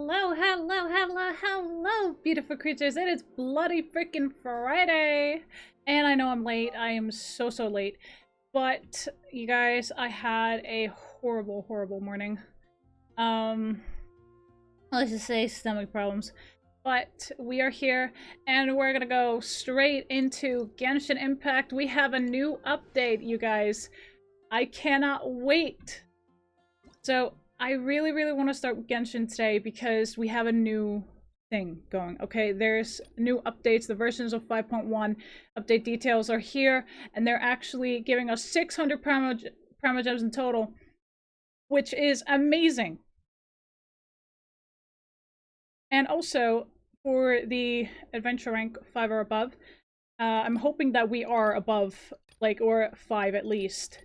Hello, beautiful creatures. It is bloody freaking Friday. And I know I'm late. I am so late. But, you guys, I had a horrible morning. Let's just say stomach problems. But we are here, and we're gonna go straight into Genshin Impact. We have a new update, you guys. I cannot wait. So, I really want to start Genshin today because we have a new thing going, okay? There's new updates. The versions of 5.1 update details are here, and they're actually giving us 600 Primogems in total, which is amazing. And also, for the adventure rank 5 or above, I'm hoping that we are above, like, or 5 at least.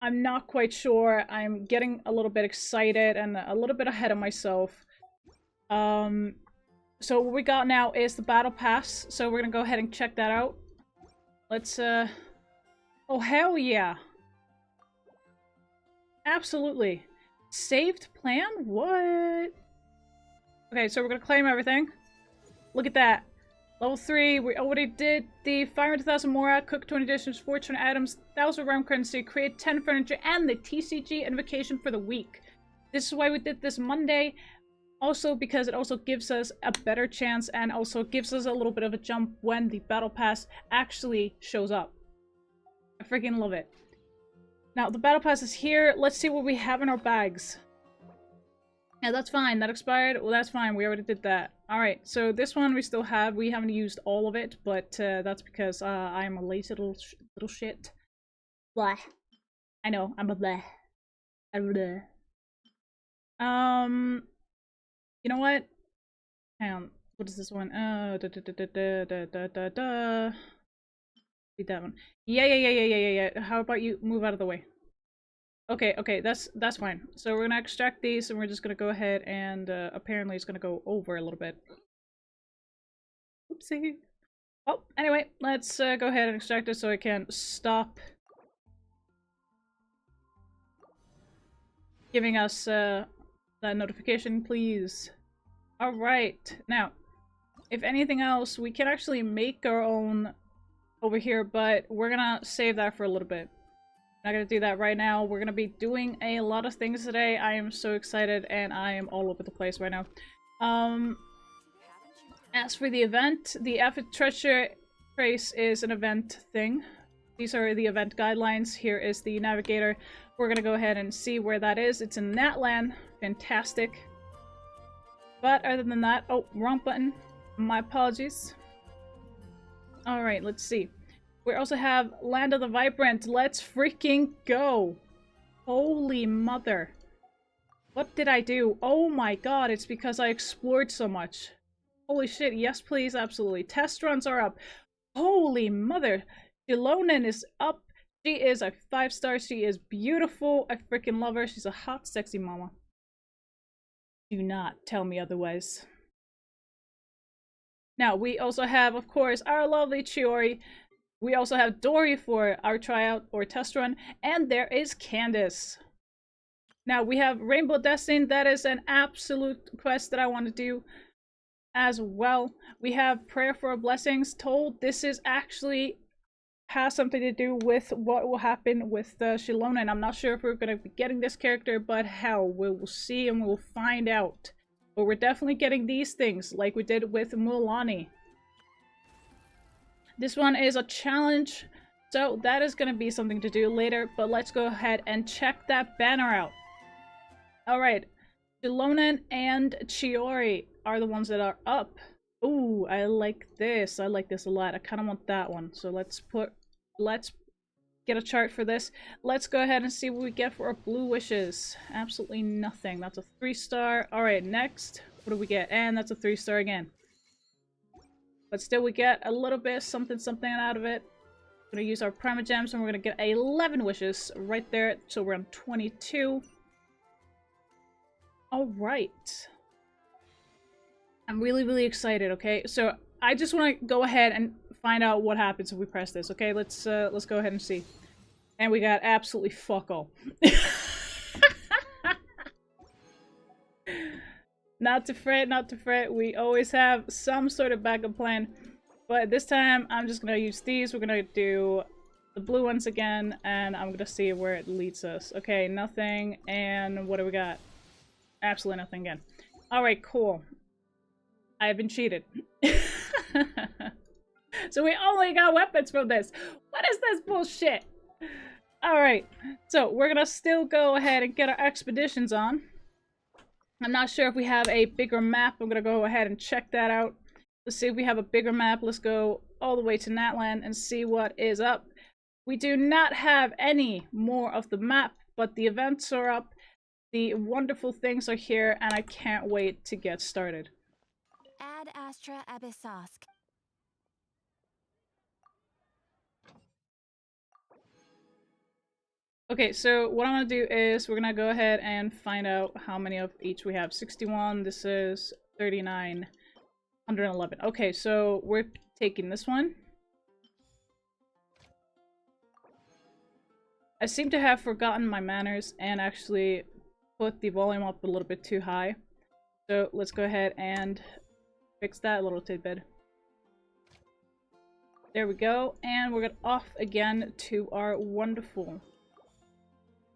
I'm not quite sure. I'm getting a little bit excited and a little bit ahead of myself. So what we got now is the battle pass. So we're gonna go ahead and check that out. Let's, oh, hell yeah. Absolutely. Saved plan? What? Okay, so we're gonna claim everything. Look at that. Level 3, we already did the 500,000 Mora, cook 20 dishes, 400 items, 1,000 realm currency, create 10 furniture, and the TCG invocation for the week. This is why we did this Monday. Also because it also gives us a better chance and also gives us a little bit of a jump when the battle pass actually shows up. I freaking love it. Now, the battle pass is here. Let's see what we have in our bags. Yeah, that's fine. That expired. Well, that's fine. We already did that. Alright, so this one we still have. We haven't used all of it, but that's because I'm a lazy little shit. Blah. I know, I'm a blah. Blah. You know what? Hang on. What is this one? Read that one. Yeah. How about you move out of the way? Okay, that's fine. So we're gonna extract these, and we're just gonna go ahead and apparently it's gonna go over a little bit. Oopsie. Oh, anyway, let's go ahead and extract it so I can stop giving us that notification, please. Alright, now, if anything else, we can actually make our own over here, but we're gonna save that for a little bit. Not gonna do that right now. We're gonna be doing a lot of things today. I am so excited and I am all over the place right now. As for the event, the Avid Treasure Trace is an event thing. These are the event guidelines. Here is the navigator. We're gonna go ahead and see where that is. It's in Natlan. Fantastic. But other than that, oh, wrong button. My apologies. Alright, let's see. We also have Land of the Vibrant. Let's freaking go! Holy mother. What did I do? Oh my god, it's because I explored so much. Holy shit, yes please, absolutely. Test runs are up. Holy mother. Shilonen is up. She is a 5-star. She is beautiful. I freaking love her. She's a hot, sexy mama. Do not tell me otherwise. Now, we also have, of course, our lovely Chiori. We also have Dory for our tryout or test run, and there is Candace. Now, we have Rainbow Destiny. That is an absolute quest that I want to do as well. We have Prayer for Blessings. Told this is actually has something to do with what will happen with Shilona, and I'm not sure if we're going to be getting this character, but hell, we will see and we'll find out. But we're definitely getting these things like we did with Mulani. This one is a challenge, so that is going to be something to do later, but let's go ahead and check that banner out. Alright, Shilonen and Chiori are the ones that are up. Ooh, I like this. I like this a lot. I kind of want that one. So let's get a chart for this. Let's go ahead and see what we get for our blue wishes. Absolutely nothing. That's a 3-star. Alright, next. What do we get? And that's a 3-star again. But still, we get a little bit something out of it. We're gonna use our Primogems, and we're gonna get 11 wishes right there. So we're on 22. Alright. I'm really excited, okay? So I just want to go ahead and find out what happens if we press this, okay? Let's go ahead and see. And we got absolutely fuck all. Not to fret, not to fret. We always have some sort of backup plan. But this time, I'm just gonna use these. We're gonna do the blue ones again, and I'm gonna see where it leads us. Okay, nothing, and what do we got? Absolutely nothing again. Alright, cool. I've been cheated. So we only got weapons from this. What is this bullshit? Alright, so we're gonna still go ahead and get our expeditions on. I'm not sure if we have a bigger map. I'm gonna go ahead and check that out. Let's see if we have a bigger map. Let's go all the way to Natland and see what is up. We do not have any more of the map, but the events are up. The wonderful things are here, and I can't wait to get started. Ad Astra Abyssosk. Okay, so what I'm gonna do is we're gonna go ahead and find out how many of each we have. 61, this is 39, 111. Okay, so we're taking this one. I seem to have forgotten my manners and actually put the volume up a little bit too high. So let's go ahead and fix that little tidbit. There we go, and we're off again to our wonderful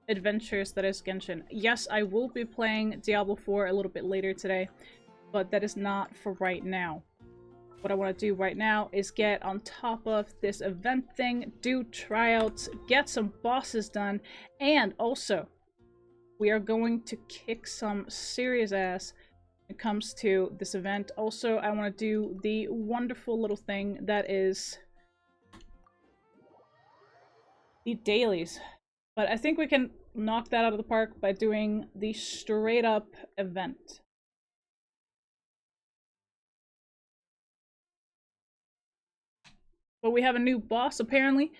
adventures that is Genshin. Yes, I will be playing Diablo 4 a little bit later today, but that is not for right now. What I want to do right now is get on top of this event thing, do tryouts, get some bosses done, and also we are going to kick some serious ass when it comes to this event. Also, I want to do the wonderful little thing that is the dailies. But I think we can knock that out of the park by doing the straight up event. But we have a new boss apparently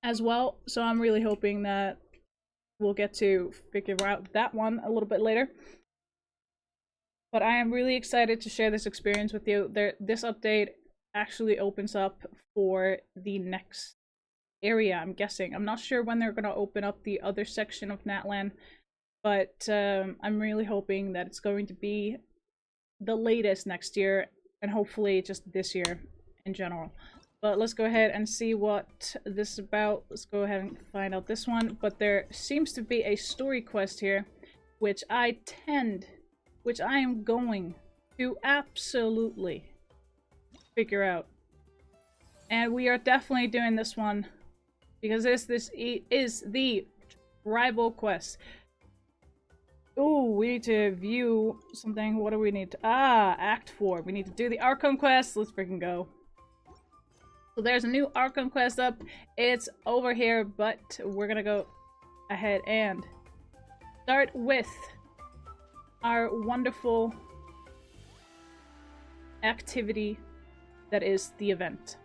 as well, so I'm really hoping that we'll get to figure out that one a little bit later. But I am really excited to share this experience with you. This update actually opens up for the next area, I'm guessing. I'm not sure when they're going to open up the other section of Natland, but I'm really hoping that it's going to be the latest next year, and hopefully just this year in general. But let's go ahead and see what this is about. Let's go ahead and find out this one. But there seems to be a story quest here, which I am going to absolutely figure out. And we are definitely doing this one because this is the tribal quest. Oh, we need to view something. What do we need to... Act 4. We need to do the Archon quest. Let's freaking go. So there's a new Archon quest up. It's over here, but we're gonna go ahead and start with our wonderful activity that is the event.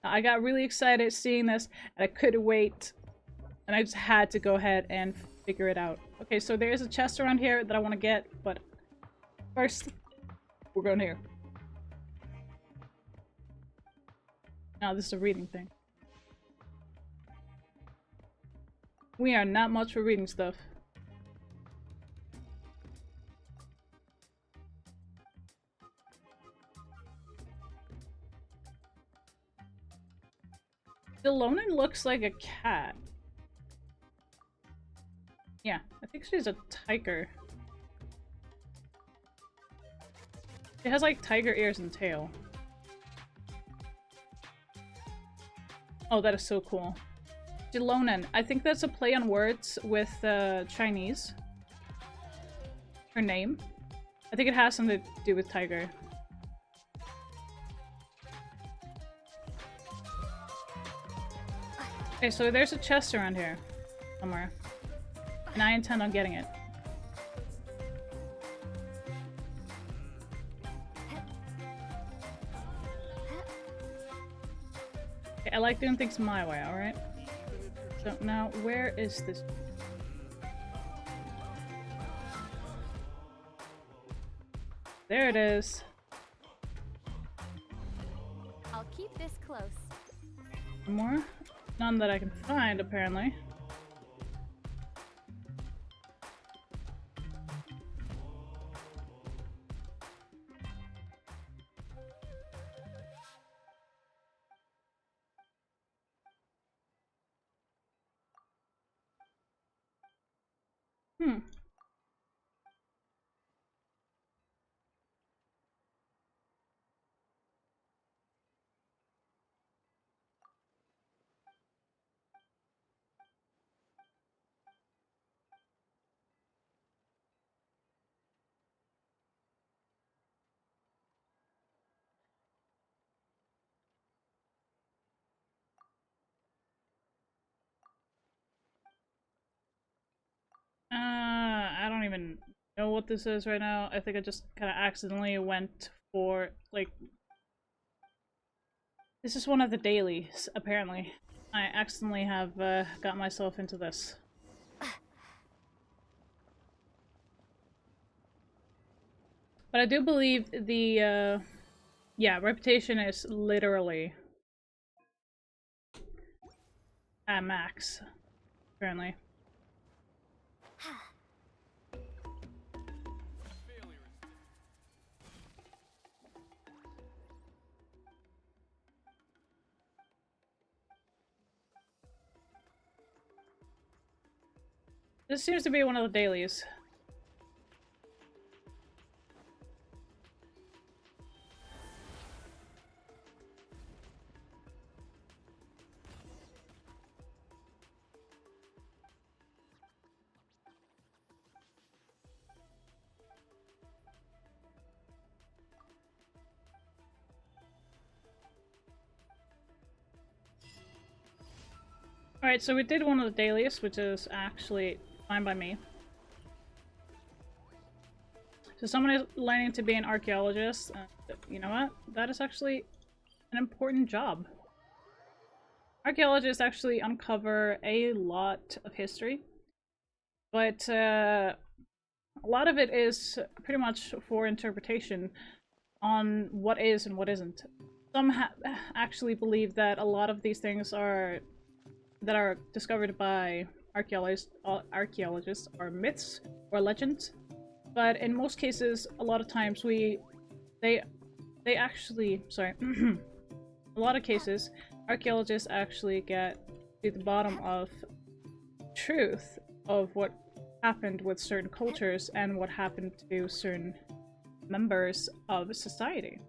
I got really excited seeing this, and I couldn't wait, and I just had to go ahead and figure it out. Okay, so there's a chest around here that I want to get, but first, we're going here. Now, this is a reading thing. We are not much for reading stuff. Delonin looks like a cat. Yeah, I think she's a tiger. She has like tiger ears and tail. Oh, that is so cool. Delonin. I think that's a play on words with Chinese. Her name. I think it has something to do with tiger. Okay, so there's a chest around here somewhere, and I intend on getting it. Okay, I like doing things my way, alright? So now, where is this? There it is. I'll keep this close. More? None that I can find, apparently. Hmm. I don't even know what this is right now. I think I just kind of accidentally went for, like... This is one of the dailies, apparently. I accidentally have got myself into this. But I do believe the, yeah, reputation is literally at max, apparently. This seems to be one of the dailies. Alright, so we did one of the dailies, which is actually fine by me. So someone is learning to be an archaeologist, and you know what? That is actually an important job. Archaeologists actually uncover a lot of history, but a lot of it is pretty much for interpretation on what is and what isn't. Some actually believe that a lot of these things that are discovered by archaeologists are myths or legends, but in most cases, a lot of times they actually, sorry, a lot of cases, archaeologists actually get to the bottom of truth of what happened with certain cultures and what happened to certain members of society.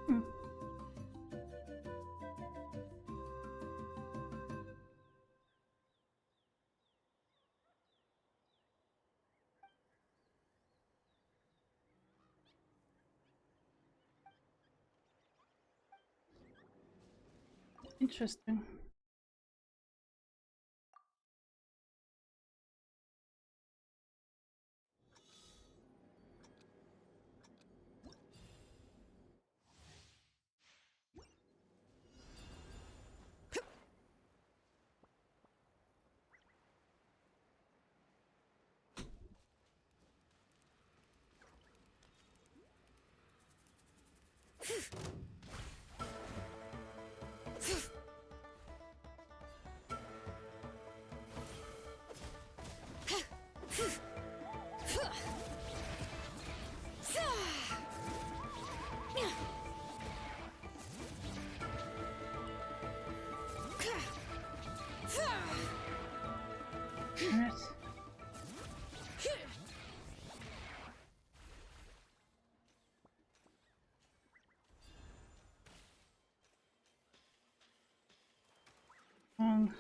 Hmm. Interesting. Yes. Um,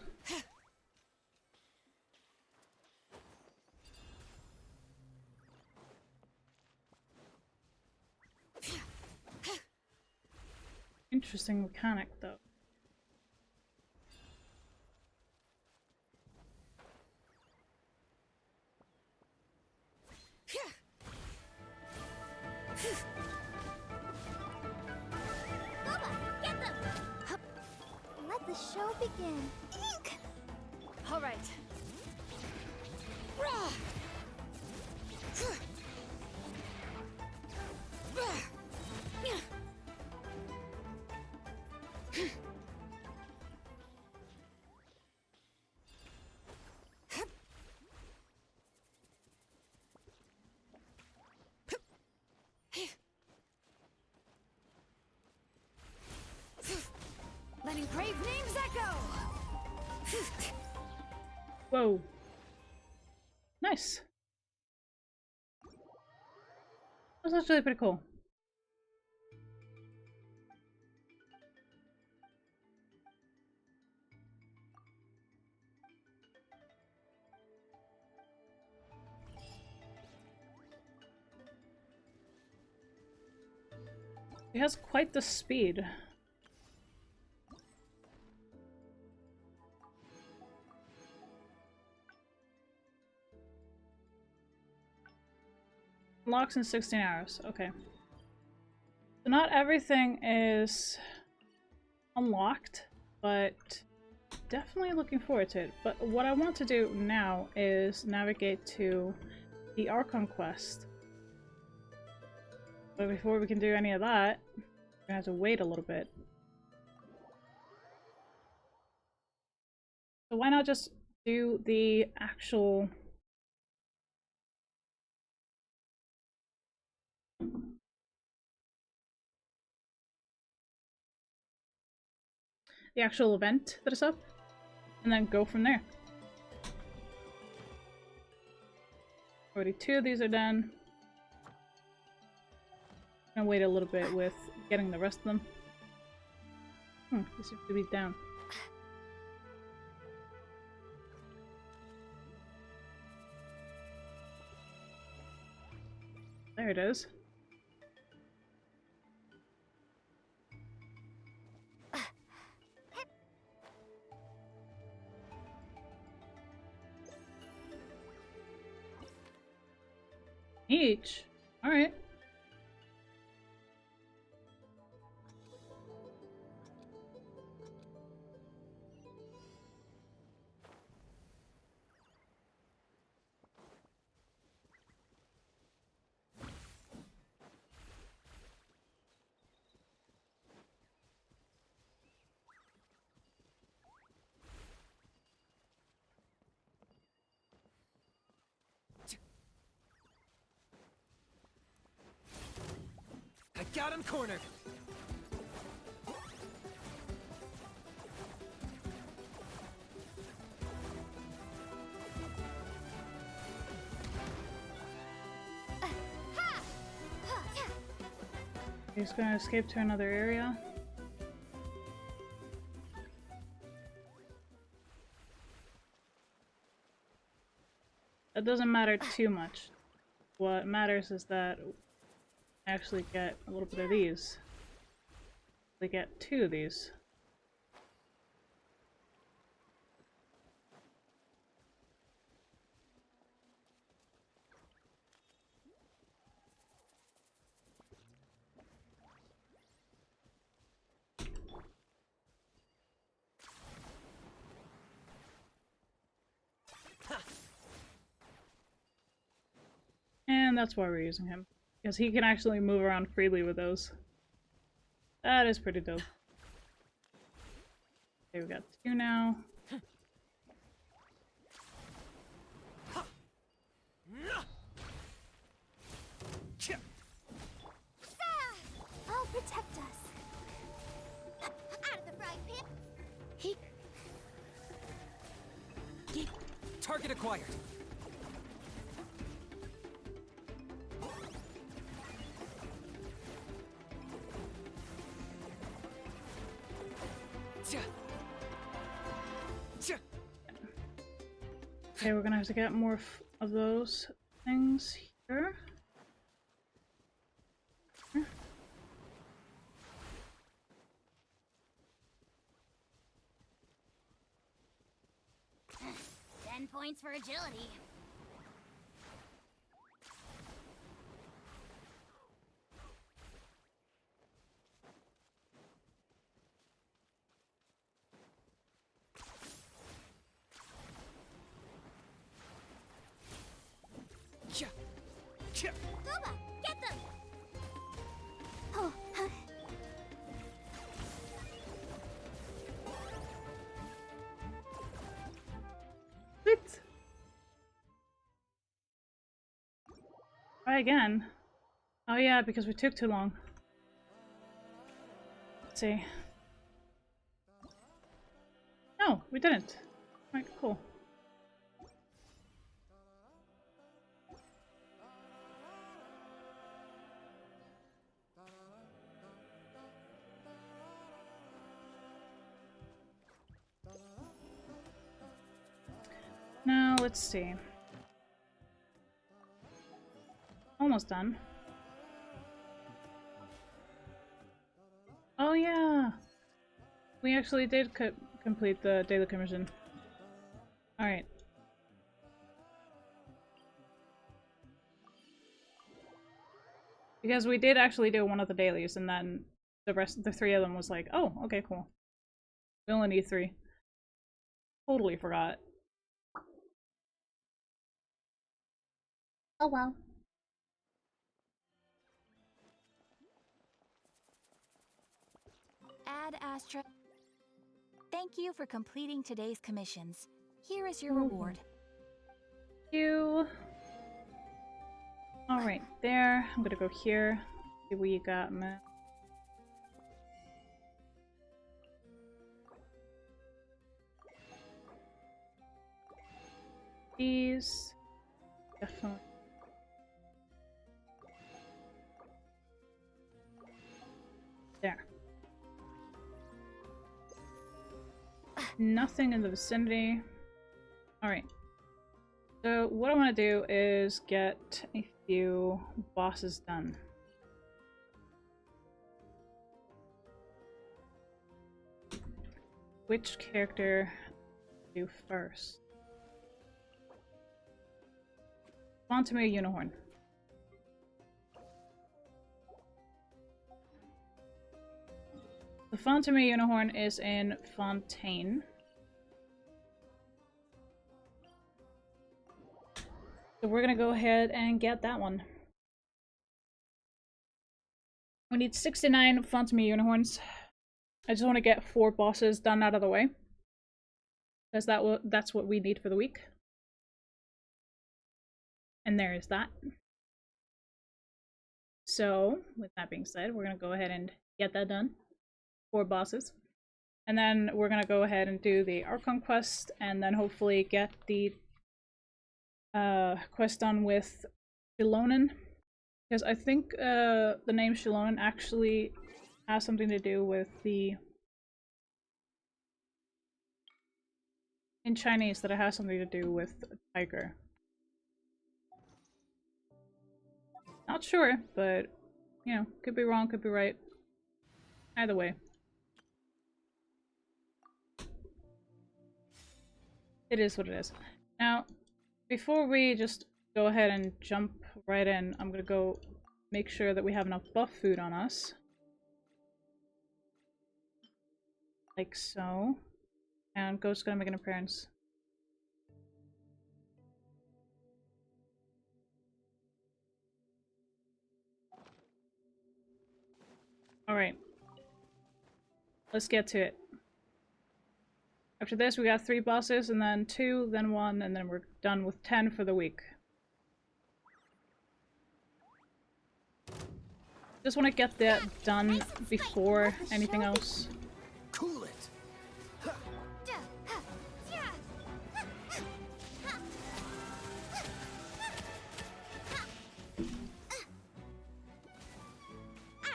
Interesting mechanic, though. begin. Ink! All right. Letting brave names echo. Whoa. Nice. That was actually pretty cool. He has quite the speed. Unlocks in 16 hours. Okay. So not everything is unlocked, but definitely looking forward to it. But what I want to do now is navigate to the Archon quest. But before we can do any of that, we're gonna have to wait a little bit. So why not just do the actual... the actual event that is up, and then go from there. Already 2 of these are done. I'm gonna wait a little bit with getting the rest of them. This seems to be down. There it is. Each? Alright. I got him cornered. He's gonna escape to another area. That doesn't matter too much. What matters is that I actually get a little bit of these. They get 2 of these. And that's why we're using him. Because he can actually move around freely with those. That is pretty dope. Okay, we got 2 now. I'll protect us. Out of the frying pan. Target acquired. Okay, we're gonna have to get more of those things here. Here. 10 points for agility. Booba, get them! Oh, What? Try again. Oh yeah, because we took too long. Let's see. No, we didn't. Alright, cool. Now, let's see. Almost done. Oh yeah! We actually did complete the daily commission. Alright. Because we did actually do one of the dailies, and then the 3 of them was like, oh, okay, cool. We only need 3. Totally forgot. oh well. Ad Astra. Thank you for completing today's commissions. Here is your reward. You. Alright, there. I'm gonna go here. See what you got, man. These. Definitely. There. Nothing in the vicinity. Alright. So what I want to do is get a few bosses done. Which character do first? Fontamir Unicorn. The Fontamir Unicorn is in Fontaine. So we're gonna go ahead and get that one. We need 69 Fontamir Unicorns. I just want to get 4 bosses done out of the way. Because that's what we need for the week. And there is that. So, with that being said, we're gonna go ahead and get that done. 4 bosses. And then we're gonna go ahead and do the Archon quest, and then hopefully get the quest done with Shilonen. Because I think the name Shilonen actually has something to do with the... in Chinese, that it has something to do with a tiger. Not sure, but, you know, could be wrong, could be right. Either way. It is what it is. Now, before we just go ahead and jump right in, I'm gonna go make sure that we have enough buff food on us. Like so. And Ghost's gonna make an appearance. Alright. Let's get to it. After this, we got 3 bosses, and then 2, then 1, and then we're done with 10 for the week. Just want to get that done before anything else. Cool it. Out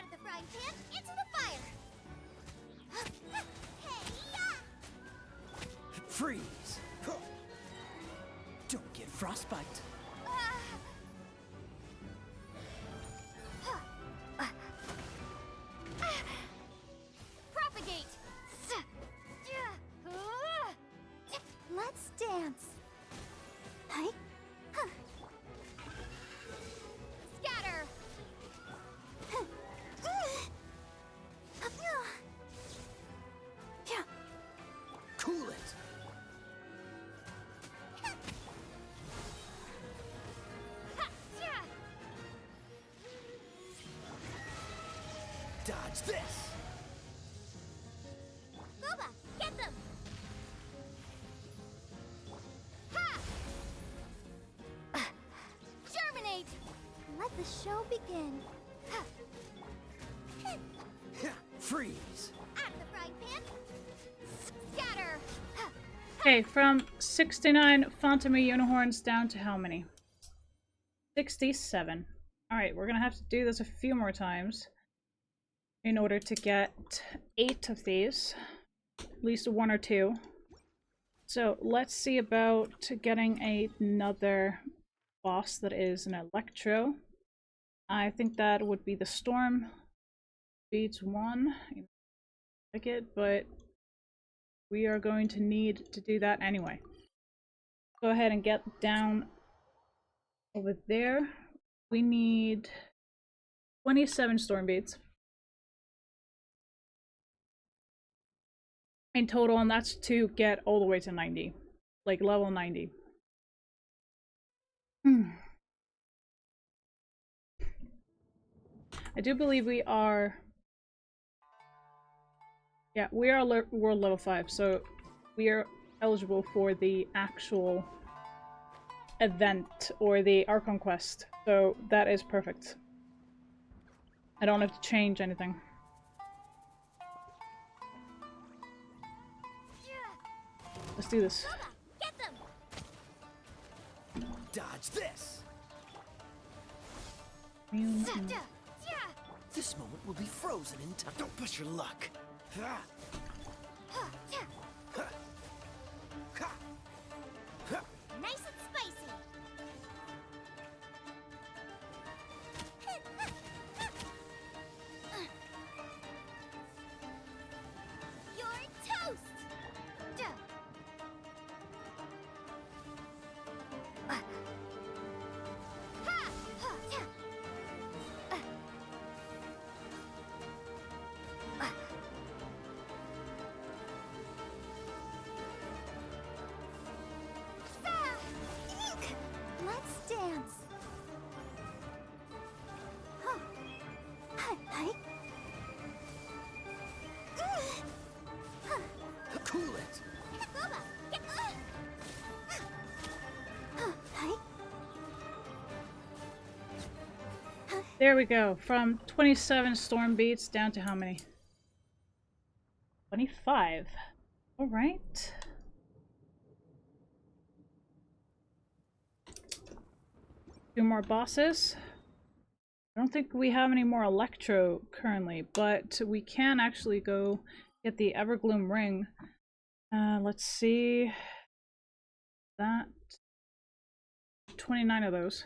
of the frying pan, into the fire! Hey-ya! Freeze. Don't get frostbite. Propagate! Let's dance. Hi. Scatter. Cool it. Dodge this! Boba, get them! Ha! Germinate! Let the show begin. Ha! Freeze! Out of the frying pan! Scatter! Ha! Okay, from 69 Phantom Unicorns down to how many? 67. Alright, we're gonna have to do this a few more times in order to get 8 of these. At least 1 or 2. So let's see about getting another boss that is an Electro. I think that would be the Storm. Beats 1. Like it, but we are going to need to do that anyway. Go ahead and get down over there. We need 27 Storm Beads in total, and that's to get all the way to 90. Like level 90. I do believe we are... Yeah, we are world level 5, so we are eligible for the actual event or the Archon quest. So that is perfect. I don't have to change anything. Let's do this. Boba, get them! Dodge this! This moment will be frozen in time. Don't push your luck. Nice and spicy! You're toast! Let's dance. Huh. Hi. Cool it! Boba, get There we go. From 27 Storm Beats down to how many? 25. Alright. Two more bosses. I don't think we have any more Electro currently, but we can actually go get the Evergloom Ring. Let's see. That. 29 of those.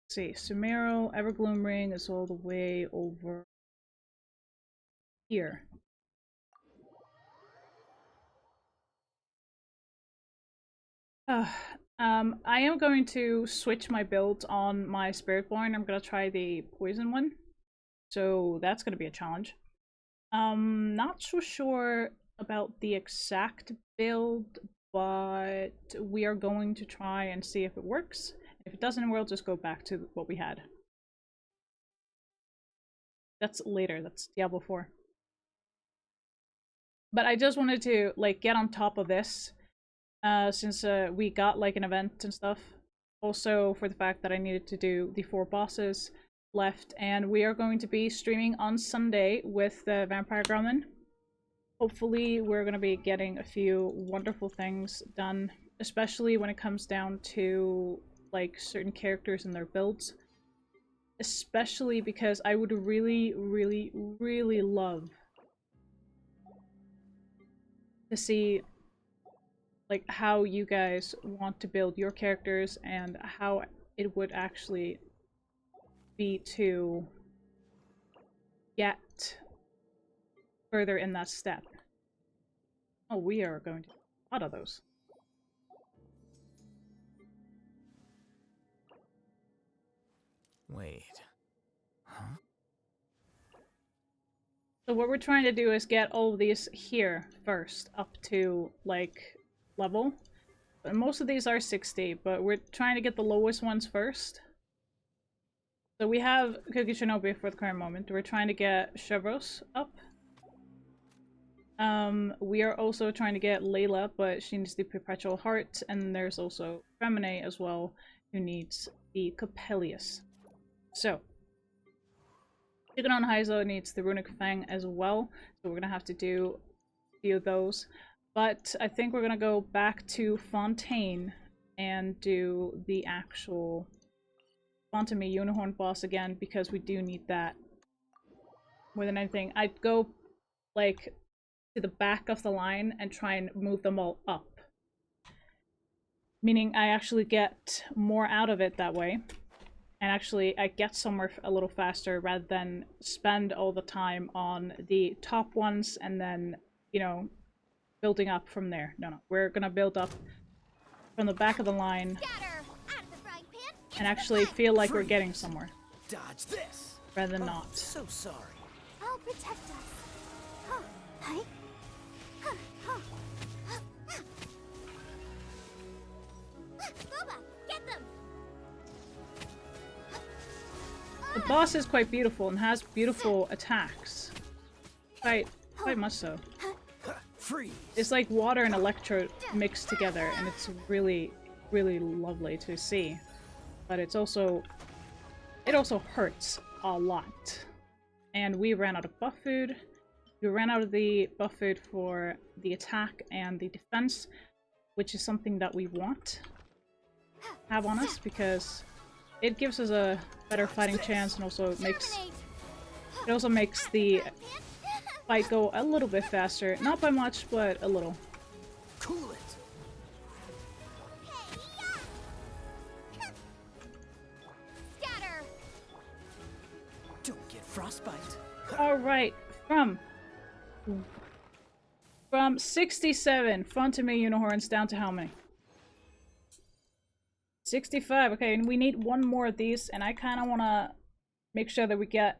Let's see. Sumeru, Evergloom Ring is all the way over here. I am going to switch my build on my Spiritborn. I'm gonna try the poison one. So that's gonna be a challenge. Not so sure about the exact build, but we are going to try and see if it works. If it doesn't, we'll just go back to what we had. That's later, that's Diablo 4. But I just wanted to like get on top of this. Since we got like an event and stuff. Also for the fact that I needed to do the 4 bosses left, and we are going to be streaming on Sunday with the Vampire Grumman. Hopefully we're going to be getting a few wonderful things done, especially when it comes down to like certain characters and their builds. Especially because I would really love to see like how you guys want to build your characters and how it would actually be to get further in that step. Oh, we are going to do a lot of those. Wait. Huh? So what we're trying to do is get all of these here first, up to like level. And most of these are 60, but we're trying to get the lowest ones first. So we have Cookie Shinobi for the current moment. We're trying to get Chevros up. We are also trying to get Layla, but she needs the Perpetual Heart, and there's also Femine as well, who needs the Coppelius. So, Shigenon Heizo needs the Runic Fang as well, so we're gonna have to do a few of those. But I think we're gonna go back to Fontaine and do the actual Fontamy Unicorn boss again, because we do need that more than anything. I'd go, like, to the back of the line and try and move them all up. Meaning I actually get more out of it that way. And actually I get somewhere a little faster rather than spend all the time on the top ones and then, you know, building up from there. No, we're gonna build up from the back of the line and actually feel like we're getting somewhere. Dodge this. Rather than not. So sorry. I'll protect us. Huh. Hi. Huh. Huh. Boba, get them. The boss is quite beautiful and has beautiful attacks. Quite much so. Freeze. It's like water and electro mixed together, and it's really, really lovely to see. But it also hurts a lot. And we ran out of buff food. We ran out of the buff food for the attack and the defense, which is something that we want to have on us because it gives us a better fighting chance, and also makes the fight go a little bit faster. Not by much, but a little. Cool it. Scatter. Don't get frostbite. Alright, from 67 Fontamy Unicorns down to how many? 65. Okay, and we need one more of these, and I kind of want to make sure that we get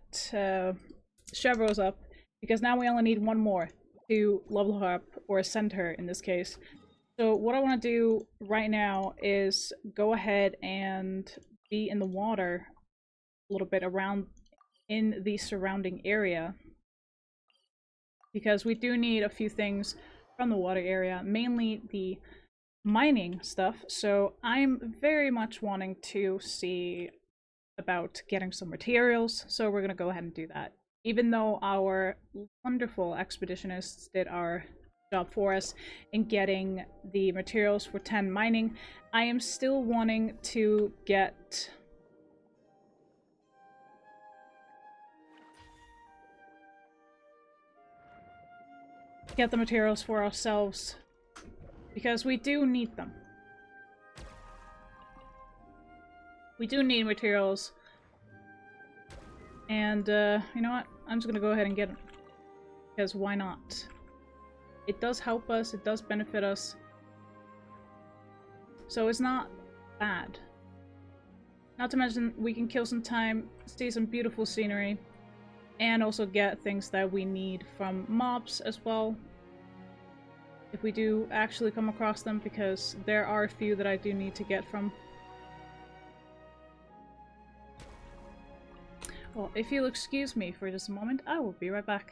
Chevros up, because now we only need one more to level her up, or ascend her in this case. So what I want to do right now is go ahead and be in the water a little bit around in the surrounding area, because we do need a few things from the water area, mainly the mining stuff. So I'm very much wanting to see about getting some materials, so we're gonna go ahead and do that. Even though our wonderful expeditionists did our job for us in getting the materials for 10 mining, I am still wanting to get the materials for ourselves, because we do need them. We do need materials. And, you know what? I'm just gonna go ahead and get them. Because why not? It does help us, it does benefit us. So it's not bad. Not to mention, we can kill some time, see some beautiful scenery, and also get things that we need from mobs as well, if we do actually come across them, because there are a few that I do need to get from. Well, if you'll excuse me for just a moment, I will be right back.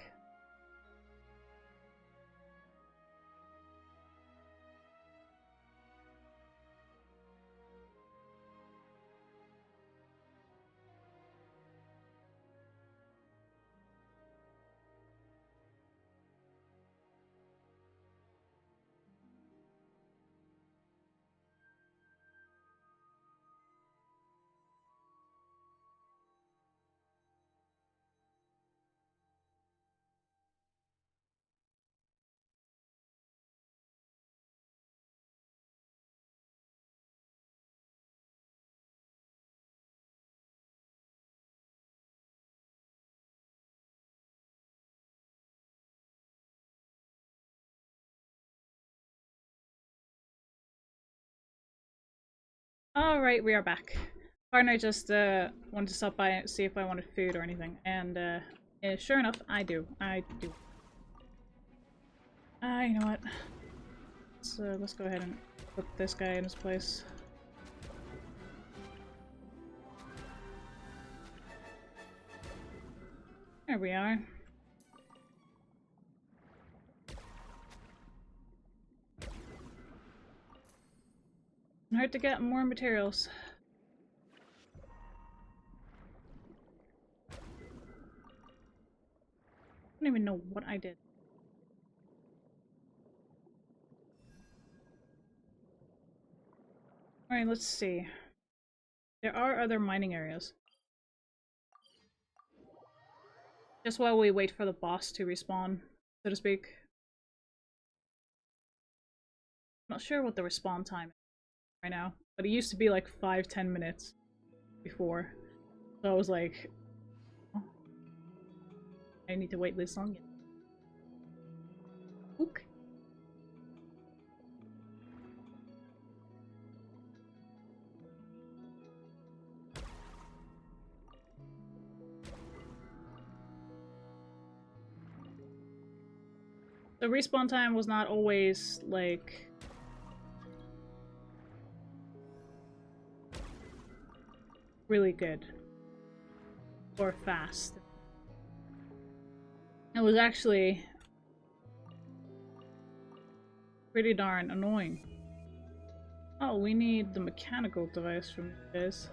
Alright, we are back. Partner just wanted to stop by and see if I wanted food or anything, and sure enough, I do. I do. You know what? Let's go ahead and put this guy in his place. There we are. Hard to get more materials. I don't even know what I did. Alright, let's see. There are other mining areas. Just while we wait for the boss to respawn, so to speak. I'm not sure what the respawn time is right now, but it used to be like 5-10 minutes before. So I was like, oh, I need to wait this long. Ook. The respawn time was not always like really good or fast. It was actually pretty darn annoying. Oh, we need the mechanical device from this.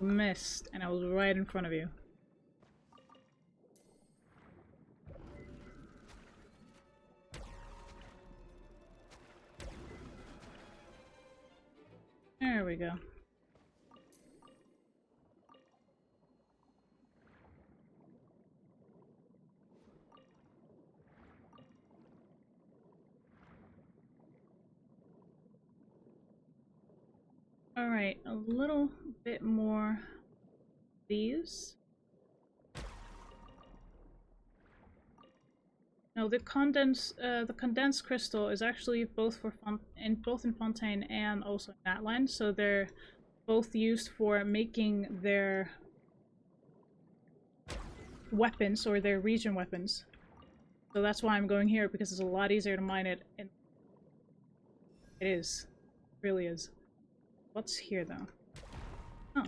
Missed, and I was right in front of you. There we go. Alright, a little bit more these. No, the condensed crystal is actually both in Fontaine and also in Natline, so they're both used for making their weapons or their region weapons. So that's why I'm going here, because it's a lot easier to mine it. And it is, it really is. What's here though? Oh.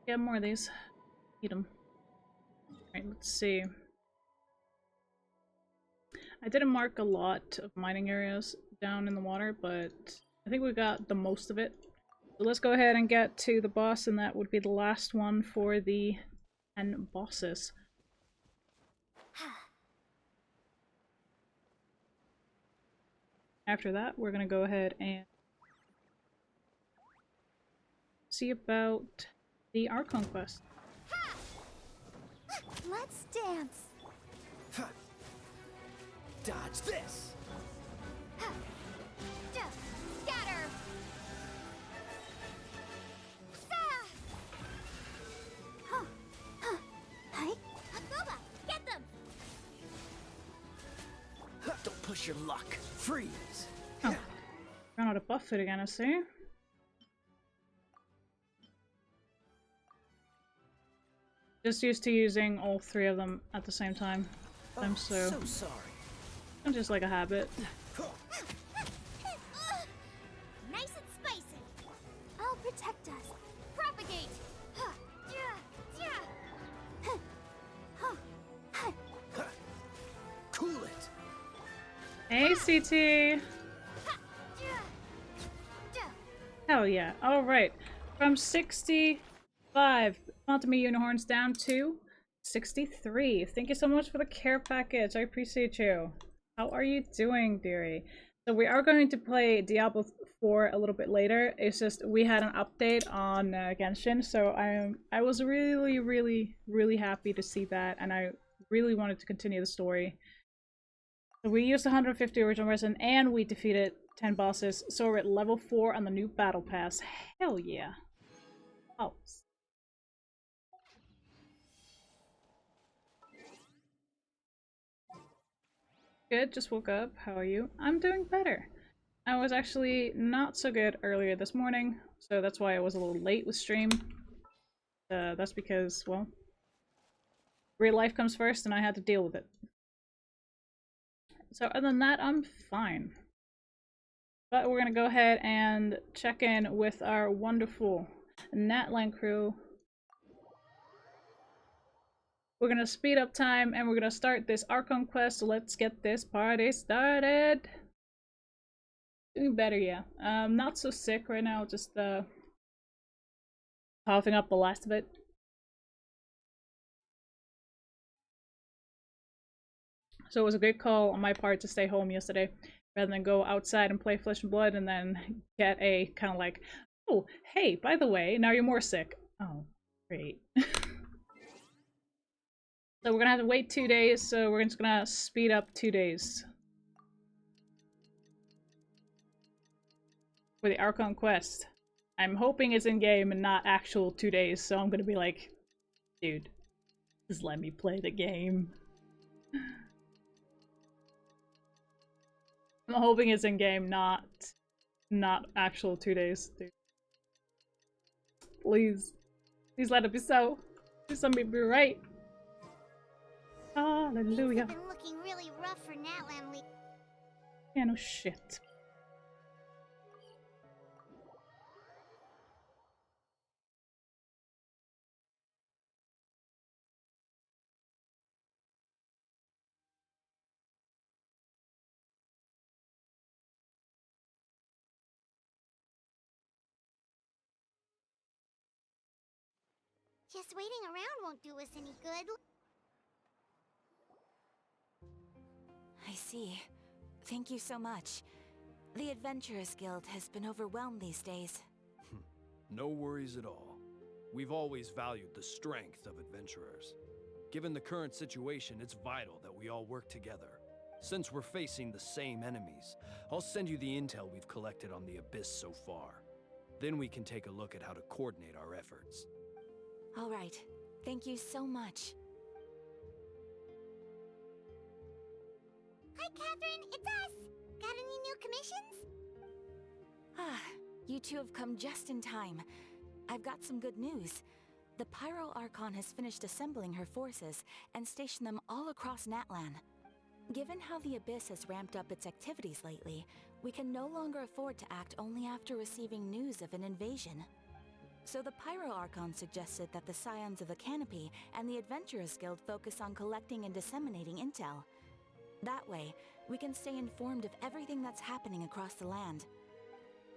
Get more of these. Eat them. Alright, let's see. I didn't mark a lot of mining areas down in the water, but I think we got the most of it. So let's go ahead and get to the boss, and that would be the last one for the 10 bosses. After that, we're gonna go ahead and see about the Archon quest. Let's dance. Huh. Dodge this. Scatter. Hi. Boba, get them. Don't push your luck. Freeze. Oh. Ran out of buff it again, I see. Just used to using all three of them at the same time. I'm so sorry. I'm just like a habit. Nice and spicy. I'll protect us. Propagate. Cool it. Hey, CT! Hell yeah. Alright. From 65 Quantum Unicorns down to 63. Thank you so much for the care package. I appreciate you. How are you doing, dearie? So we are going to play Diablo 4 a little bit later. It's just we had an update on Genshin, so I was really happy to see that, and I really wanted to continue the story. So we used 150 original resin, and we defeated 10 bosses, so we're at level 4 on the new battle pass. Hell yeah. Oh. Good, just woke up. How are you? I'm doing better. I was actually not so good earlier this morning, so that's why I was a little late with stream. That's because, well, Real life comes first, and I had to deal with it. So other than that, I'm fine. But we're gonna go ahead and check in with our wonderful Natline crew. We're gonna speed up time, and we're gonna start this Archon quest, so let's get this party started! Doing better, yeah. Not so sick right now, just coughing up the last of it. So it was a great call on my part to stay home yesterday, rather than go outside and play Flesh and Blood and then get a kind of like, oh, hey, by the way, now you're more sick. Oh, great. So we're gonna have to wait 2 days, so we're just gonna speed up 2 days. For the Archon quest. I'm hoping it's in-game and not actual 2 days, so I'm gonna be like, dude, just let me play the game. I'm hoping it's in-game, not actual 2 days, dude. Please. Please let it be so. Please let me be right. Hallelujah. Things have been looking really rough for Natlan League. Yeah, no shit. Just waiting around won't do us any good. I see. Thank you so much. The Adventurers Guild has been overwhelmed these days. No worries at all. We've always valued the strength of adventurers. Given the current situation, it's vital that we all work together. Since we're facing the same enemies, I'll send you the intel we've collected on the Abyss so far. Then we can take a look at how to coordinate our efforts. All right. Thank you so much. Hi, Catherine. It's us. Got any new commissions? Ah, you two have come just in time. I've got some good news. The Pyro Archon has finished assembling her forces and stationed them all across Natlan. Given how the Abyss has ramped up its activities lately, we can no longer afford to act only after receiving news of an invasion. So the Pyro Archon suggested that the Scions of the Canopy and the Adventurers Guild focus on collecting and disseminating intel. That way, we can stay informed of everything that's happening across the land.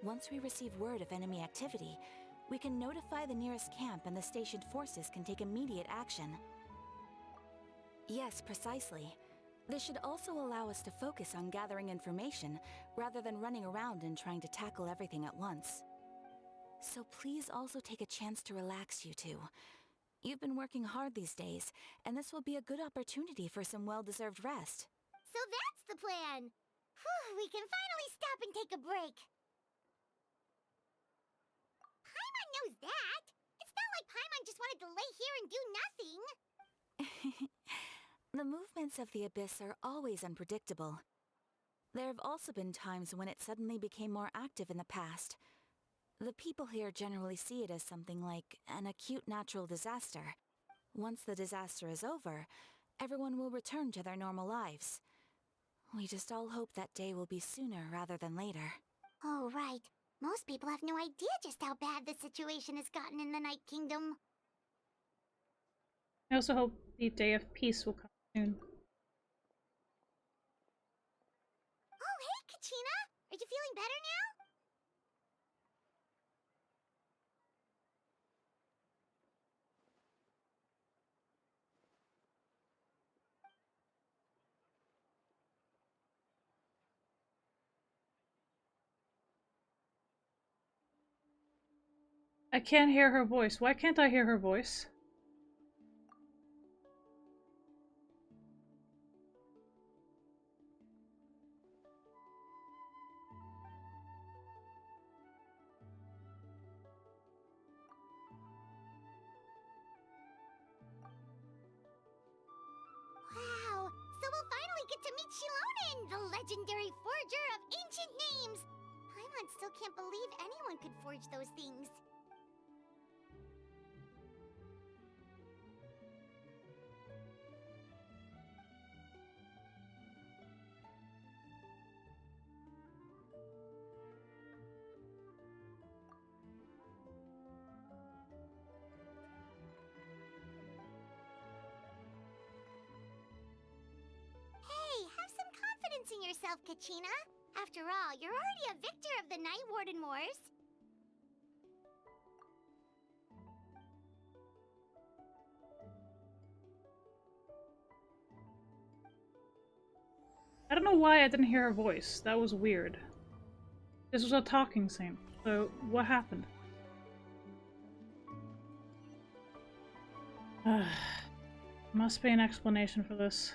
Once we receive word of enemy activity, we can notify the nearest camp and the stationed forces can take immediate action. Yes, precisely. This should also allow us to focus on gathering information rather than running around and trying to tackle everything at once. So please also take a chance to relax, you two. You've been working hard these days, and this will be a good opportunity for some well-deserved rest. So that's the plan. Whew, we can finally stop and take a break. Paimon knows that. It's not like Paimon just wanted to lay here and do nothing. The movements of the Abyss are always unpredictable. There have also been times when it suddenly became more active in the past. The people here generally see it as something like an acute natural disaster. Once the disaster is over, everyone will return to their normal lives. We just all hope that day will be sooner rather than later. Oh, right. Most people have no idea just how bad the situation has gotten in the Night Kingdom. I also hope the day of peace will come soon. Oh, hey, Kachina! Are you feeling better now? I can't hear her voice. Why can't I hear her voice? Wow! So we'll finally get to meet Shilonen, the legendary forger of ancient names! Paimon still can't believe anyone could forge those things. yourself, Kachina. After all, you're already a victor of the Night Warden Wars. I don't know why I didn't hear her voice. That was weird. This was a talking scene. So, what happened? Must be an explanation for this.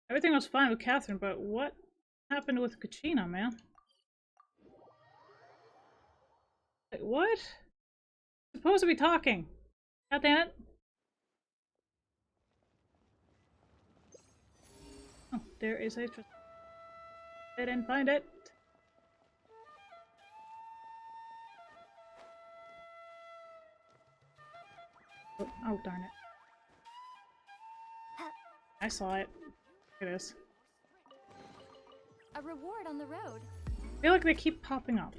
Everything was fine with Catherine, but what happened with Kachina, man? Like, what? Supposed to be talking. God damn it. Oh, there is a... I didn't find it. Oh, darn it. I saw it. It is. A reward on the road. I feel like they keep popping up.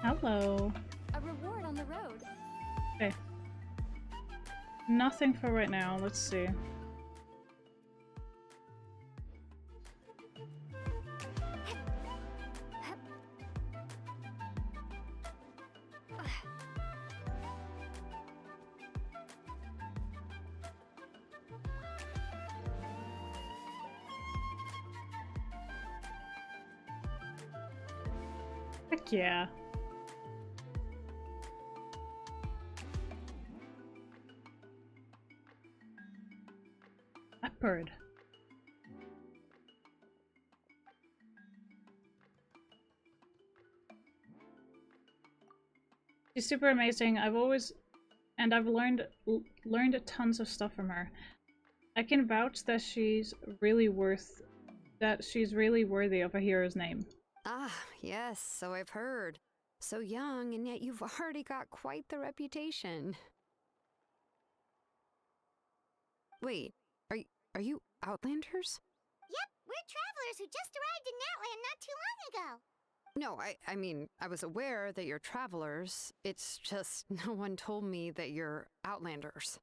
Hello. A reward on the road. Okay. Nothing for right now. Let's see. Heck yeah. Bird. She's super amazing. I've learned tons of stuff from her. I can vouch that she's really worthy of a hero's name. Ah, yes, so I've heard. So young, and yet you've already got quite the reputation. Wait, are you Outlanders? Yep, we're travelers who just arrived in Natland not too long ago. No, I mean, I was aware that you're travelers. It's just no one told me that you're Outlanders.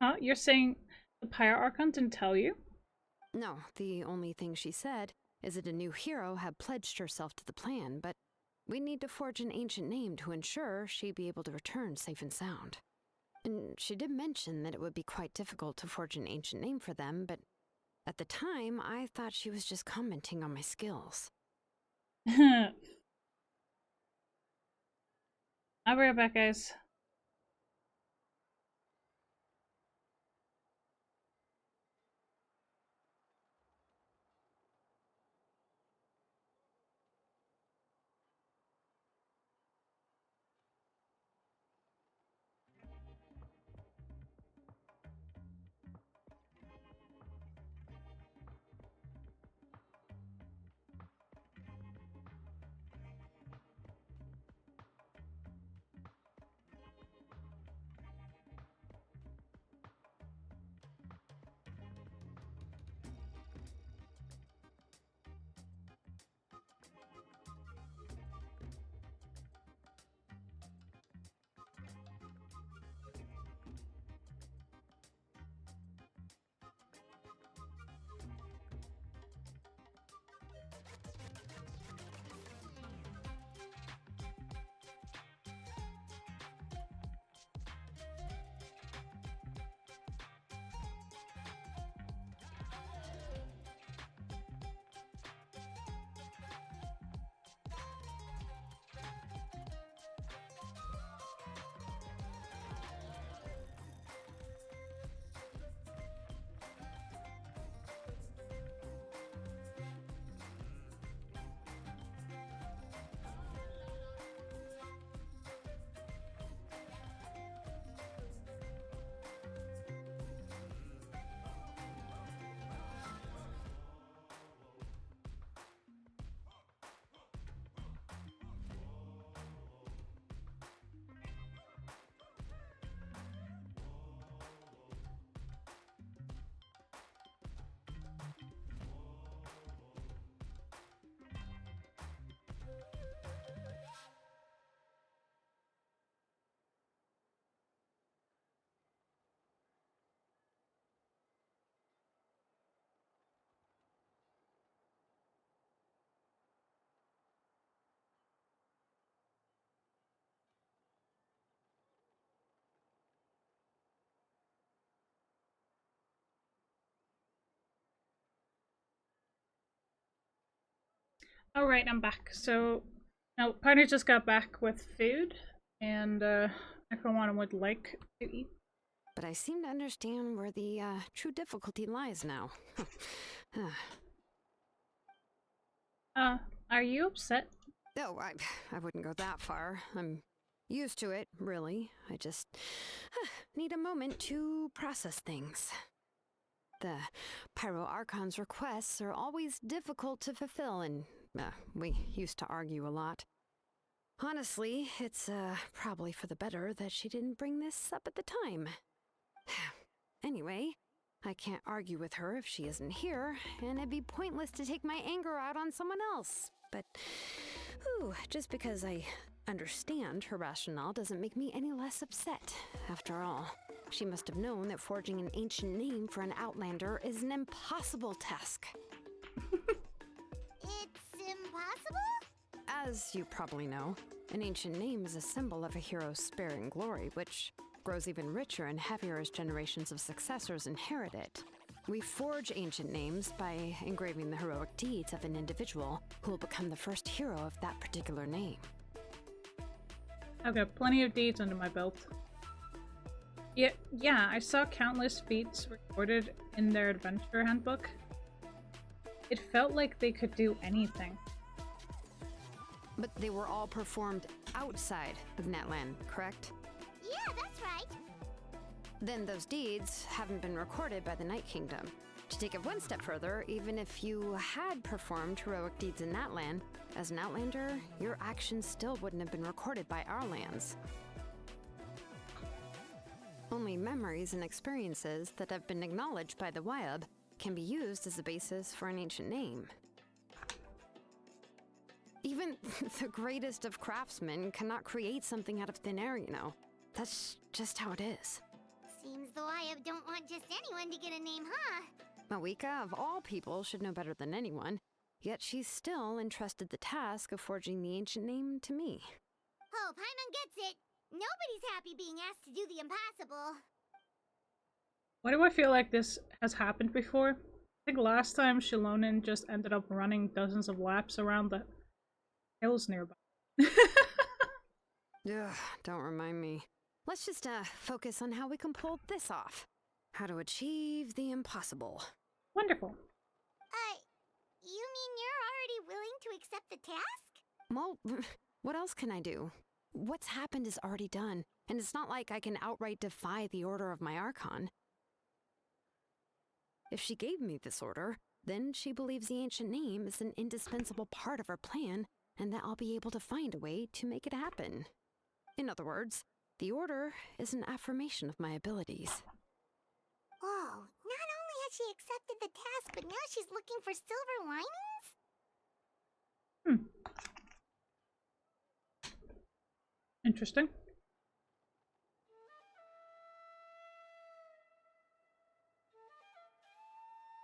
Huh? You're saying the Pyre Archon didn't tell you? No, the only thing she said is that a new hero had pledged herself to the plan, but we need to forge an ancient name to ensure she'd be able to return safe and sound. And she did mention that it would be quite difficult to forge an ancient name for them, but at the time, I thought she was just commenting on my skills. I'll be right back, guys. Alright, I'm back. So, now, partner just got back with food, and everyone would like to eat. But I seem to understand where the true difficulty lies now. Are you upset? Oh, I wouldn't go that far. I'm used to it, really. I just need a moment to process things. The Pyro Archon's requests are always difficult to fulfill, and we used to argue a lot. Honestly, it's probably for the better that she didn't bring this up at the time. Anyway, I can't argue with her if she isn't here, and it'd be pointless to take my anger out on someone else. But, just because I understand her rationale doesn't make me any less upset. After all, she must have known that forging an ancient name for an Outlander is an impossible task. It's impossible? As you probably know, an ancient name is a symbol of a hero's spirit and glory, which grows even richer and heavier as generations of successors inherit it. We forge ancient names by engraving the heroic deeds of an individual who will become the first hero of that particular name. I've got plenty of deeds under my belt. Yeah, I saw countless feats recorded in their adventure handbook. It felt like they could do anything. But they were all performed outside of Natlan, correct? Yeah, that's right. Then those deeds haven't been recorded by the Night Kingdom. To take it one step further, even if you had performed heroic deeds in Natlan, as an Outlander, your actions still wouldn't have been recorded by our lands. Only memories and experiences that have been acknowledged by the Wyab can be used as a basis for an ancient name. Even the greatest of craftsmen cannot create something out of thin air, you know. That's just how it is. Seems the Wyab don't want just anyone to get a name, huh? Mawika, of all people, should know better than anyone, yet she's still entrusted the task of forging the ancient name to me. Oh, Paimon gets it. Nobody's happy being asked to do the impossible. Why do I feel like this has happened before? I think last time Shilonen just ended up running dozens of laps around the hills nearby. Ugh, don't remind me. Let's just focus on how we can pull this off. How to achieve the impossible. Wonderful. You mean you're already willing to accept the task? Well, what else can I do? What's happened is already done, and it's not like I can outright defy the order of my Archon. If she gave me this order, then she believes the ancient name is an indispensable part of her plan, and that I'll be able to find a way to make it happen. In other words, the order is an affirmation of my abilities. Whoa, not only has she accepted the task, but now she's looking for silver linings? Interesting.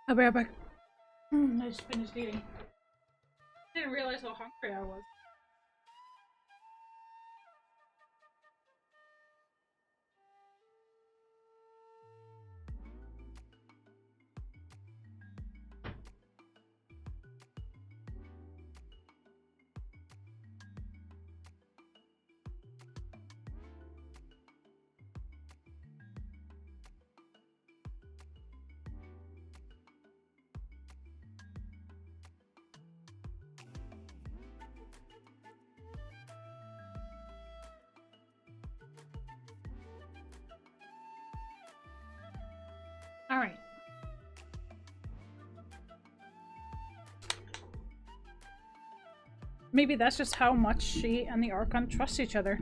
I'll be right back. I just finished eating. Didn't realize how hungry I was. Alright. Maybe that's just how much she and the Archon trust each other.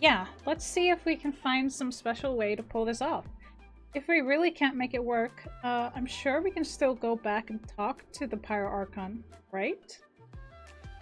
Yeah, let's see if we can find some special way to pull this off. If we really can't make it work, I'm sure we can still go back and talk to the Pyro Archon, right?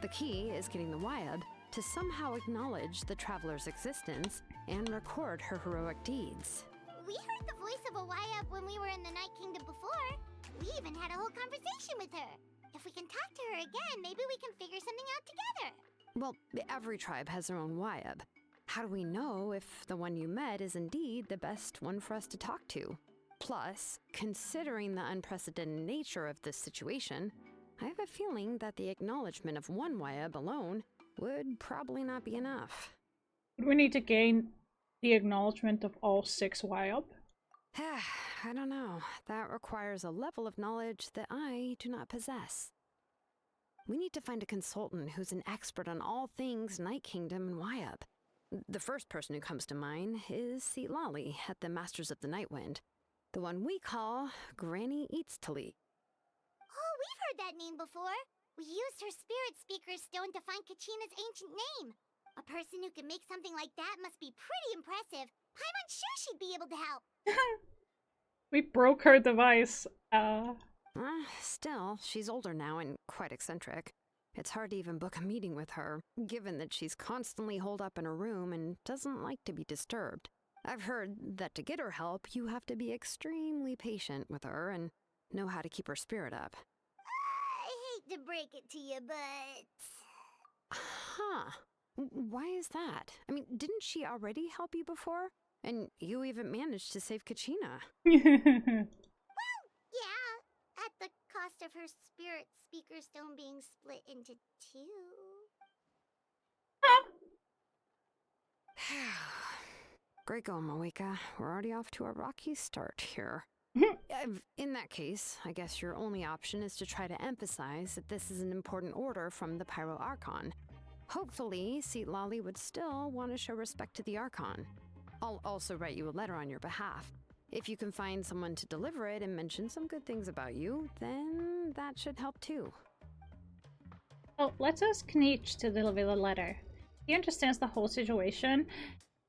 The key is getting the Wyab to somehow acknowledge the Traveler's existence and record her heroic deeds. We heard the voice of a Wyab when we were in the Night Kingdom before. We even had a whole conversation with her. If we can talk to her again, maybe we can figure something out together. Well, every tribe has their own Wyab. How do we know if the one you met is indeed the best one for us to talk to? Plus, considering the unprecedented nature of this situation, I have a feeling that the acknowledgement of one Wyab alone would probably not be enough. Would we need to gain the acknowledgement of all 6 Wyab? I don't know. That requires a level of knowledge that I do not possess. We need to find a consultant who's an expert on all things Night Kingdom and Wyab. The first person who comes to mind is Lali at the Masters of the Nightwind, the one we call Granny Eatstali. Oh, we've heard that name before. We used her spirit speaker stone to find Kachina's ancient name. A person who can make something like that must be pretty impressive. I'm unsure she'd be able to help. We broke her device. Still, she's older now and quite eccentric. It's hard to even book a meeting with her, given that she's constantly holed up in her room and doesn't like to be disturbed. I've heard that to get her help, you have to be extremely patient with her and know how to keep her spirit up. I hate to break it to you, but... Huh. Why is that? I mean, didn't she already help you before? And you even managed to save Kachina. Yeah, at the cost of her spirit speaker stone being split into 2. Great going, Moeka. We're already off to a rocky start here. In that case, I guess your only option is to try to emphasize that this is an important order from the Pyro Archon. Hopefully, Lali would still want to show respect to the Archon. I'll also write you a letter on your behalf. If you can find someone to deliver it and mention some good things about you, then that should help too. Well, let's ask Kniech to deliver the letter. He understands the whole situation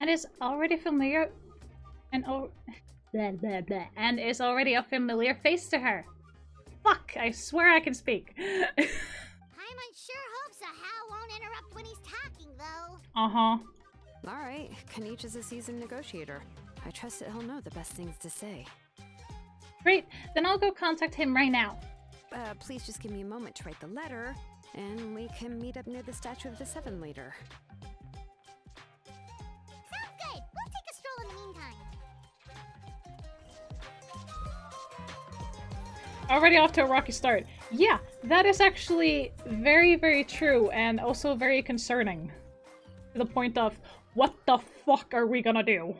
and is already familiar and is already a familiar face to her. Fuck, I swear I can speak. Paimon sure hopes a Hal won't interrupt when he's talking, though. Uh-huh. Alright, Kniech is a seasoned negotiator. I trust that he'll know the best things to say. Great, then I'll go contact him right now. Please just give me a moment to write the letter, and we can meet up near the Statue of the Seven later. Sounds good. We'll take a stroll in the meantime. Already off to a rocky start. Yeah, that is actually very, very true and also very concerning. To the point of, what the fuck are we gonna do?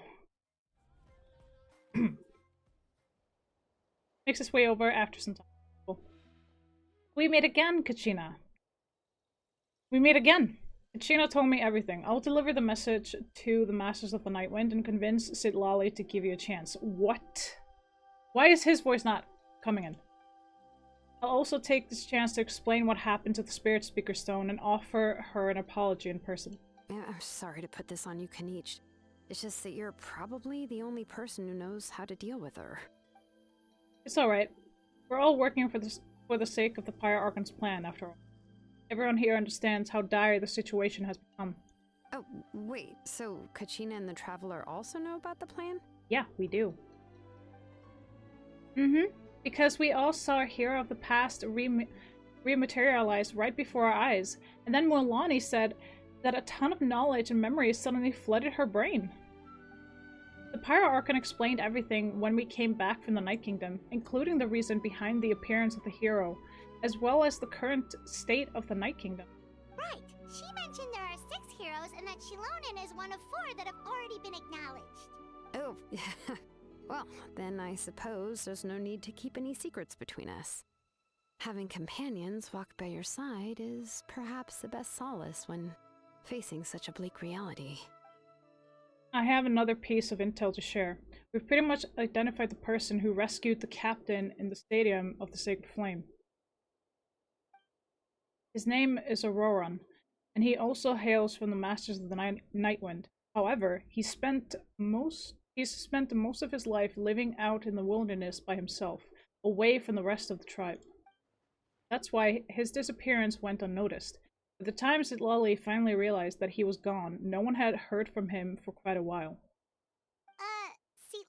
Makes his way over after some time. We meet again, Kachina. We meet again. Kachina told me everything. I'll deliver the message to the Masters of the Nightwind and convince Lali to give you a chance. What? Why is his voice not coming in? I'll also take this chance to explain what happened to the Spirit Speaker Stone and offer her an apology in person. I'm sorry to put this on you, Kniech. It's just that you're probably the only person who knows how to deal with her. It's alright. We're all working for the sake of the Pyro Archon's plan, after all. Everyone here understands how dire the situation has become. Oh, wait, so Kachina and the Traveler also know about the plan? Yeah, we do. Because we all saw a hero of the past rematerialize right before our eyes, and then Mualani said that a ton of knowledge and memories suddenly flooded her brain. The Pyro Archon explained everything when we came back from the Night Kingdom, including the reason behind the appearance of the hero, as well as the current state of the Night Kingdom. Right. She mentioned there are 6 heroes and that Shilonen is one of 4 that have already been acknowledged. Oh, well, then I suppose there's no need to keep any secrets between us. Having companions walk by your side is perhaps the best solace when facing such a bleak reality. I have another piece of intel to share. We've pretty much identified the person who rescued the captain in the Stadium of the Sacred Flame. His name is Auroran, and he also hails from the Masters of the Nightwind. However, he's spent most of his life living out in the wilderness by himself, away from the rest of the tribe. That's why his disappearance went unnoticed. At the time Lali finally realized that he was gone, no one had heard from him for quite a while.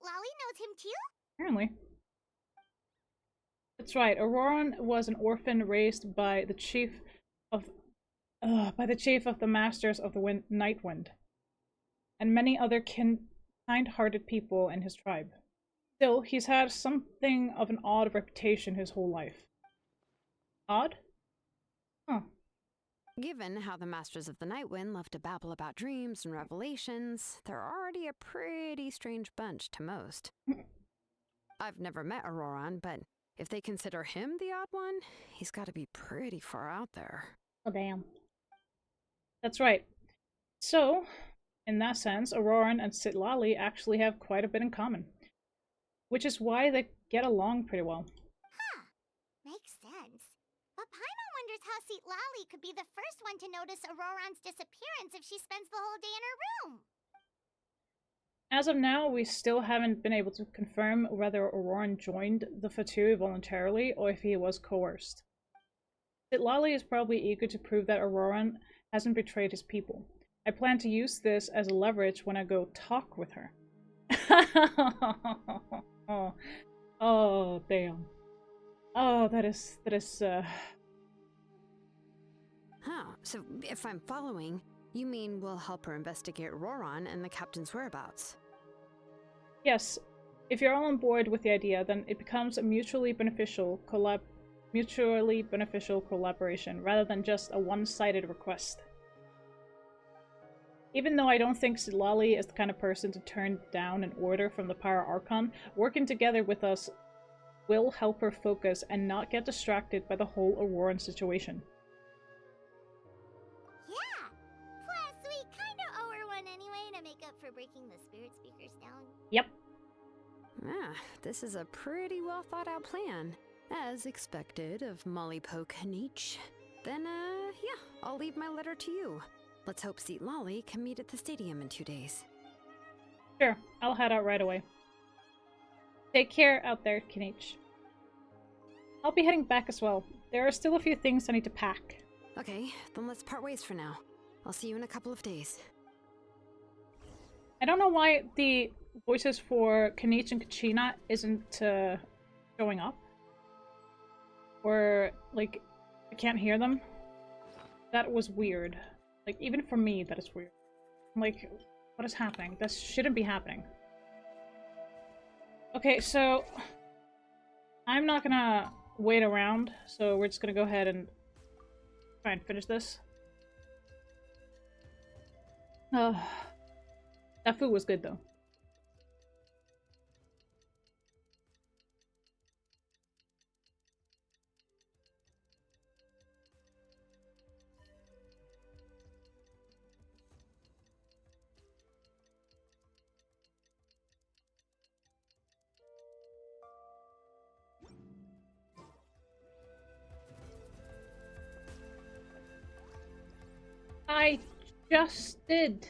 Lali knows him too? Apparently. That's right, Auroran was an orphan raised by the chief of the Masters of the Nightwind, and many other kind-hearted people in his tribe. Still, he's had something of an odd reputation his whole life. Odd? Given how the Masters of the Nightwind love to babble about dreams and revelations, they're already a pretty strange bunch to most. I've never met Auroran, but if they consider him the odd one, he's got to be pretty far out there. Oh, damn. That's right. So, in that sense, Auroran and Citlali actually have quite a bit in common. Which is why they get along pretty well. Huh. Makes sense. But Paimon wonders how Citlali could be the first one to notice Auroran's disappearance if she spends the whole day in her room. As of now, we still haven't been able to confirm whether Auroran joined the Fatui voluntarily or if he was coerced. Citlali is probably eager to prove that Auroran hasn't betrayed his people. I plan to use this as a leverage when I go talk with her. Oh, damn. Oh, that is, Huh, so if I'm following, you mean we'll help her investigate Auroran and the captain's whereabouts? Yes. If you're all on board with the idea, then it becomes a mutually beneficial collaboration rather than just a one-sided request. Even though I don't think Citlali is the kind of person to turn down an order from the Pyro Archon, working together with us will help her focus and not get distracted by the whole Auroran situation. Yeah! Plus, we kinda owe her one anyway to make up for breaking the spirit speakers down. Yep. Ah, this is a pretty well thought out plan. As expected of Molly Poke Nietzsche. Then, yeah, I'll leave my letter to you. Let's hope Citlali can meet at the stadium in 2 days. Sure, I'll head out right away. Take care out there, Kinich. I'll be heading back as well. There are still a few things I need to pack. Okay, then let's part ways for now. I'll see you in a couple of days. I don't know why the voices for Kinich and Kachina isn't showing up. Or, like, I can't hear them. That was weird. Like, even for me, that is weird. I'm like, what is happening? This shouldn't be happening. Okay, so I'm not gonna wait around, so we're just gonna go ahead and try and finish this. That food was good, though. I just did.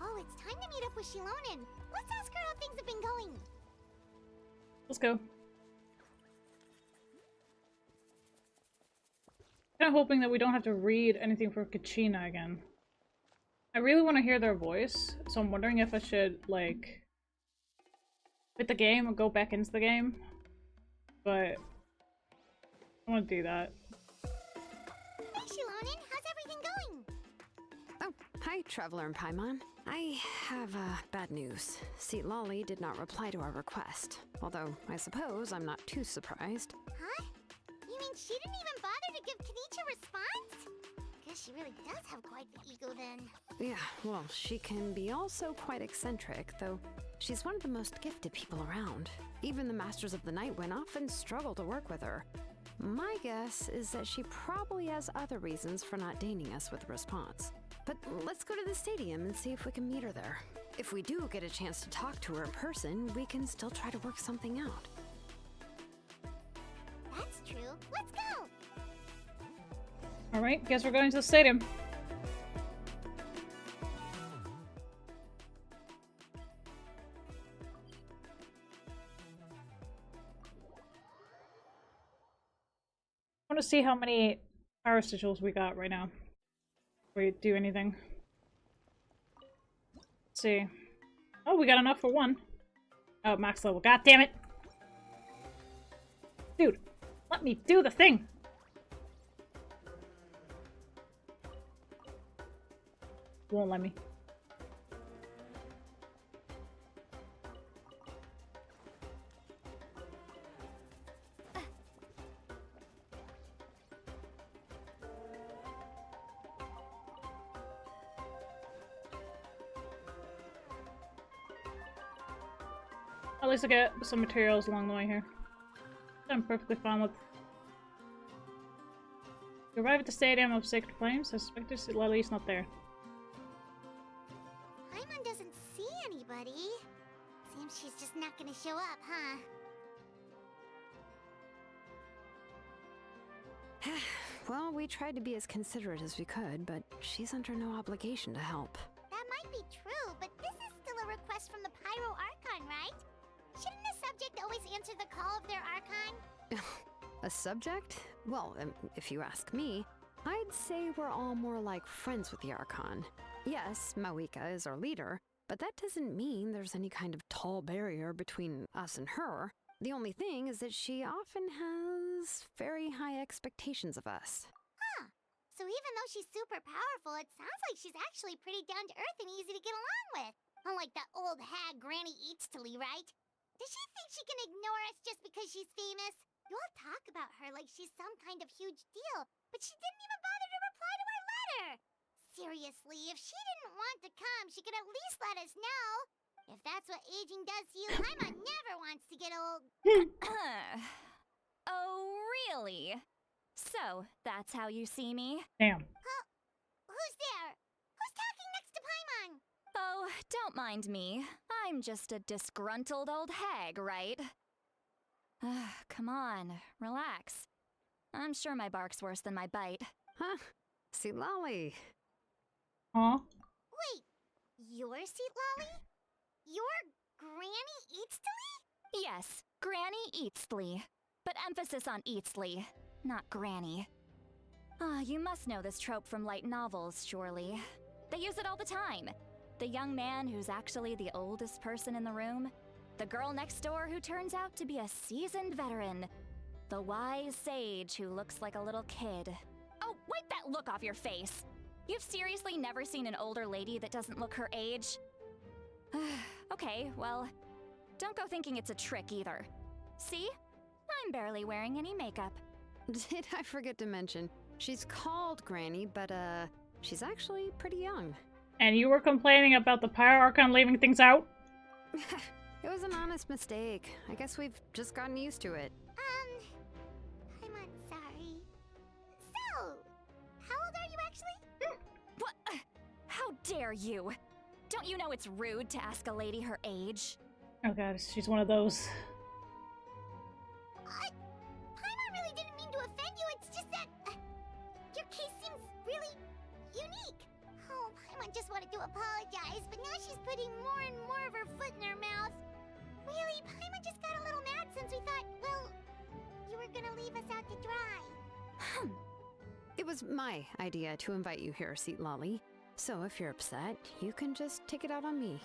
Oh, it's time to meet up with Shilonen. Let's ask her how things have been going. Let's go. Kind of hoping that we don't have to read anything for Kachina again. I really want to hear their voice, so I'm wondering if I should, like, quit the game or go back into the game. But I want to do that. Hey, Shilonen, how's everything going? Oh, hi, Traveler and Paimon. I have, bad news. Citlali did not reply to our request. Although, I suppose I'm not too surprised. Huh? You mean she didn't even bother to give Kinich a response? Guess she really does have quite the ego then. Yeah, well, she can be also quite eccentric, though she's one of the most gifted people around. Even the Masters of the Nightwind often struggle to work with her. My guess is that she probably has other reasons for not deigning us with a response. But let's go to the stadium and see if we can meet her there. If we do get a chance to talk to her in person, we can still try to work something out. That's true. Let's go! Alright, guess we're going to the stadium. I want to see how many power sigils we got right now. Before we do anything. Let's see. Oh, we got enough for one. Oh, max level. God damn it! Dude, let me do the thing! Won't let me. At least I get some materials along the way here. I'm perfectly fine with. You arrive at the Stadium of Sacred Flames. I suspect Lily's not there. Paimon doesn't see anybody. Seems she's just not gonna show up, huh? Well, we tried to be as considerate as we could, but she's under no obligation to help. That might be true, but this is still a request from the Pyro Archon, right? Shouldn't the subject always answer the call of their Archon? A subject? Well, if you ask me, I'd say we're all more like friends with the Archon. Yes, Mawika is our leader, but that doesn't mean there's any kind of tall barrier between us and her. The only thing is that she often has very high expectations of us. Huh. So even though she's super powerful, it sounds like she's actually pretty down to earth and easy to get along with. Unlike that old hag Granny Eatstily, right? Does she think she can ignore us just because she's famous? You all talk about her like she's some kind of huge deal, but she didn't even bother to reply to our letter! Seriously, if she didn't want to come, she could at least let us know. If that's what aging does to you, Paimon never wants to get old. Oh, really? So, that's how you see me? Damn. Who's there? Who's talking next to Paimon? Oh, don't mind me. I'm just a disgruntled old hag, right? Come on, relax. I'm sure my bark's worse than my bite. Huh? See, Lolly. Huh? Wait, you're Seat Lolly? You're Granny Eatstily? Yes, Granny Eatstly. But emphasis on Eatstly, not Granny. You must know this trope from light novels, surely. They use it all the time. The young man who's actually the oldest person in the room. The girl next door who turns out to be a seasoned veteran. The wise sage who looks like a little kid. Oh, wipe that look off your face! You've seriously never seen an older lady that doesn't look her age? Okay, well, don't go thinking it's a trick either. See? I'm barely wearing any makeup. Did I forget to mention, she's called Granny, but she's actually pretty young. And you were complaining about the Pyro Archon leaving things out? It was an honest mistake. I guess we've just gotten used to it. I'm sorry. So, how old are you actually? What? How dare you? Don't you know it's rude to ask a lady her age? Oh god, she's one of those. Paimon really didn't mean to offend you, it's just that your case seems really unique. Oh, Paimon just wanted to apologize, but now she's putting more and more of her foot in her mouth. Really, Paimon just got a little mad since we thought, well, you were gonna leave us out to dry. It was my idea to invite you here, Seat Lolly. So if you're upset, you can just take it out on me.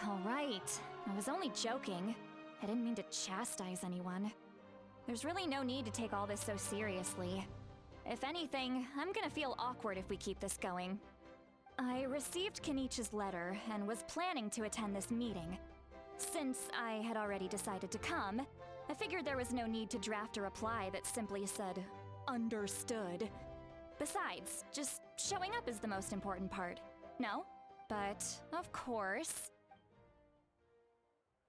All right. I was only joking. I didn't mean to chastise anyone. There's really no need to take all this so seriously. If anything, I'm gonna feel awkward if we keep this going. I received Kenichi's letter and was planning to attend this meeting. Since I had already decided to come, I figured there was no need to draft a reply that simply said, "Understood." Besides, just showing up is the most important part. No? But, of course...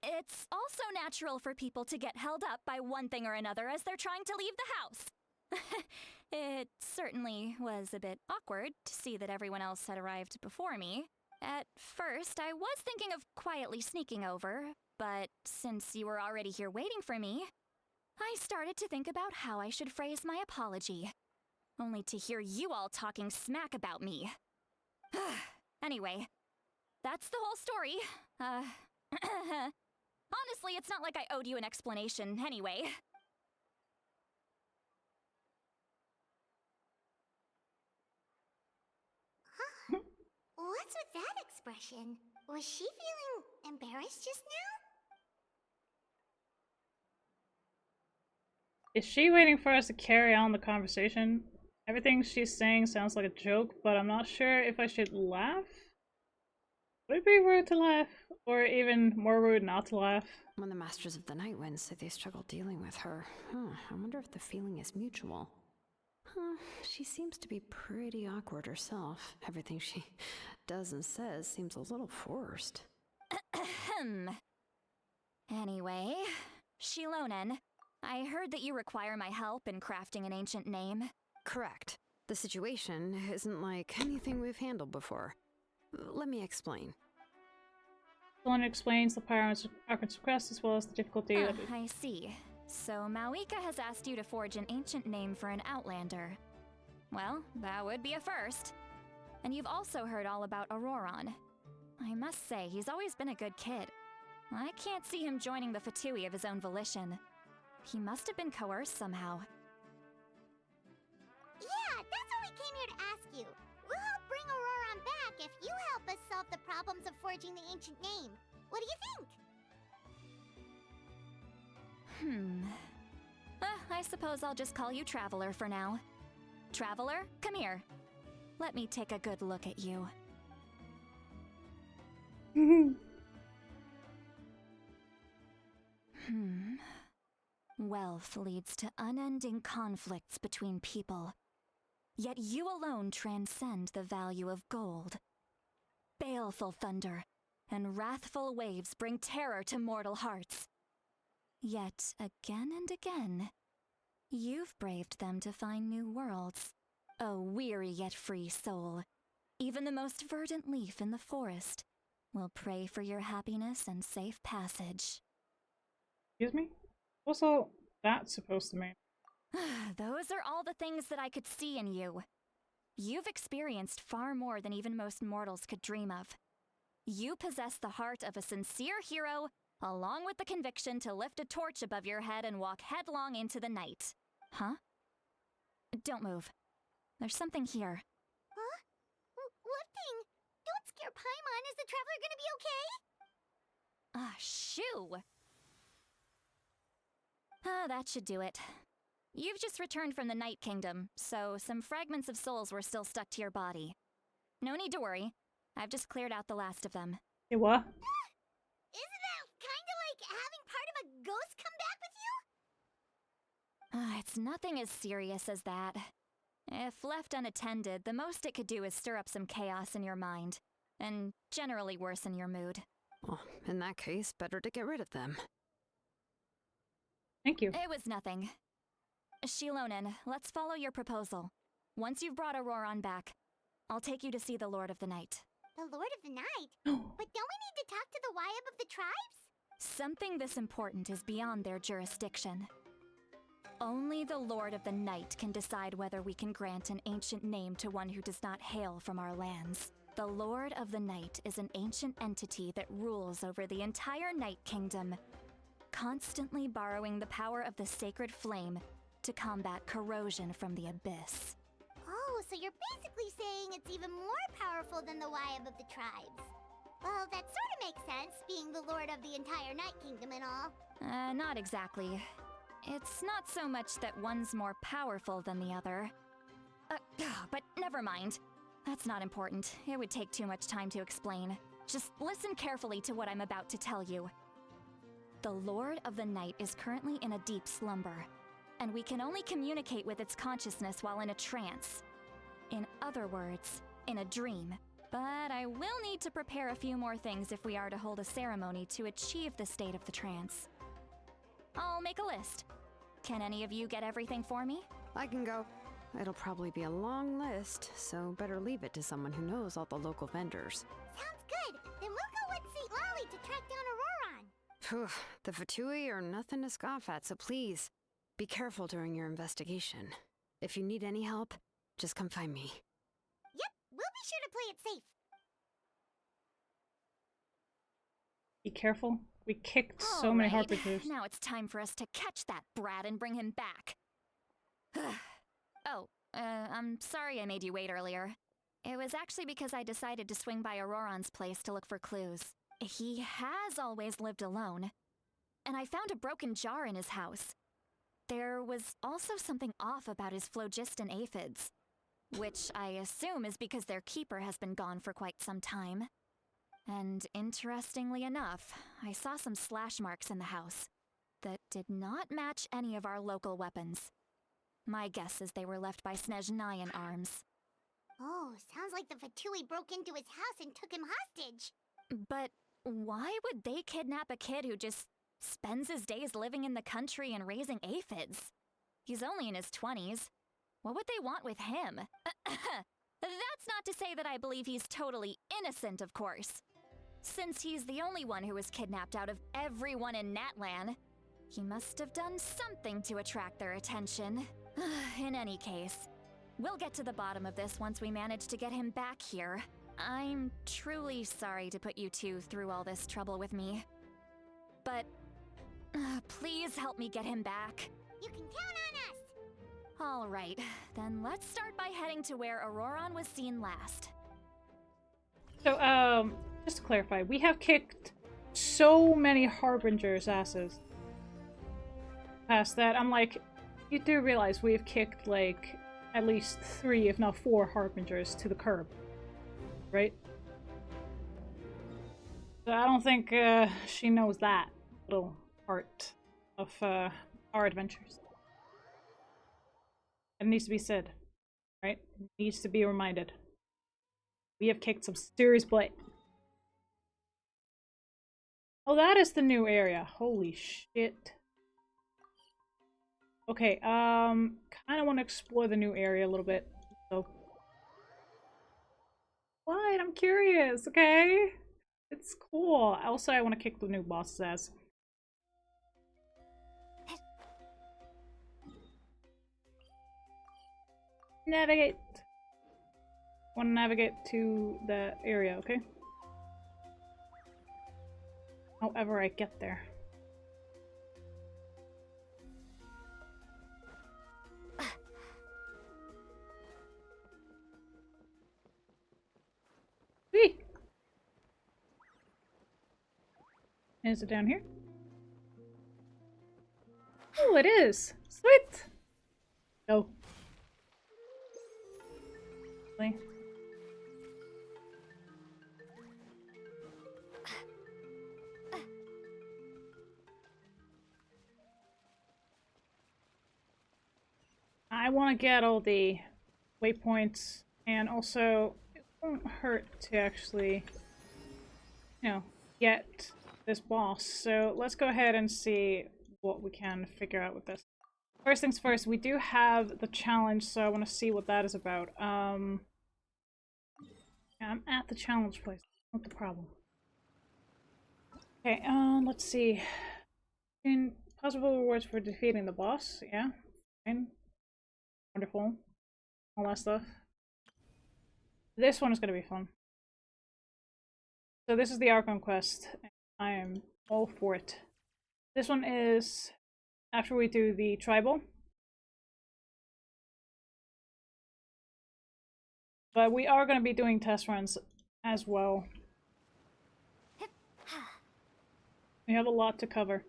It's also natural for people to get held up by one thing or another as they're trying to leave the house. It certainly was a bit awkward to see that everyone else had arrived before me. At first, I was thinking of quietly sneaking over, but since you were already here waiting for me, I started to think about how I should phrase my apology. Only to hear you all talking smack about me. Anyway, that's the whole story. Honestly, it's not like I owed you an explanation anyway. What's with that expression? Was she feeling embarrassed just now? Is she waiting for us to carry on the conversation? Everything she's saying sounds like a joke, but I'm not sure if I should laugh. Would it be rude to laugh? Or even more rude not to laugh? When the Masters of the Night Wind say they struggle dealing with her, I wonder if the feeling is mutual. She seems to be pretty awkward herself. Everything she does and says seems a little forced. Anyway, Shilonen, I heard that you require my help in crafting an ancient name. Correct. The situation isn't like anything we've handled before. Let me explain. Someone explains the Pyro's Arcan's request as well as the difficulty of it. I see. So Mawika has asked you to forge an ancient name for an Outlander. Well, that would be a first. And you've also heard all about Auroron. I must say, he's always been a good kid. I can't see him joining the Fatui of his own volition. He must have been coerced somehow. Yeah, that's what we came here to ask you. We'll help bring Auroron back if you help us solve the problems of forging the ancient name. What do you think? I suppose I'll just call you Traveler for now. Traveler, come here. Let me take a good look at you. Wealth leads to unending conflicts between people. Yet you alone transcend the value of gold. Baleful thunder and wrathful waves bring terror to mortal hearts. Yet again and again, you've braved them to find new worlds. O weary yet free soul, even the most verdant leaf in the forest will pray for your happiness and safe passage. Excuse me? What's all that supposed to mean? Those are all the things that I could see in you. You've experienced far more than even most mortals could dream of. You possess the heart of a sincere hero, along with the conviction to lift a torch above your head and walk headlong into the night. Huh? Don't move. There's something here. Huh? What thing? Don't scare Paimon. Is the Traveler gonna be okay? Shoo! That should do it. You've just returned from the Night Kingdom, so some fragments of souls were still stuck to your body. No need to worry. I've just cleared out the last of them. Hey, what? Isn't that kinda like having part of a ghost come back with you? It's nothing as serious as that. If left unattended, the most it could do is stir up some chaos in your mind, and generally worsen your mood. Well, in that case, better to get rid of them. Thank you. It was nothing. Shilonen, let's follow your proposal. Once you've brought Auroron back, I'll take you to see the Lord of the Night. The Lord of the Night? But don't we need to talk to the Wyab of the tribes? Something this important is beyond their jurisdiction. Only the Lord of the Night can decide whether we can grant an ancient name to one who does not hail from our lands. The Lord of the Night is an ancient entity that rules over the entire Night Kingdom, constantly borrowing the power of the sacred flame to combat corrosion from the abyss. Oh, so you're basically saying it's even more powerful than the Wyab of the tribes. Well, that sort of makes sense, being the lord of the entire Night Kingdom and all. Not exactly. It's not so much that one's more powerful than the other. But never mind. That's not important. It would take too much time to explain. Just listen carefully to what I'm about to tell you. The Lord of the Night is currently in a deep slumber, and we can only communicate with its consciousness while in a trance. In other words, in a dream. But I will need to prepare a few more things if we are to hold a ceremony to achieve the state of the trance. I'll make a list. Can any of you get everything for me? I can go. It'll probably be a long list, so better leave it to someone who knows all the local vendors. Sounds good. Then we'll go with St. Lolly to track down Auroron. Phew, the Fatui are nothing to scoff at, so please, be careful during your investigation. If you need any help, just come find me. Yep, we'll be sure to play it safe. Be careful. We kicked so many Alright, harpagers. now it's time for us to catch that brat and bring him back. I'm sorry I made you wait earlier. It was actually because I decided to swing by Auroron's place to look for clues. He has always lived alone, and I found a broken jar in his house. there was also something off about his phlogiston aphids, which I assume is because their keeper has been gone for quite some time. And interestingly enough, I saw some slash marks in the house that did not match any of our local weapons. My guess is they were left by Snezhnayan arms. Oh, sounds like the Fatui broke into his house and took him hostage. But why would they kidnap a kid who just spends his days living in the country and raising aphids? He's only in his 20s. What would they want with him? That's not to say that I believe he's totally innocent, of course. Since he's the only one who was kidnapped out of everyone in Natlan, he must have done something to attract their attention. In any case, we'll get to the bottom of this once we manage to get him back here. I'm truly sorry to put you two through all this trouble with me. But please help me get him back. You can count on us! All right, then let's start by heading to where Auroron was seen last. So, just to clarify, we have kicked so many Harbingers' asses. Past that, I'm like, you do realize we have kicked, like, at least 3, if not 4 Harbingers to the curb, right? So I don't think she knows that little part of our adventures. It needs to be said, right? It needs to be reminded. We have kicked some serious butt. Oh, that is the new area. Holy shit. Okay, kind of want to explore the new area a little bit. So, what? I'm curious. Okay, it's cool. Also, I want to kick the new boss's ass. Navigate. Want to navigate to the area, okay? However I get there. Whee! Is it down here? Oh, it is! Sweet! Go. Really? I want to get all the waypoints, and also it won't hurt to actually, you know, get this boss. So let's go ahead and see what we can figure out with this. First things first, we do have the challenge, so I want to see what that is about. Yeah, I'm at the challenge place. Not the problem. Okay, let's see. Possible rewards for defeating the boss. Yeah, fine. Wonderful. All that stuff. This one is going to be fun. So this is the Archon quest. I am all for it. This one is after we do the tribal. But we are going to be doing test runs as well. We have a lot to cover.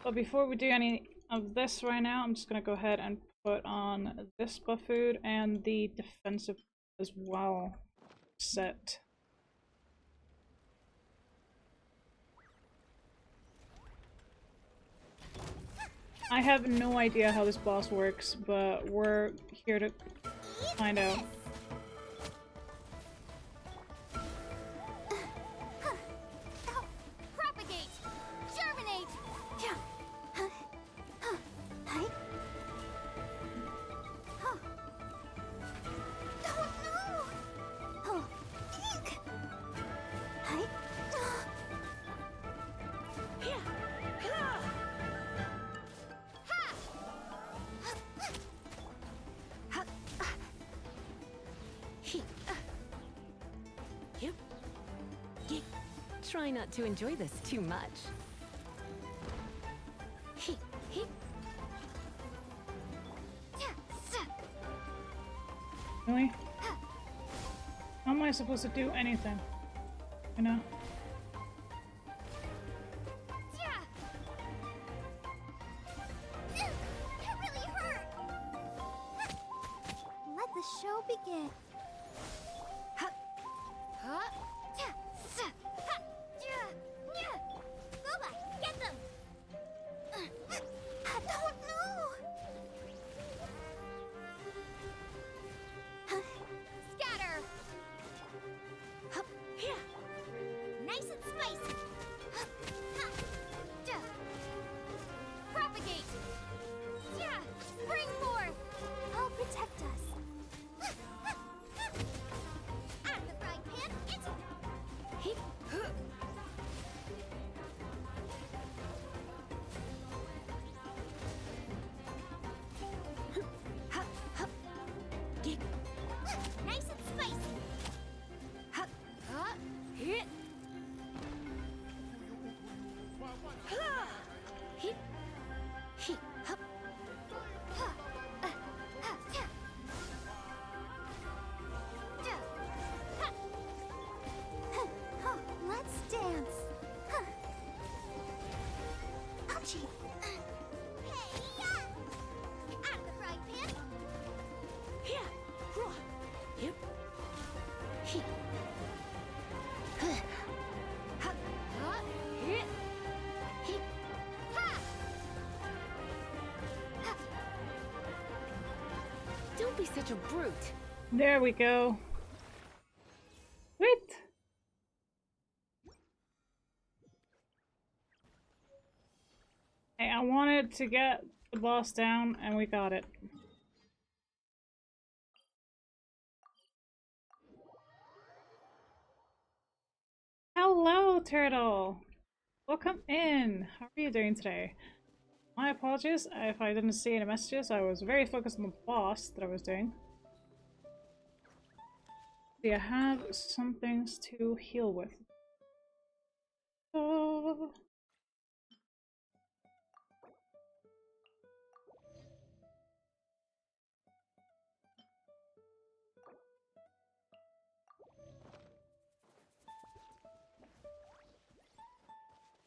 But before we do any of this right now, I'm just going to go ahead and put on this buff food and the defensive as well set. I have no idea how this boss works, but we're here to find out. Propagate! Germinate! Try not to enjoy this too much. Really? How am I supposed to do anything? You know? propagate. Boba, get them! I don't know. Scatter. Nice and spicy. Propagate. Springboard. I'll protect us. Out of the frying pan, into nice and spicy. Let's dance. Ouchie. Hey-ya! Out of the frying pan. Yep. Don't be such a brute. There we go. Sweet. Hey, I wanted to get the boss down, and we got it. Hello, Turtle! Welcome in! How are you doing today? My apologies if I didn't see any messages. I was very focused on the boss that I was doing. See, I have some things to heal with. Oh.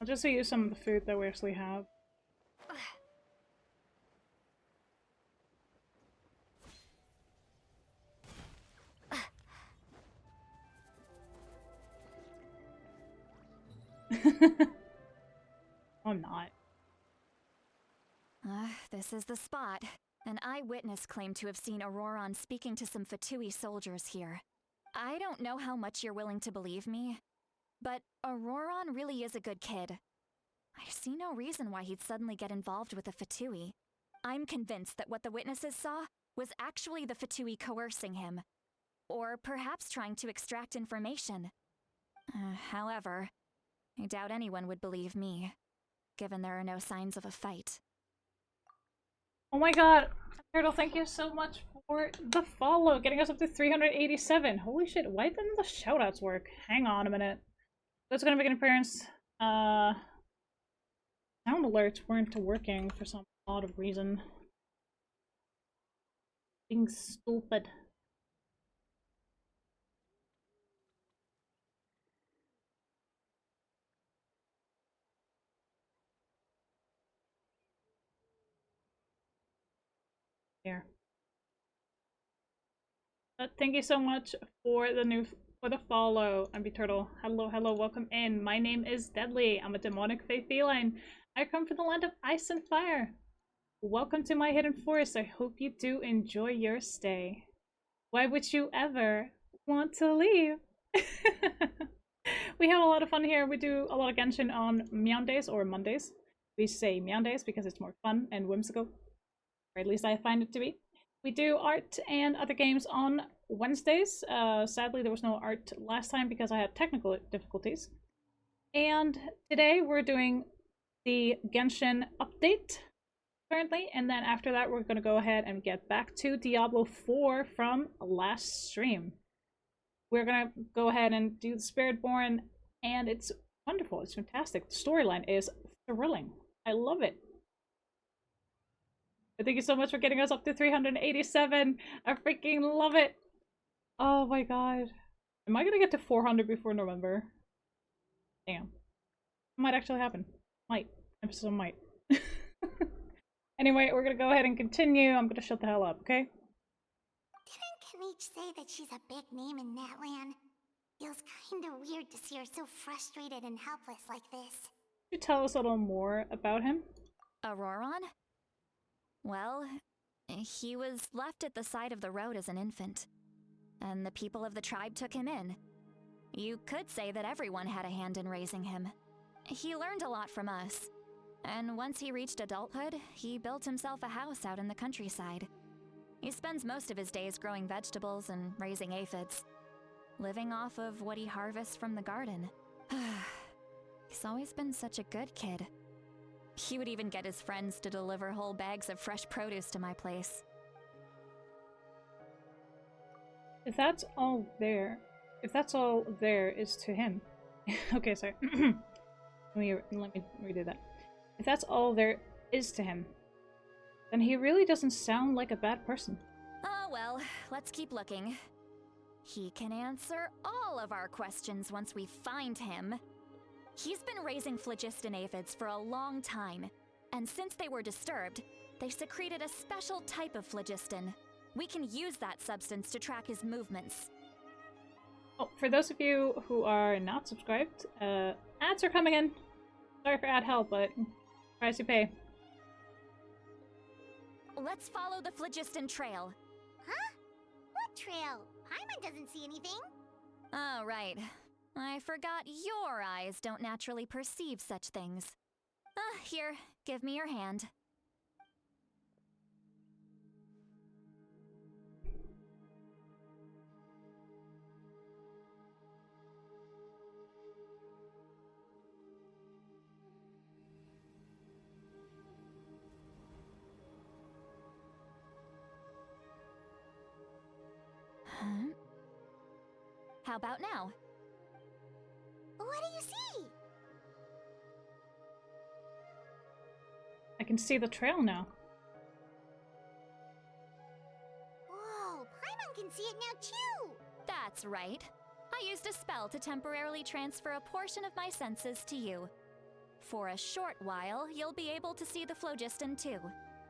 I'll just use some of the food that we actually have. I'm not. This is the spot. An eyewitness claimed to have seen Auroron speaking to some Fatui soldiers here. I don't know how much you're willing to believe me, but Auroron really is a good kid. I see no reason why he'd suddenly get involved with a Fatui. I'm convinced that what the witnesses saw was actually the Fatui coercing him, or perhaps trying to extract information. However, I doubt anyone would believe me, given there are no signs of a fight. Oh my god! Turtle, thank you so much for the follow, getting us up to 387. Holy shit, why didn't the shoutouts work? Hang on a minute. That's gonna make an appearance. Sound alerts weren't working for some odd reason. Being stupid. Here. But thank you so much for the follow, MB Turtle. Hello, hello, welcome in. My name is Deadly. I'm a demonic fae feline. I come from the land of ice and fire. Welcome to my hidden forest. I hope you do enjoy your stay. Why would you ever want to leave? We have a lot of fun here. We do a lot of Genshin on Meow-days or Mondays. We say Meow-days because it's more fun and whimsical. Or at least I find it to be. We do art and other games on Wednesdays. Sadly, there was no art last time because I had technical difficulties. And today we're doing the Genshin update currently, and then after that we're going to go ahead and get back to Diablo 4 from last stream. We're going to go ahead and do the Spiritborn, and it's wonderful. It's fantastic. The storyline is thrilling. I love it. Thank you so much for getting us up to 387. I freaking love it. Oh my god. Am I gonna get to 400 before November? Damn. It might actually happen. Might. Episode might. Anyway, we're gonna go ahead and continue. I'm gonna shut the hell up, okay? Didn't can each say that she's a big name in Natlan. Feels kinda weird to see her so frustrated and helpless like this. Could you tell us a little more about him? Auroron? Well, he was left at the side of the road as an infant, and the people of the tribe took him in. You could say that everyone had a hand in raising him. He learned a lot from us, and once he reached adulthood, he built himself a house out in the countryside. He spends most of his days growing vegetables and raising aphids, living off of what he harvests from the garden. He's always been such a good kid. He would even get his friends to deliver whole bags of fresh produce to my place. If that's all there is to him. Okay, sorry. let me redo that. If that's all there is to him, then he really doesn't sound like a bad person. Oh well, let's keep looking. He can answer all of our questions once we find him. He's been raising phlogiston aphids for a long time, and since they were disturbed, they secreted a special type of phlogiston. We can use that substance to track his movements. Oh, for those of you who are not subscribed, ads are coming in. Sorry for ad help, but price you pay. Let's follow the phlogiston trail. Huh? What trail? Paimon doesn't see anything. Oh, right. I forgot your eyes don't naturally perceive such things. Here, give me your hand. Huh? How about now? What do you see? I can see the trail now. Whoa, Paimon can see it now too! That's right. I used a spell to temporarily transfer a portion of my senses to you. For a short while, you'll be able to see the phlogiston too.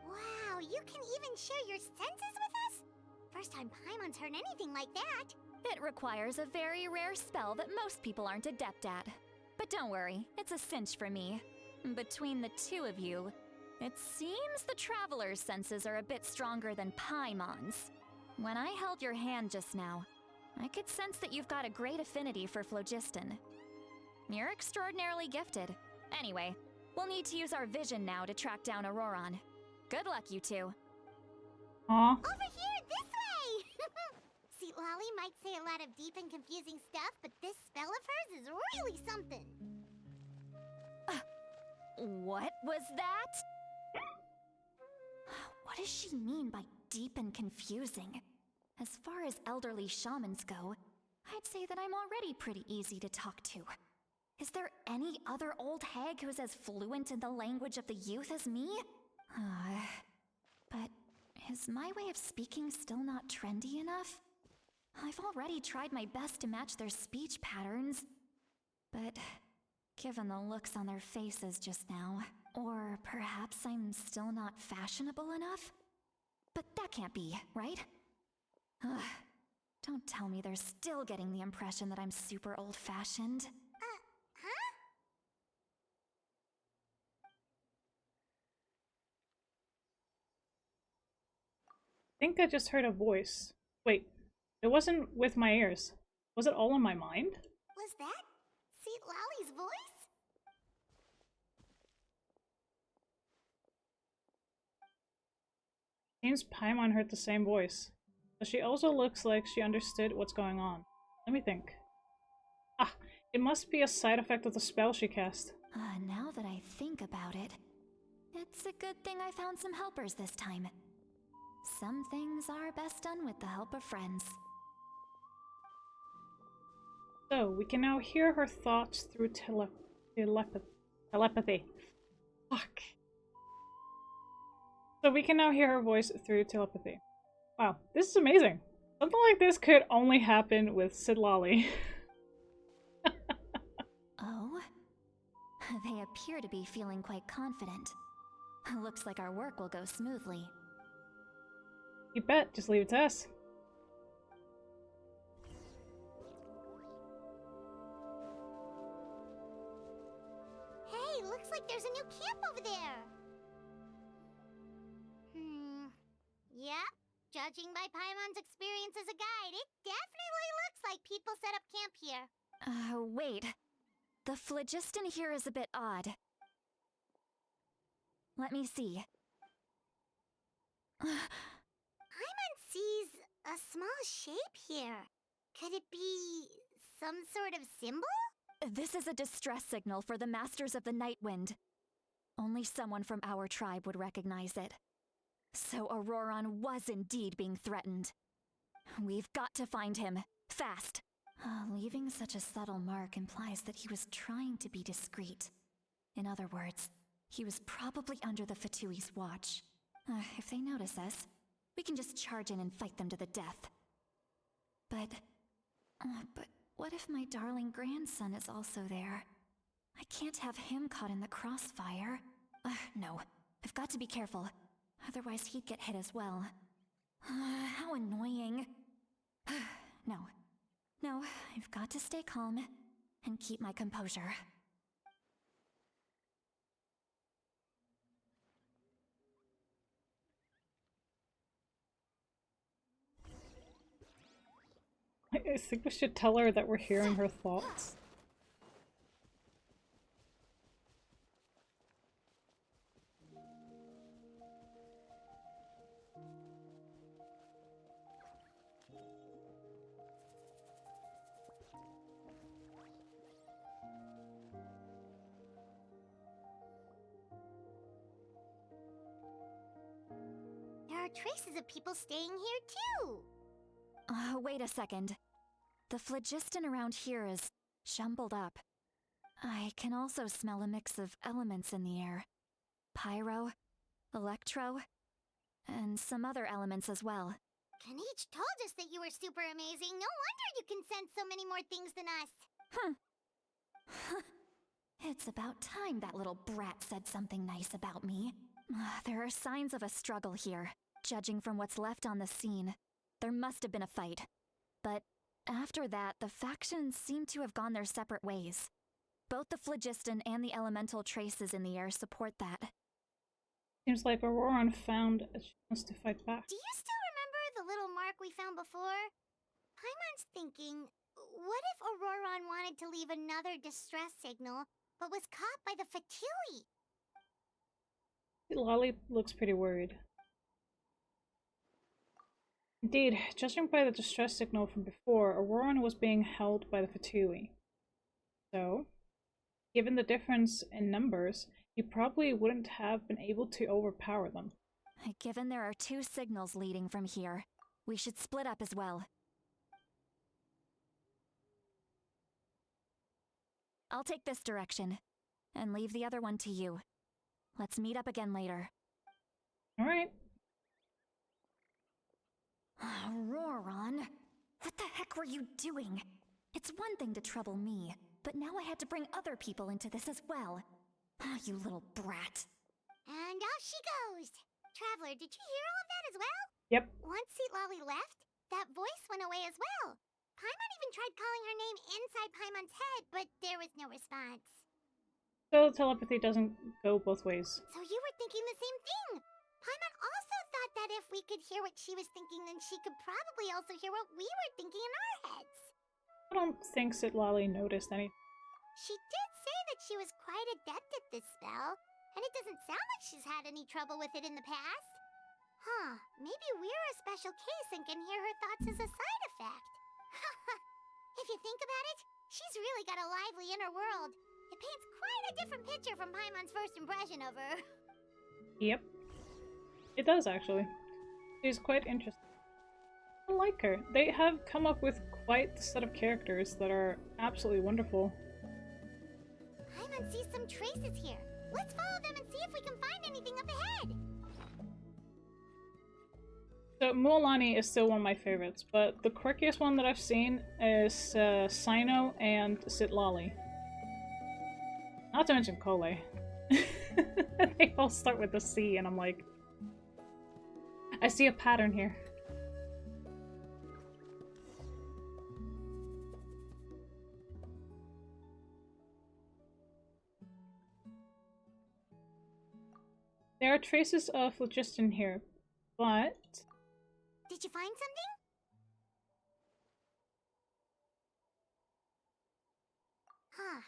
Wow, you can even share your senses with us? First time Paimon's heard anything like that. It requires a very rare spell that most people aren't adept at. But don't worry, it's a cinch for me. Between the two of you, it seems the Traveler's senses are a bit stronger than Paimon's. When I held your hand just now, I could sense that you've got a great affinity for phlogiston. You're extraordinarily gifted. Anyway, we'll need to use our vision now to track down Auroron. Good luck, you two. Aw. Over here, this way! See, Lolly might say a lot of deep and confusing stuff, but this spell of hers is really something. What was that? What does she mean by deep and confusing? As far as elderly shamans go, I'd say that I'm already pretty easy to talk to. Is there any other old hag who's as fluent in the language of the youth as me? But is my way of speaking still not trendy enough? I've already tried my best to match their speech patterns. But given the looks on their faces just now, or perhaps I'm still not fashionable enough? But that can't be, right? Don't tell me they're still getting the impression that I'm super old-fashioned. Huh? I think I just heard a voice. Wait, it wasn't with my ears. Was it all in my mind? Was that Seat Lolly's voice? Seems Paimon heard the same voice. But she also looks like she understood what's going on. Let me think. Ah, it must be a side effect of the spell she cast. Now that I think about it, it's a good thing I found some helpers this time. Some things are best done with the help of friends. So, we can now hear her thoughts through telepathy. Fuck. So we can now hear her voice through telepathy. Wow, this is amazing. Something like this could only happen with Sid Lolly. Oh? They appear to be feeling quite confident. Looks like our work will go smoothly. You bet, just leave it to us. like there's a new camp over there. Yep. Judging by Paimon's experience as a guide, it definitely looks like people set up camp here. Wait. The phlogiston here is a bit odd. Let me see. Paimon sees a small shape here. Could it be some sort of symbol? This is a distress signal for the Masters of the Night Wind. Only someone from our tribe would recognize it. So Auroron was indeed being threatened. We've got to find him. Fast. Leaving such a subtle mark implies that he was trying to be discreet. In other words, he was probably under the Fatui's watch. If they notice us, we can just charge in and fight them to the death. But what if my darling grandson is also there? I can't have him caught in the crossfire. No, I've got to be careful. Otherwise he'd get hit as well. How annoying. No, I've got to stay calm and keep my composure. I think we should tell her that we're hearing her thoughts. There are traces of people staying here too. Wait a second. The phlogiston around here is jumbled up. I can also smell a mix of elements in the air. Pyro, electro, and some other elements as well. Kanich told us that you were super amazing. No wonder you can sense so many more things than us. It's about time that little brat said something nice about me. There are signs of a struggle here. Judging from what's left on the scene, there must have been a fight. But after that, the factions seem to have gone their separate ways. Both the phlogiston and the elemental traces in the air support that. Seems like Auroron found a chance to fight back. Do you still remember the little mark we found before? Paimon's thinking, what if Auroron wanted to leave another distress signal, but was caught by the Fatui? Lolly looks pretty worried. Indeed, judging by the distress signal from before, Auroron was being held by the Fatui. So, given the difference in numbers, he probably wouldn't have been able to overpower them. Given there are two signals leading from here, we should split up as well. I'll take this direction, and leave the other one to you. Let's meet up again later. Alright. Auroron, what the heck were you doing? It's one thing to trouble me, but now I had to bring other people into this as well. You little brat. And off she goes. Traveler, did you hear all of that as well? Yep. Once Lolly left, that voice went away as well. Paimon even tried calling her name inside Paimon's head, but there was no response. So telepathy doesn't go both ways. So you were thinking the same thing. Paimon also thought that if we could hear what she was thinking, then she could probably also hear what we were thinking in our heads. I don't think Lolly noticed anything. She did say that she was quite adept at this spell, and it doesn't sound like she's had any trouble with it in the past. Huh, maybe we're a special case and can hear her thoughts as a side effect. If you think about it, she's really got a lively inner world. It paints quite a different picture from Paimon's first impression of her. Yep. It does, actually. She's quite interesting. I like her. They have come up with quite the set of characters that are absolutely wonderful. Paimon sees some traces here. Let's follow them and see if we can find anything up ahead. So Mualani is still one of my favorites, but the quirkiest one that I've seen is Sino and Lolly. Not to mention Kole. They all start with the C, and I'm like, I see a pattern here. traces of phlogiston here, but... Did you find something? Huh.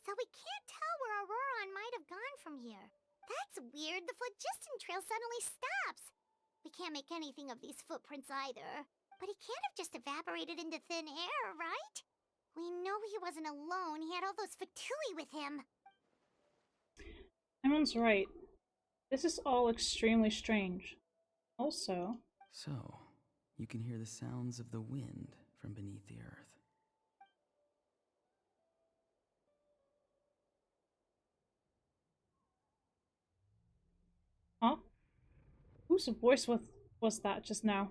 So we can't tell where Auroron might have gone from here. That's weird. The phlogiston trail suddenly stops. We can't make anything of these footprints either. But he can't have just evaporated into thin air, right? We know he wasn't alone. He had all those Fatui with him. Emon's right. This is all extremely strange. Also... So, you can hear the sounds of the wind from beneath the earth. Huh? Whose voice was that just now?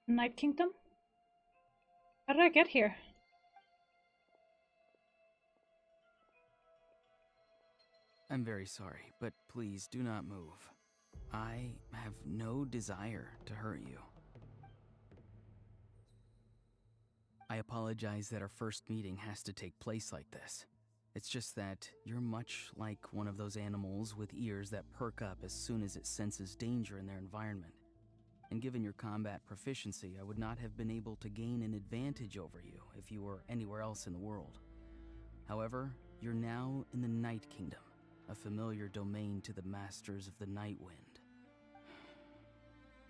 Night Kingdom? How did I get here? I'm very sorry, but please do not move. I have no desire to hurt you. I apologize that our first meeting has to take place like this. It's just that you're much like one of those animals with ears that perk up as soon as it senses danger in their environment. And given your combat proficiency, I would not have been able to gain an advantage over you if you were anywhere else in the world. However, you're now in the Night Kingdom, a familiar domain to the masters of the Night Wind.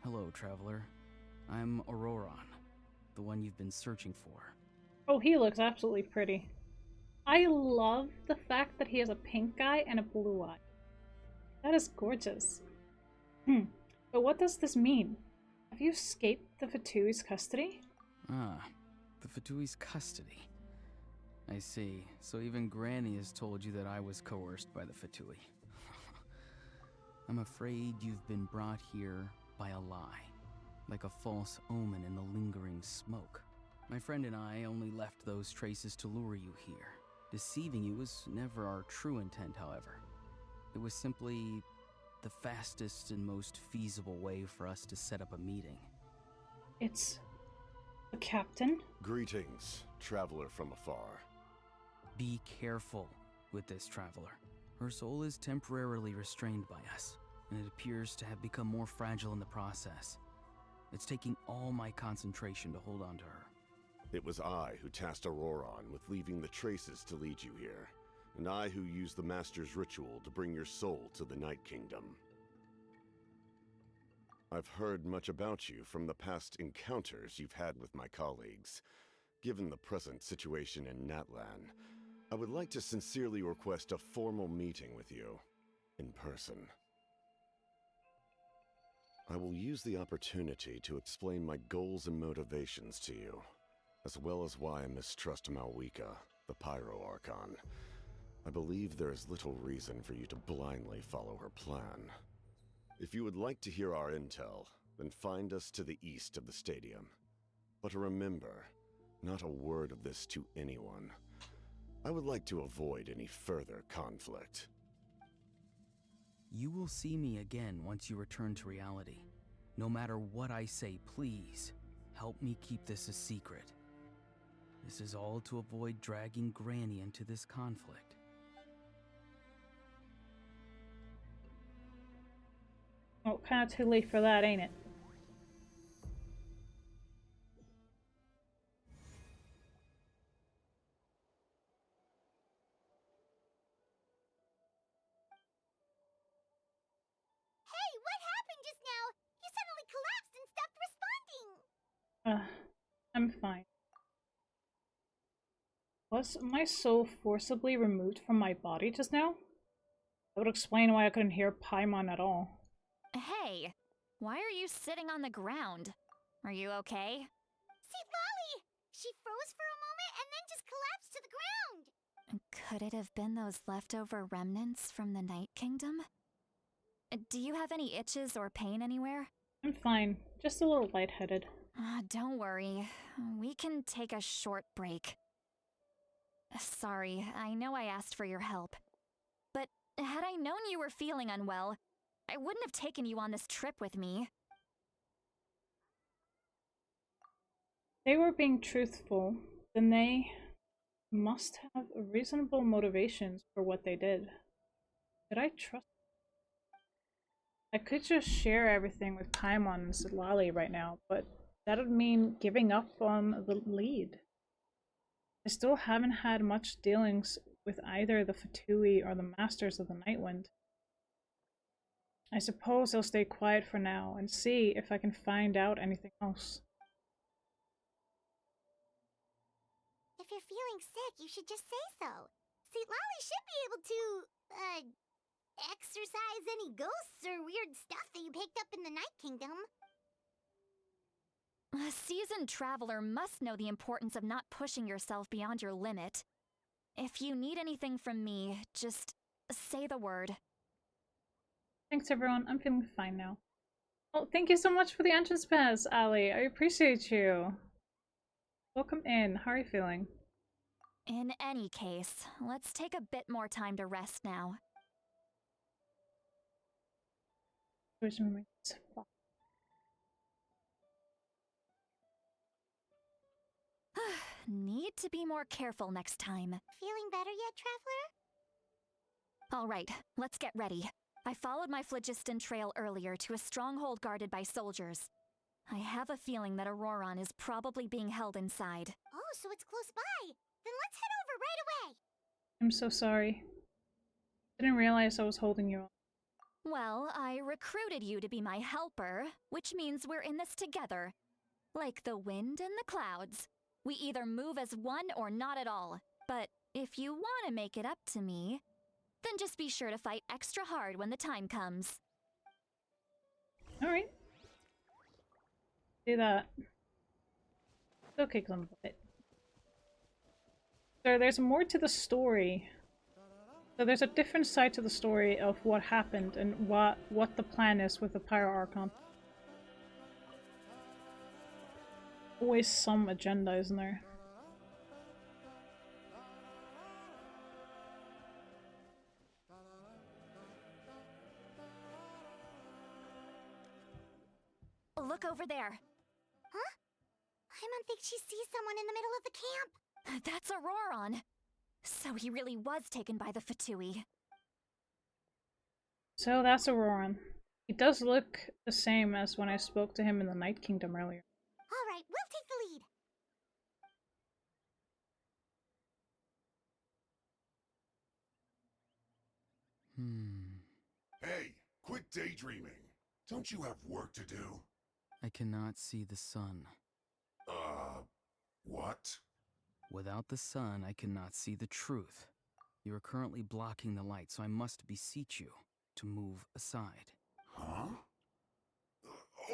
Hello, traveler. I'm Auroron, the one you've been searching for. Oh, he looks absolutely pretty. I love the fact that he has a pink eye and a blue eye. That is gorgeous. But what does this mean? Have you escaped the Fatui's custody? Ah, the Fatui's custody. I see. So even Granny has told you that I was coerced by the Fatui. I'm afraid you've been brought here by a lie, like a false omen in the lingering smoke. My friend and I only left those traces to lure you here. Deceiving you was never our true intent, however. It was simply the fastest and most feasible way for us to set up a meeting. It's the captain? Greetings, traveler from afar. Be careful with this traveler. Her soul is temporarily restrained by us, and it appears to have become more fragile in the process. It's taking all my concentration to hold on to her. It was I who tasked Auroron with leaving the traces to lead you here, and I who used the Master's ritual to bring your soul to the Night Kingdom. I've heard much about you from the past encounters you've had with my colleagues. Given the present situation in Natlan, I would like to sincerely request a formal meeting with you, in person. I will use the opportunity to explain my goals and motivations to you, as well as why I mistrust Malwika, the Pyro Archon. I believe there is little reason for you to blindly follow her plan. If you would like to hear our intel, then find us to the east of the stadium. But remember, not a word of this to anyone. I would like to avoid any further conflict. You will see me again once you return to reality. No matter what I say, please, help me keep this a secret. This is all to avoid dragging Granny into this conflict. Oh, kind of too late for that, ain't it? Hey, what happened just now? You suddenly collapsed and stopped responding. I'm fine. Was my soul forcibly removed from my body just now? That would explain why I couldn't hear Paimon at all. Hey, why are you sitting on the ground? Are you okay? See, Lolly! She froze for a moment and then just collapsed to the ground. Could it have been those leftover remnants from the Night Kingdom? Do you have any itches or pain anywhere? I'm fine. Just a little lightheaded. Don't worry. We can take a short break. Sorry, I know I asked for your help. But had I known you were feeling unwell, I wouldn't have taken you on this trip with me. They were being truthful, then they must have reasonable motivations for what they did. Did I trust? I could just share everything with Paimon and Sitlali right now, but that would mean giving up on the lead. I still haven't had much dealings with either the Fatui or the Masters of the Nightwind. I suppose I'll stay quiet for now and see if I can find out anything else. If you're feeling sick, you should just say so. See, Lolly should be able to, exorcise any ghosts or weird stuff that you picked up in the Night Kingdom. A seasoned traveler must know the importance of not pushing yourself beyond your limit. If you need anything from me, just say the word. Thanks everyone, I'm feeling fine now. Oh, thank you so much for the entrance pass, Ali. I appreciate you. Welcome in. How are you feeling? In any case, let's take a bit more time to rest now. Need to be more careful next time. Feeling better yet, Traveler? All right, let's get ready. I followed my phlogiston trail earlier to a stronghold guarded by soldiers. I have a feeling that Auroron is probably being held inside. Oh, so it's close by. Then let's head over right away. I'm so sorry. Didn't realize I was holding you up. Well, I recruited you to be my helper, which means we're in this together. Like the wind and the clouds. We either move as one or not at all. But if you want to make it up to me, then just be sure to fight extra hard when the time comes. Alright. Do that. Still kick them butt. So there's more to the story. So there's a different side to the story of what happened and what the plan is with the Pyro Archon. Always some agenda, isn't there? Look over there. Huh? Paimon thinks she sees someone in the middle of the camp. That's Auroron. So he really was taken by the Fatui. So that's Auroron. He does look the same as when I spoke to him in the Night Kingdom earlier. Alright, we'll take the lead. Hey, quit daydreaming. Don't you have work to do? I cannot see the sun. What? Without the sun, I cannot see the truth. You are currently blocking the light, so I must beseech you to move aside. Huh?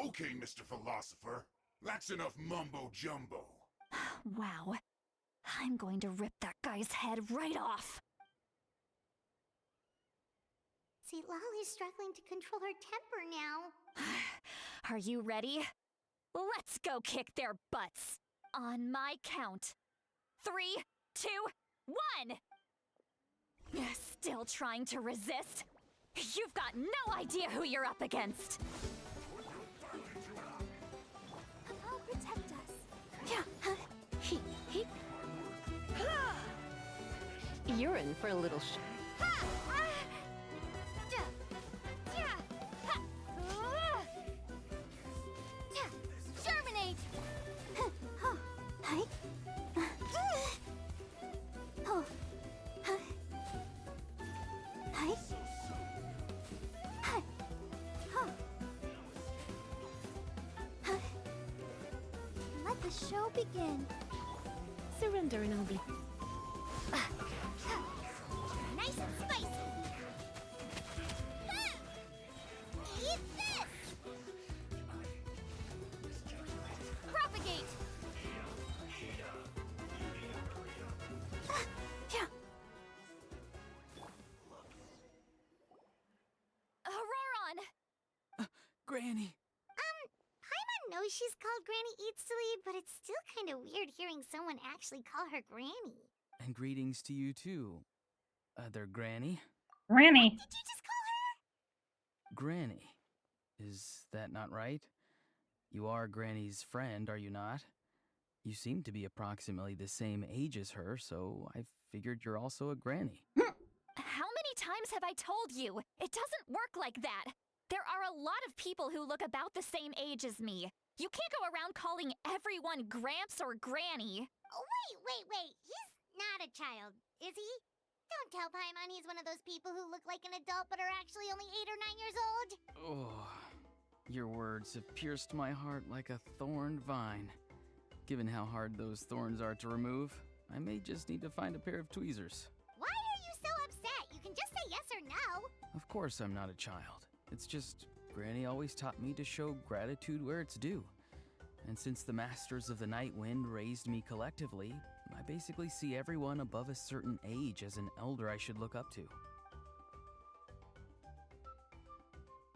Okay, Mr. Philosopher. That's enough mumbo-jumbo. Wow. I'm going to rip that guy's head right off. See, Lolly's struggling to control her temper now. Are you ready? Let's go kick their butts. On my count. 3, 2, 1! Still trying to resist? You've got no idea who you're up against. I'll protect us. You're in for a little Germinate! Let the show begin. surrender and I'll be. Nice and spicy. Eat this! Propagate! Granny! Paimon knows she's called Granny Eats to Lead, but it's still kind of weird hearing someone actually call her Granny. And greetings to you too, other Granny. Granny. Did you just call her? Granny. Is that not right? You are Granny's friend, are you not? You seem to be approximately the same age as her, so I figured you're also a Granny. How many times have I told you? It doesn't work like that. There are a lot of people who look about the same age as me. You can't go around calling everyone Gramps or Granny. Oh, wait. He's not a child, is he? Don't tell Paimon he's one of those people who look like an adult but are actually only 8 or 9 years old. Oh, your words have pierced my heart like a thorned vine. Given how hard those thorns are to remove, I may just need to find a pair of tweezers. Why are you so upset? You can just say yes or no. Of course I'm not a child. It's just, Granny always taught me to show gratitude where it's due. And since the Masters of the Night Wind raised me collectively, I basically see everyone above a certain age as an elder I should look up to.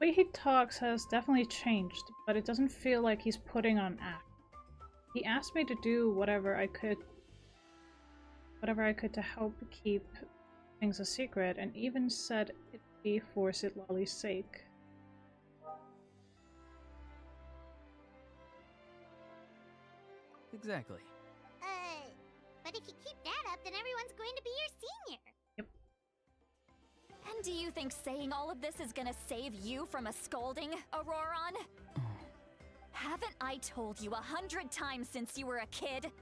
The way he talks has definitely changed, but it doesn't feel like he's putting on act. He asked me to do whatever I could to help keep things a secret, and even said it'd be for Citlali's sake. Exactly. But if you keep that up, then everyone's going to be your senior. Yep. And do you think saying all of this is gonna save you from a scolding, Auroron? Haven't I told you 100 times since you were a kid?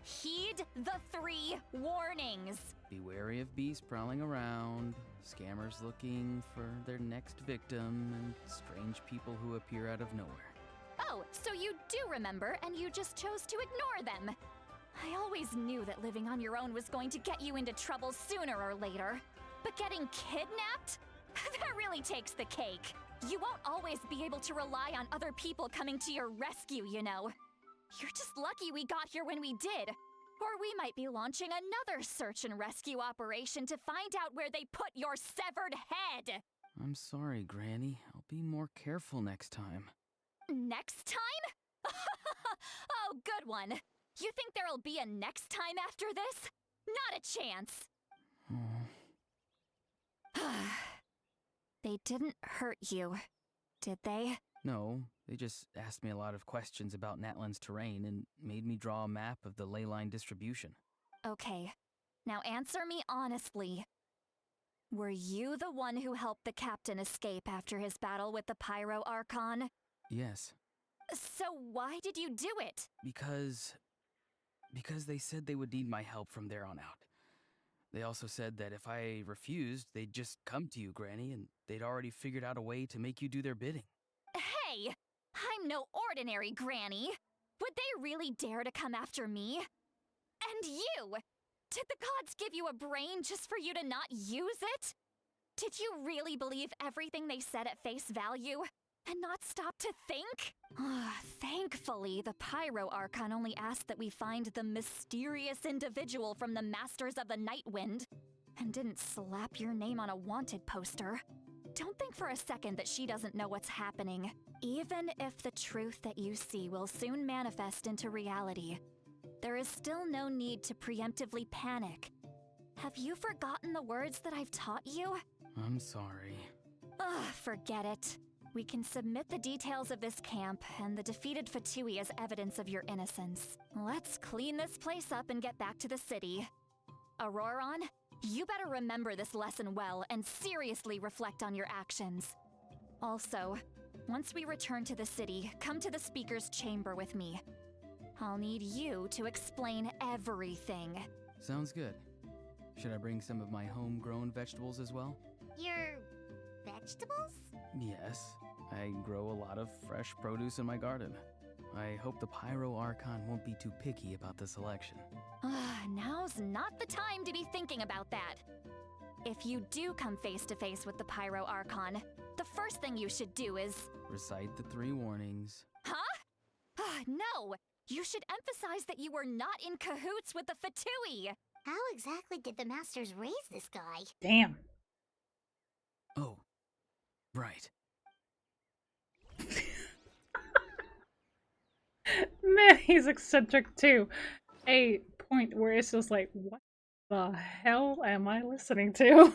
Heed the 3 warnings. Be wary of beasts prowling around, scammers looking for their next victim, and strange people who appear out of nowhere. Oh, so you do remember, and you just chose to ignore them. I always knew that living on your own was going to get you into trouble sooner or later. But getting kidnapped? That really takes the cake. You won't always be able to rely on other people coming to your rescue, you know. You're just lucky we got here when we did. Or we might be launching another search and rescue operation to find out where they put your severed head. I'm sorry, Granny. I'll be more careful next time. Next time? Oh, good one. You think there'll be a next time after this? Not a chance. They didn't hurt you, did they? No, they just asked me a lot of questions about Natlan's terrain and made me draw a map of the ley line distribution. Okay, now answer me honestly. Were you the one who helped the captain escape after his battle with the Pyro Archon? Yes. So why did you do it? Because they said they would need my help from there on out. They also said that if I refused, they'd just come to you, Granny, and they'd already figured out a way to make you do their bidding. Hey! I'm no ordinary Granny! Would they really dare to come after me? And you! Did the gods give you a brain just for you to not use it? Did you really believe everything they said at face value? And not stop to think? Thankfully, the Pyro Archon only asked that we find the mysterious individual from the Masters of the Night Wind, and didn't slap your name on a wanted poster. Don't think for a second that she doesn't know what's happening. Even if the truth that you see will soon manifest into reality, there is still no need to preemptively panic. Have you forgotten the words that I've taught you? I'm sorry. Forget it. We can submit the details of this camp and the defeated Fatui as evidence of your innocence. Let's clean this place up and get back to the city. Auroron, you better remember this lesson well and seriously reflect on your actions. Also, once we return to the city, come to the speaker's chamber with me. I'll need you to explain everything. Sounds good. Should I bring some of my homegrown vegetables as well? Your vegetables? Yes, I grow a lot of fresh produce in my garden. I hope the Pyro Archon won't be too picky about the selection. Now's not the time to be thinking about that. If you do come face to face with the Pyro Archon, the first thing you should do is... Recite the 3 warnings. Huh? No! You should emphasize that you were not in cahoots with the Fatui! How exactly did the Masters raise this guy? Damn. Oh, right. he's eccentric to a point where it's just like, what the hell am I listening to?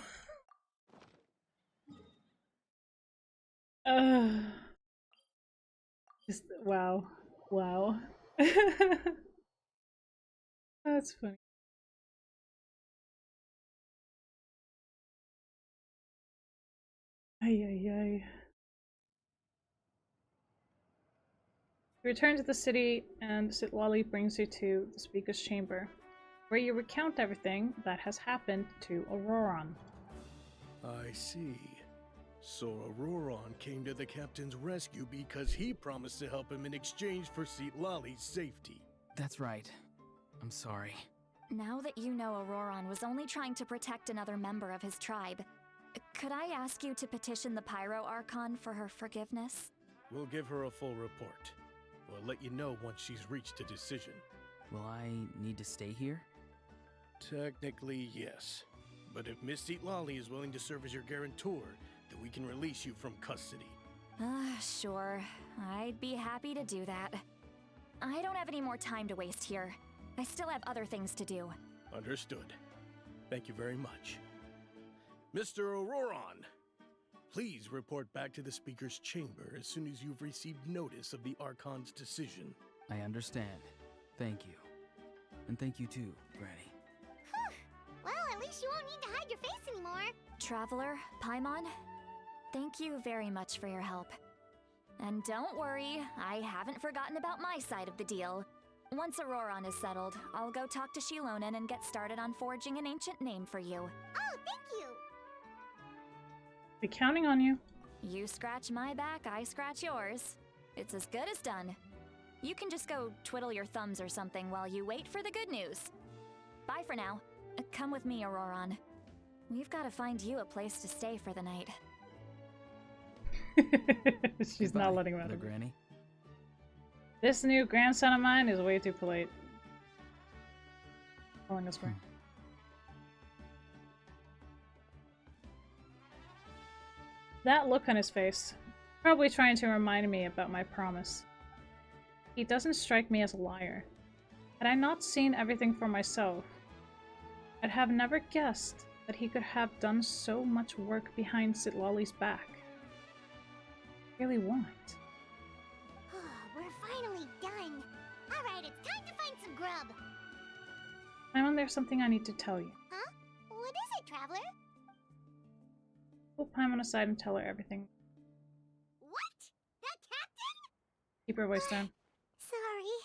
Just wow. Wow. That's funny. Ay ay ay. You return to the city, and Sitlali brings you to the Speaker's Chamber, where you recount everything that has happened to Auroron. I see. So Auroron came to the captain's rescue because he promised to help him in exchange for Sitlali's safety. That's right. I'm sorry. Now that you know Auroron was only trying to protect another member of his tribe, could I ask you to petition the Pyro Archon for her forgiveness? We'll give her a full report. We'll let you know once she's reached a decision. Will I need to stay here? Technically, yes. But if Miss Sitlali is willing to serve as your guarantor, then we can release you from custody. Sure. I'd be happy to do that. I don't have any more time to waste here. I still have other things to do. Understood. Thank you very much. Mr. Auroron, please report back to the Speaker's Chamber as soon as you've received notice of the Archon's decision. I understand. Thank you. And thank you too, Granny. Well, at least you won't need to hide your face anymore. Traveler, Paimon, thank you very much for your help. And don't worry, I haven't forgotten about my side of the deal. Once Auroron is settled, I'll go talk to Shilonen and get started on forging an ancient name for you. Oh, thank you. Be counting on you. You scratch my back, I scratch yours. It's as good as done. You can just go twiddle your thumbs or something while you wait for the good news. Bye for now. Come with me, Auroron. We've got to find you a place to stay for the night. She's Goodbye, not letting him out Mother of it. Granny. This new grandson of mine is way too polite. Calling us friend. That look on his face, probably trying to remind me about my promise. He doesn't strike me as a liar. Had I not seen everything for myself, I'd have never guessed that he could have done so much work behind Sitlali's back. I really want. We're finally done. Alright, it's time to find some grub. Paimon, there's something I need to tell you. Huh? What is it, Traveler? Pull Paimon aside and tell her everything. What? That captain? Keep her voice down. Sorry.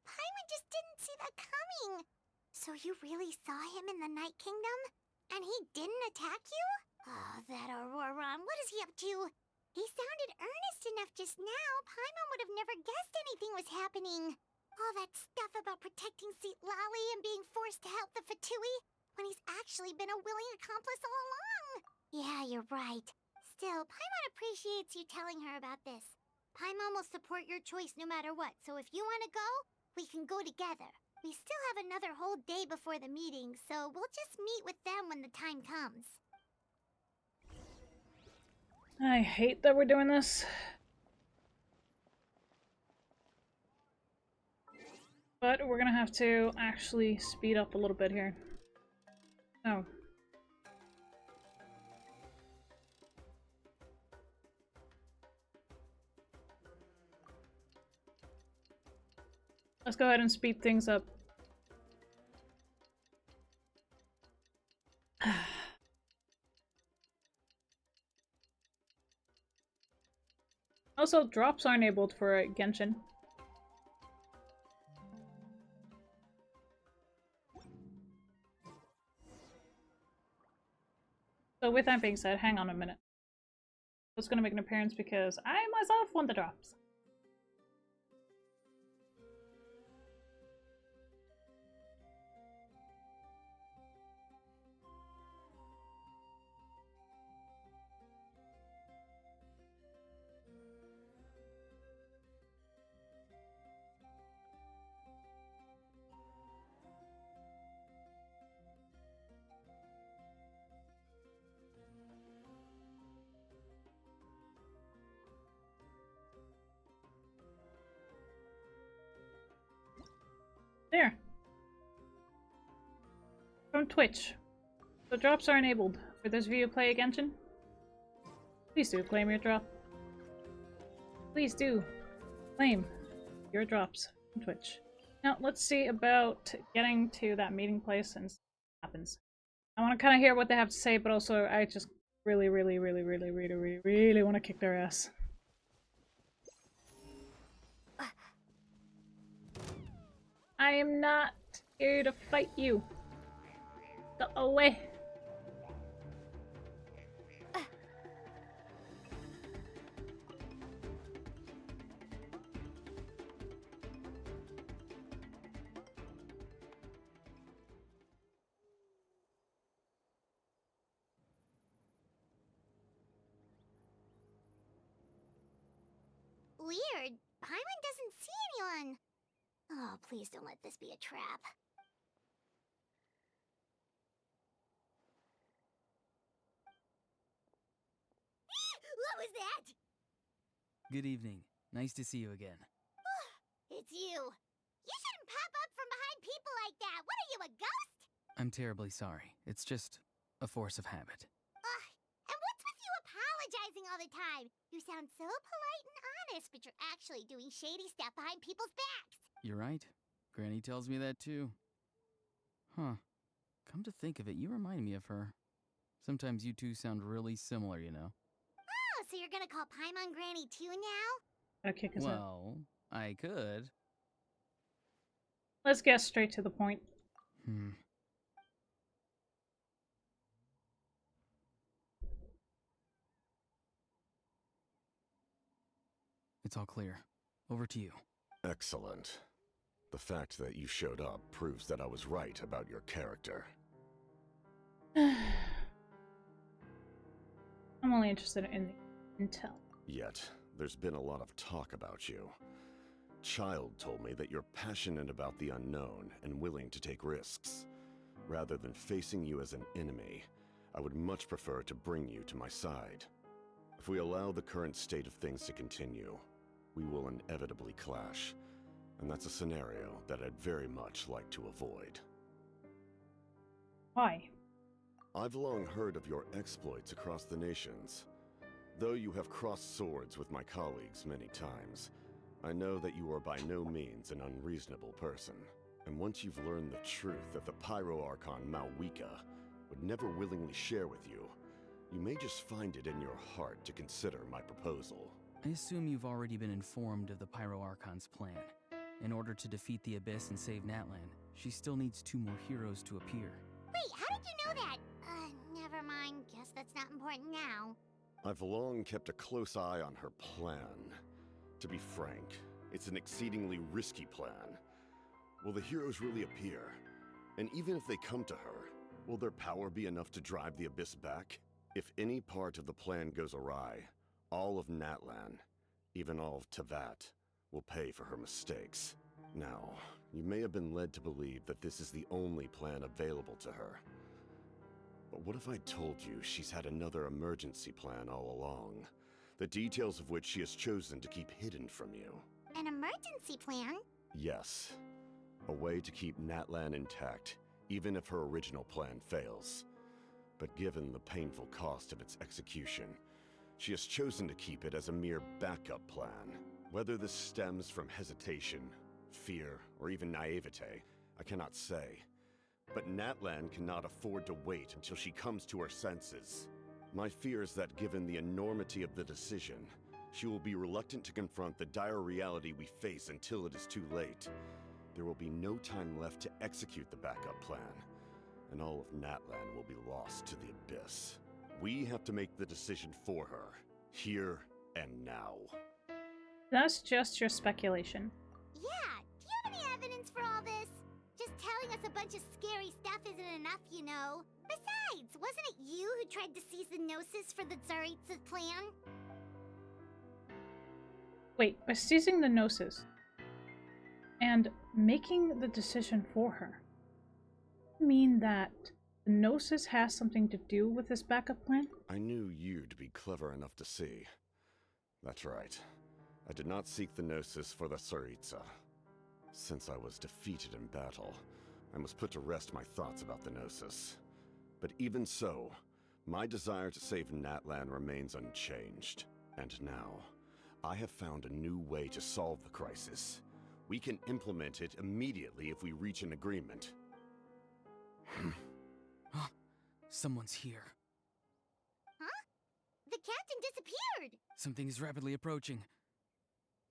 Paimon just didn't see that coming. So you really saw him in the Night Kingdom? And he didn't attack you? Oh, that Auroron, what is he up to? He sounded earnest enough just now. Paimon would have never guessed anything was happening. All that stuff about protecting Sitlali and being forced to help the Fatui, when he's actually been a willing accomplice all along. Yeah, you're right. Still, Paimon appreciates you telling her about this. Paimon will support your choice no matter what, so if you want to go, we can go together. We still have another whole day before the meeting, so we'll just meet with them when the time comes. I hate that we're doing this. But we're gonna have to actually speed up a little bit here. Oh. Let's go ahead and speed things up. Also, drops are enabled for Genshin. So with that being said, hang on a minute. I was gonna make an appearance because I myself want the drops. Twitch. So drops are enabled. For those of you who play Genshin, please do claim your drop. Please do claim your drops on Twitch. Now, let's see about getting to that meeting place and see what happens. I want to kind of hear what they have to say, but also I just really want to kick their ass. I am not here to fight you. Go away. Weird. Paimon doesn't see anyone. Oh, please don't let this be a trap. What was that? Good evening. Nice to see you again. It's you. You shouldn't pop up from behind people like that. What are you, a ghost? I'm terribly sorry. It's just a force of habit. And what's with you apologizing all the time? You sound so polite and honest, but you're actually doing shady stuff behind people's backs. You're right. Granny tells me that too. Huh. Come to think of it, you remind me of her. Sometimes you two sound really similar, you know. Oh, so you're gonna call Paimon Granny too now? Okay, well, I could. Let's get straight to the point. It's all clear. Over to you. Excellent. The fact that you showed up proves that I was right about your character. I'm only interested in the intel. Yet, there's been a lot of talk about you. Child told me that you're passionate about the unknown and willing to take risks. Rather than facing you as an enemy, I would much prefer to bring you to my side. If we allow the current state of things to continue, we will inevitably clash. And that's a scenario that I'd very much like to avoid. Why? I've long heard of your exploits across the nations. Though you have crossed swords with my colleagues many times, I know that you are by no means an unreasonable person. And once you've learned the truth that the Pyro Archon Malwika would never willingly share with you, you may just find it in your heart to consider my proposal. I assume you've already been informed of the Pyro Archon's plan. In order to defeat the Abyss and save Natlan, she still needs 2 more heroes to appear. Wait, how did you know that? Never mind. Guess that's not important now. I've long kept a close eye on her plan. To be frank, it's an exceedingly risky plan. Will the heroes really appear? And even if they come to her, will their power be enough to drive the Abyss back? If any part of the plan goes awry, all of Natlan, even all of Teyvat, will pay for her mistakes. Now, you may have been led to believe that this is the only plan available to her. But what if I told you she's had another emergency plan all along, the details of which she has chosen to keep hidden from you? An emergency plan? Yes. A way to keep Natlan intact, even if her original plan fails. But given the painful cost of its execution, she has chosen to keep it as a mere backup plan. Whether this stems from hesitation, fear, or even naivete, I cannot say. But Natlan cannot afford to wait until she comes to her senses. My fear is that given the enormity of the decision, she will be reluctant to confront the dire reality we face until it is too late. There will be no time left to execute the backup plan, and all of Natlan will be lost to the Abyss. We have to make the decision for her, here and now. That's just your speculation. Yeah, do you have any evidence for all this? Just telling us a bunch of scary stuff isn't enough, you know. Besides, wasn't it you who tried to seize the Gnosis for the Tsaritsa's plan? Wait, by seizing the Gnosis and making the decision for her, you mean that the Gnosis has something to do with this backup plan? I knew you to be clever enough to see. That's right. I did not seek the Gnosis for the Tsaritsa. Since I was defeated in battle, I must put to rest my thoughts about the Gnosis. But even so, my desire to save Natlan remains unchanged. And now, I have found a new way to solve the crisis. We can implement it immediately if we reach an agreement. Someone's here. Huh? The captain disappeared! Something is rapidly approaching.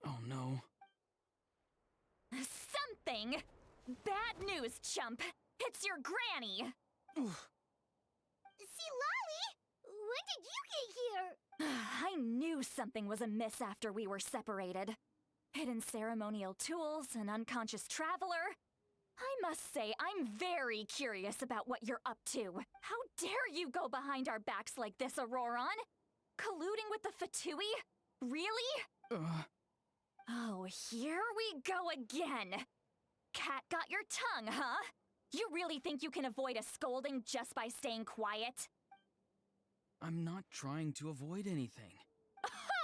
Oh no. Something? Bad news, chump! It's your granny! See, Lolly! When did you get here? I knew something was amiss after we were separated. Hidden ceremonial tools, an unconscious traveler. I must say, I'm very curious about what you're up to. How dare you go behind our backs like this, Auroron? Colluding with the Fatui? Really? Oh, here we go again. Cat got your tongue, huh? You really think you can avoid a scolding just by staying quiet? I'm not trying to avoid anything.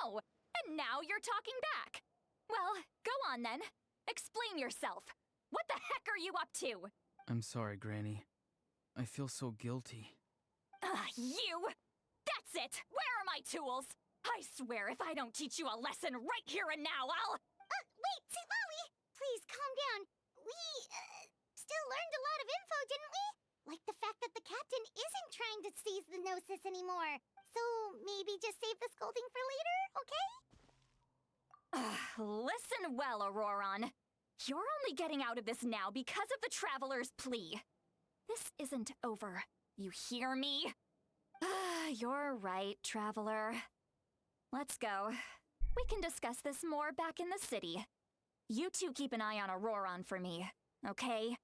Oh, and now you're talking back. Well, go on then. Explain yourself. What the heck are you up to? I'm sorry, Granny. I feel so guilty. You! That's it! Where are my tools? I swear if I don't teach you a lesson right here and now, I'll... Wait, Lolly! Please, calm down. We, still learned a lot of info, didn't we? Like the fact that the captain isn't trying to seize the Gnosis anymore. So, maybe just save the scolding for later, okay? Listen well, Auroron. You're only getting out of this now because of the Traveler's plea. This isn't over. You hear me? You're right, Traveler. Let's go. We can discuss this more back in the city. You two keep an eye on Auroron for me, okay?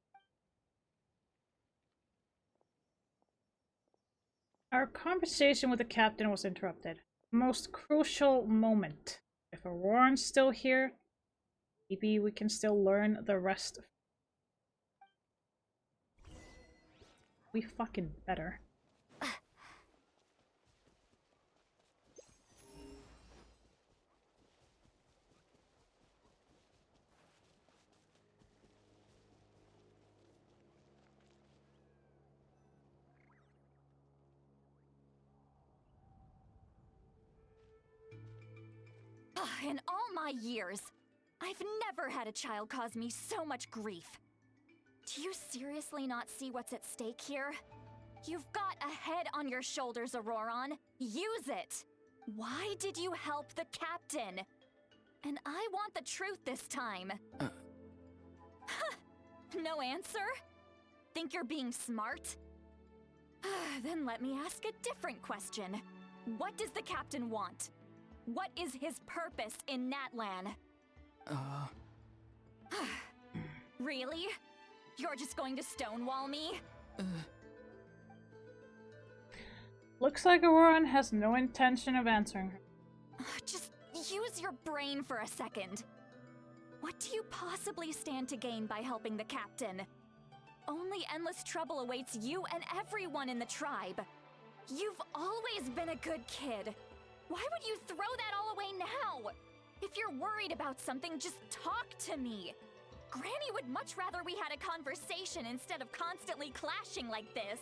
Our conversation with the captain was interrupted. Most crucial moment. If Auroron's still here, maybe we can still learn the rest. We fucking better. In all my years, I've never had a child cause me so much grief. Do you seriously not see what's at stake here? You've got a head on your shoulders, Auroron. Use it! Why did you help the captain? And I want the truth this time. No answer? Think you're being smart? Then let me ask a different question. What does the captain want? What is his purpose in Natlan? Really? You're just going to stonewall me? Looks like Auroron has no intention of answering her. Just use your brain for a second. What do you possibly stand to gain by helping the captain? Only endless trouble awaits you and everyone in the tribe. You've always been a good kid. Why would you throw that all away now? If you're worried about something, just talk to me. Granny would much rather we had a conversation instead of constantly clashing like this.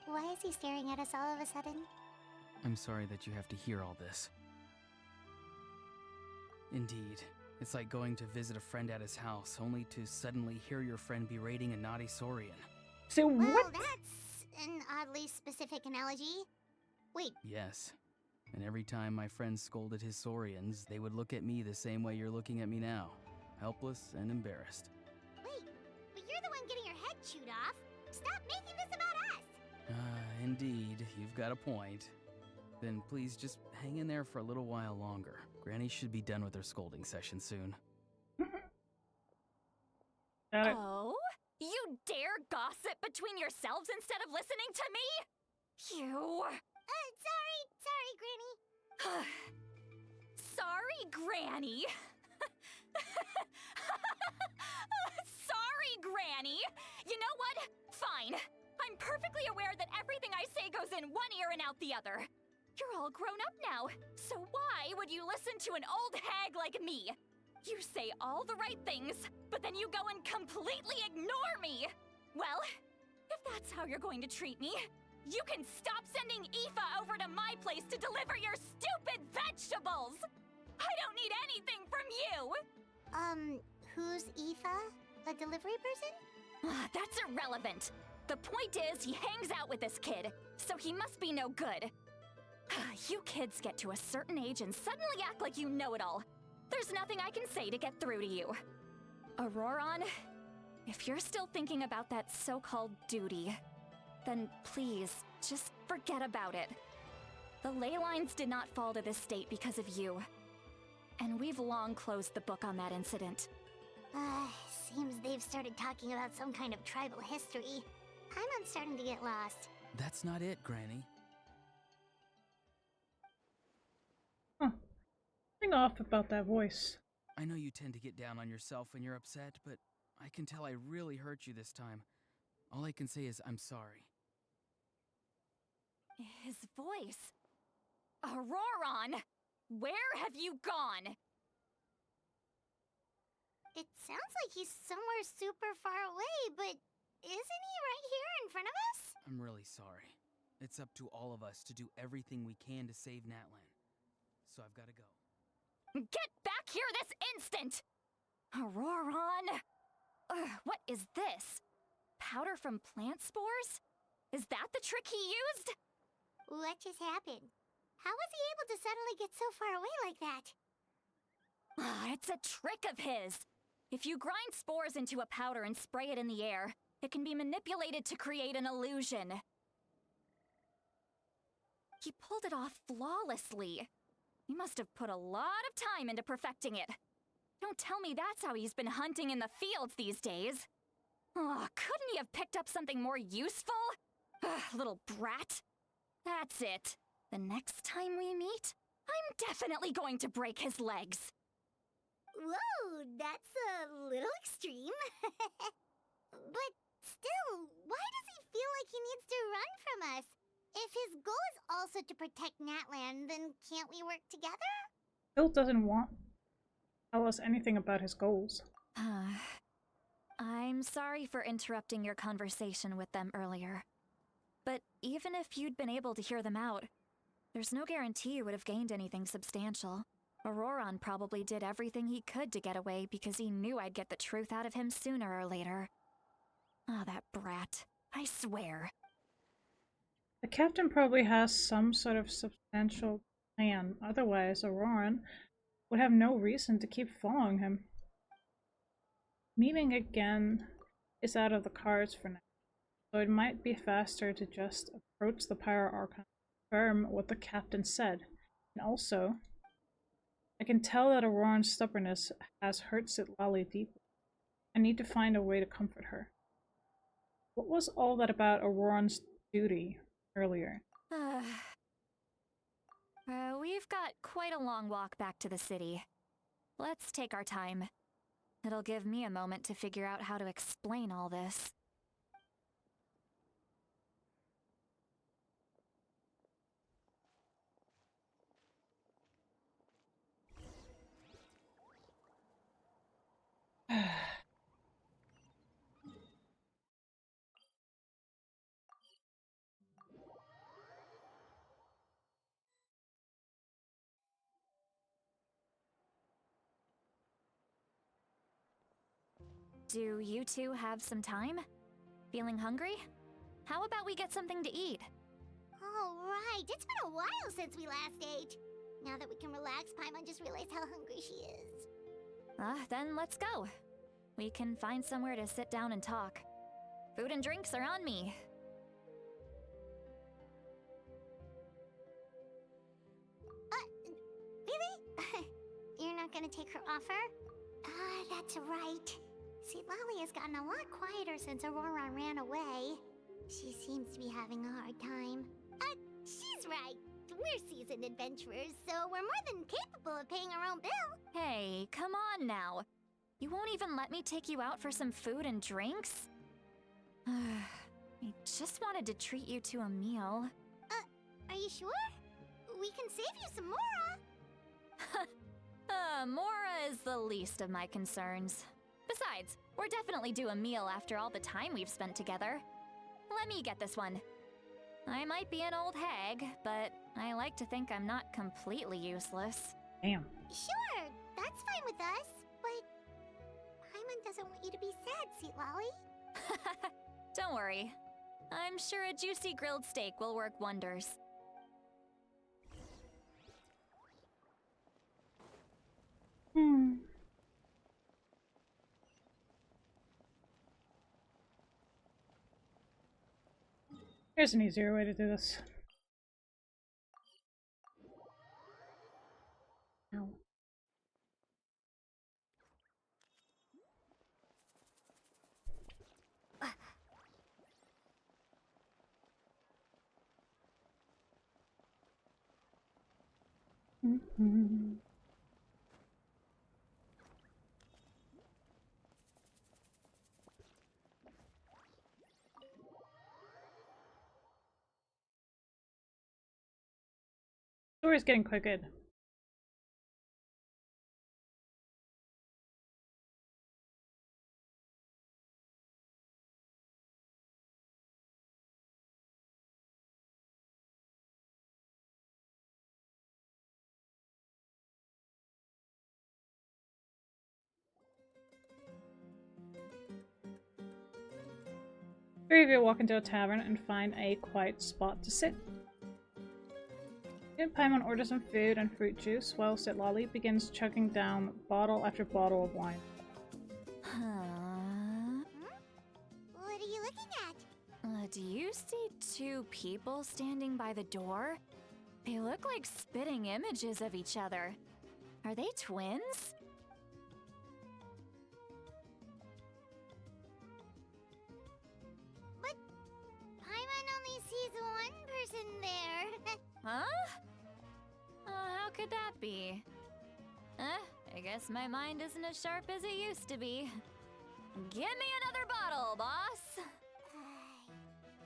Why is he staring at us all of a sudden? I'm sorry that you have to hear all this. Indeed, it's like going to visit a friend at his house, only to suddenly hear your friend berating a naughty Saurian. So Well, what? that's an oddly specific analogy. Wait, Yes. And every time my friend scolded his Saurians, they would look at me the same way you're looking at me now. Helpless and embarrassed. but you're the one getting your head chewed off. Stop making this about us! Indeed, you've got a point. Then please just hang in there for a little while longer. Granny should be done with her scolding session soon. Oh? You dare gossip between yourselves instead of listening to me? You... Sorry, Granny. Sorry, Granny. Sorry, Granny. You know what? Fine. I'm perfectly aware that everything I say goes in one ear and out the other. You're all grown up now, so why would you listen to an old hag like me? You say all the right things, but then you go and completely ignore me! Well, if that's how you're going to treat me, you can stop sending Aoife over to my place to deliver your stupid vegetables! I don't need anything from you! Who's Aoife? A delivery person? That's irrelevant. The point is, he hangs out with this kid, so he must be no good. You kids get to a certain age and suddenly act like you know it all. There's nothing I can say to get through to you. Auroron, if you're still thinking about that so-called duty, then please, just forget about it. The ley lines did not fall to this state because of you. And we've long closed the book on that incident. Seems they've started talking about some kind of tribal history. I'm starting to get lost. That's not it, Granny. Something off about that voice. I know you tend to get down on yourself when you're upset, but I can tell I really hurt you this time. All I can say is I'm sorry. His voice. Auroron! Where have you gone? It sounds like he's somewhere super far away, but isn't he right here in front of us? I'm really sorry. It's up to all of us to do everything we can to save Natlan. So I've got to go. Get back here this instant! Auroron! What is this? Powder from plant spores? Is that the trick he used? What just happened? How was he able to suddenly get so far away like that? It's a trick of his. If you grind spores into a powder and spray it in the air, it can be manipulated to create an illusion. He pulled it off flawlessly. He must have put a lot of time into perfecting it. Don't tell me that's how he's been hunting in the fields these days. Couldn't he have picked up something more useful? Little brat. That's it. The next time we meet, I'm definitely going to break his legs. Whoa, that's a little extreme. But still, why does he feel like he needs to run from us? If his goal is also to protect Natlan, then can't we work together? Bill doesn't want to tell us anything about his goals. I'm sorry for interrupting your conversation with them earlier. But even if you'd been able to hear them out, there's no guarantee you would have gained anything substantial. Auroron probably did everything he could to get away because he knew I'd get the truth out of him sooner or later. That brat. I swear. The captain probably has some sort of substantial plan, otherwise Auroran would have no reason to keep following him. Meeting again is out of the cards for now, so it might be faster to just approach the Pyro Archon and confirm what the captain said. And also, I can tell that Auroran's stubbornness has hurt Citlali deeply. I need to find a way to comfort her. What was all that about Auroran's duty earlier? We've got quite a long walk back to the city. Let's take our time. It'll give me a moment to figure out how to explain all this. Do you two have some time? Feeling hungry? How about we get something to eat? Oh, right. It's been a while since we last ate. Now that we can relax, Paimon just realized how hungry she is. Then let's go. We can find somewhere to sit down and talk. Food and drinks are on me. Really? You're not gonna take her offer? That's right. See, Lally has gotten a lot quieter since Aurora ran away. She seems to be having a hard time. She's right. We're seasoned adventurers, so we're more than capable of paying our own bill. Hey, come on now. You won't even let me take you out for some food and drinks? I just wanted to treat you to a meal. Are you sure? We can save you some Mora. Mora is the least of my concerns. Besides, we're definitely due a meal after all the time we've spent together. Let me get this one. I might be an old hag, but I like to think I'm not completely useless. Damn. Sure, that's fine with us, but Paimon doesn't want you to be sad, Sweet Lolly. Don't worry. I'm sure a juicy grilled steak will work wonders. Here's an easier way to do this. Ow. Story's getting quite good. Three of you walk into a tavern and find a quiet spot to sit. Paimon orders some food and fruit juice while Sitlali begins chugging down bottle after bottle of wine. What are you looking at? Do you see two people standing by the door? They look like spitting images of each other. Are they twins? But Paimon only sees one person there. Huh? How could that be? I guess my mind isn't as sharp as it used to be. Give me another bottle, boss!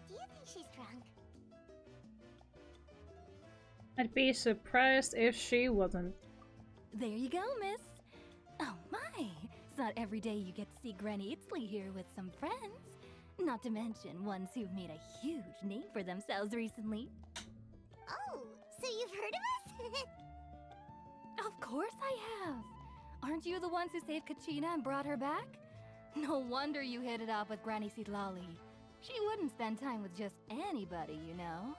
Do you think she's drunk? I'd be surprised if she wasn't. There you go, miss. Oh my, it's not every day you get to see Granny Itzley here with some friends. Not to mention ones who've made a huge name for themselves recently. Oh, so you've heard of us? Of course I have. Aren't you the ones who saved Kachina and brought her back? No wonder you hit it off with Granny Sitlali. She wouldn't spend time with just anybody, you know.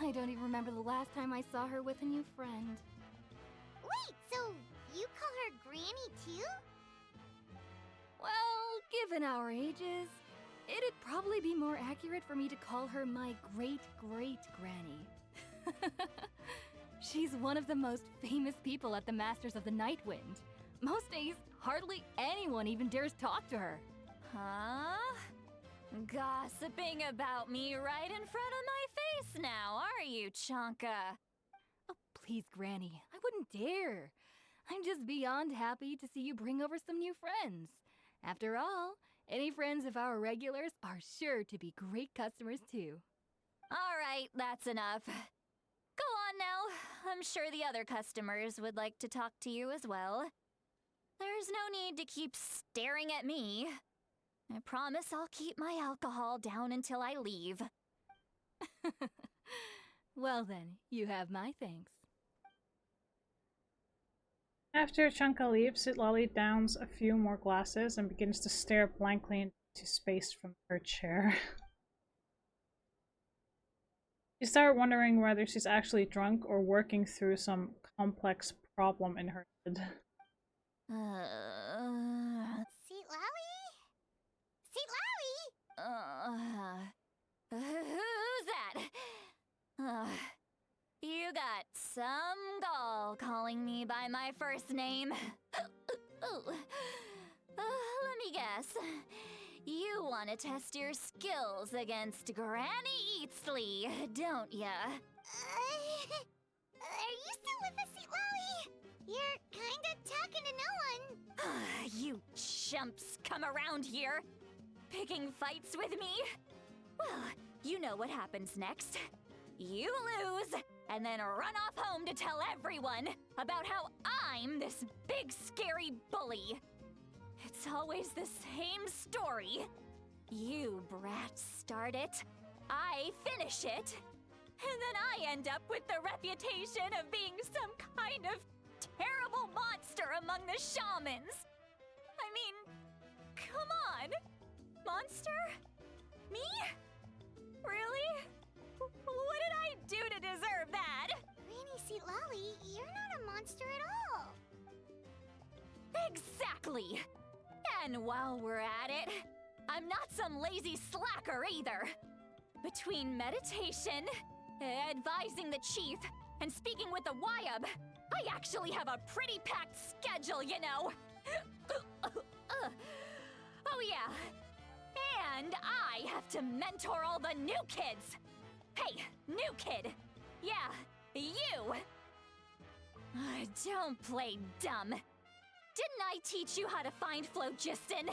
I don't even remember the last time I saw her with a new friend. Wait, so you call her Granny too? Well, given our ages, it'd probably be more accurate for me to call her my great-great-granny. She's one of the most famous people at the Masters of the Nightwind. Most days, hardly anyone even dares talk to her. Huh? Gossiping about me right in front of my face now, are you, Chonka? Oh, please, Granny, I wouldn't dare. I'm just beyond happy to see you bring over some new friends. After all, any friends of our regulars are sure to be great customers too. All right, that's enough. Go on now. I'm sure the other customers would like to talk to you as well. There's no need to keep staring at me. I promise I'll keep my alcohol down until I leave. Well then, you have my thanks. After Chunka leaves, Sitlali downs a few more glasses and begins to stare blankly into space from her chair. You start wondering whether she's actually drunk or working through some complex problem in her head. Sitlali? Sitlali? Who's that? You got some gall calling me by my first name. Let me guess. You want to test your skills against Granny Eatsley, don't ya? Are you still with us, Sitlali? You're kinda talking to no one. You chumps come around here, picking fights with me? Well, you know what happens next. You lose, and then run off home to tell everyone about how I'm this big scary bully. It's always the same story. You brats start it, I finish it, and then I end up with the reputation of being some kind of terrible monster among the shamans. I mean, come on. Monster? Me? Really? What did I do to deserve that? Granny Lolly, you're not a monster at all. Exactly! And while we're at it, I'm not some lazy slacker either. Between meditation, advising the chief, and speaking with the Wyab, I actually have a pretty packed schedule, you know. Oh yeah. And I have to mentor all the new kids. Hey, new kid. Yeah, you. Don't play dumb. Didn't I teach you how to find phlogiston?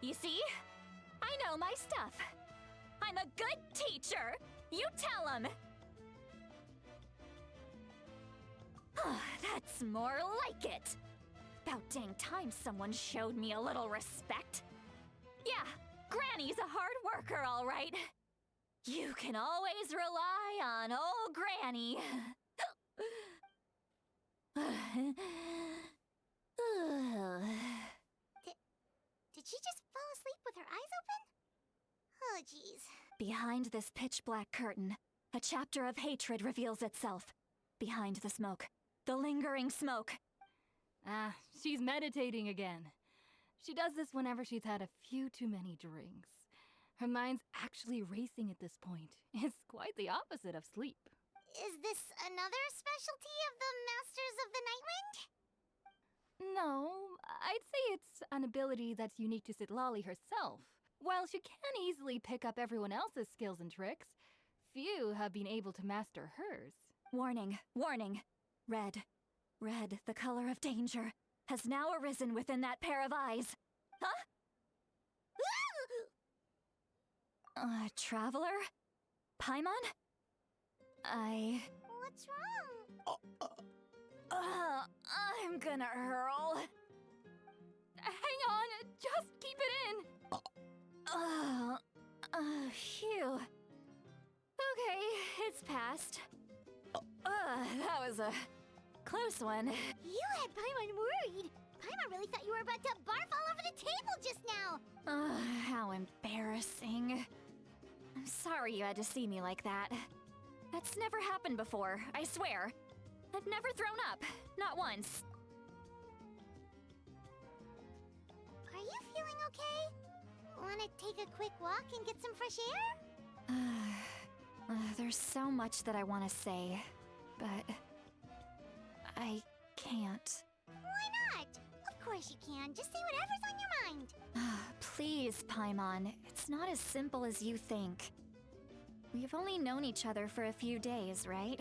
You see? I know my stuff. I'm a good teacher. You tell him. That's more like it. About dang time someone showed me a little respect. Yeah, Granny's a hard worker, all right. You can always rely on old Granny. Did she just fall asleep with her eyes open? Oh, jeez. Behind this pitch-black curtain, a chapter of hatred reveals itself. Behind the smoke. The lingering smoke. Ah, she's meditating again. She does this whenever she's had a few too many drinks. Her mind's actually racing at this point. It's quite the opposite of sleep. Is this another specialty of the Masters of the Nightwind? No, I'd say it's an ability that's unique to Sitlali herself. While she can easily pick up everyone else's skills and tricks, few have been able to master hers. Warning, warning. Red, red, the color of danger, has now arisen within that pair of eyes. Huh? Traveler? Paimon? What's wrong? I'm gonna hurl. Hang on, just keep it in. Phew. Okay, it's passed. That was a close one. You had Paimon worried. Paimon really thought you were about to barf all over the table just now. How embarrassing. I'm sorry you had to see me like that. That's never happened before, I swear. I've never thrown up, not once. Are you feeling okay? Wanna take a quick walk and get some fresh air? There's so much that I want to say, but I can't. Why not? Of course you can. Just say whatever's on your mind. Please, Paimon. It's not as simple as you think. We've only known each other for a few days, right?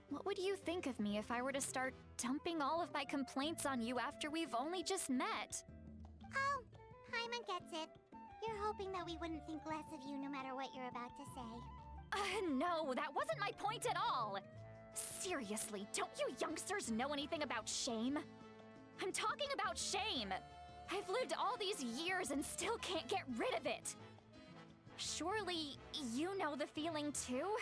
What would you think of me if I were to start dumping all of my complaints on you after we've only just met? Oh, Paimon gets it. You're hoping that we wouldn't think less of you no matter what you're about to say. No, that wasn't my point at all! Seriously, don't you youngsters know anything about shame? I'm talking about shame! I've lived all these years and still can't get rid of it! Surely, you know the feeling too?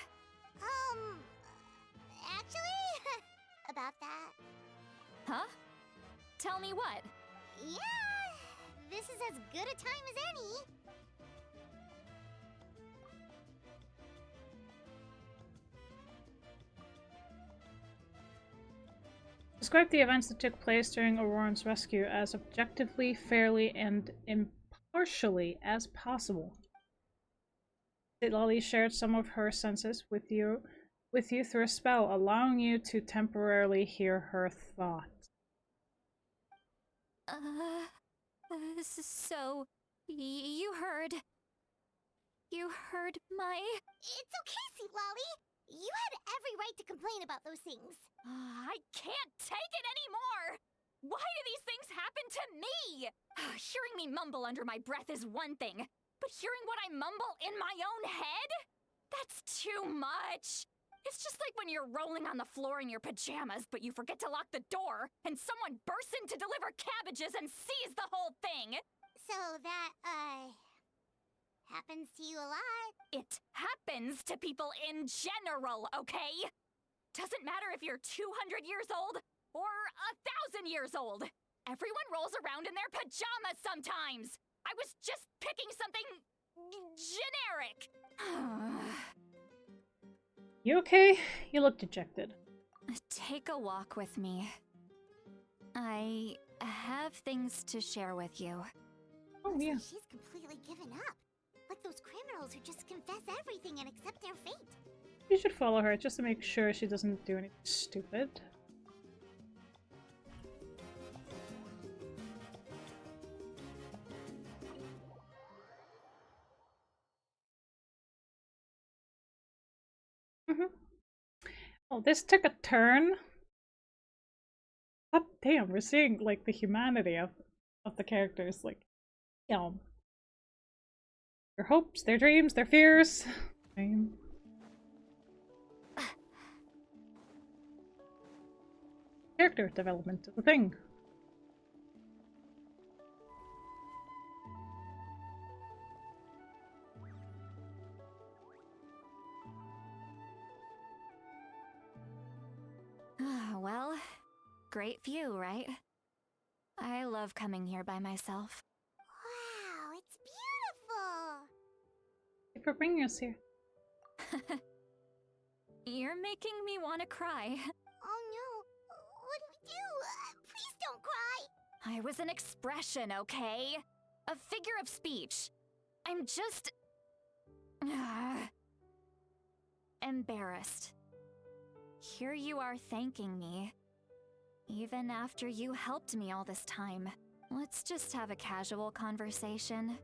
Actually, about that. Huh? Tell me what? Yeah, this is as good a time as any. Describe the events that took place during Auroran's rescue as objectively, fairly, and impartially as possible. Lolly shared some of her senses with you through a spell, allowing you to temporarily hear her thoughts. So you heard my... It's okay, Sweet Lolly. You had every right to complain about those things. I can't take it anymore! Why do these things happen to me? Hearing me mumble under my breath is one thing, but hearing what I mumble in my own head? That's too much! It's just like when you're rolling on the floor in your pajamas, but you forget to lock the door, and someone bursts in to deliver cabbages and sees the whole thing! So that, happens to you a lot. It happens to people in general, okay? Doesn't matter if you're 200 years old or 1,000 years old. Everyone rolls around in their pajamas sometimes. I was just picking something generic. You okay? You look dejected. Take a walk with me. I have things to share with you. Oh, Looks yeah. like she's completely given up. Like those criminals who just confess everything and accept their fate. You should follow her just to make sure she doesn't do anything stupid. Oh, this took a turn. God damn, we're seeing like the humanity of the characters, like, you know, their hopes, their dreams, their fears. Character development is a thing. Well, great view, right? I love coming here by myself. Wow, it's beautiful! Thank you for bringing us here. You're making me want to cry. Oh no, what do we do? Please don't cry! I was an expression, okay? A figure of speech. I'm just... embarrassed. Here you are thanking me. Even after you helped me all this time. Let's just have a casual conversation.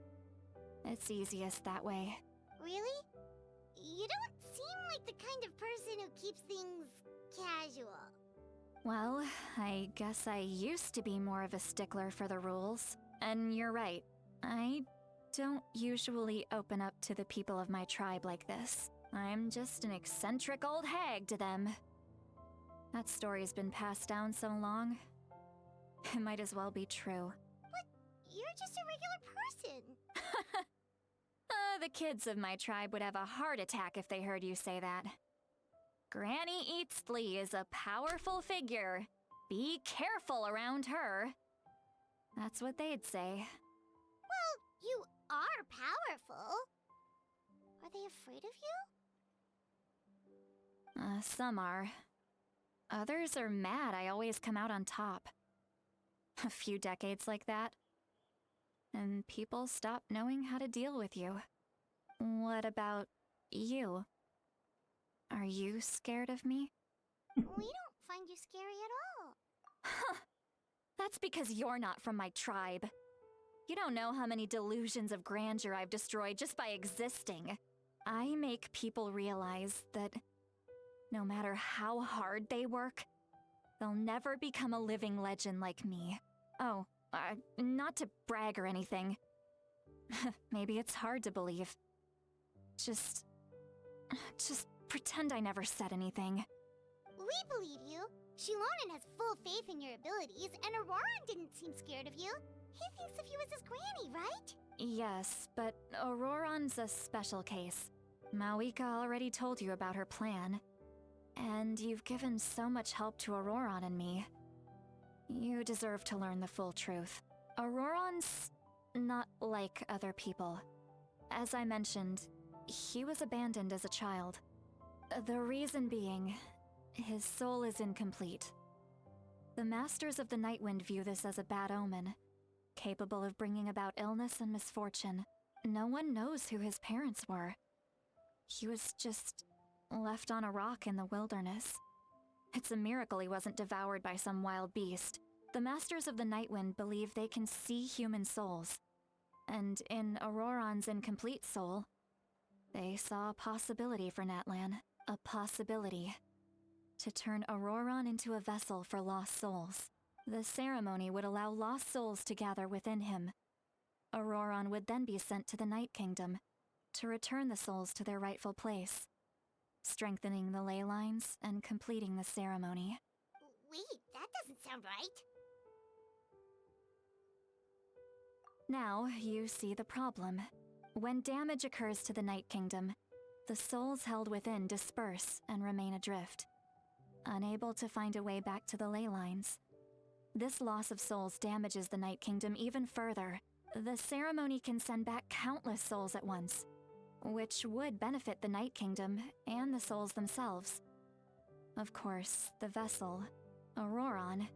It's easiest that way. Really? You don't seem like the kind of person who keeps things casual. Well, I guess I used to be more of a stickler for the rules. And you're right. I don't usually open up to the people of my tribe like this. I'm just an eccentric old hag to them. That story's been passed down so long. It might as well be true. But you're just a regular person. The kids of my tribe would have a heart attack if they heard you say that. Granny Eatsley is a powerful figure. Be careful around her. That's what they'd say. Well, you are powerful. Are they afraid of you? Some are. Others are mad I always come out on top. A few decades like that, and people stop knowing how to deal with you. What about you? Are you scared of me? We don't find you scary at all. Huh. That's because you're not from my tribe. You don't know how many delusions of grandeur I've destroyed just by existing. I make people realize that no matter how hard they work, they'll never become a living legend like me. Oh, not to brag or anything. Maybe it's hard to believe. Just pretend I never said anything. We believe you. Shilonen has full faith in your abilities, and Auroran didn't seem scared of you. He thinks of you as his granny, right? Yes, but Auroran's a special case. Mawika already told you about her plan. And you've given so much help to Auroran and me. You deserve to learn the full truth. Auroran's not like other people. As I mentioned, he was abandoned as a child. The reason being, his soul is incomplete. The Masters of the Nightwind view this as a bad omen, capable of bringing about illness and misfortune. No one knows who his parents were. He was just left on a rock in the wilderness. It's a miracle he wasn't devoured by some wild beast. The Masters of the Nightwind believe they can see human souls. And in Auroran's incomplete soul, they saw a possibility for Natlan. A possibility to turn Auroran into a vessel for lost souls. The ceremony would allow lost souls to gather within him. Auroran would then be sent to the Night Kingdom to return the souls to their rightful place. strengthening the ley lines and completing the ceremony. Wait, that doesn't sound right. Now you see the problem. When damage occurs to the Night Kingdom, the souls held within disperse and remain adrift, unable to find a way back to the ley lines. This loss of souls damages the Night Kingdom even further. The ceremony can send back countless souls at once, which would benefit the Night Kingdom and the souls themselves. Of course, the vessel, Auroron,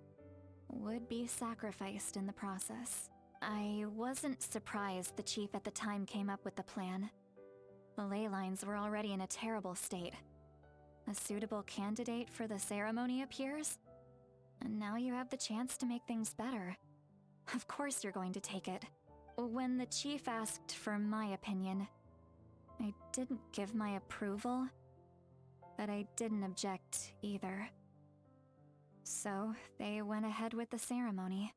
would be sacrificed in the process. I wasn't surprised the chief at the time came up with the plan. The ley lines were already in a terrible state. A suitable candidate for the ceremony appears, and now you have the chance to make things better. Of course you're going to take it. When the chief asked for my opinion, I didn't give my approval, but I didn't object either. So they went ahead with the ceremony.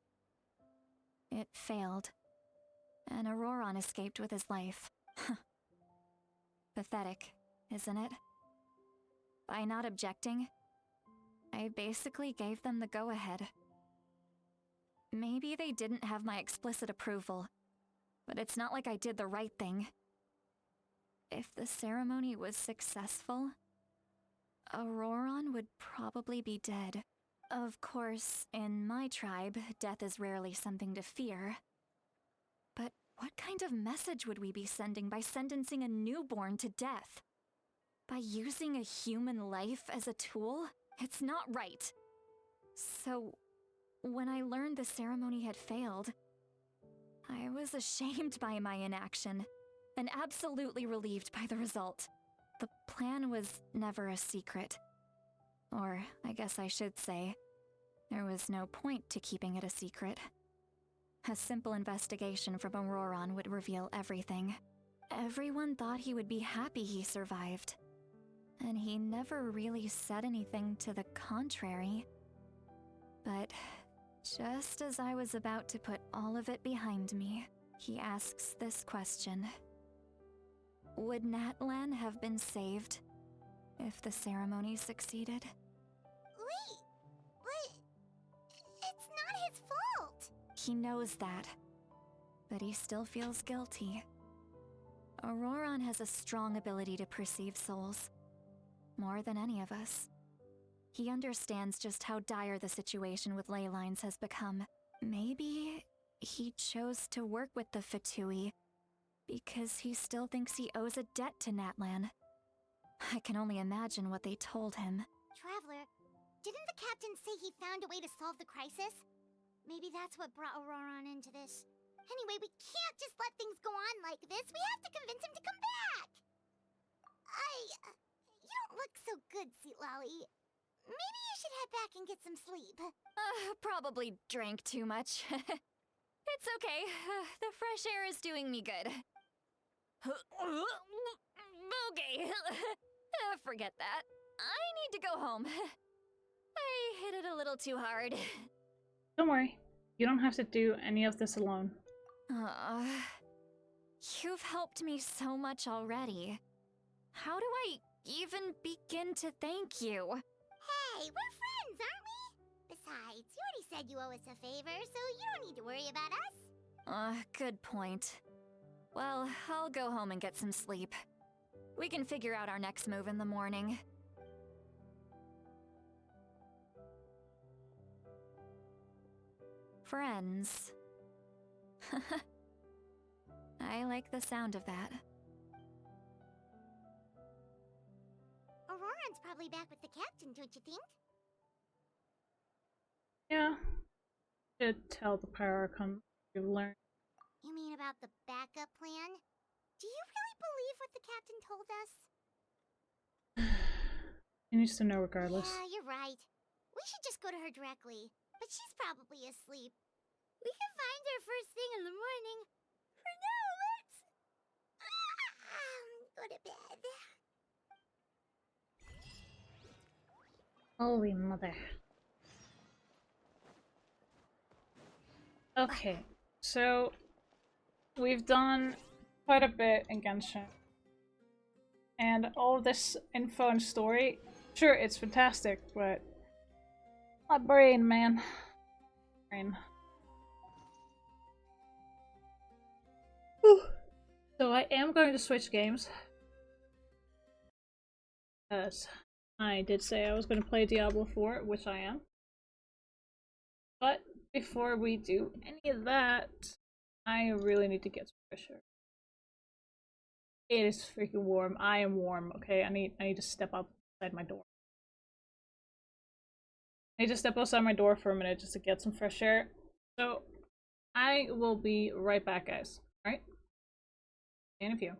It failed, and Auroron escaped with his life. Pathetic, isn't it? By not objecting, I basically gave them the go-ahead. Maybe they didn't have my explicit approval, but it's not like I did the right thing. If the ceremony was successful, Auroron would probably be dead. Of course, in my tribe, death is rarely something to fear. But what kind of message would we be sending by sentencing a newborn to death? By using a human life as a tool? It's not right. So, when I learned the ceremony had failed, I was ashamed by my inaction, and absolutely relieved by the result. The plan was never a secret. Or, I guess I should say, there was no point to keeping it a secret. A simple investigation from Auroron would reveal everything. Everyone thought he would be happy he survived. And he never really said anything to the contrary. But just as I was about to put all of it behind me, he asks this question. Would Natlan have been saved if the ceremony succeeded? Wait, but it's not his fault. He knows that, but he still feels guilty. Auroron has a strong ability to perceive souls, more than any of us. He understands just how dire the situation with ley lines has become. Maybe he chose to work with the Fatui because he still thinks he owes a debt to Natlan. I can only imagine what they told him. Traveler, didn't the captain say he found a way to solve the crisis? Maybe that's what brought Auroron into this. Anyway, we can't just let things go on like this. We have to convince him to come back. You don't look so good, Sweet Lolly. Maybe you should head back and get some sleep. Probably drank too much. It's okay. The fresh air is doing me good. Okay. Forget that. I need to go home. I hit it a little too hard. Don't worry. You don't have to do any of this alone. You've helped me so much already. How do I even begin to thank you? Hey, we're friends, aren't we? Besides, you already said you owe us a favor, so you don't need to worry about us. Good point. Well, I'll go home and get some sleep. We can figure out our next move in the morning. Friends. I like the sound of that. Auroron's probably back with the captain, don't you think? Yeah. Should tell the Pyroarchon you've learned. You mean about the backup plan? Do you really believe what the captain told us? He needs to know regardless. Yeah, you're right. We should just go to her directly. But she's probably asleep. We can find her first thing in the morning. For now, let's... go to bed. Holy mother. Okay, so we've done quite a bit in Genshin. and all of this info and story, sure, it's fantastic, but my brain, man. Brain. Whew. So I am going to switch games. Because I did say I was going to play Diablo 4, which I am. But before we do any of that, I really need to get some fresh air. It is freaking warm. I am warm, okay? I need to step outside my door. I need to step outside my door for a minute just to get some fresh air. So, I will be right back, guys. Alright? In a few.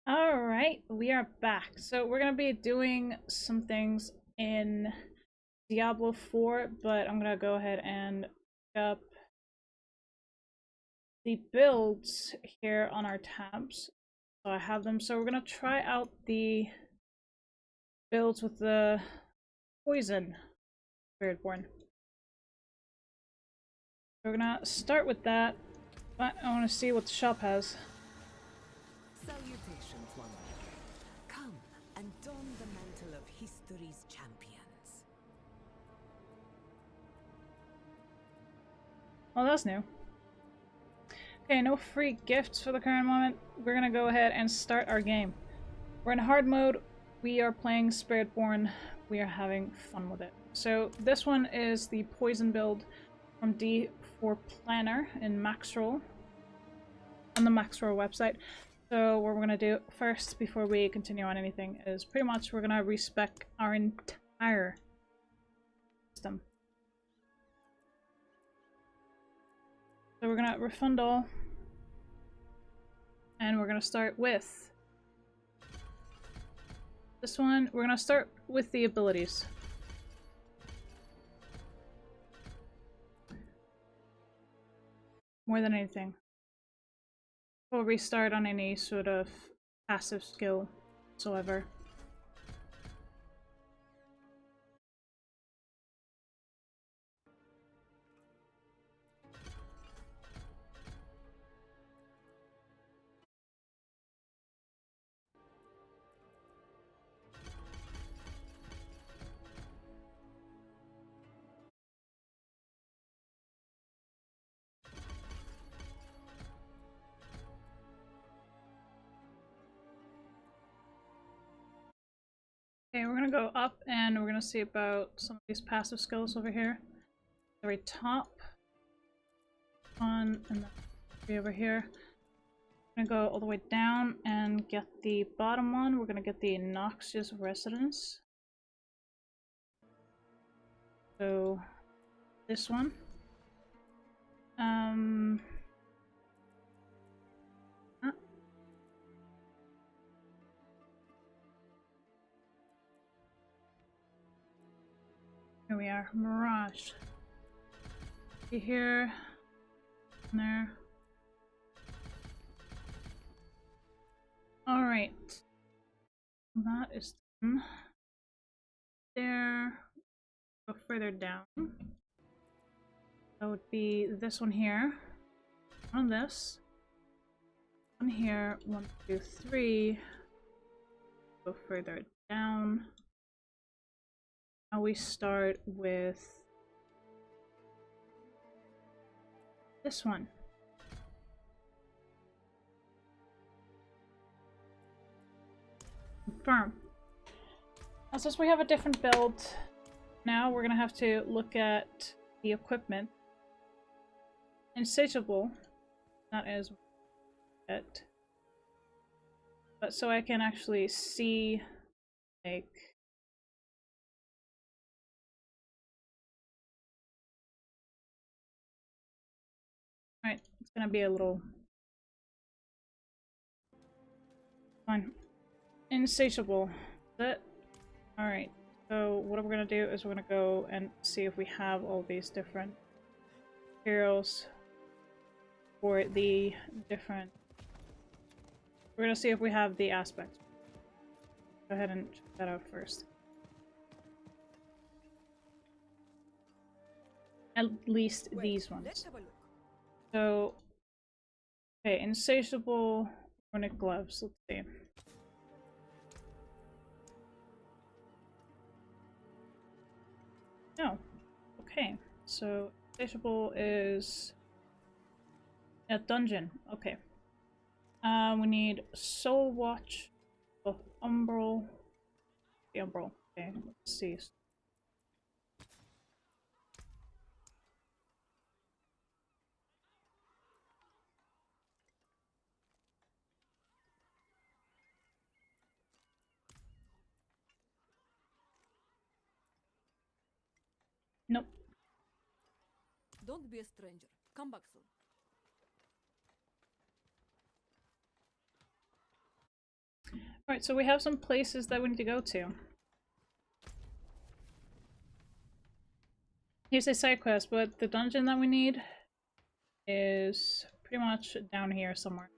Alright, we are back. So we're gonna be doing some things in Diablo 4, but I'm gonna go ahead and pick up the builds here on our tabs. So I have them. So we're gonna try out the builds with the poison Spiritborn. We're gonna start with that, but I want to see what the shop has. Salutations, one. Come and don the mantle of history's champions. Oh, that's new. Okay, no free gifts for the current moment. We're gonna go ahead and start our game. We're in hard mode. We are playing Spiritborn. We are having fun with it. So this one is the poison build from D4 Planner in Maxroll on the Maxroll website. So what we're gonna do first before we continue on anything is pretty much we're gonna respec our entire system. So we're gonna refund all, and we're gonna start with this one. We're gonna start with the abilities. More than anything. We'll restart on any sort of passive skill whatsoever. Okay, we're gonna go up and we're gonna see about some of these passive skills over here. The very top one, and then be over here. We're gonna go all the way down and get the bottom one. We're gonna get the Noxious Residence. So this one. Here we are, Mirage. See here, and there. Alright. That is done. There. Go further down. That would be this one here. On this. One here. 1, 2, 3. Go further down. Now we start with this one. Confirm. Now since we have a different build, now we're gonna have to look at the equipment. Insatiable, not as yet, but so I can actually see, like, alright, it's gonna be a little fine. Insatiable. That alright. So what we're gonna do is we're gonna go and see if we have all these different materials for the different. We're gonna see if we have the aspects. Go ahead and check that out first. At least these ones. Let's have a look. So, okay, insatiable runic gloves. Let's see. No. Okay, so insatiable is a dungeon. Okay. We need Soul Watch of Umbral. The Umbral. Okay, let's see. Nope. Don't be a stranger. Come back soon. Alright, so we have some places that we need to go to. Here's a side quest, but the dungeon that we need is pretty much down here somewhere.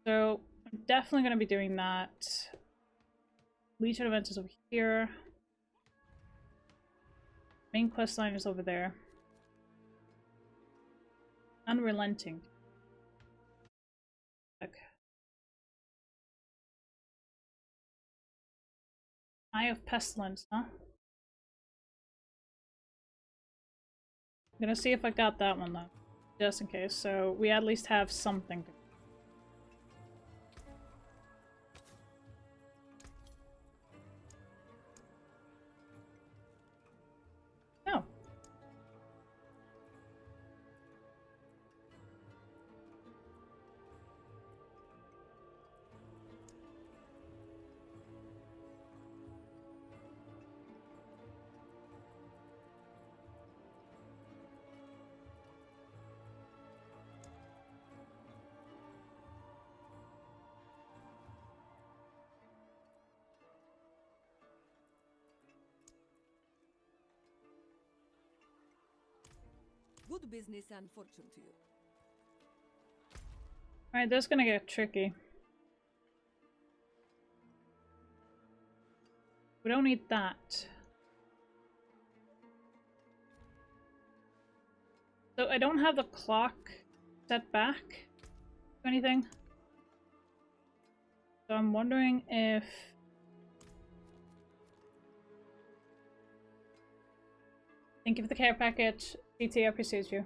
So I'm definitely going to be doing that. Legion event is over here. Main quest line is over there. Unrelenting. Okay. Eye of Pestilence, huh? I'm gonna see if I got that one though, just in case, so we at least have something to... Oh. Good business and fortune to you. Alright, that's gonna get tricky. We don't need that. So I don't have the clock set back or anything. So I'm wondering if... Thank you for the care package. PT, I appreciate you.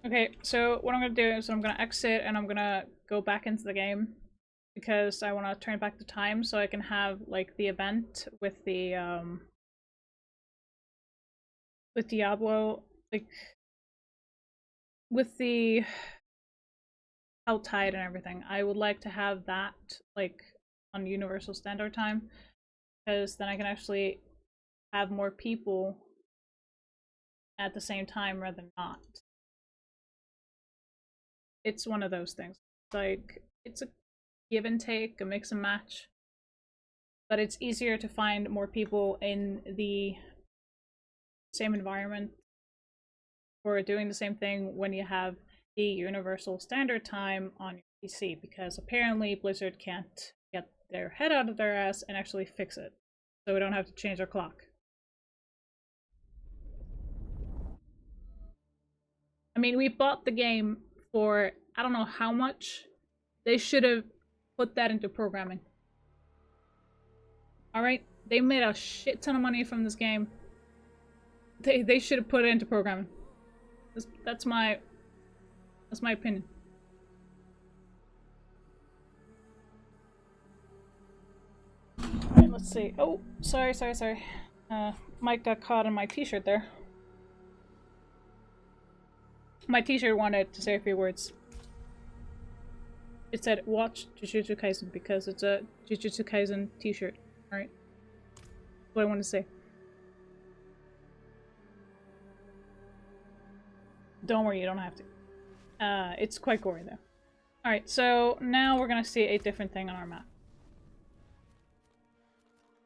Okay, so what I'm gonna do is I'm gonna exit and I'm gonna go back into the game because I want to turn back the time so I can have like the event with the with Diablo, like with the outtide and everything. I would like to have that like on Universal Standard Time because then I can actually have more people at the same time rather than not. It's one of those things. Like, it's a give and take, a mix and match. But it's easier to find more people in the same environment or doing the same thing when you have the Universal Standard Time on your PC, because apparently Blizzard can't get their head out of their ass and actually fix it. So we don't have to change our clock. I mean, we bought the game for I don't know how much. They should have put that into programming. Alright? They made a shit ton of money from this game. They should have put it into programming. That's my opinion. Alright, let's see. Oh, sorry. Mike got caught in my t-shirt there. My t-shirt wanted to say a few words. It said, watch Jujutsu Kaisen, because it's a Jujutsu Kaisen t-shirt. Alright? That's what I want to say. Don't worry, you don't have to. It's quite gory though. Alright, so now we're gonna see a different thing on our map.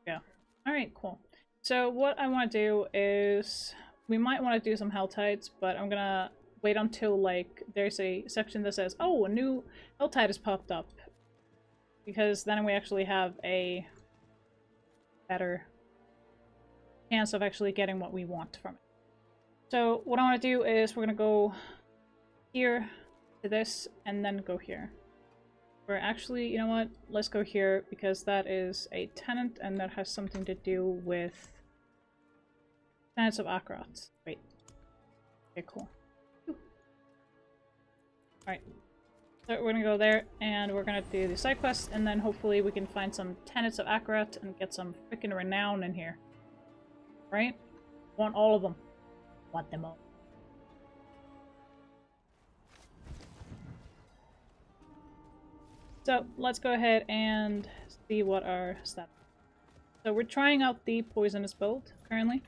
Yeah. Alright, cool. So what I want to do is... We might want to do some Helltides, but I'm gonna wait until, like, there's a section that says, oh, a new Helltide has popped up. Because then we actually have a better chance of actually getting what we want from it. So what I want to do is we're going to go here to this and then go here. Or actually, you know what? Let's go here because that is a tenant and that has something to do with tenants of Akarat. Wait. Okay, cool. Alright, so we're gonna go there, and we're gonna do the side quest, and then hopefully we can find some tenants of Akarat and get some freaking renown in here. Right? Want all of them. Want them all. So, let's go ahead and see what our stats are. So we're trying out the poisonous build, currently.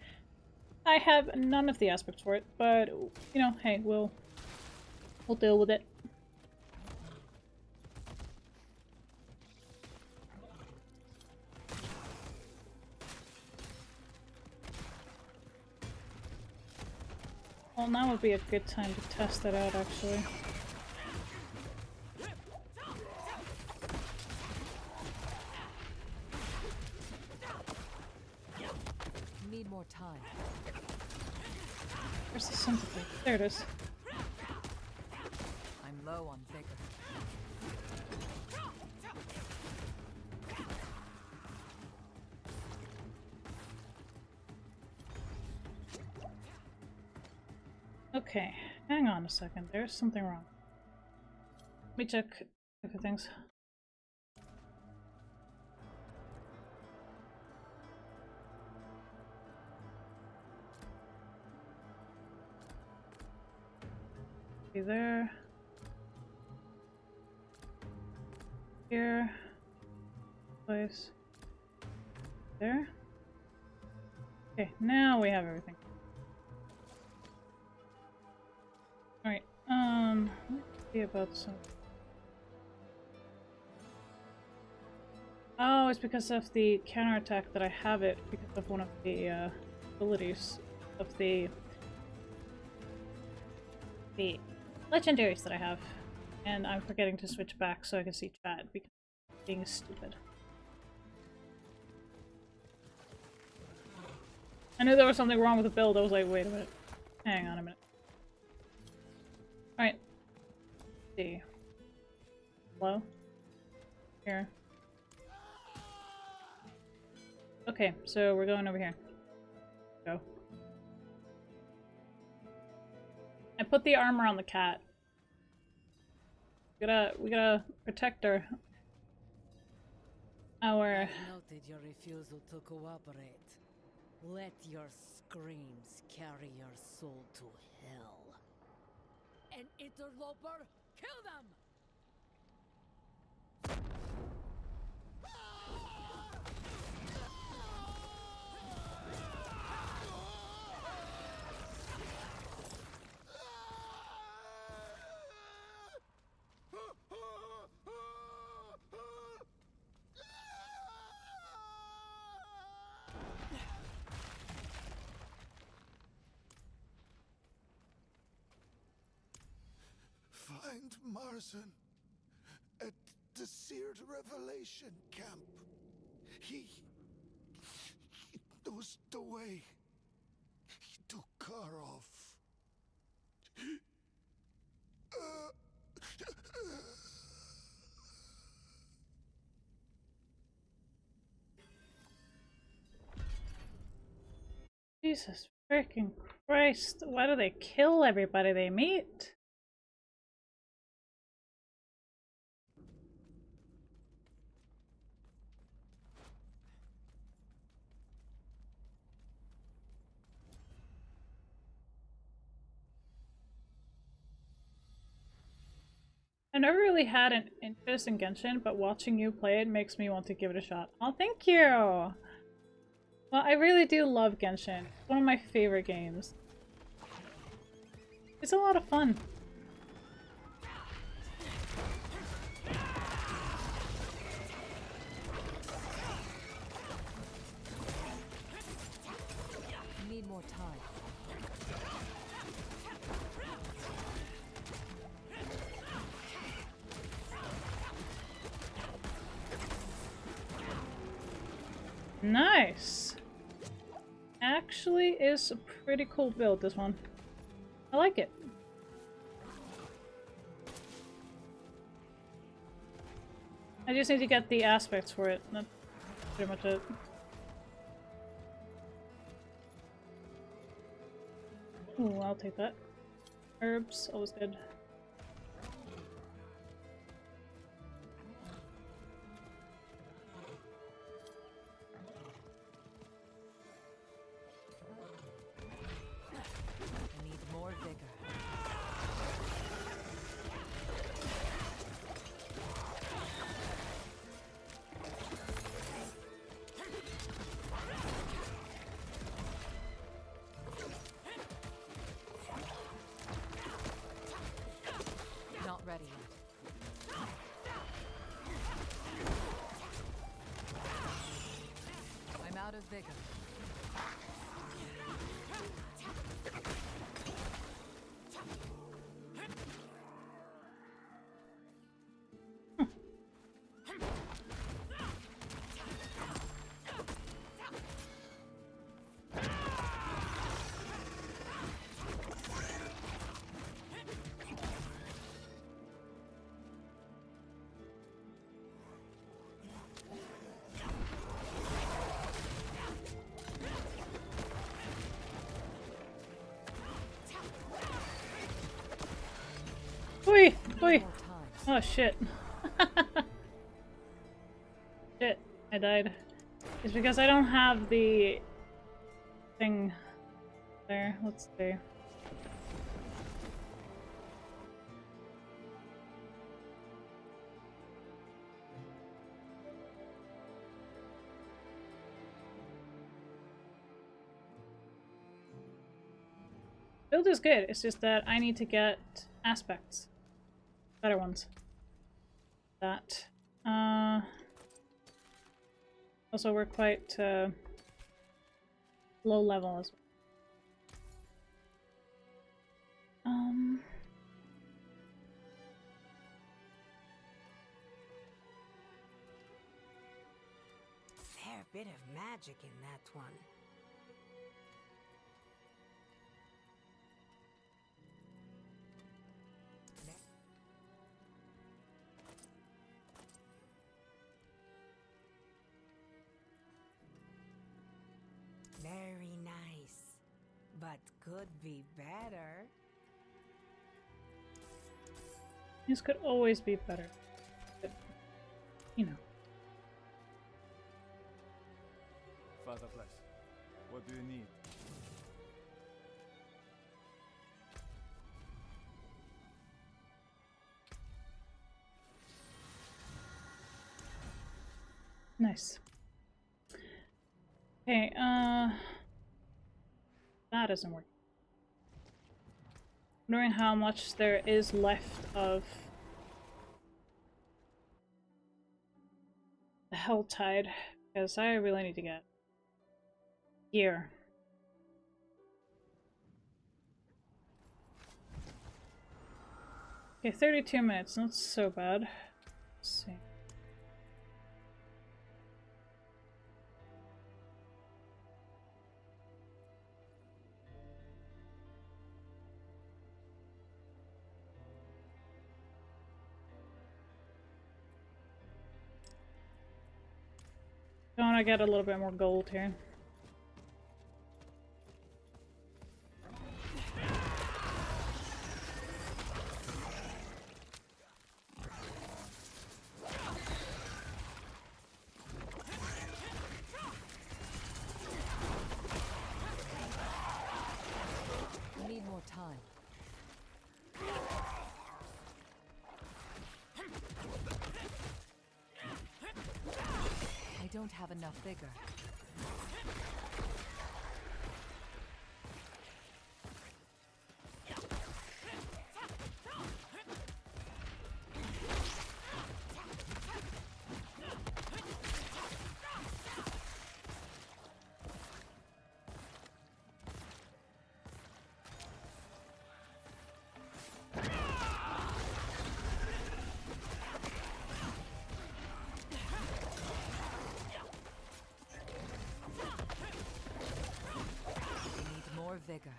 I have none of the aspects for it, but, you know, hey, we'll deal with it. Well, now would be a good time to test it out, actually. Need more time. Where's the centipede? There it is. I'm low on vigor. Okay, hang on a second. There's something wrong. Let me check a few things. Okay, there. Here. Place. There. Okay, now we have everything. Alright, let's see about some. Oh, it's because of the counterattack that I have it because of one of the abilities of the legendaries that I have. And I'm forgetting to switch back so I can see chat because being stupid. I knew there was something wrong with the build. I was like, wait a minute. Hang on a minute. Alright. Let's see. Hello? Here. Okay, so we're going over here. Go. I put the armor on the cat. We gotta protect her. Our... I've noted your refusal to cooperate. Let your screams carry your soul to hell. An interloper, kill them! Find Marzen at the Seared Revelation camp. He knows the way to Karov. Jesus freaking Christ, why do they kill everybody they meet? I never really had an interest in Genshin, but watching you play it makes me want to give it a shot. Oh, thank you! Well, I really do love Genshin. It's one of my favorite games. It's a lot of fun. Need more time. Nice! Actually is a pretty cool build, this one. I like it. I just need to get the aspects for it. That's pretty much it. Ooh, I'll take that. Herbs, always good. Ready yet. I'm out of vigor. Oi. more time. Oh shit. Shit, I died. It's because I don't have the thing there. Let's see. Build is good, it's just that I need to get aspects. Better ones. That. Also, we're quite low level as well. Fair bit of magic in that one. Very nice, but could be better. These could always be better. But, you know. Father Bless, what do you need? Nice. Okay, that isn't working. Wondering how much there is left of the Helltide, because I really need to get gear. Okay, 32 minutes, not so bad. Let's see. I want to get a little bit more gold here. We need more time. I don't have enough vigor. Vigor.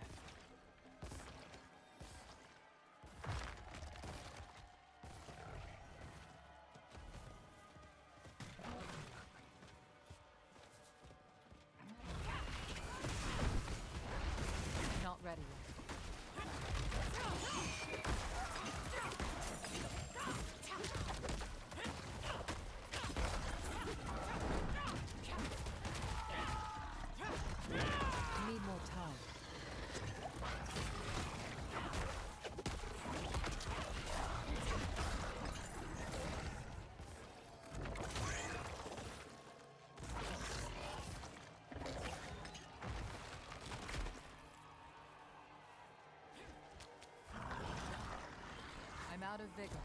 Not ready yet. Need more time. I'm out of vigor.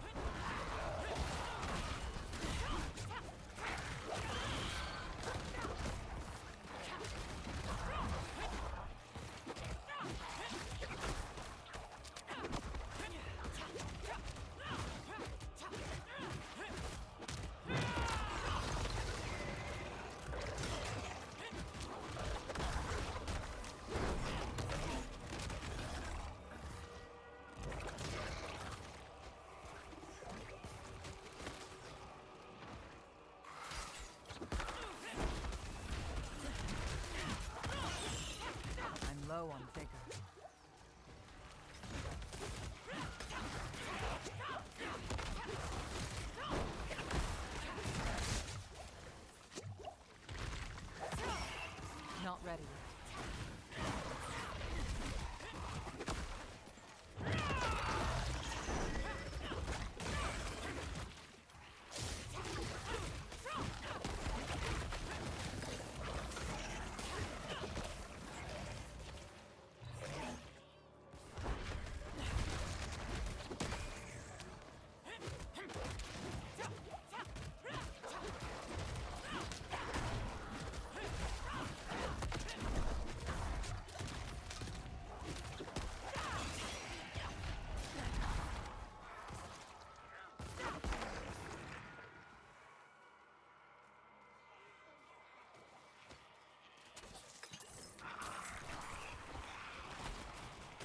Not ready.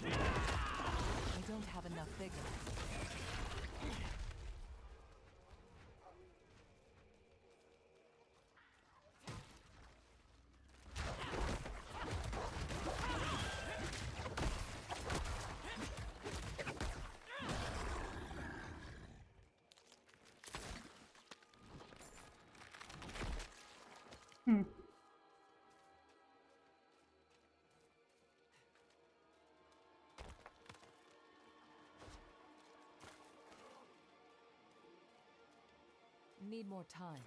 I don't have enough vigor. Need more time.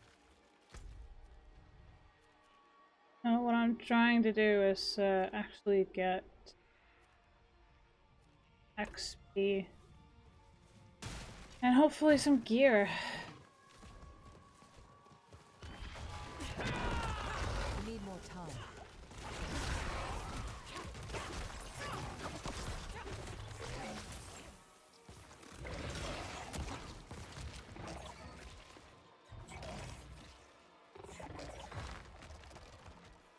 No, what I'm trying to do is actually get XP and hopefully some gear. Need more time.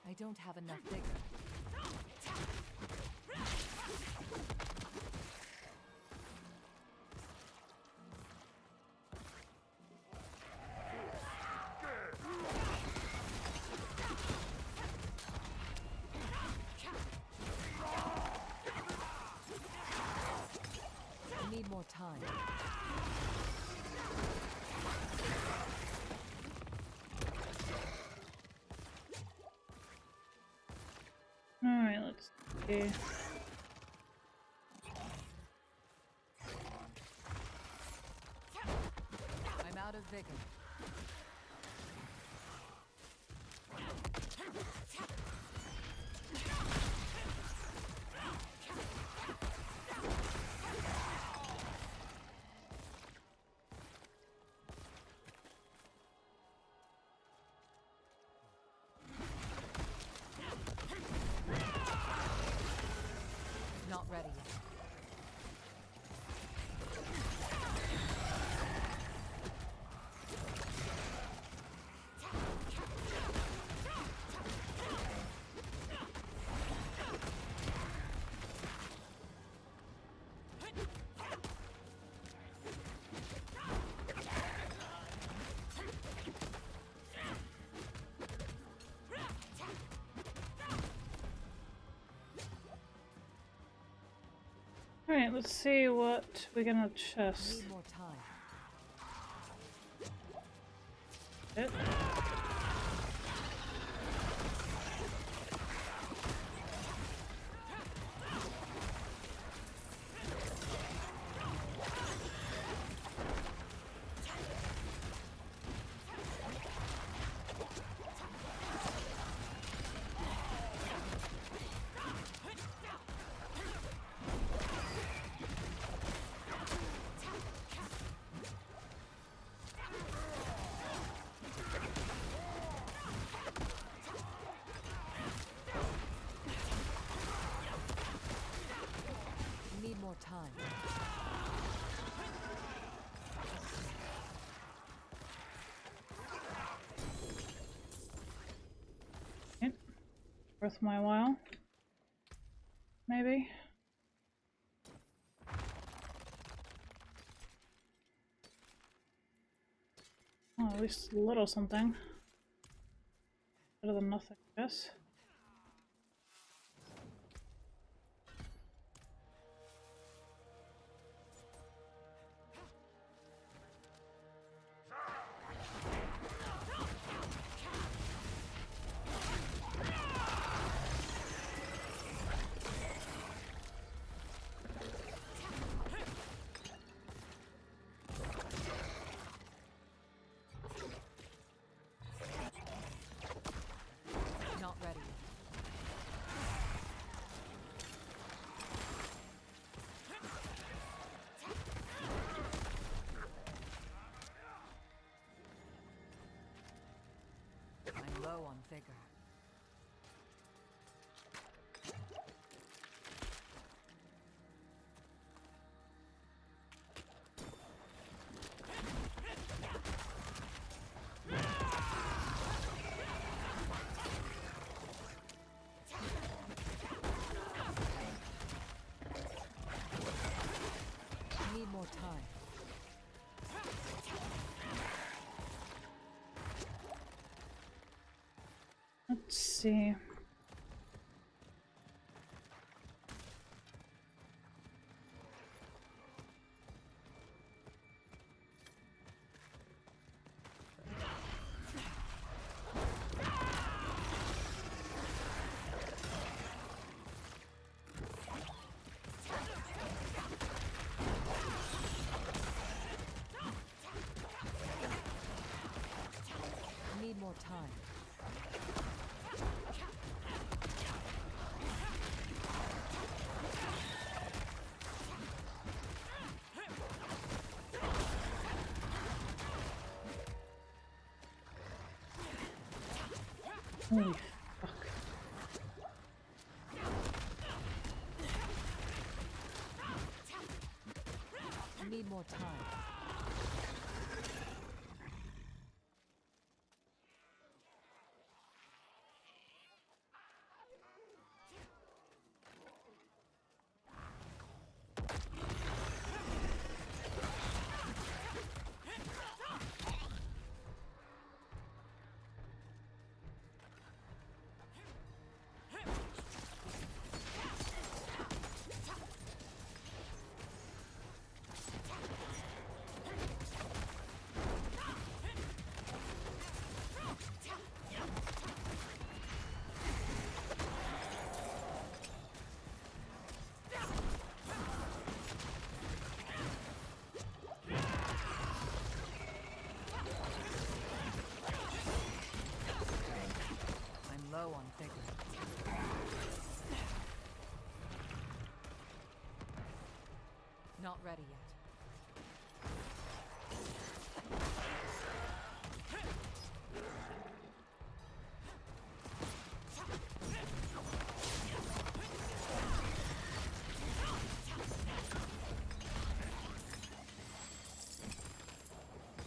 I don't have enough vigor. I need more time. Alright, let's see. I'm out of vigor. Not ready yet. Alright, let's see what we get in the chest. Need more time. It. Need more time. Okay. Worth my while. Maybe. Oh, at least a little something. Better than nothing, I guess. vigor. Need more time. Let's see. Need more time. Holy fuck. Need more time. I'm low on vigor. Not ready yet.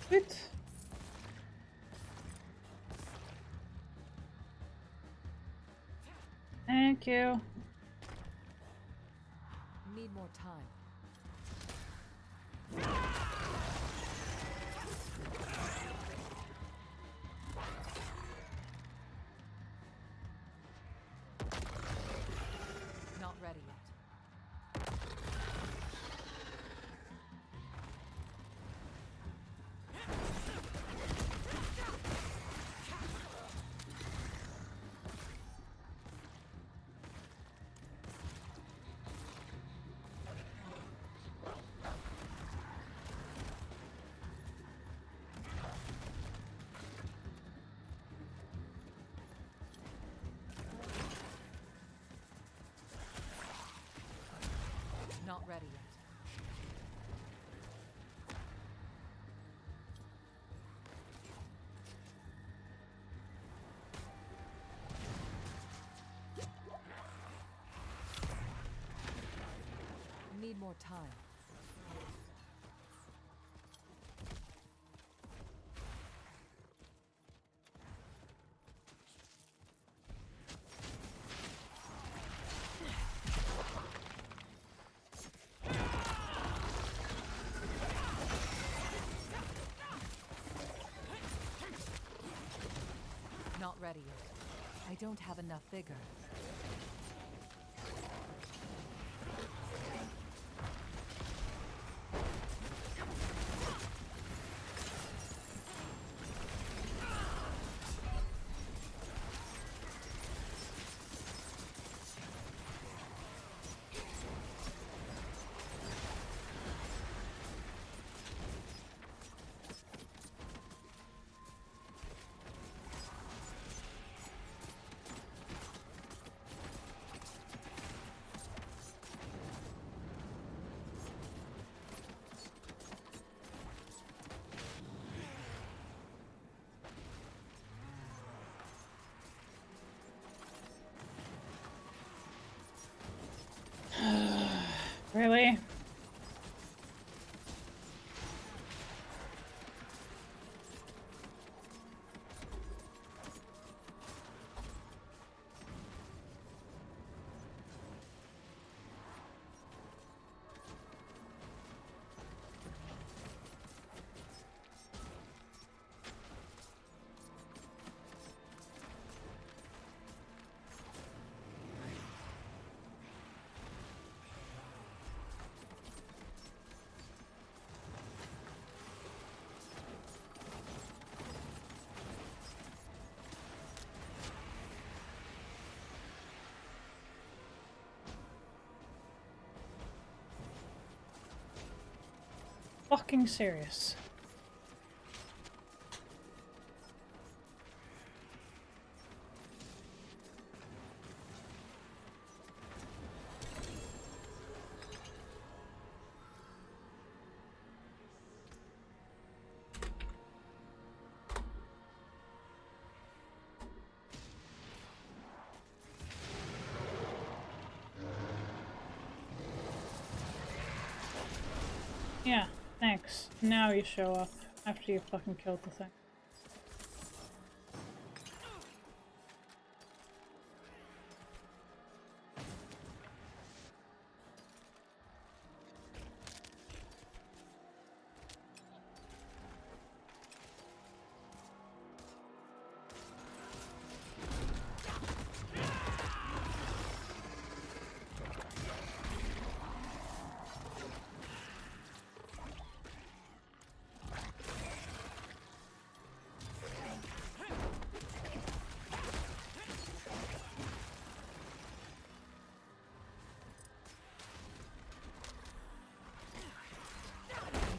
Sweet. Thank you. Need more time. Not ready yet. Not ready yet. Need more time. Not ready yet. I don't have enough vigor. Really? Fucking serious. Yeah, thanks. Now you show up after you fucking killed the thing.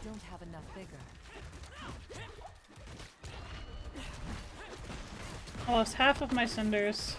Don't have enough vigor. I lost half of my cinders.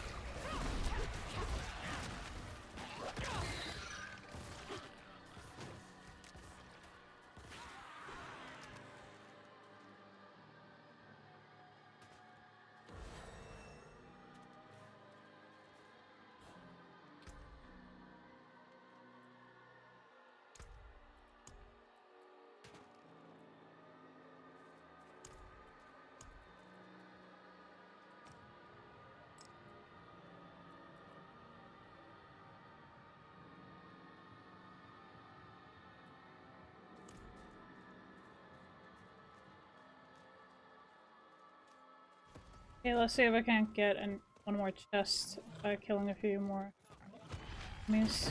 Okay, let's see if I can't get one more chest by killing a few more enemies.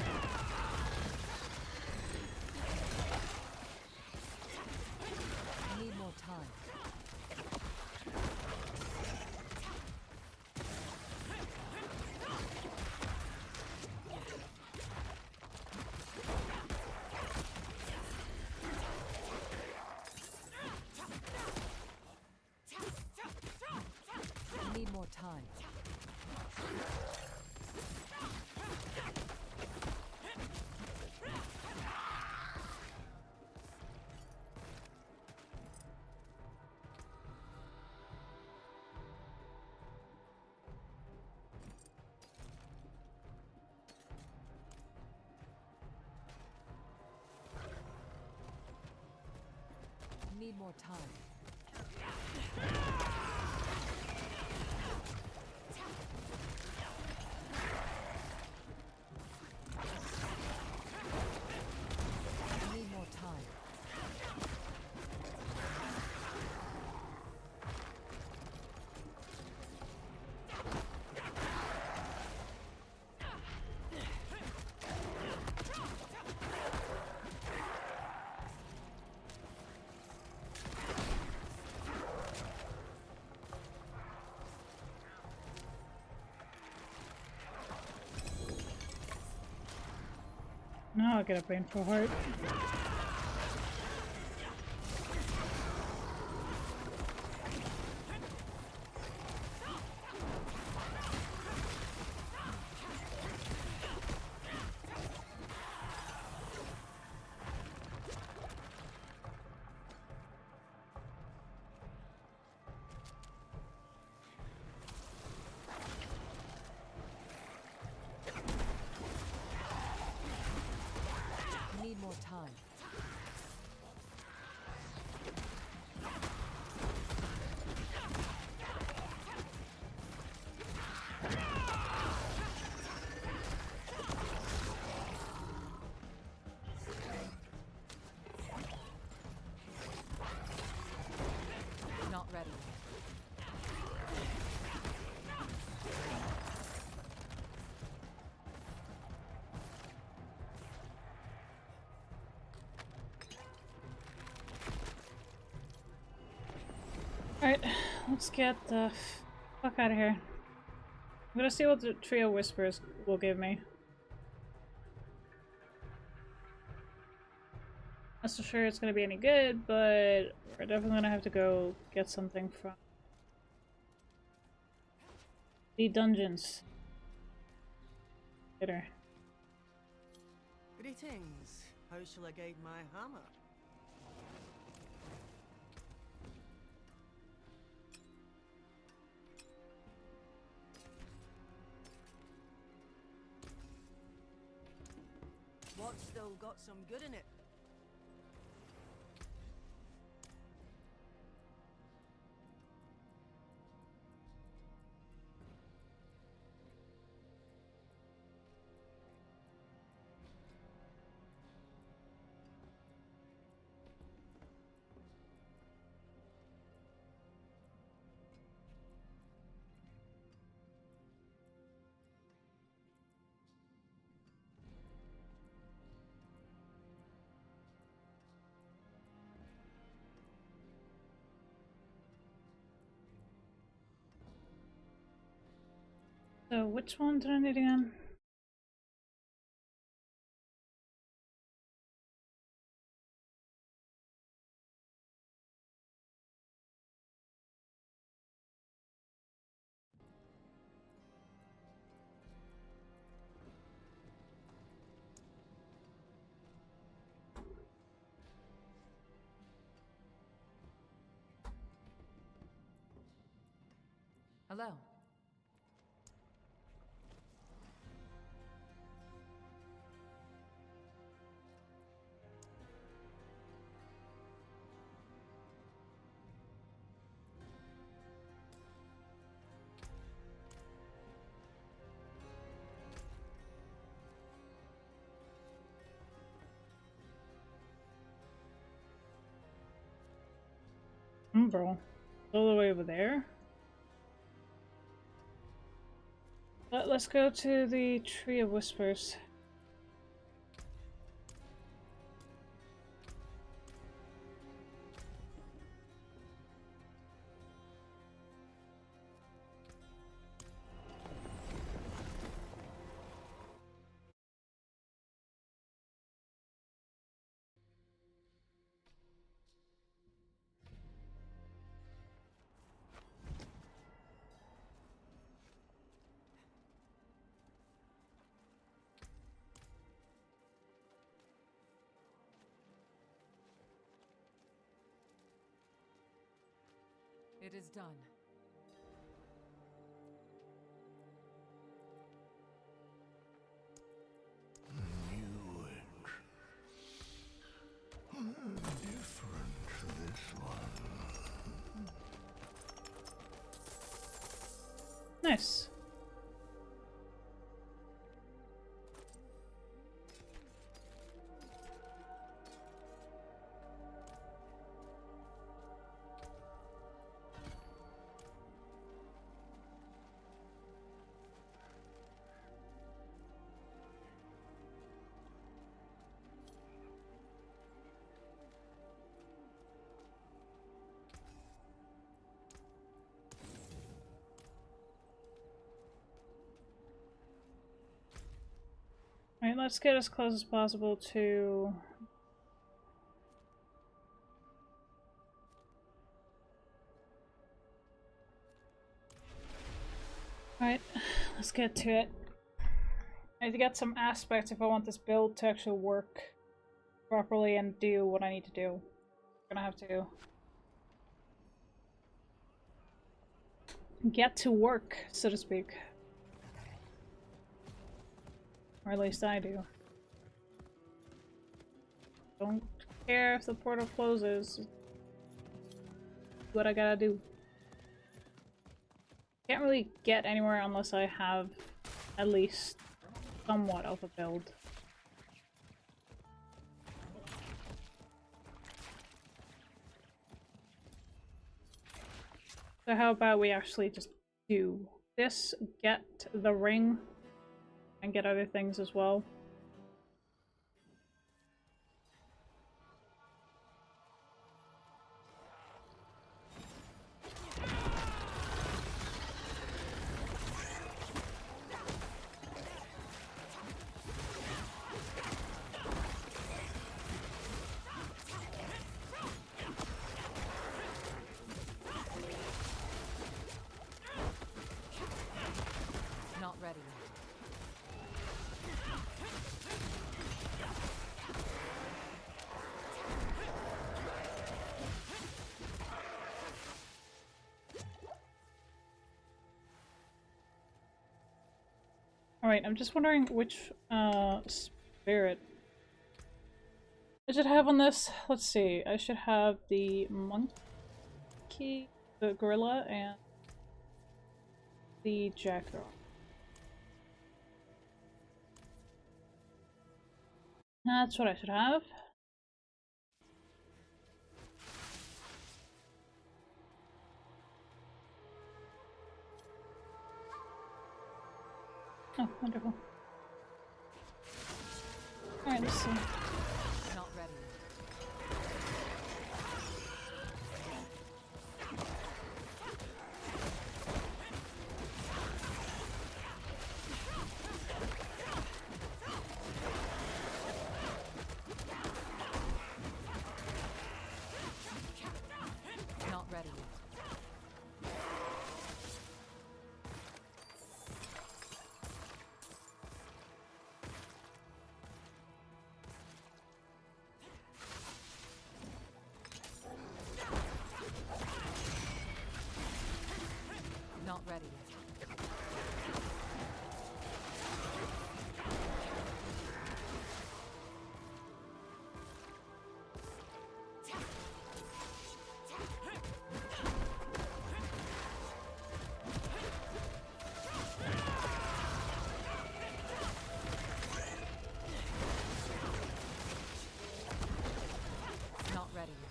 I need more time. I need more time. Need more time. Need more time. Now I'll get a painful heart. Need Alright, let's get the fuck out of here. I'm gonna see what the Trio Whispers will give me. Not so sure it's gonna be any good, but we're definitely gonna have to go get something from the dungeons later. Greetings. How shall I guide my hammer? What's still got some good in it? So which one did I need again? Hello. Bro. All the way over there? Let's go to the Tree of Whispers. It is done. Different this one. Nice. Alright, let's get as close as possible to... Alright, let's get to it. I need to get some aspects if I want this build to actually work properly and do what I need to do. I'm gonna have to get to work, so to speak. Or at least I do. Don't care if the portal closes. What I gotta do. Can't really get anywhere unless I have at least somewhat of a build. So how about we actually just do this, get the ring, and get other things as well. ready. Alright, I'm just wondering which spirit I should have on this. Let's see. I should have the monkey, the gorilla, and the jackdaw. That's what I should have. Oh, wonderful. Alright, let's see. Not ready. Not ready yet. Not ready yet. Not ready yet.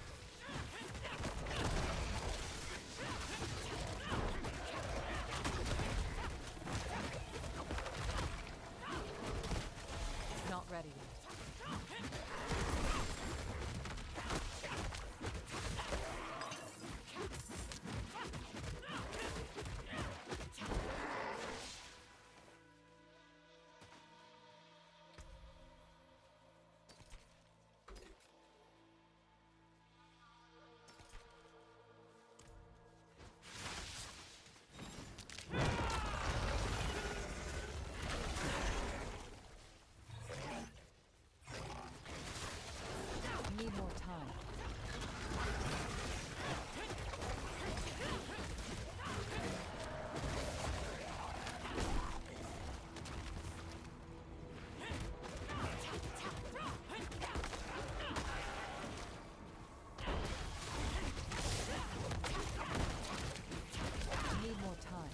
Not ready yet. Need more time. Need more time.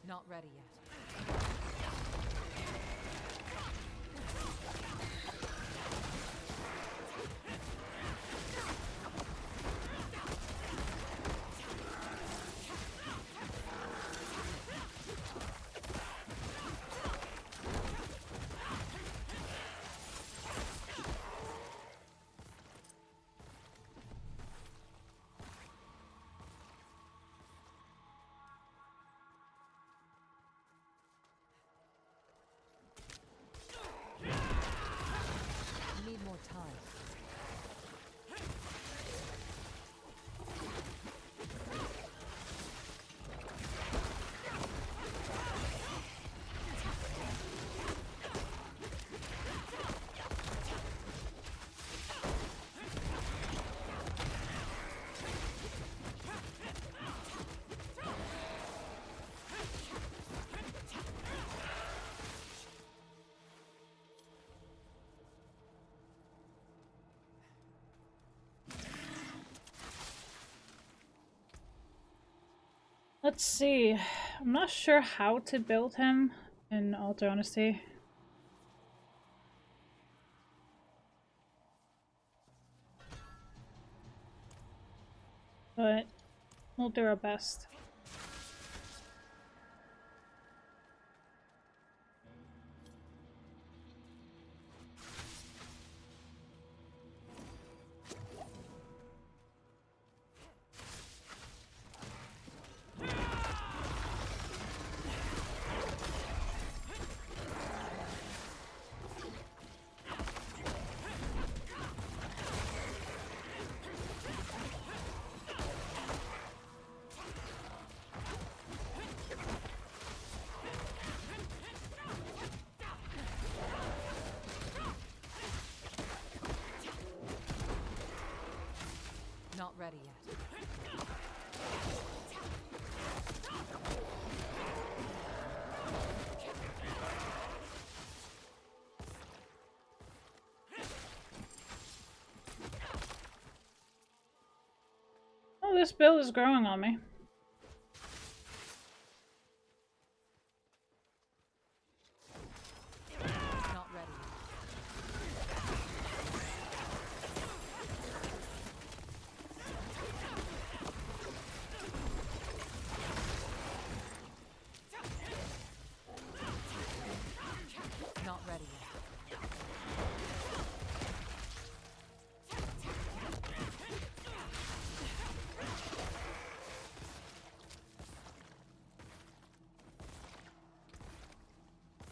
Not ready yet. Need more time. Let's see. I'm not sure how to build him, in all honesty. But we'll do our best. ready yet. Oh, this build is growing on me. Not ready. Not ready yet.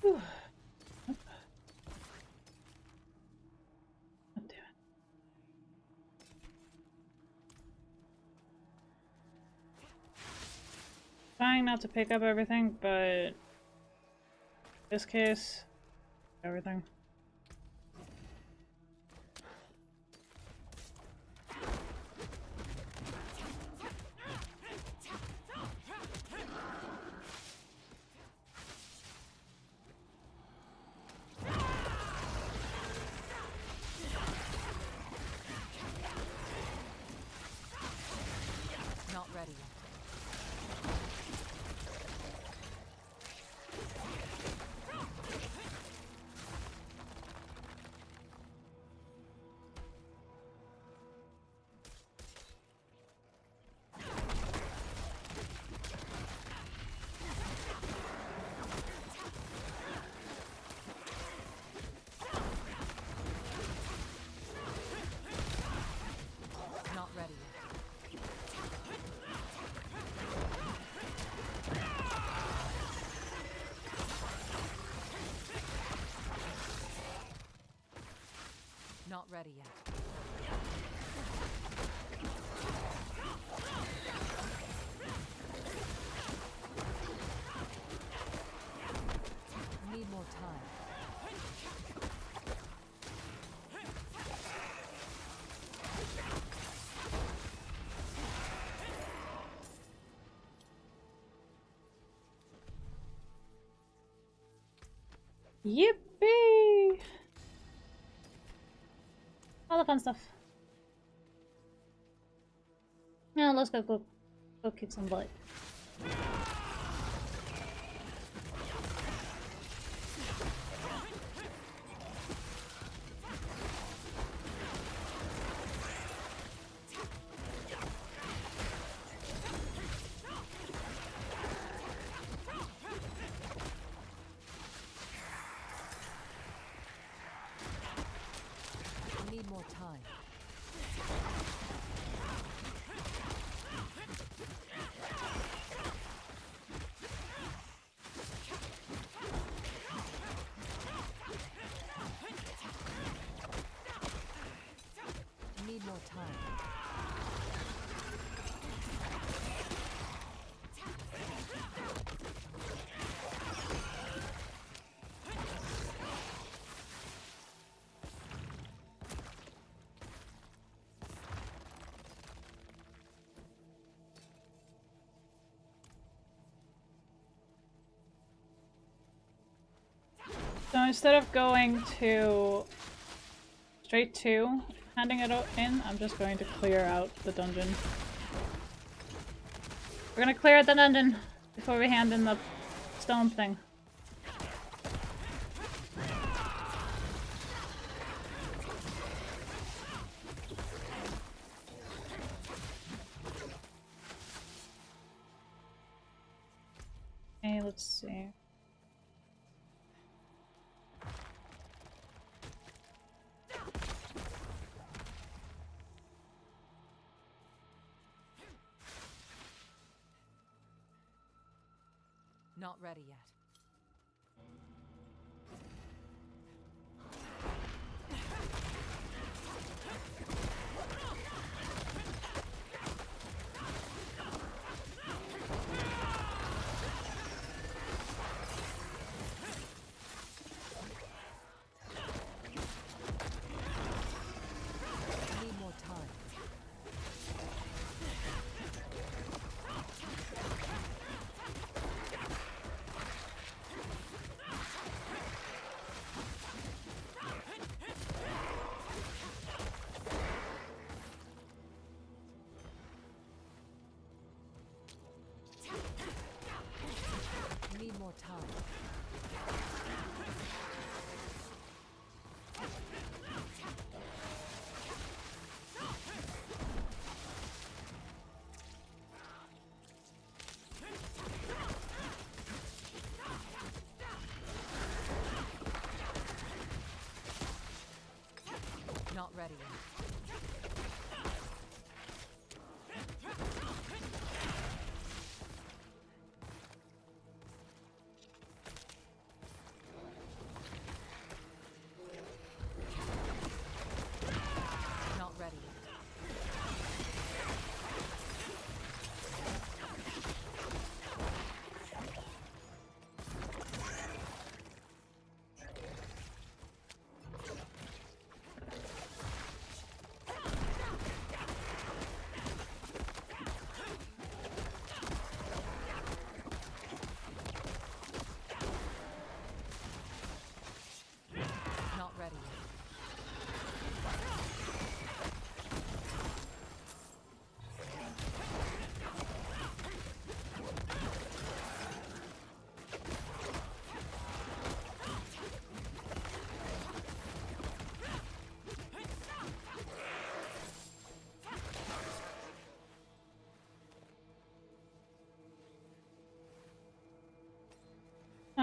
Whew. Oh, damn it. Trying not to pick up everything, but in this case, everything. Not ready yet. Not ready yet. Not ready yet. Need more time. Yippee! All the fun stuff. Now let's go kick some butt. Need more time. Need more time. So instead of going to straight to handing it in, I'm just going to clear out the dungeon. We're gonna clear out the dungeon before we hand in the stone thing. Okay, let's see. Not ready yet. Need more time.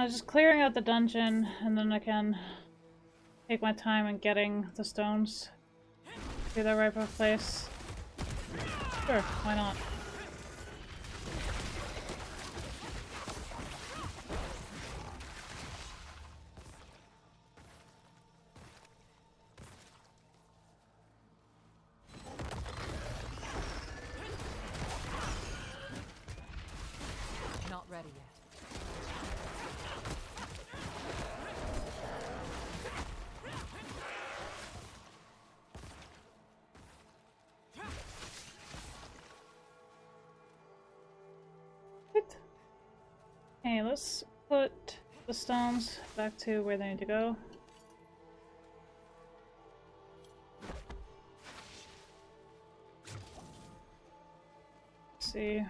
I was just clearing out the dungeon, and then I can take my time in getting the stones to the rightful place. Sure, why not? Not ready yet. Okay, let's put the stones back to where they need to go. Let's see.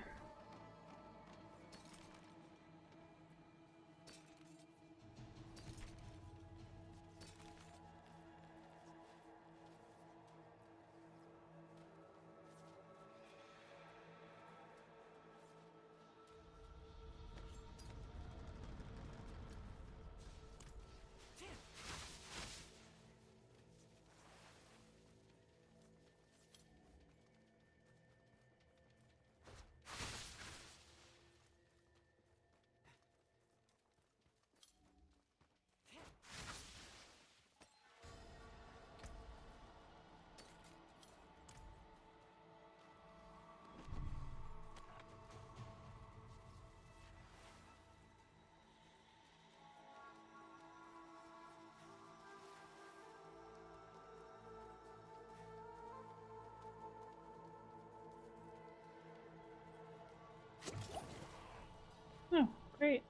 Oh, great.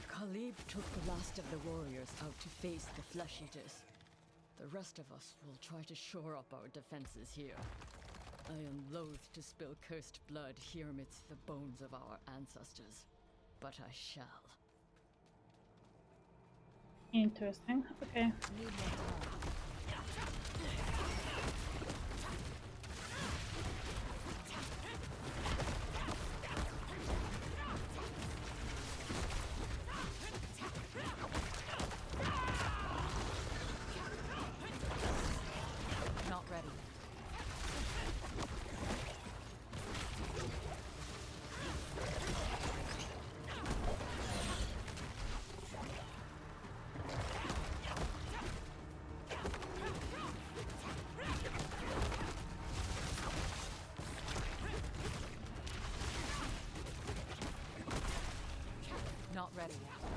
Khalib took the last of the warriors out to face the flesh eaters. The rest of us will try to shore up our defenses here. I am loath to spill cursed blood here amidst the bones of our ancestors, but I shall. Interesting. Okay. Not ready. Not ready yet.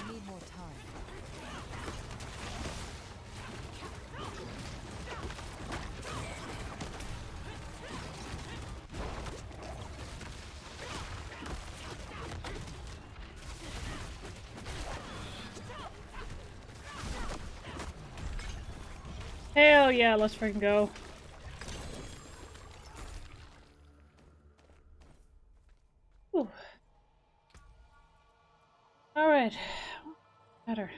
Need more time. Hell yeah, let's freaking go. Whew. Alright. Better.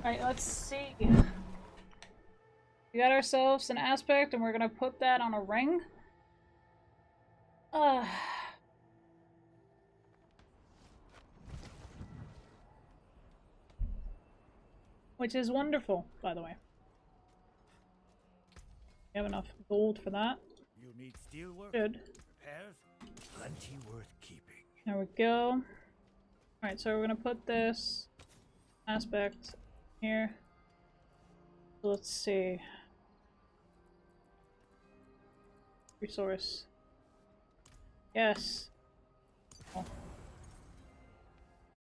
Alright, let's see. We got ourselves an aspect and we're gonna put that on a ring. Which is wonderful, by the way. We have enough gold for that. You need steel work? Good. Repairs? Plenty worth keeping. There we go. Alright, so we're gonna put this aspect here. Let's see. Resource. Yes. Oh. Okay,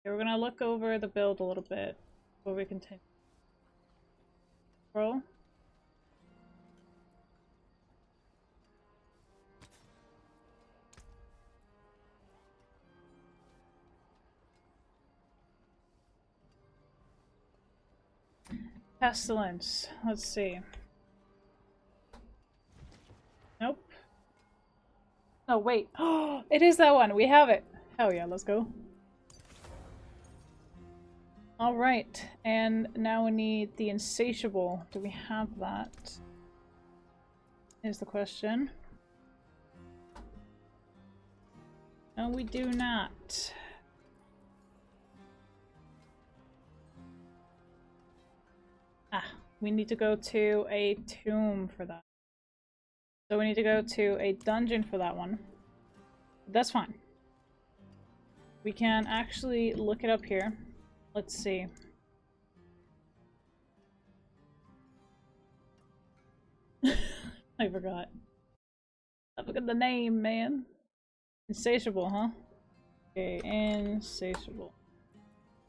we're gonna look over the build a little bit before we continue. Roll. Pestilence. Let's see. Nope. Oh, wait. Oh, it is that one. We have it. Hell yeah, let's go. Alright, and now we need the Insatiable. Do we have that? Is the question. No, we do not. Ah, we need to go to a tomb for that. So we need to go to a dungeon for that one. That's fine. We can actually look it up here. Let's see. I forgot. I forgot the name, man. Insatiable, huh? Okay, Insatiable.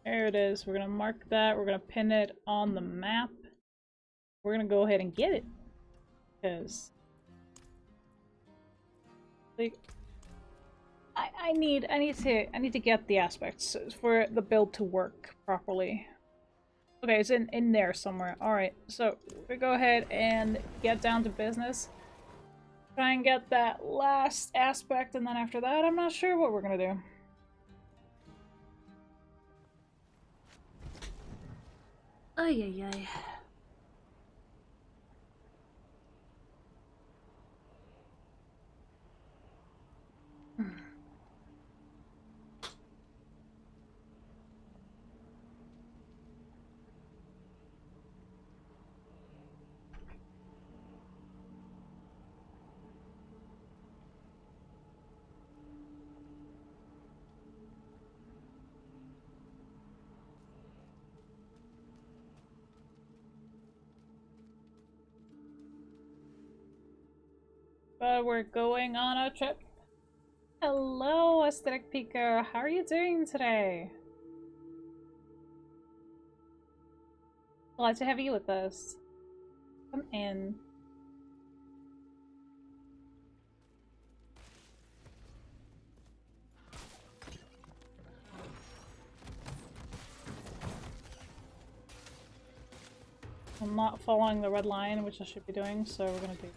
There it is. We're gonna mark that. We're gonna pin it on the map. We're gonna go ahead and get it. Because like I need to get the aspects for the build to work properly. Okay, it's in there somewhere. Alright, so we go ahead and get down to business. Try and get that last aspect, and then after that, I'm not sure what we're gonna do. Ay, ay, ay. But we're going on a trip. Hello, Aesthetic Pico. How are you doing today? Glad to have you with us. Come in. I'm not following the red line, which I should be doing, so we're gonna do that.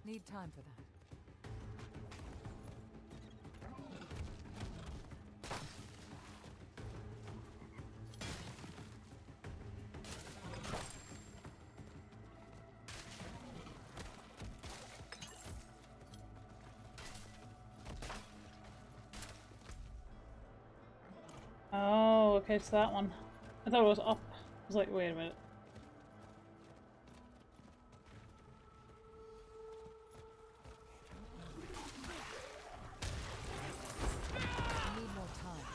Need time for that. Oh, okay, it's that one. I thought it was up. I was like, wait a minute. Need more time.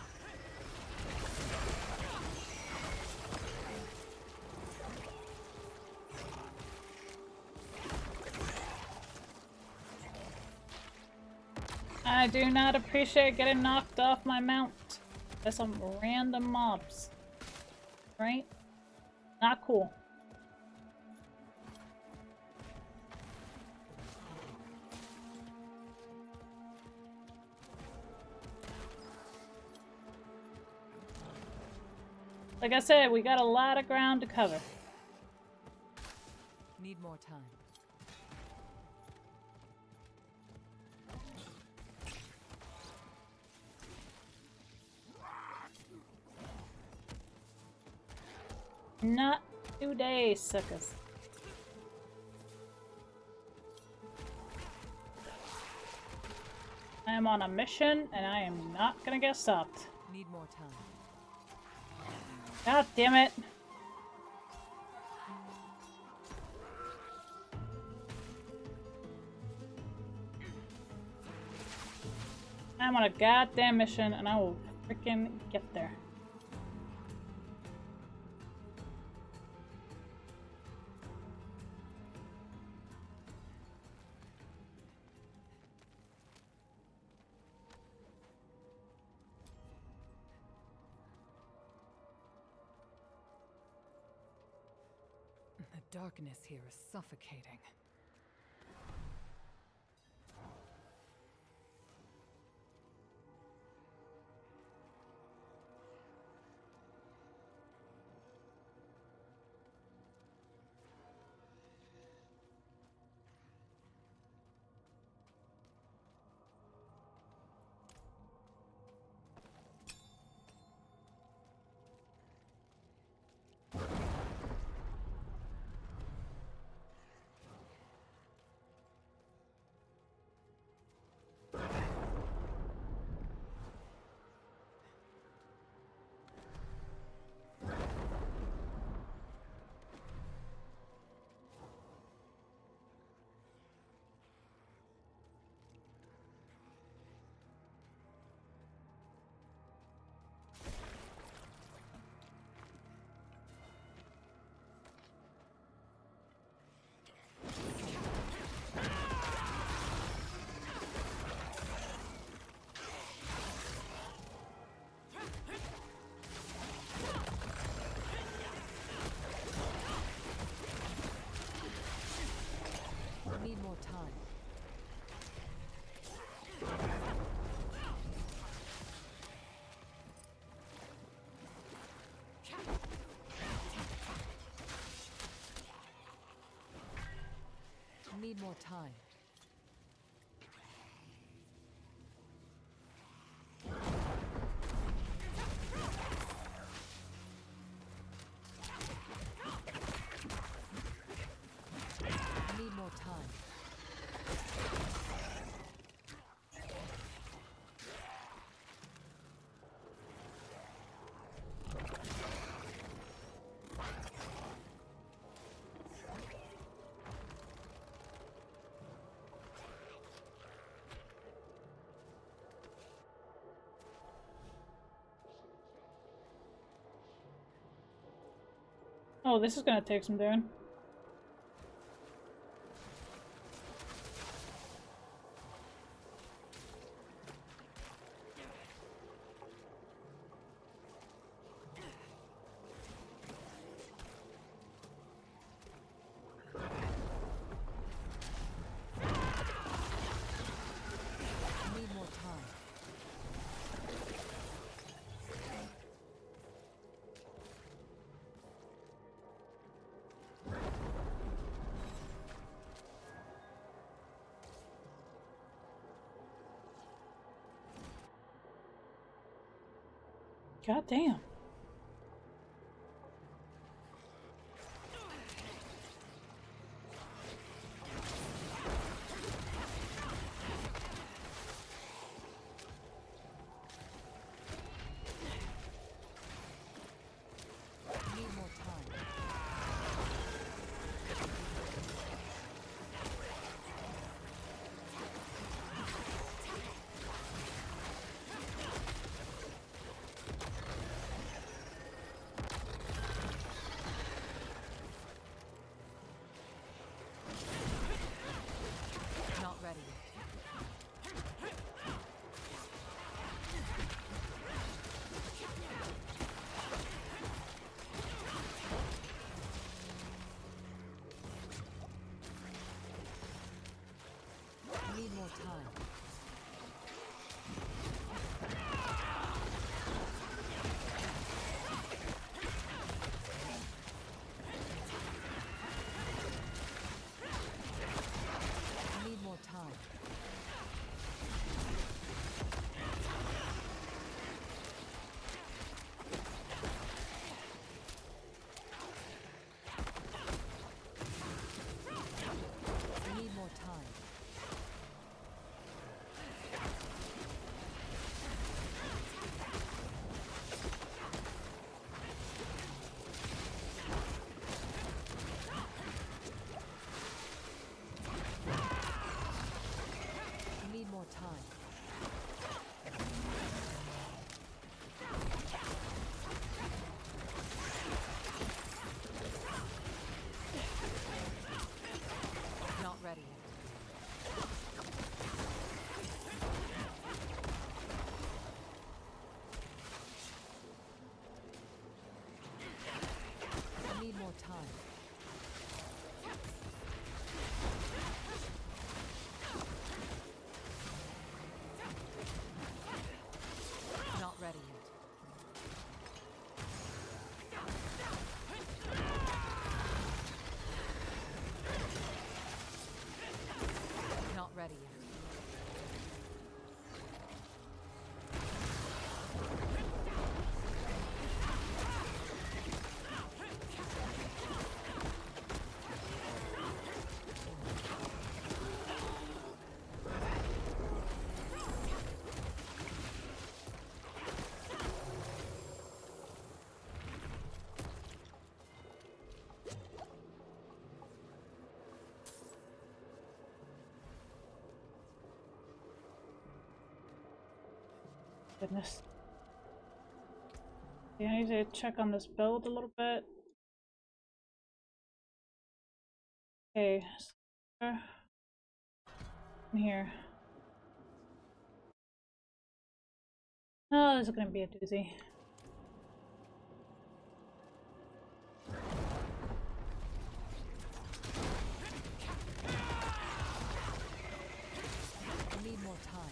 I do not appreciate getting knocked off my mount. There's some random mobs. Right? Not cool. Like I said, we got a lot of ground to cover. Need more time. Not today, suckers. I am on a mission, and I am not gonna get stopped. Need more time. God damn it. I'm on a goddamn mission, and I will freaking get there. The darkness here is suffocating. Need more time. Need more time. Need more time. Oh, this is gonna take some doing. Need more time. God damn. Need more time. Not ready. Need more time. Need more time. Need more time. Goodness. Yeah, I need to check on this build a little bit. Okay, so in here. Oh, this is gonna be a doozy. I need more time.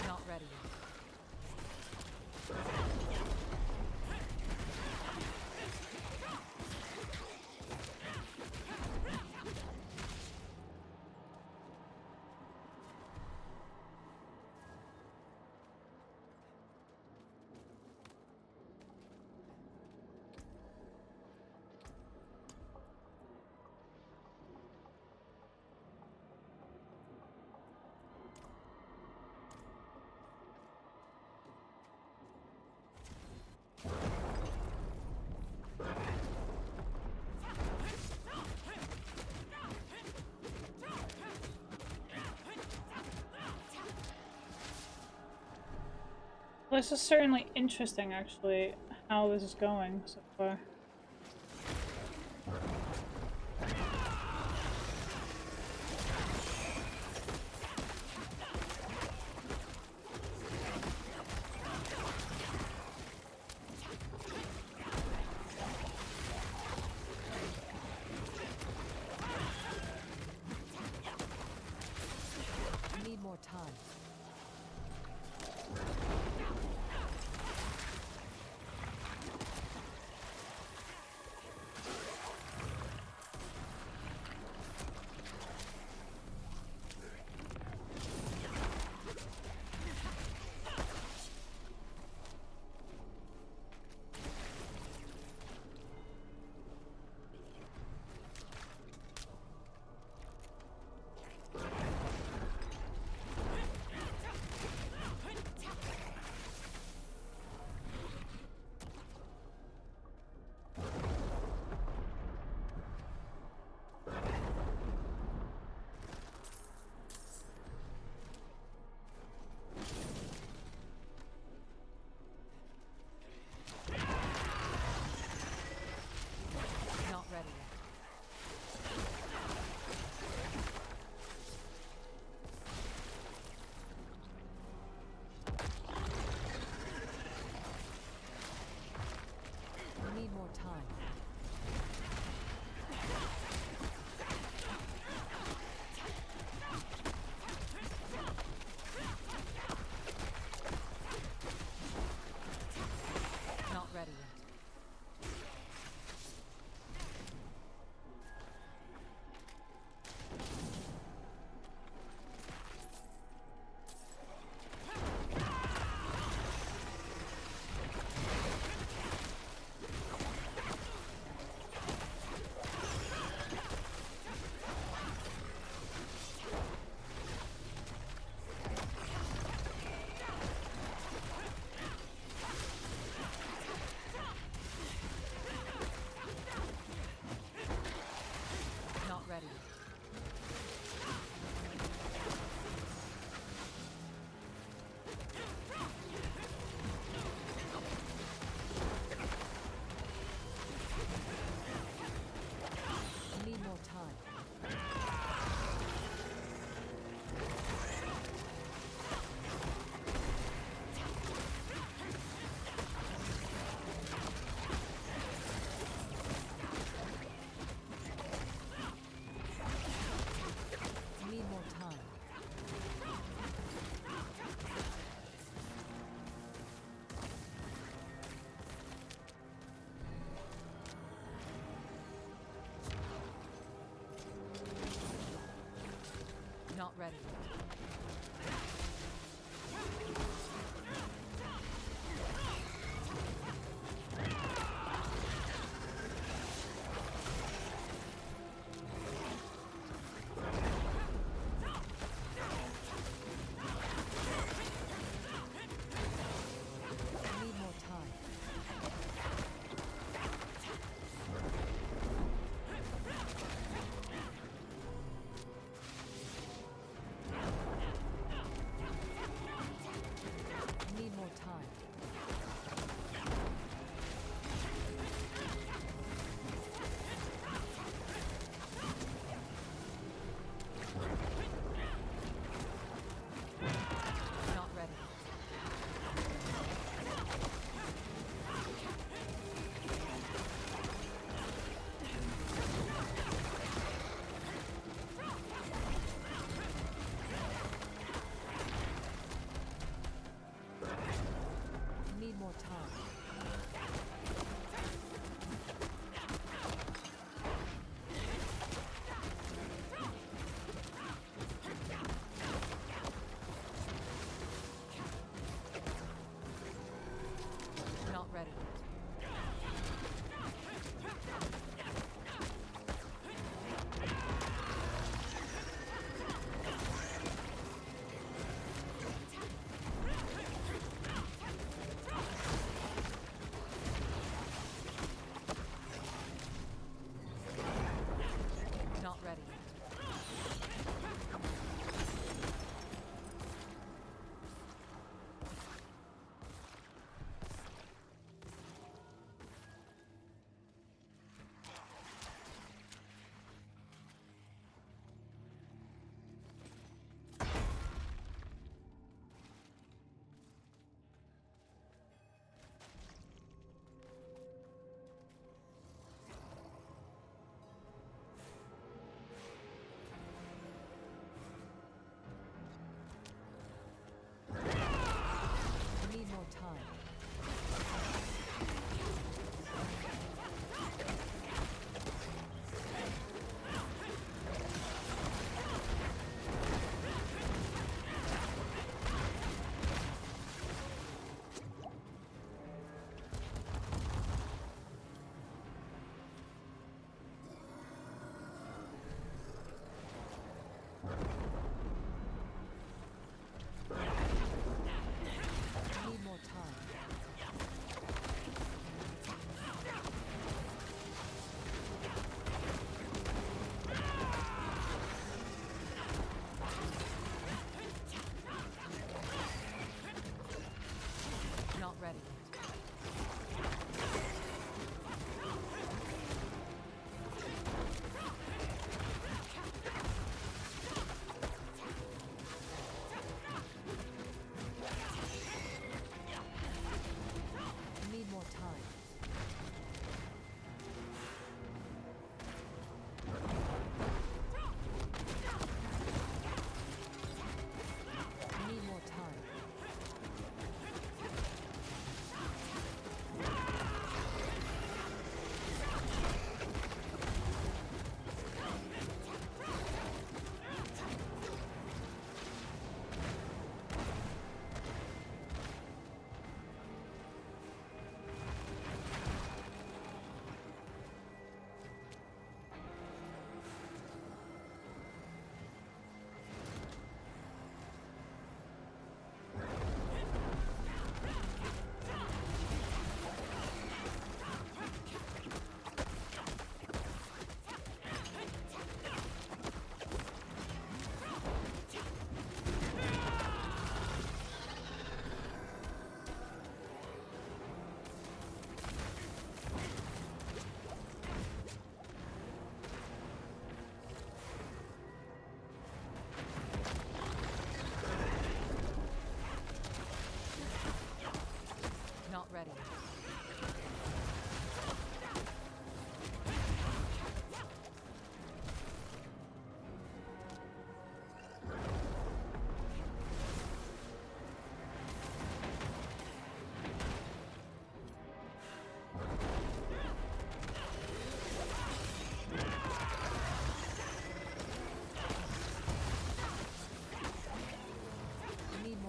Not ready yet. This is certainly interesting, actually, how this is going so far. I need more time. Not ready yet. I need more time. Not ready yet. Not ready yet. I need more time. I need more time. Not ready.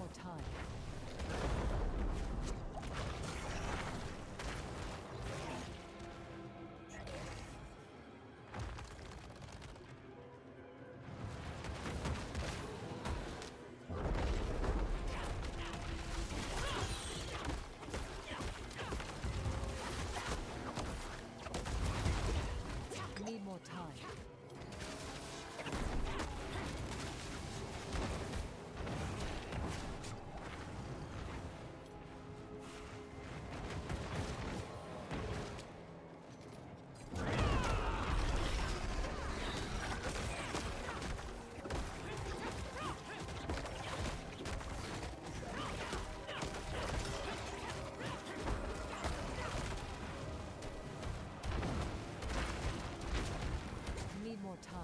more time. Need more time. Need more time.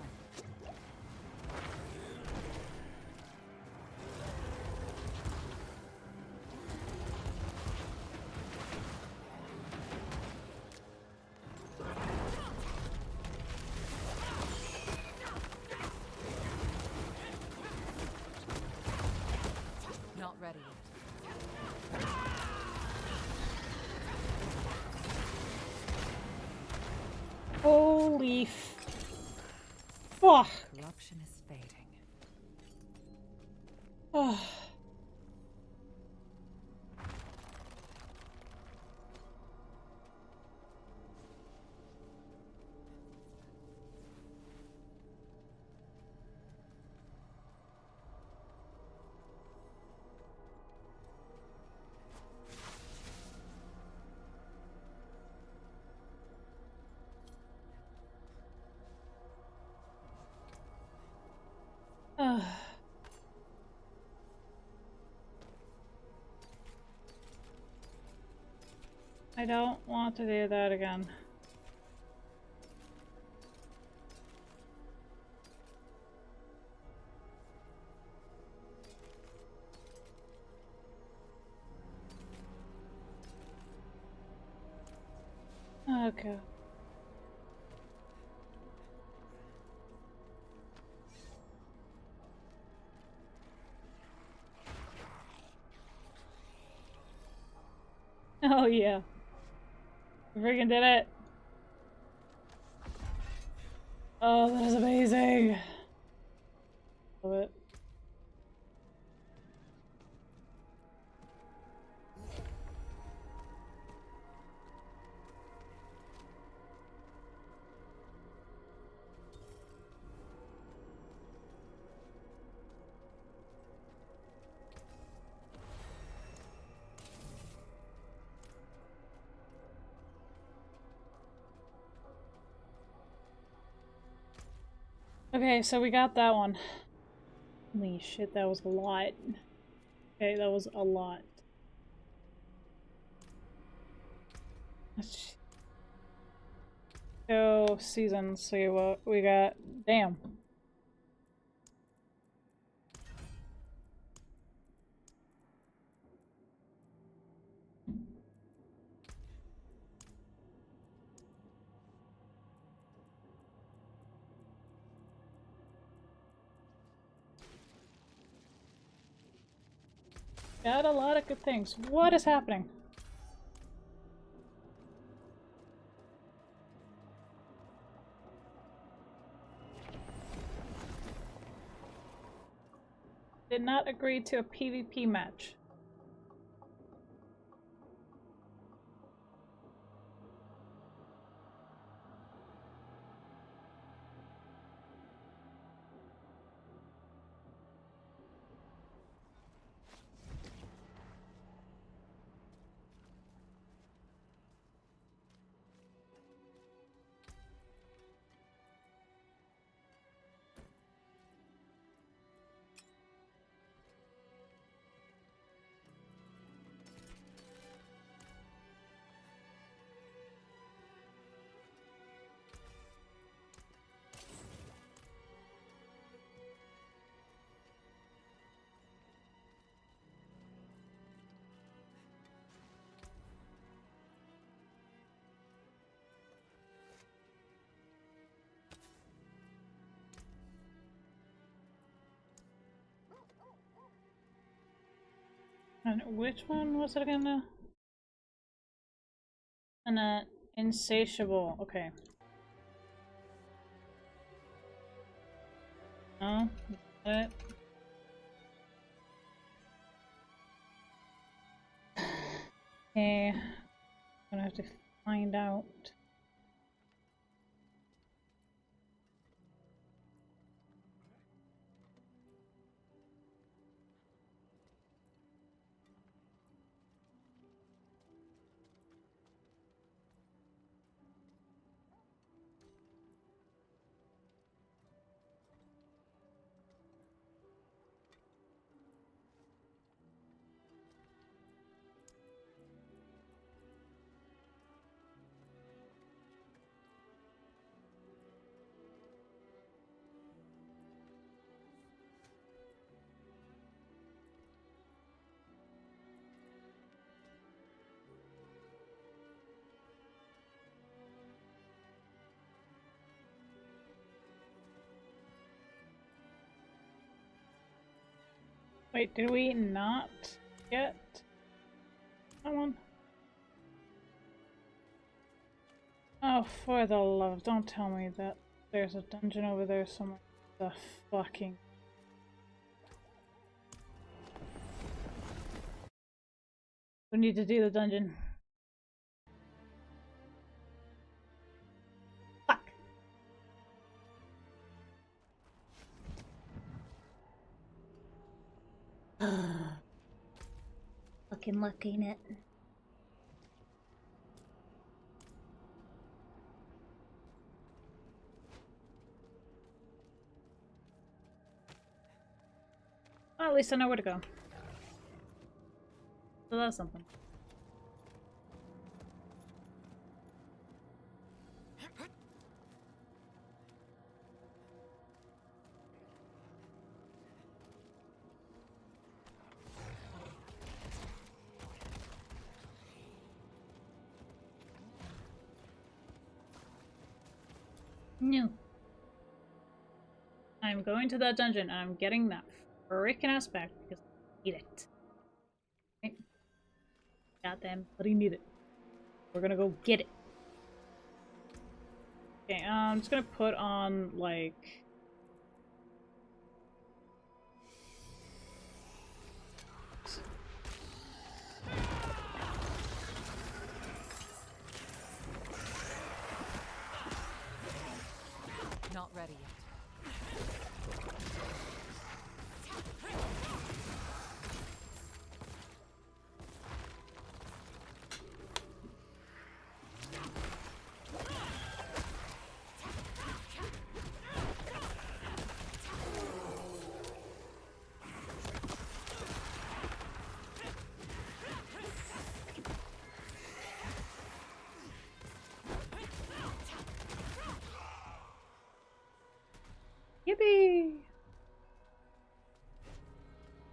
Not ready yet. Holy fuck. Corruption is fading. Oh. I don't want to do that again. Okay. Oh yeah. Freaking did it. Oh, that is amazing. Love it. Okay, so we got that one. Holy shit, that was a lot. Okay, that was a lot. Let's go seasons, see what we got. Damn. Got a lot of good things. What is happening? Did not agree to a PvP match. And which one was it again? An insatiable. Okay. No, is that it? Okay, I'm gonna have to find out. Wait, did we not get that one? Oh, for the love, don't tell me that there's a dungeon over there somewhere. The fucking... We need to do the dungeon. Fuck. Fucking luck, ain't it? Well, at least I know where to go. So that's something. No. I'm going to that dungeon and I'm getting that freaking aspect because I need it. Okay. Goddamn, but I need it. We're gonna go get it. Okay, I'm just gonna put on like... Not ready yet. Yippee!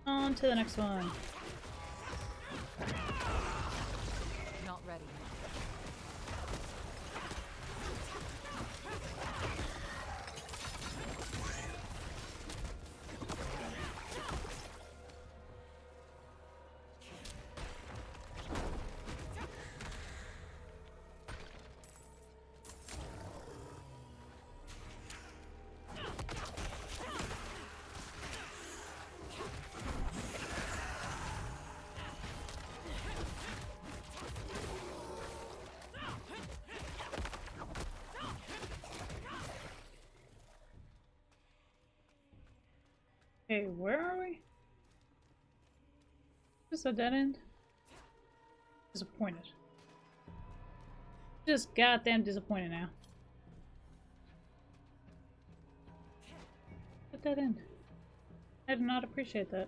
On to the next one. Not ready. Okay, where are we? Just a dead end? Disappointed. Just goddamn disappointed now. A dead end. I did not appreciate that.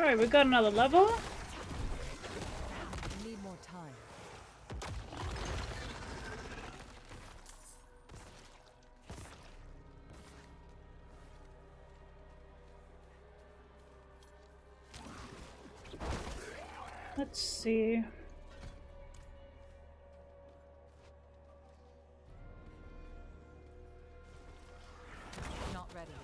Alright, we got another level. We need more time. Let's see. Not ready yet.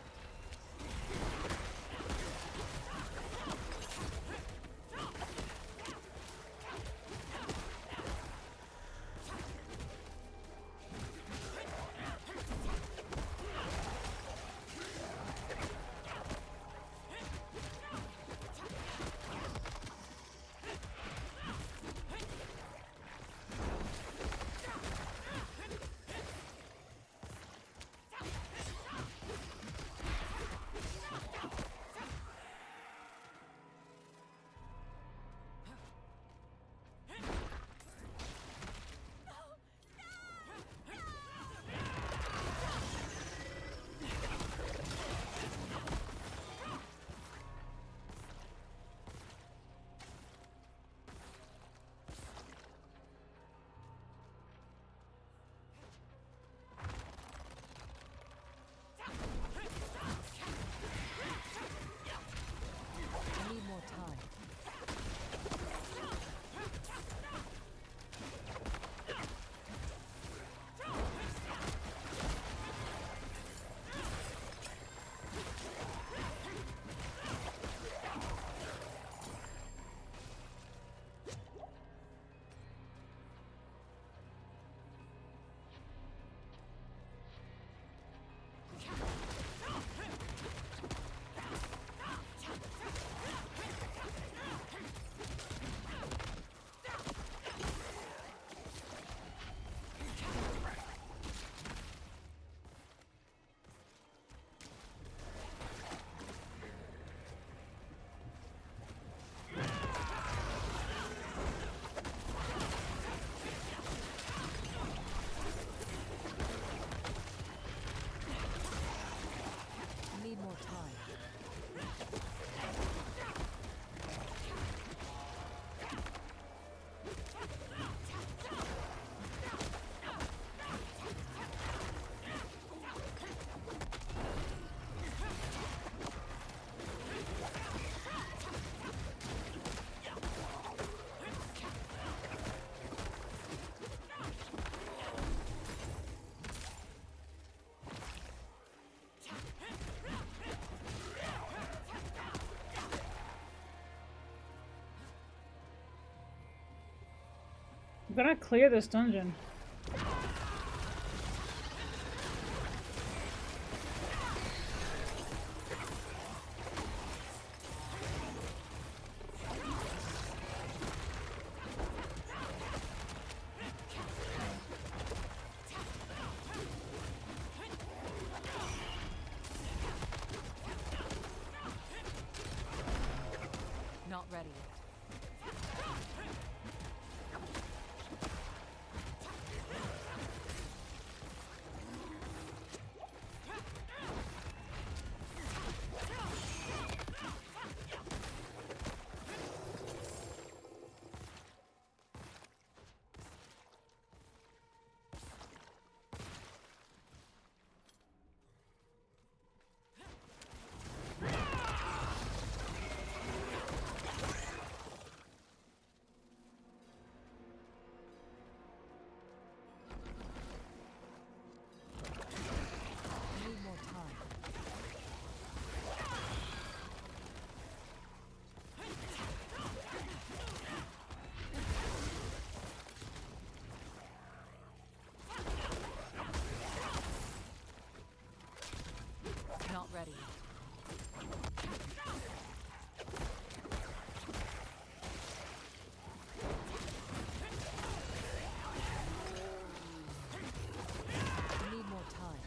I need more time. Need more time. I'm gonna clear this dungeon. Not ready yet. Need more time. Not ready yet. Need more time.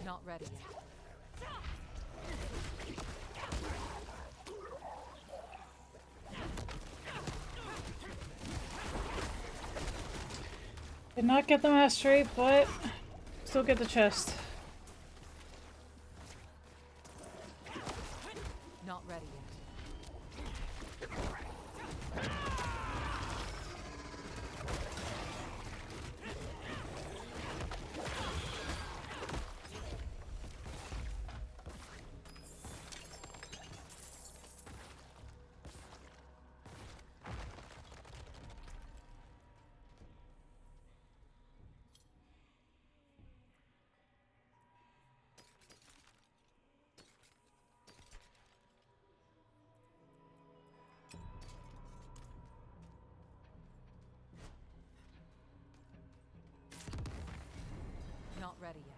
Not ready yet. Did not get the mastery, but still get the chest. Not ready yet. Not ready yet.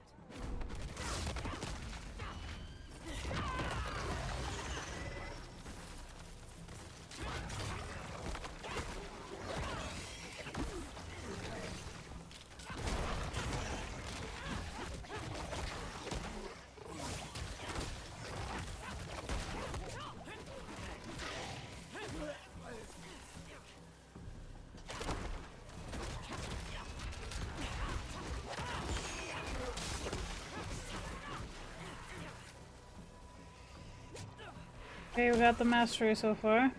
Okay, we got the mastery so far.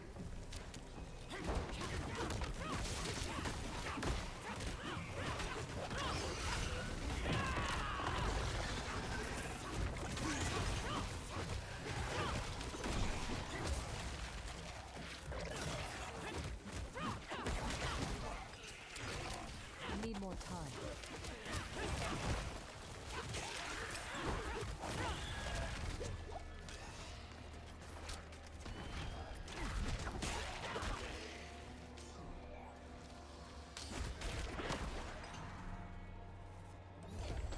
I need more time.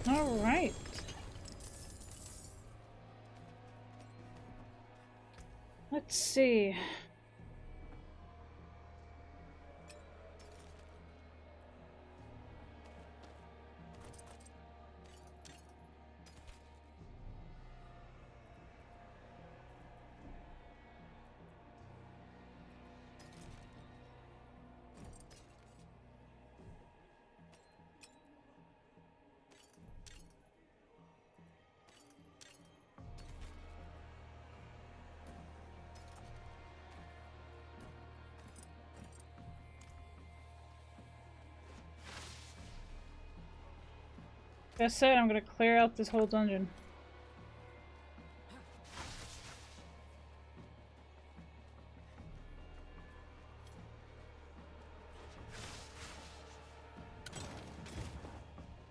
All right. Let's see. Like I said, I'm gonna clear out this whole dungeon.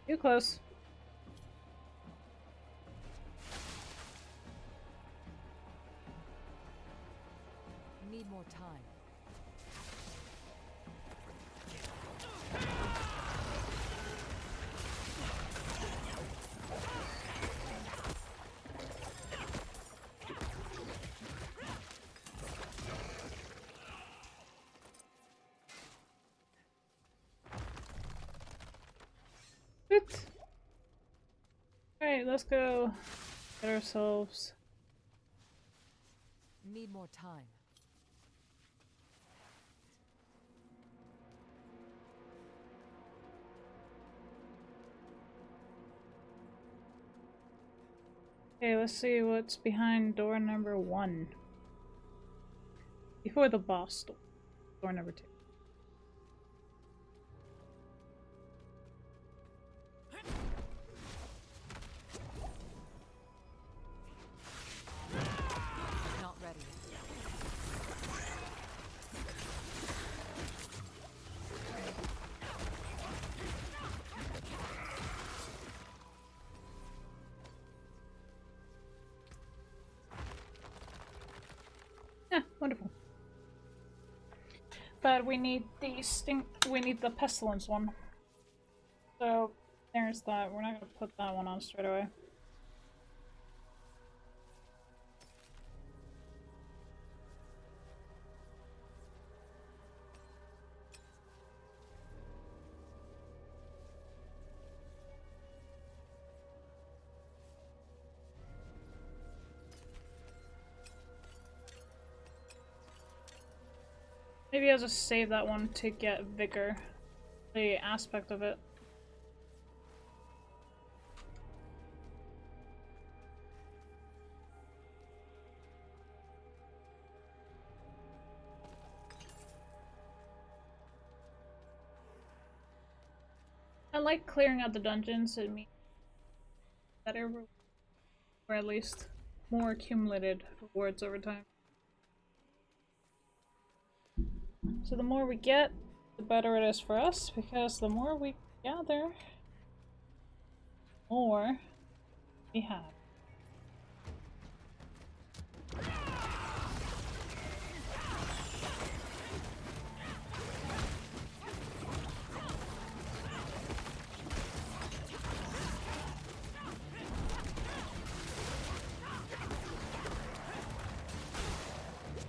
Too close. I need more time. Alright, let's go get ourselves. Need more time. Okay, let's see what's behind door number 1. Before the boss door. Door number 2. Not ready yet. Yeah, wonderful. But we need the pestilence one. So there's that. We're not gonna put that one on straight away. Maybe I'll just save that one to get Vigor, the aspect of it. I like clearing out the dungeons. It means better, or at least more accumulated rewards over time. So the more we get, the better it is for us, because the more we gather, the more we have.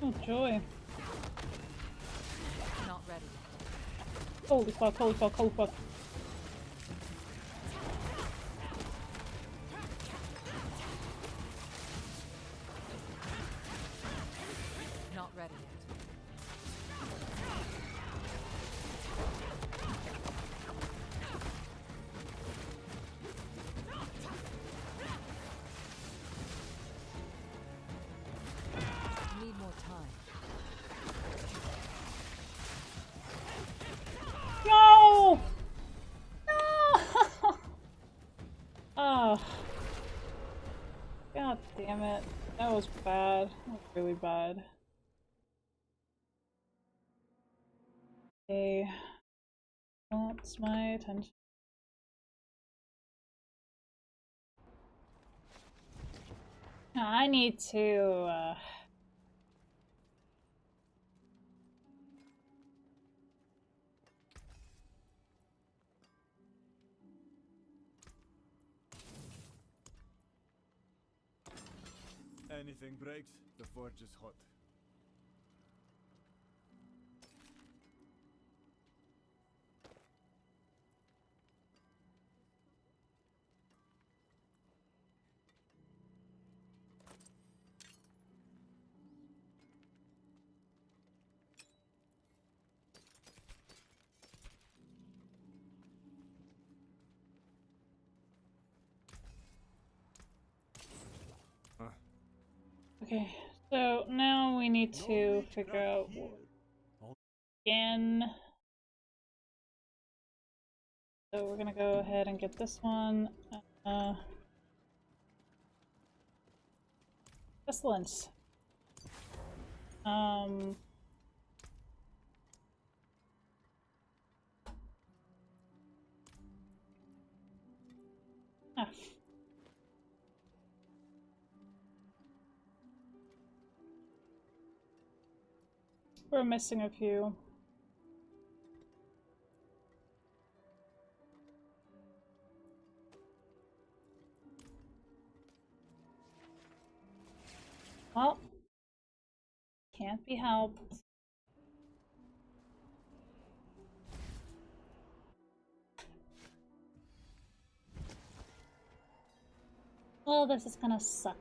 Oh joy. Not ready. Holy fuck, holy fuck, holy fuck. Not ready yet. Need more time. No! No! Oh. God damn it. That was bad. That was really bad. Okay. Wants my attention. I need to, Anything breaks, the forge is hot. Okay, so now we need to figure out what again. So we're gonna go ahead and get this one. Pestilence. Ah. We're missing a few. Well, can't be helped. Well, this is gonna suck.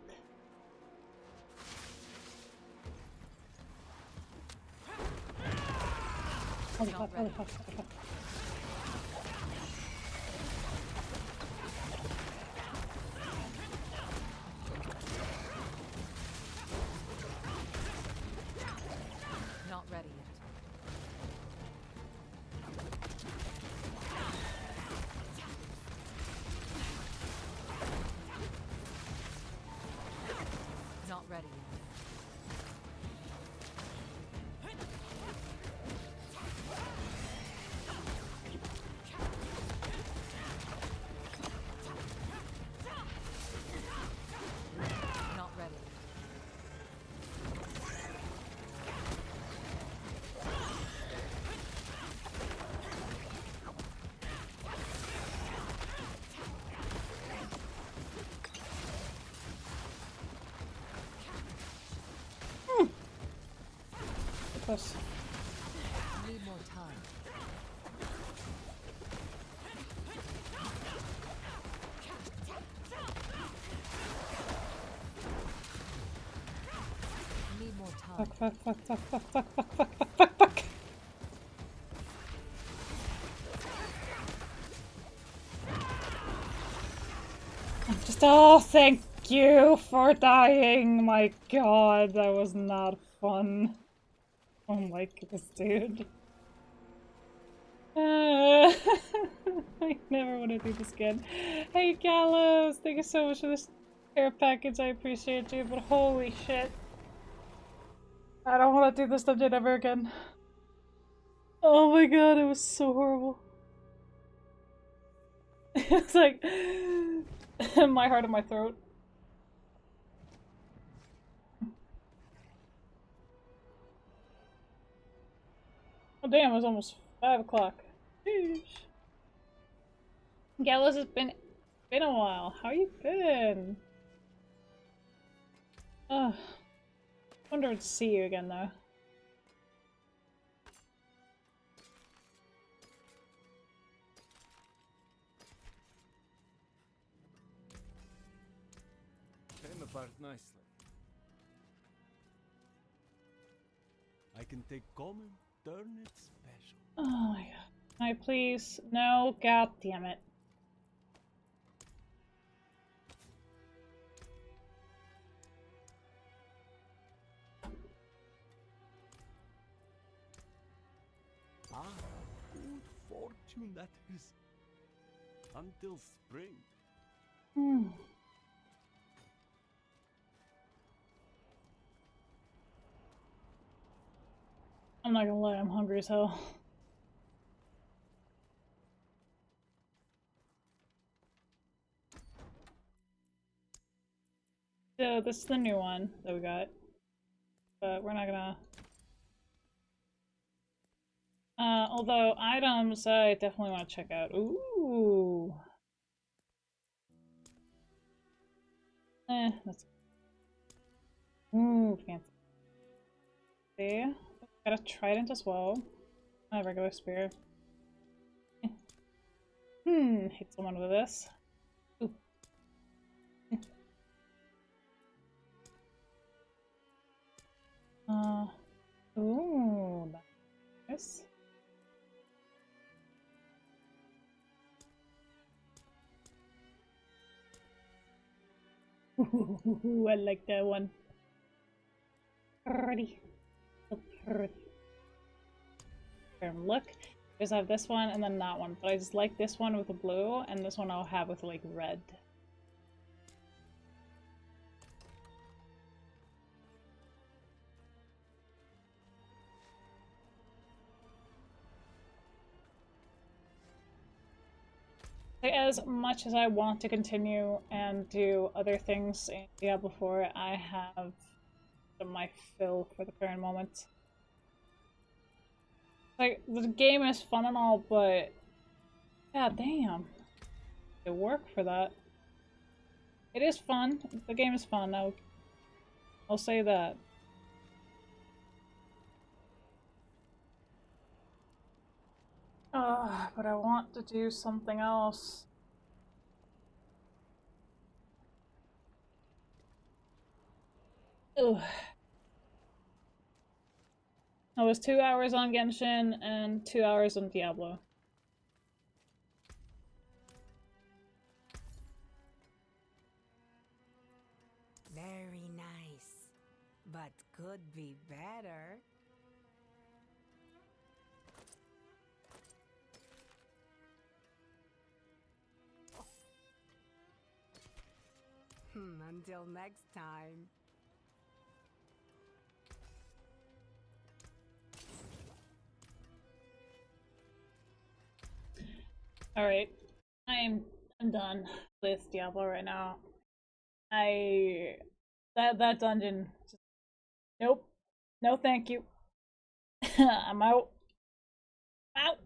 Holy fuck, holy fuck, holy fuck. Not ready yet. Not ready yet. Not ready. Close. Need more time. Need more time. Fuck, fuck, fuck, fuck, fuck, fuck, fuck, fuck, fuck, fuck, fuck. Just, oh, thank you for dying. My god, that was not fun. Oh my goodness, dude. My Never want to do this again. Hey Gallows, thank you so much for this care package. I appreciate you, but holy shit. I don't want to do this dungeon ever again. Oh my god, it was so horrible. It's like my heart in my throat. Oh damn, it was almost 5 o'clock. Sheesh. Gallows, it's been a while. How you been? Ugh. Wonder to see you again though. Came apart nicely. I can take common, turn it special. Oh my god. Can I please? No, god damn it. Ah, good fortune that is. Until spring. Hmm. I'm not gonna lie, I'm hungry as hell. So this is the new one that we got. But we're not gonna... although items I definitely want to check out. Ooh. That's... Ooh, fancy. See? Got a trident as well. A regular spear. Hit someone with this. Ooh. Ooh, nice. Ooh, I like that one. Pretty. So pretty. Look, because I have this one and then that one, but I just like this one with the blue, and this one I'll have with like red. Like, as much as I want to continue and do other things in Diablo 4, I have my fill for the current moment. Like, the game is fun and all, but god damn. It work for that. It is fun. The game is fun. I'll say that. But I want to do something else. Ugh. I was 2 hours on Genshin and 2 hours on Diablo. Very nice. But could be better. Until next time. Alright. I'm done with Diablo right now. That dungeon just, nope. No thank you. I'm out. Out.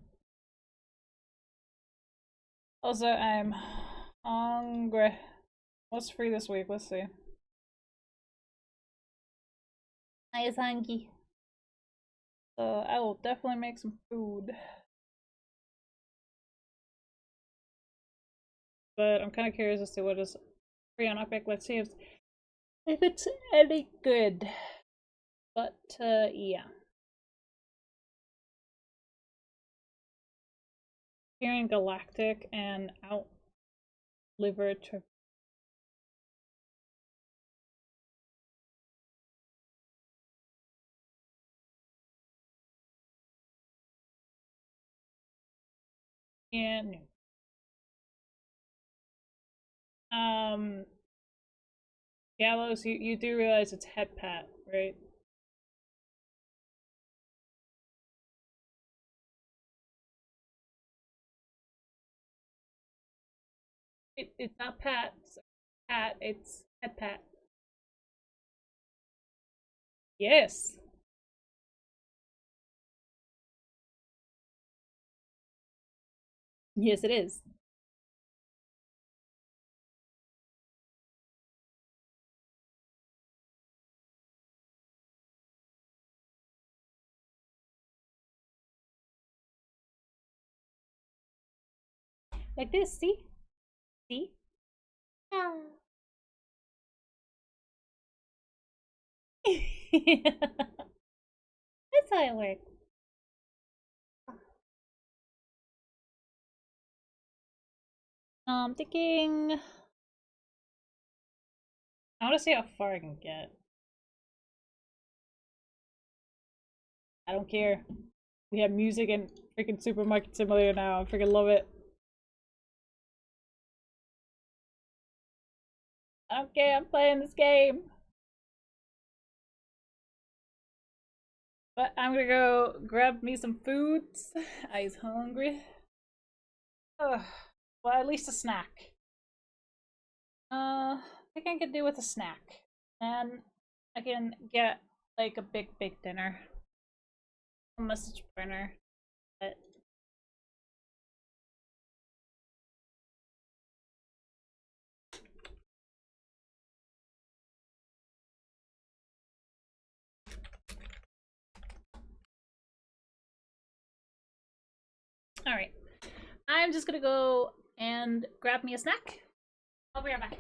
Also, I'm hungry. What's free this week? Let's see. I is hungry. So I will definitely make some food. But I'm kind of curious as to what is free on Epic. Let's see if it's any good. But yeah. Hearing Galactic and Outliver Trip. Yeah, no. Gallows, you do realize it's headpat, right? It's not pat, it's headpat. Yes. Yes, it is. Like this, see? See? Ah. That's how it works. I'm thinking... I want to see how far I can get. I don't care. We have music and freaking Supermarket Simulator now. I freaking love it. I don't care. I'm playing this game. But I'm gonna go grab me some foods. I's hungry. Ugh. Well, at least a snack. I think I can do with a snack. And I can get like a big dinner. A message burner. But alright. I'm just gonna go and grab me a snack. I'll be right back.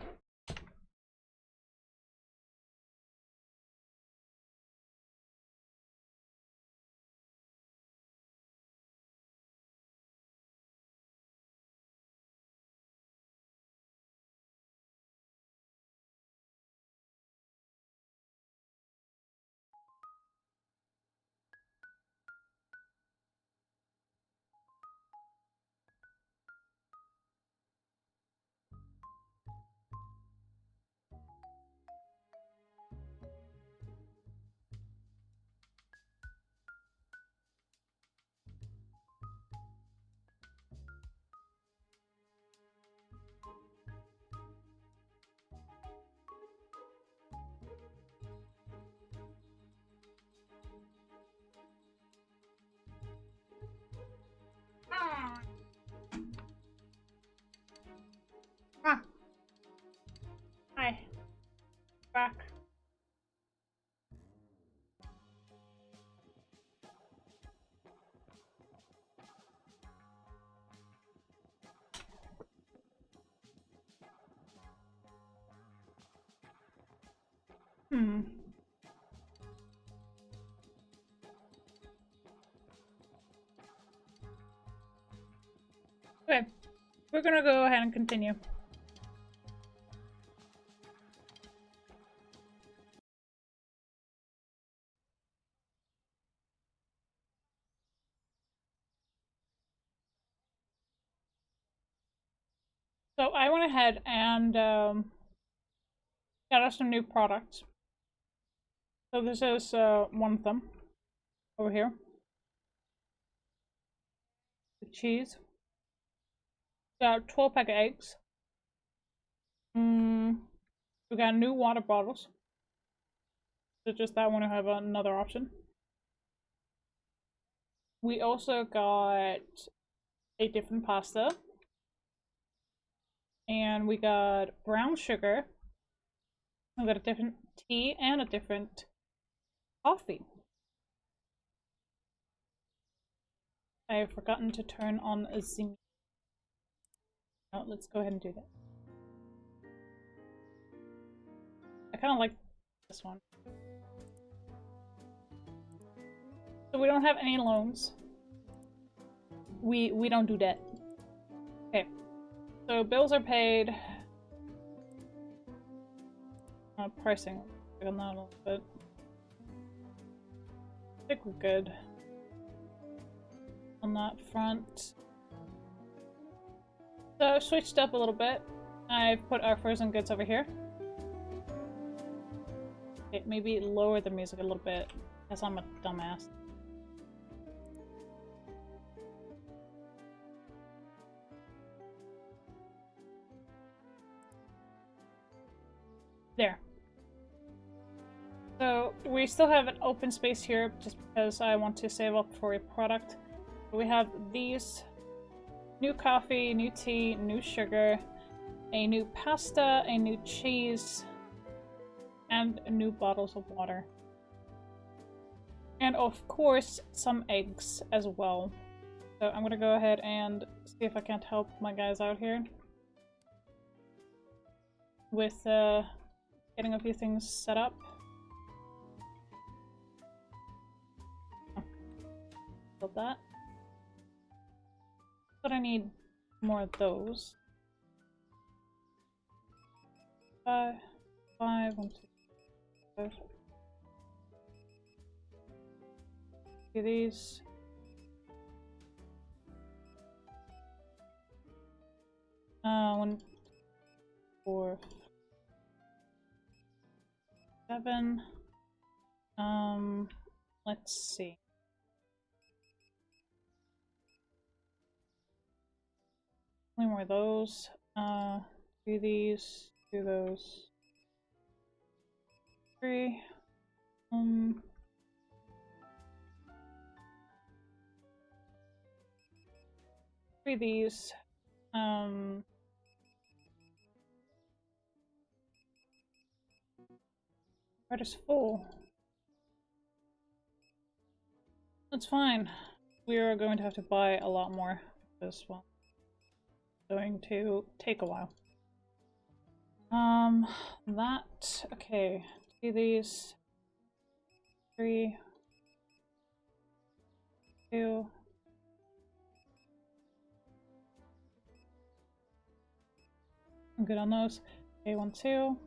Ah. Hi. Back. Okay. We're gonna go ahead and continue. So I went ahead and got us some new products. So this is one of them over here. The cheese. Got 12 pack of eggs. We got new water bottles. So just that one, I have another option. We also got a different pasta. And we got brown sugar. We got a different tea and a different coffee. I have forgotten to turn on a zoom. Oh, let's go ahead and do that. I kind of like this one. So we don't have any loans. We don't do that. Okay. So bills are paid. Pricing on that a little bit. I think we're good on that front. So I've switched up a little bit. I've put our frozen goods over here. Okay, maybe lower the music a little bit, because I'm a dumbass. There. So we still have an open space here just because I want to save up for a product. We have these: new coffee, new tea, new sugar, a new pasta, a new cheese, and new bottles of water. And of course, some eggs as well. So I'm gonna go ahead and see if I can't help my guys out here with getting a few things set up. Build that. But I need more of those. 5, 1, 2, 5. Do these. One, 4, 7. Let's see. Only more of those. Do these. Do those. 3. Three of these. Cart is full. That's fine. We are going to have to buy a lot more this one. Going to take a while. That, okay. Do these. 3. 2. I'm good on those. Okay, 1, 2.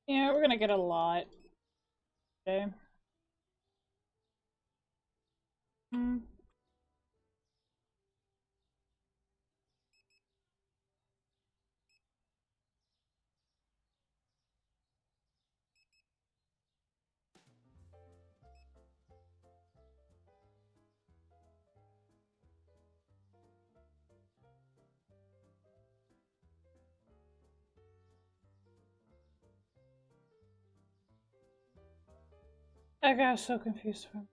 Yeah, we're gonna get a lot. Okay. I got so confused for him.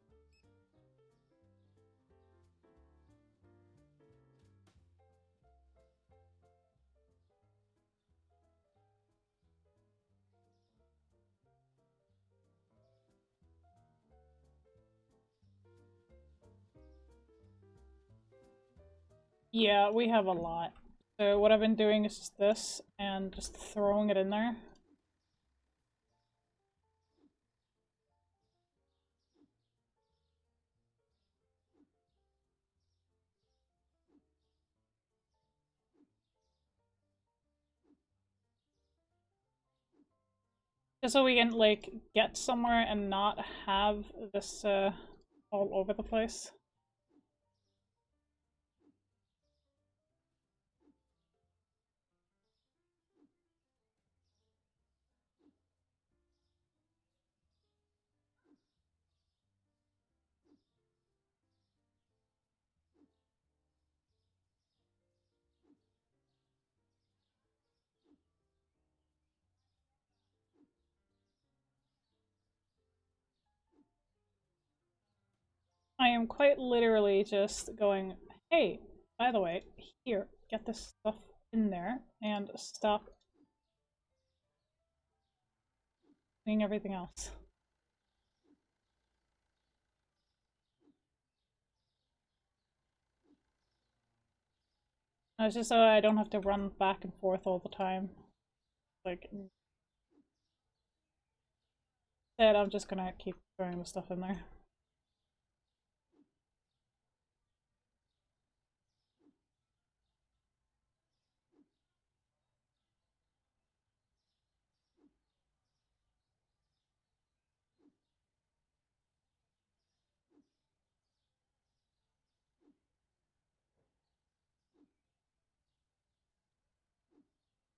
Yeah, we have a lot. So what I've been doing is just this and just throwing it in there. Just so we can, like, get somewhere and not have this, all over the place. I am quite literally just going, hey, by the way, here, get this stuff in there and stop doing everything else. It's just so I don't have to run back and forth all the time. Like, Instead, I'm just gonna keep throwing the stuff in there.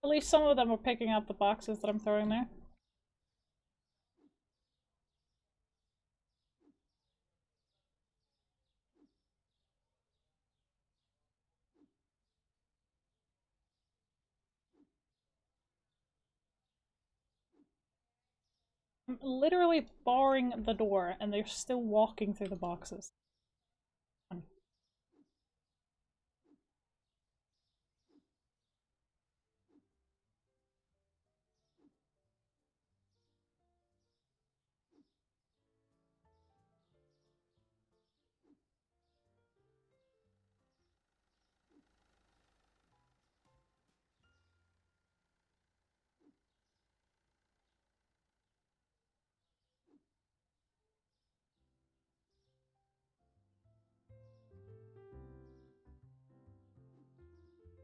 At least some of them are picking up the boxes that I'm throwing there. I'm literally barring the door, and they're still walking through the boxes.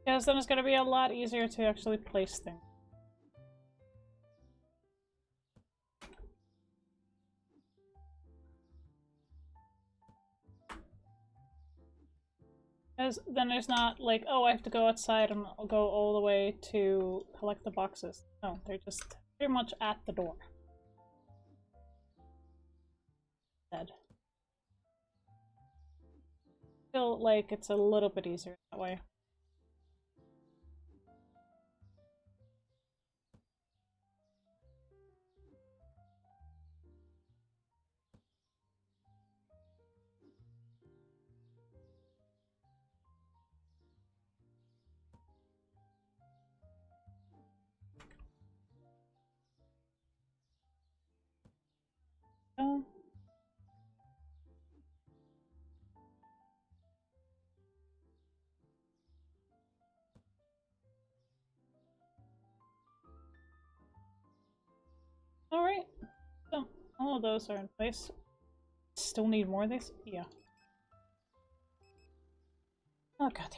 Because then it's going to be a lot easier to actually place things. Because then there's not like, oh, I have to go outside and I'll go all the way to collect the boxes. No, they're just pretty much at the door. Dead. Feel like it's a little bit easier that way. Oh. Alright. So, all of those are in place. Still need more of these? Yeah. Oh god.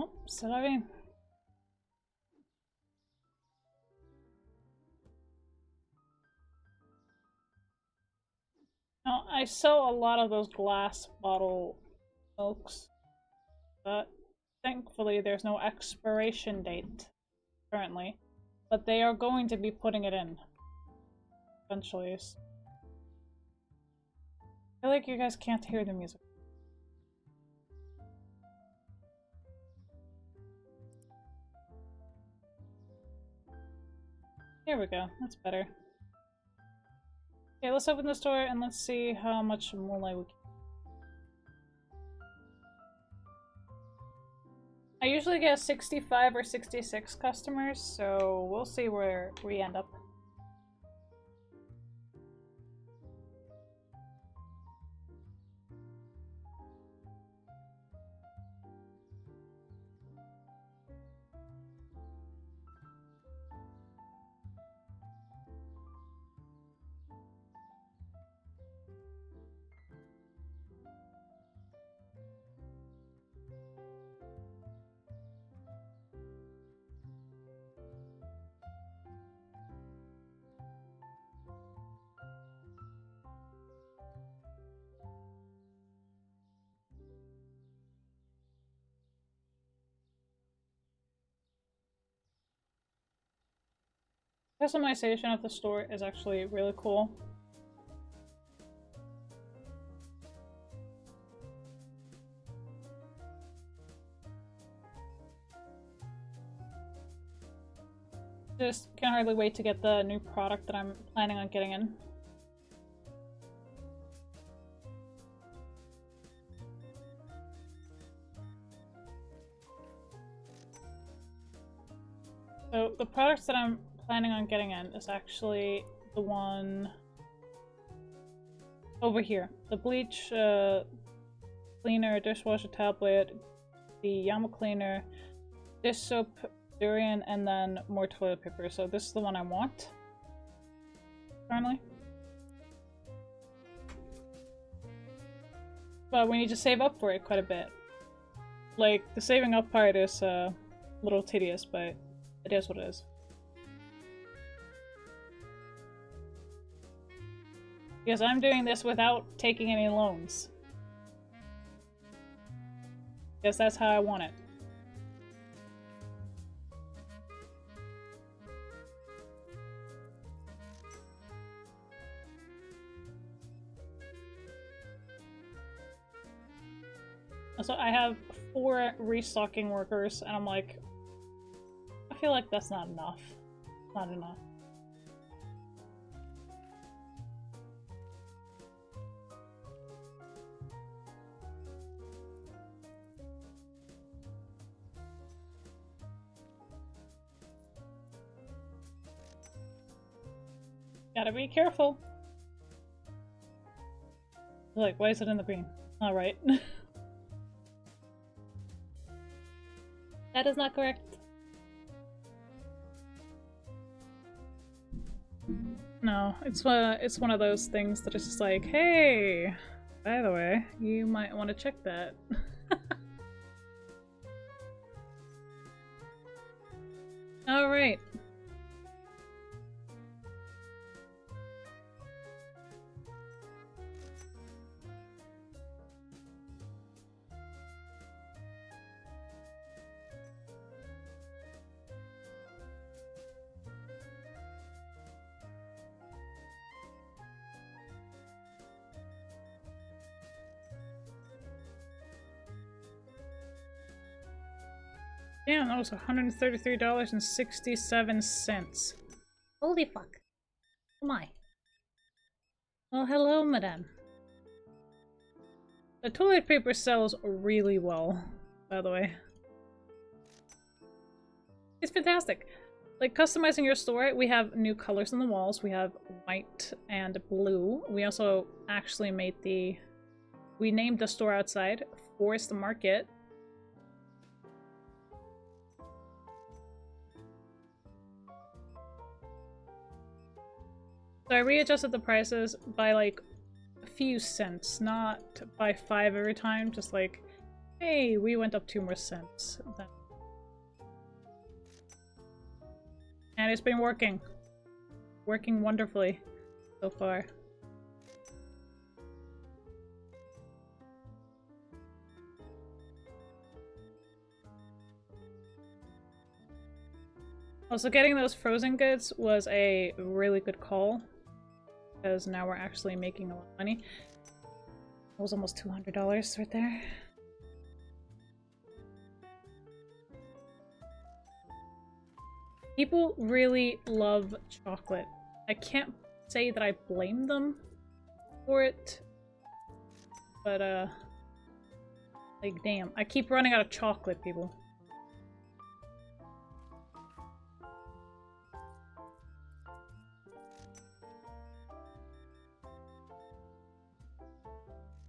Oh, c'est la vie. Now, I sell a lot of those glass bottle milks, but thankfully there's no expiration date currently. But they are going to be putting it in eventually. I feel like you guys can't hear the music. Here we go, that's better. Okay, let's open this door and let's see how much Moonlight we can. I usually get 65 or 66 customers, so we'll see where we end up. Customization of the store is actually really cool. Just can hardly wait to get the new product that I'm planning on getting in. So the products that I'm planning on getting in is actually the one over here. The bleach cleaner, dishwasher tablet, the Yama cleaner, dish soap, durian, and then more toilet paper. So this is the one I want currently. But we need to save up for it quite a bit. Like, the saving up part is a little tedious, but it is what it is. Because I'm doing this without taking any loans. Because that's how I want it. So I have 4 restocking workers, and I'm like, I feel like that's not enough. Not enough. Gotta be careful. Like, why is it in the green? Alright. That is not correct. No, it's one of those things that is just like, hey, by the way, you might want to check that. All right. Damn, that was $133.67. Holy fuck. Oh my. Well, hello, madame. The toilet paper sells really well, by the way. It's fantastic. Like, customizing your store, we have new colors on the walls. We have white and blue. We also actually made we named the store outside Forest Market. So I readjusted the prices by like a few cents, not by 5 every time, just like, hey, we went up 2 more cents. And it's been working. Working wonderfully so far. Also, getting those frozen goods was a really good call. Because now we're actually making a lot of money. It was almost $200 right there. People really love chocolate. I can't say that I blame them for it. But, like, damn. I keep running out of chocolate, people.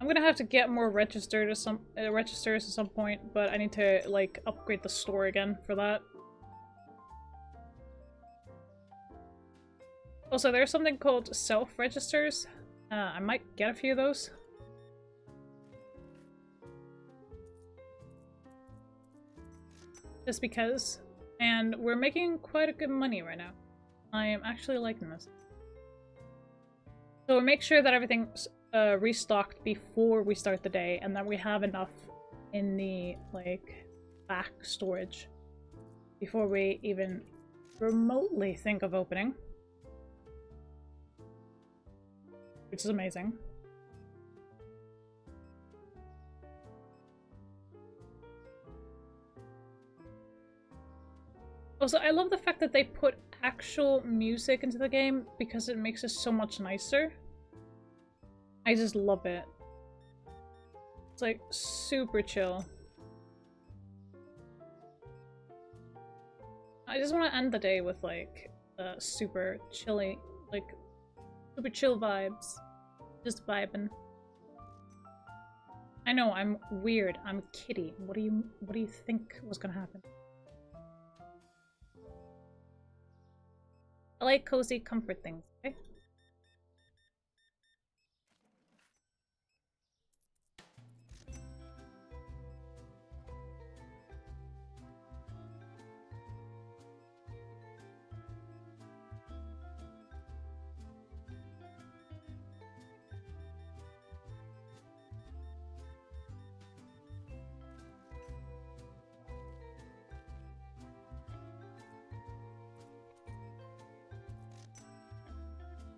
I'm gonna have to get more registers at some point, but I need to, like, upgrade the store again for that. Also, there's something called self-registers. I might get a few of those. Just because. And we're making quite a good money right now. I am actually liking this. So we'll make sure that everything's restocked before we start the day, and that we have enough in the, like, back storage before we even remotely think of opening. Which is amazing. Also, I love the fact that they put actual music into the game because it makes it so much nicer. I just love it. It's like super chill. I just want to end the day with like super chilly, like super chill vibes. Just vibing. I know, I'm weird. I'm a kitty. What do you think was gonna happen? I like cozy comfort things, okay?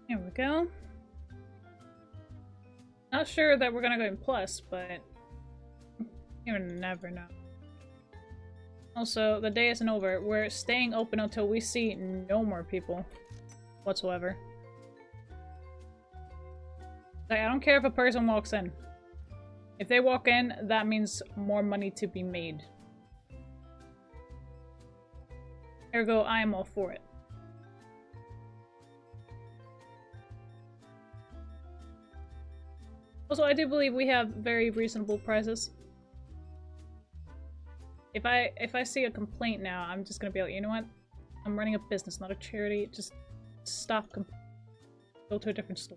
There we go. Not sure that we're gonna go in plus, but you never know. Also, the day isn't over. We're staying open until we see no more people whatsoever. Like, I don't care if a person walks in. If they walk in, that means more money to be made. Ergo, I am all for it. Also, I do believe we have very reasonable prices. If I see a complaint now, I'm just gonna be like, you know what? I'm running a business, not a charity. Just stop. Go to a different store.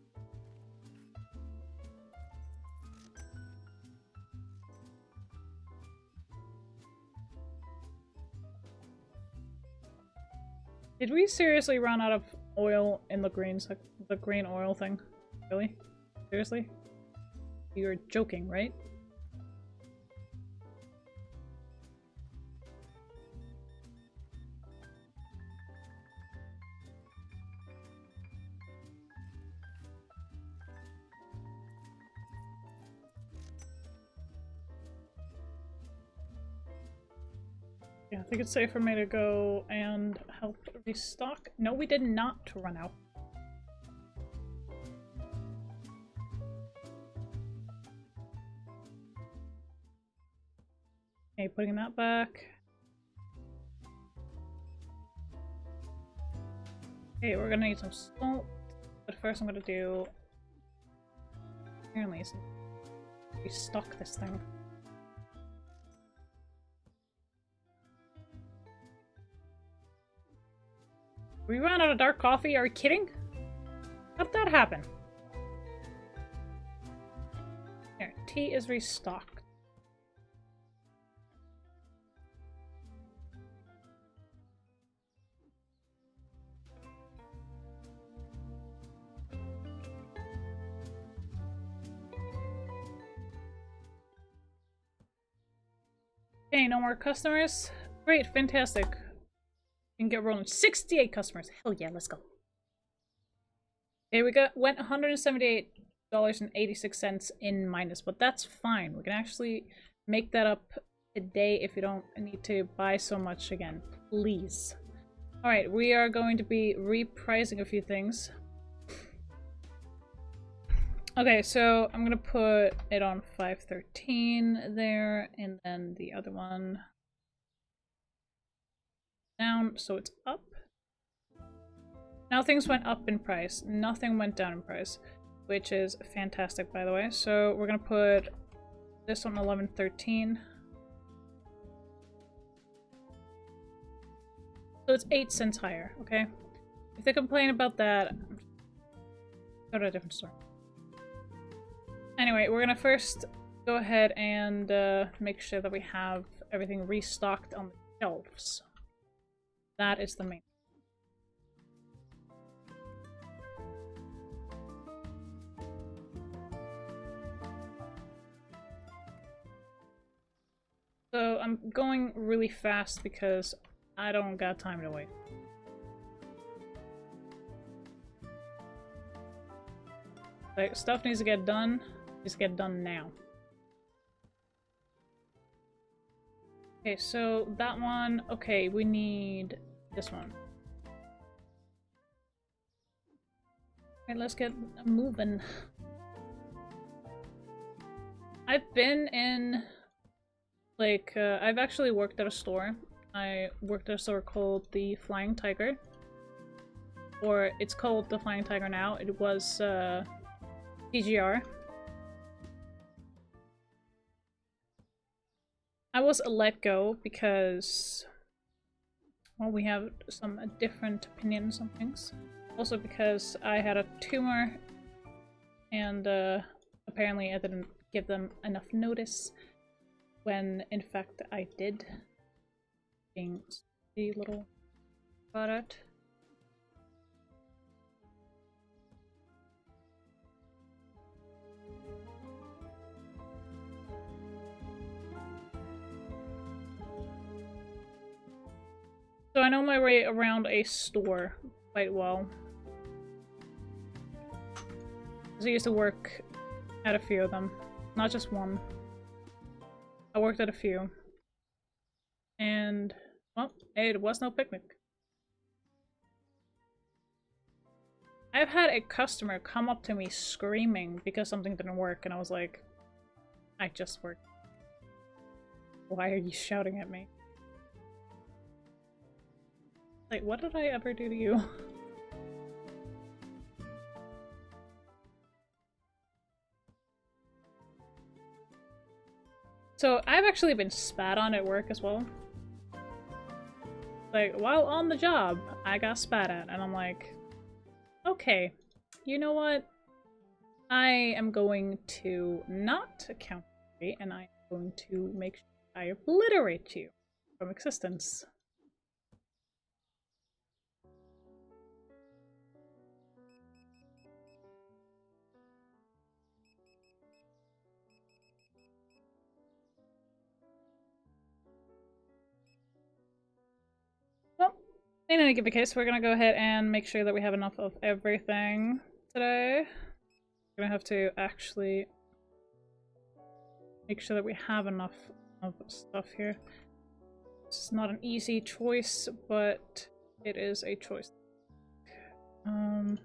Did we seriously run out of oil in the greens, like the green oil thing? Really? Seriously? You're joking, right? Yeah, I think it's safe for me to go and help restock. No, we did not run out. Okay, putting that back. Okay, we're gonna need some salt, but first I'm gonna do... Apparently, restock this thing. We ran out of dark coffee? Are you kidding? How'd that happen? Here, tea is restocked. Okay, no more customers. Great, fantastic. We can get rolling. 68 customers. Hell yeah, let's go. Okay, went $178.86 in minus, but that's fine. We can actually make that up today if you don't need to buy so much again. Please. Alright, we are going to be repricing a few things. Okay, so I'm gonna put it on 513 there, and then the other one down, so it's up. Now things went up in price. Nothing went down in price, which is fantastic, by the way. So we're gonna put this on 1113. So it's 8 cents higher, okay? If they complain about that, go to a different store. Anyway, we're gonna first go ahead and make sure that we have everything restocked on the shelves. That is the main. So I'm going really fast because I don't got time to wait. Like, stuff needs to get done. Just get done now. Okay, so that one, okay, we need this one. Alright, let's get moving. I've been in, like, I've actually worked at a store I worked at a store called the Flying Tiger. Or it's called the Flying Tiger now. It was TGR. I was let go because, well, we have some different opinions on things. Also because I had a tumor and apparently I didn't give them enough notice when in fact I did. Being a little product. So I know my way around a store quite well. Because I used to work at a few of them. Not just one. I worked at a few. And, well, hey, it was no picnic. I've had a customer come up to me screaming because something didn't work, and I was like, I just worked. Why are you shouting at me? Like, what did I ever do to you? So, I've actually been spat on at work as well. Like, while on the job, I got spat at, and I'm like, okay, you know what? I am going to not account for it, and I'm going to make sure I obliterate you from existence. Well, in any given case, we're gonna go ahead and make sure that we have enough of everything today. We're gonna have to actually make sure that we have enough of stuff here. It's not an easy choice, but it is a choice. I'm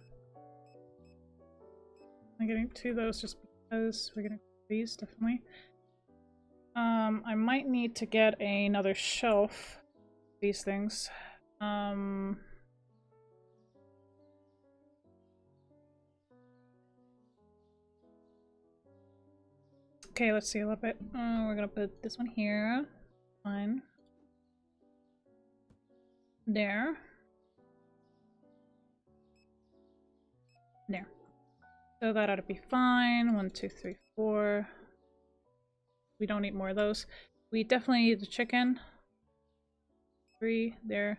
getting two of those just because we're getting these, definitely. I might need to get another shelf. These things. Okay, let's see a little bit. We're gonna put this one here. Fine. There. There. So that ought to be fine. 1, 2, 3, 4. We don't need more of those. We definitely need the chicken. 3 there.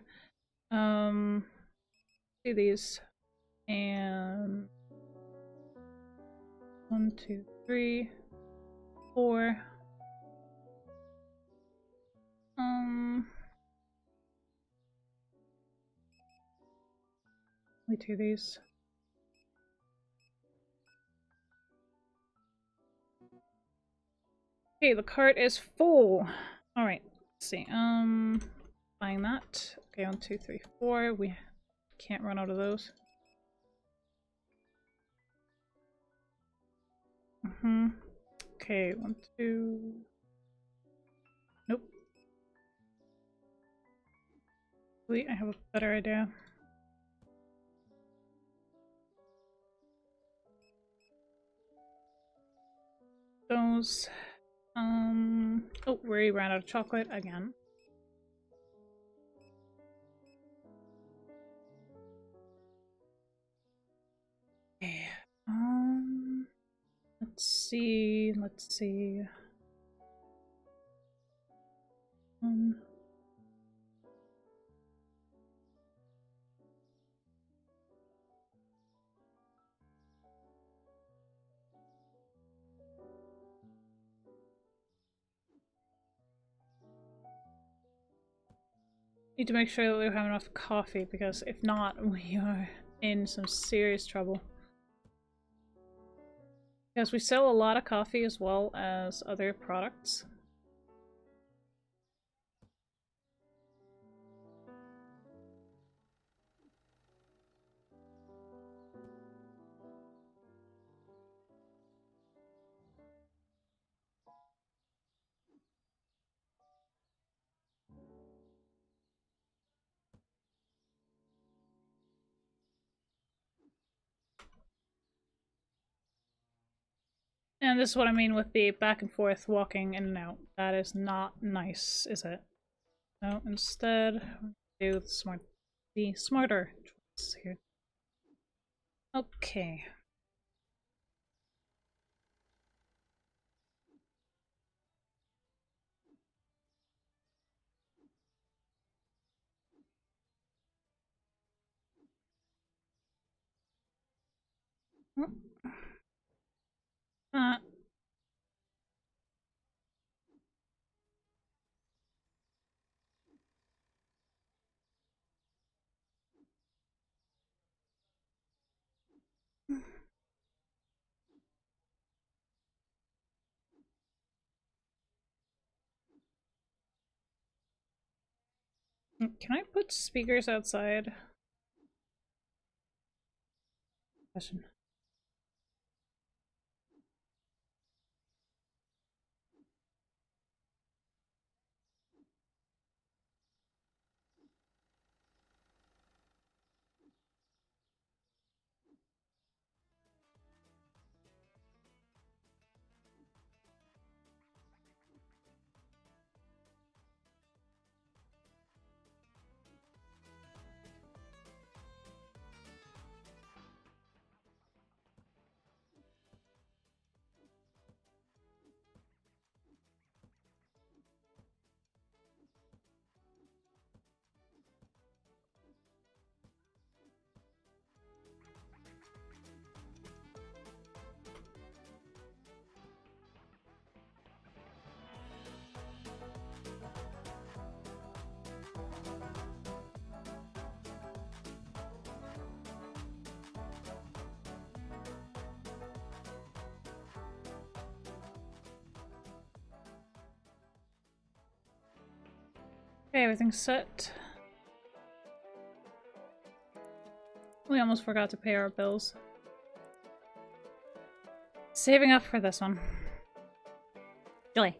Do these. And 1, 2, 3, 4. We do these. Okay, the cart is full. All right, let's see. Buying that. Okay, 1, 2, 3, 4. We can't run out of those. Okay, 1, 2. Nope. Wait, I have a better idea. Those. Oh, we ran out of chocolate again. Okay. Let's see. Need to make sure that we have enough coffee, because if not, we are in some serious trouble. Because we sell a lot of coffee as well as other products. And this is what I mean with the back and forth walking in and out. That is not nice, is it? No, instead, do the smarter choice here. Okay. Uh, can I put speakers outside? Question. Okay, everything's set. We almost forgot to pay our bills. Saving up for this one. Joy.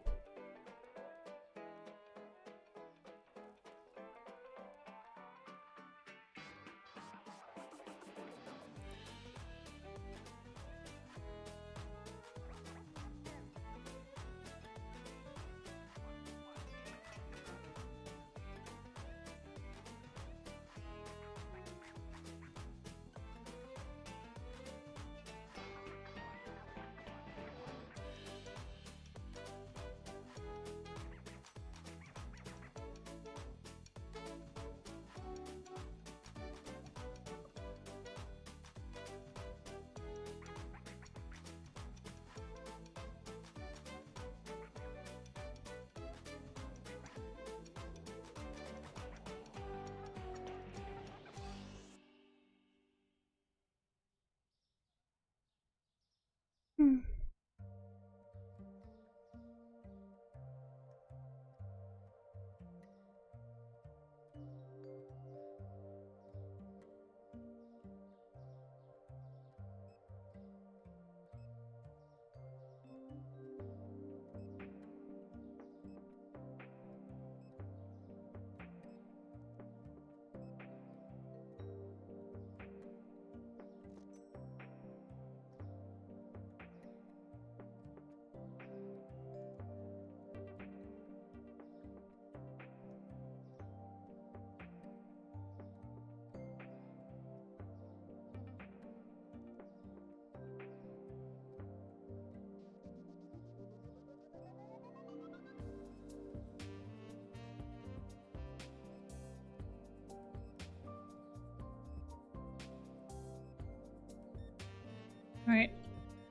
Alright,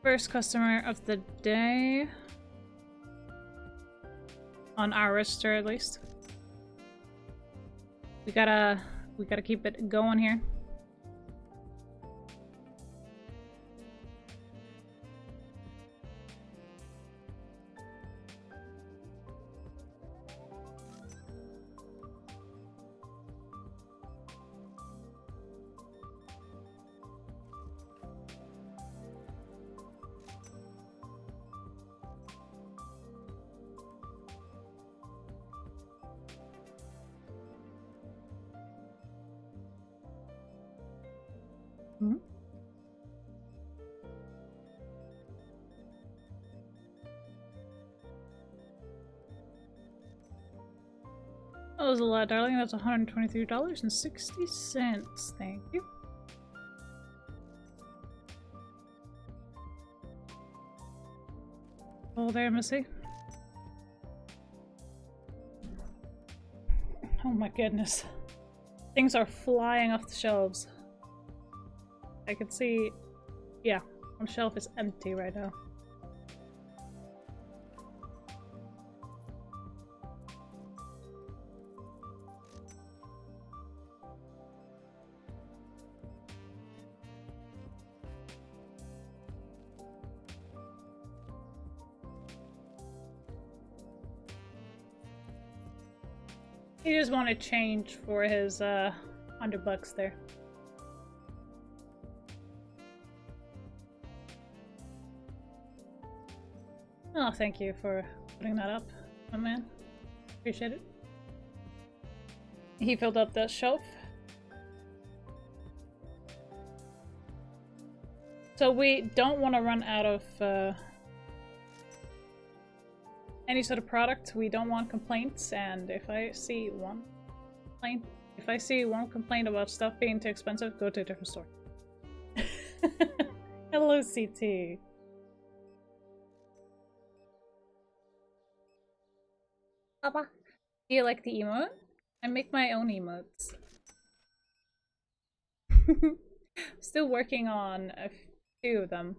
first customer of the day. On our register, at least. We gotta keep it going here. That was a lot, darling. That's $123.60. Thank you. Oh, there, Missy. Oh my goodness. Things are flying off the shelves. I can see... Yeah, one shelf is empty right now. He just wanted change for his $100 there. Oh, thank you for putting that up, my man. Appreciate it. He filled up the shelf. So we don't want to run out of any sort of product. We don't want complaints, and if I see one complaint about stuff being too expensive, go to a different store. Hello, CT. Papa, do you like the emote? I make my own emotes. Still working on a few of them.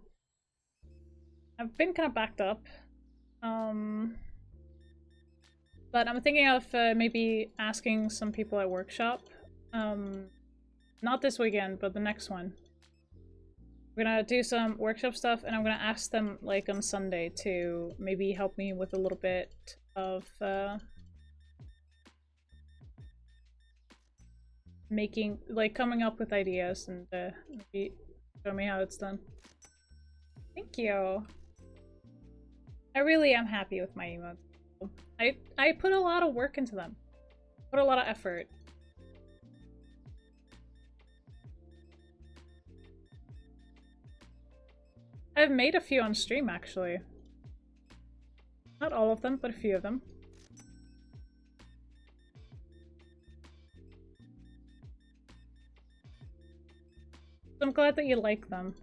I've been kind of backed up. But I'm thinking of maybe asking some people at workshop. Not this weekend, but the next one. We're gonna do some workshop stuff, and I'm gonna ask them like on Sunday to maybe help me with a little bit of making, like, coming up with ideas and maybe show me how it's done. Thank you. I really am happy with my emotes. I put a lot of work into them. Put a lot of effort. I've made a few on stream, actually. Not all of them, but a few of them. I'm glad that you like them.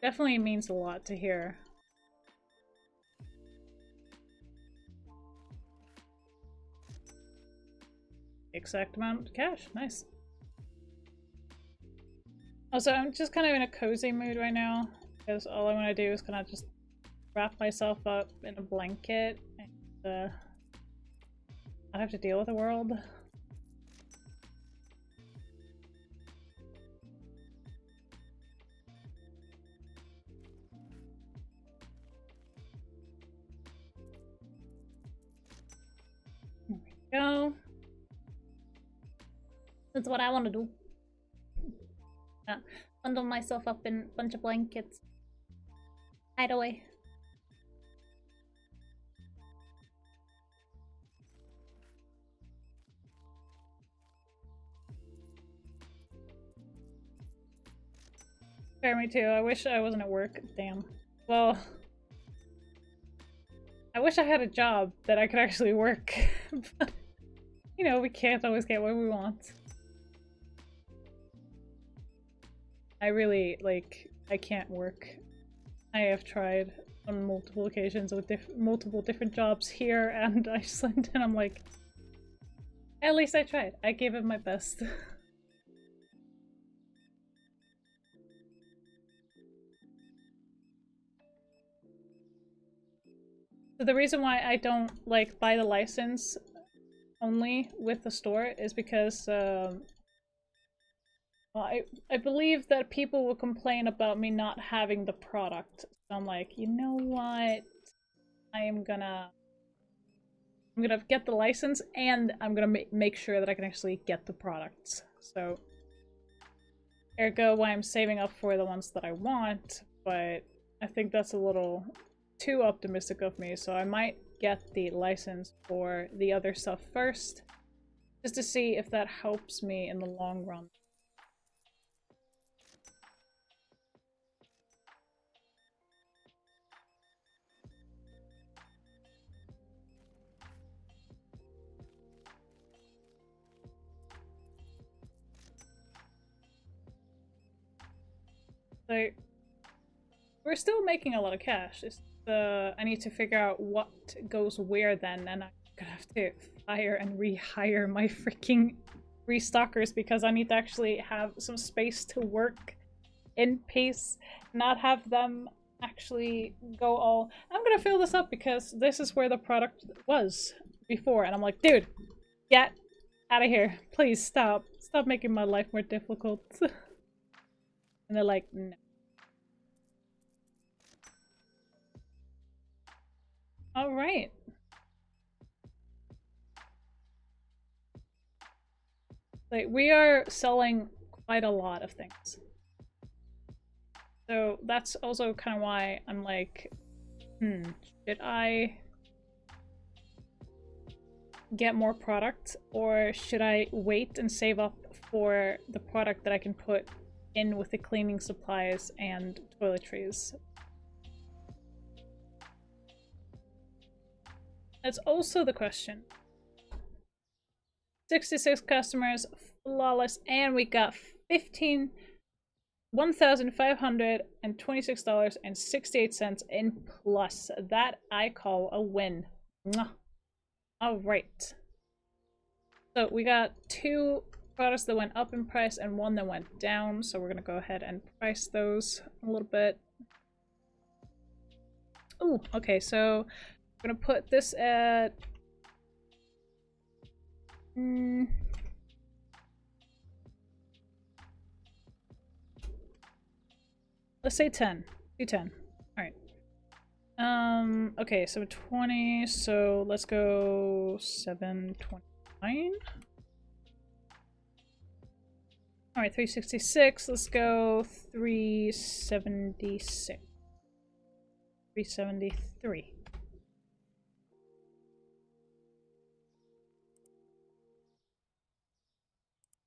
Definitely means a lot to hear. Exact amount of cash. Nice. Also, I'm just kind of in a cozy mood right now, because all I want to do is kind of just wrap myself up in a blanket and not have to deal with the world. There we go. That's what I want to do. Bundle myself up in a bunch of blankets. Hide away. Fair, me too. I wish I wasn't at work. Damn. Well, I wish I had a job that I could actually work. But, you know, we can't always get what we want. I really, like, I can't work. I have tried on multiple occasions with multiple different jobs here and Iceland, and I'm like, at least I tried. I gave it my best. So the reason why I don't, like, buy the license only with the store is because, well, I believe that people will complain about me not having the product. So I'm like, you know what? I'm gonna get the license, and I'm gonna make sure that I can actually get the products. So, ergo, why I'm saving up for the ones that I want, but I think that's a little too optimistic of me, so I might get the license for the other stuff first, just to see if that helps me in the long run. So we're still making a lot of cash. It's I need to figure out what goes where then, and I'm gonna have to fire and rehire my freaking restockers because I need to actually have some space to work in peace, not have them actually go all, I'm gonna fill this up because this is where the product was before, and I'm like, dude, get out of here. Please stop. Stop making my life more difficult. And they're like, no. Alright. Like, we are selling quite a lot of things. So that's also kind of why I'm like, should I get more product, or should I wait and save up for the product that I can put in with the cleaning supplies and toiletries? That's also the question. 66 customers, flawless, and we got $1,526.68 in plus. That I call a win. Alright. So we got 2 products that went up in price and 1 that went down, so we're gonna go ahead and price those a little bit. Ooh, okay, so I'm gonna put this at let's say 10. Do 10. Alright. Okay, so 20, so let's go 729. Alright, 366, let's go 376. 373.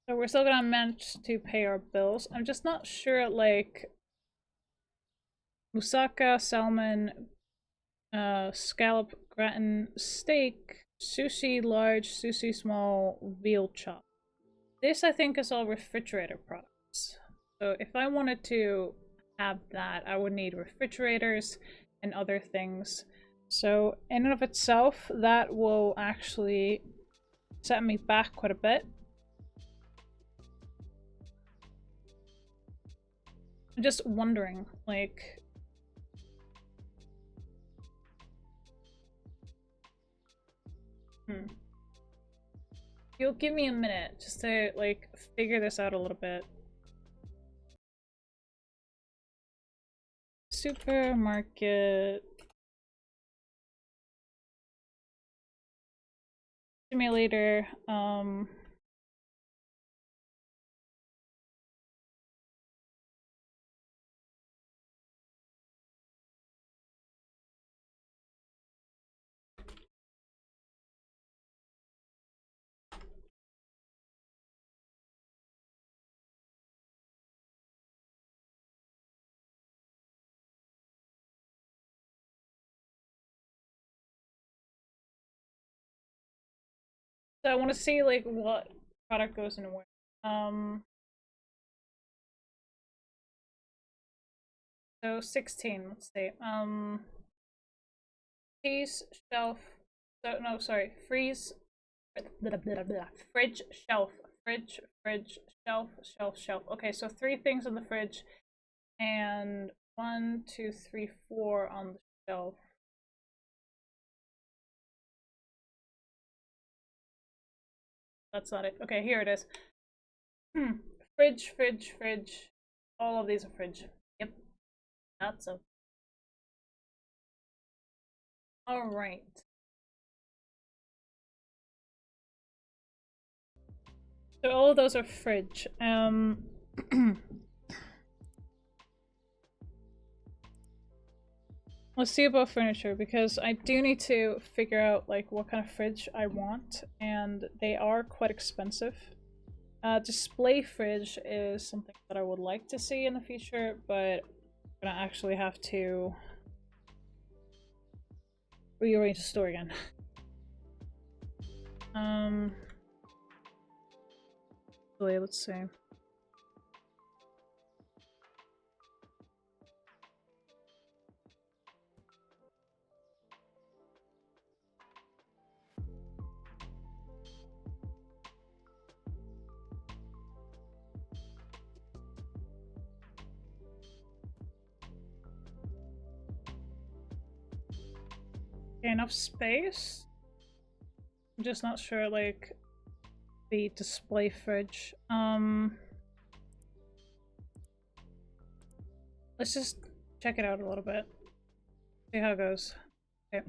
So we're still gonna manage to pay our bills. I'm just not sure, like, moussaka, salmon, scallop, gratin, steak, sushi large, sushi small, veal chop. This, I think, is all refrigerator products. So if I wanted to have that, I would need refrigerators and other things. So in and of itself, that will actually set me back quite a bit. I'm just wondering, like, you'll give me a minute just to, like, figure this out a little bit. Supermarket simulator, so I want to see, like, what product goes in where. So 16, let's see. Cheese, shelf, so, no, sorry, freeze, fridge, shelf, fridge, shelf, shelf. Okay, so 3 things on the fridge, and 1, 2, 3, 4 on the shelf. That's not it. Okay, here it is. Fridge, fridge, fridge. All of these are fridge. Yep. That's so. Alright. So all of those are fridge. Let's see about furniture, because I do need to figure out, like, what kind of fridge I want, and they are quite expensive. Display fridge is something that I would like to see in the future, but I'm gonna actually have to rearrange the store again. Let's see. Okay, enough space. I'm just not sure, like, the display fridge. Let's just check it out a little bit. See how it goes. Okay,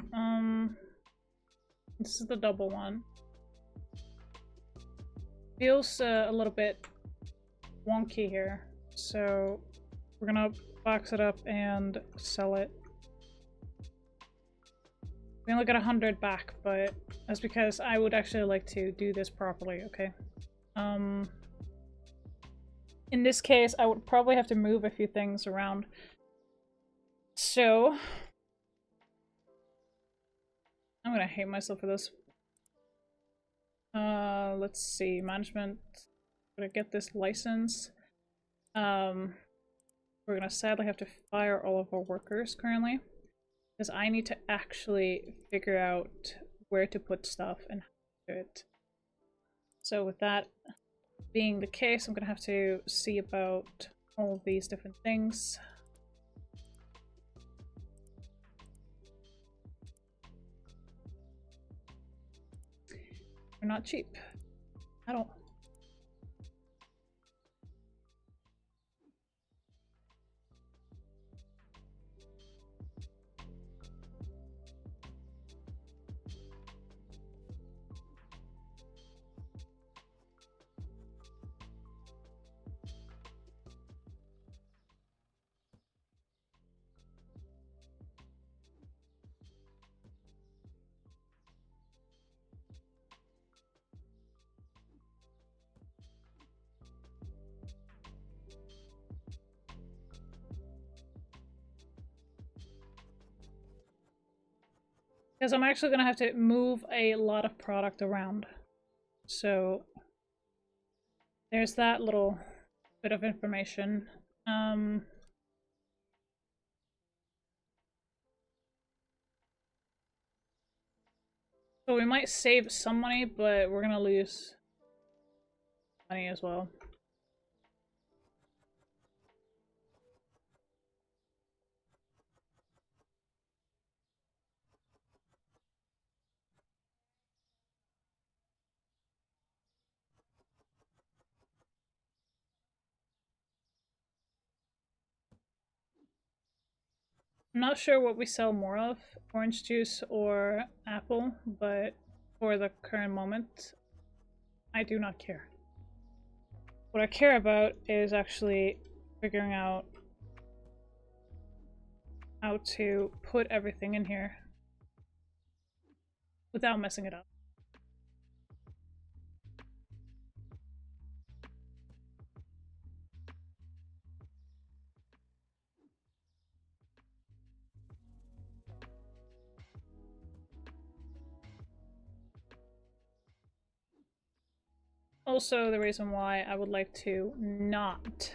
this is the double one. Feels a little bit wonky here, so we're gonna box it up and sell it. We only got 100 back, but that's because I would actually like to do this properly, okay? In this case, I would probably have to move a few things around. So I'm gonna hate myself for this. Let's see, management. I'm gonna get this license. We're gonna sadly have to fire all of our workers currently, because I need to actually figure out where to put stuff and how to do it. So with that being the case, I'm gonna have to see about all of these different things. They're not cheap at all. Because I'm actually going to have to move a lot of product around. So there's that little bit of information. So we might save some money, but we're going to lose money as well. I'm not sure what we sell more of, orange juice or apple, but for the current moment, I do not care. What I care about is actually figuring out how to put everything in here without messing it up. Also, the reason why I would like to not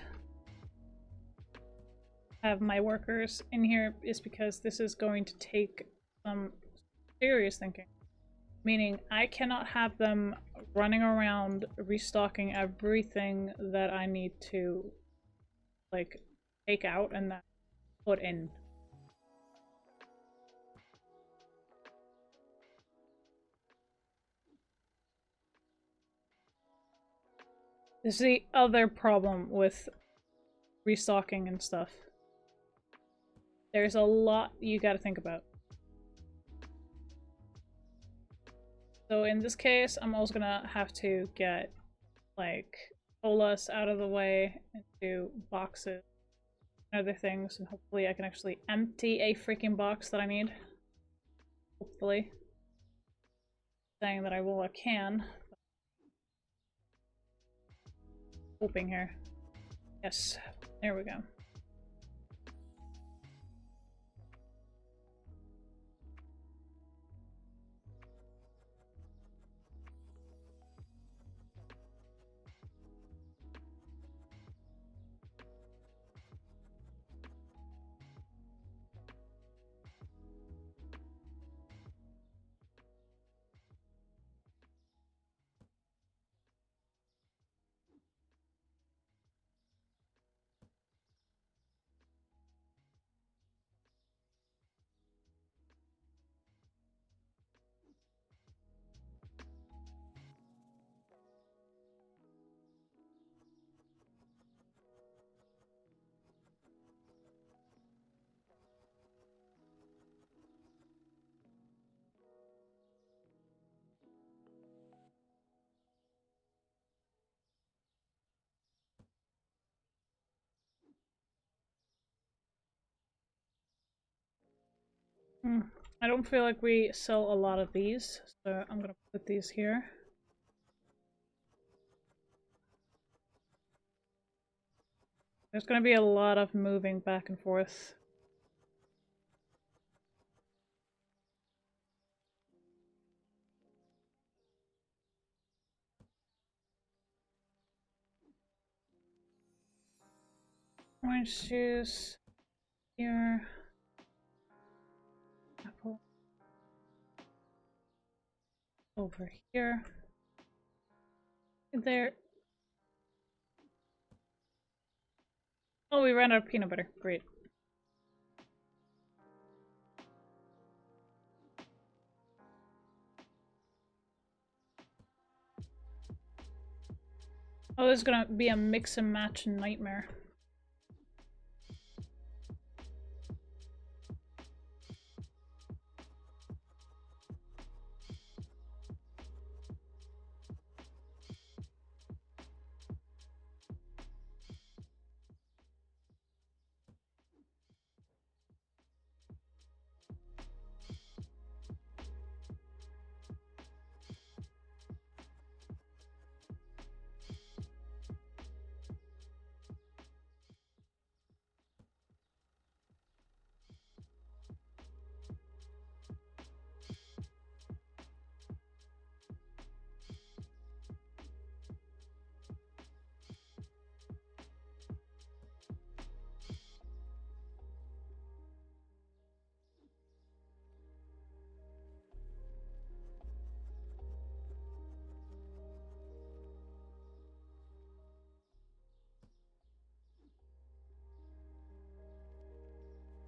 have my workers in here is because this is going to take some serious thinking. Meaning, I cannot have them running around restocking everything that I need to, like, take out and then put in. This is the other problem with restocking and stuff. There's a lot you gotta think about. So in this case, I'm also gonna have to get, like, colas out of the way into boxes and other things, and hopefully I can actually empty a freaking box that I need. Hopefully. Saying that I can. Hoping here. Yes, there we go. I don't feel like we sell a lot of these, so I'm gonna put these here. There's gonna be a lot of moving back and forth. Orange juice here. Apple over here. There. Oh, we ran out of peanut butter. Great. Oh, this is gonna be a mix and match nightmare.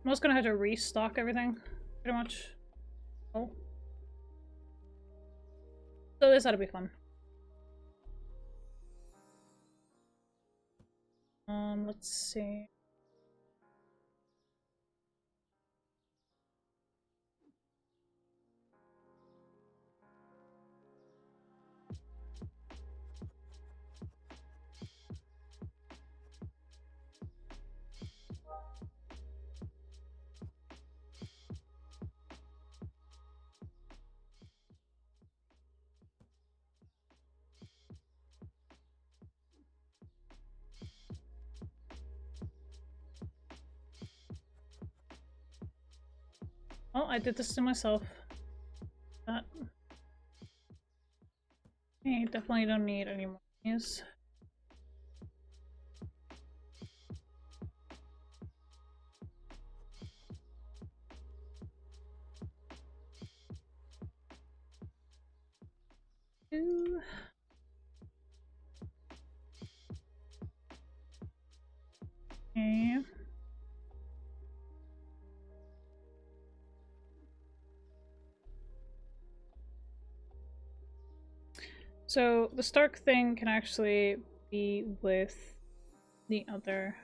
I'm just gonna have to restock everything, pretty much. Oh. So this ought to be fun. Let's see. Oh, I did this to myself. That. Okay, definitely don't need any more of these. Two. Okay. So the Stark thing can actually be with the other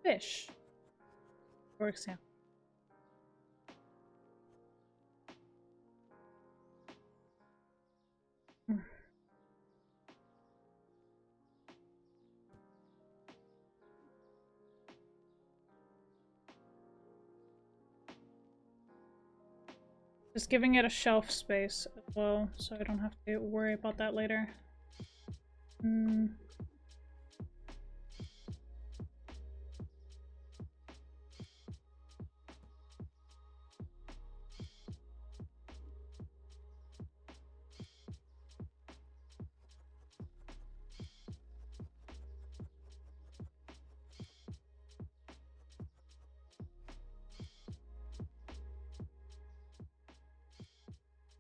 fish, for example. Just giving it a shelf space as well, so I don't have to worry about that later.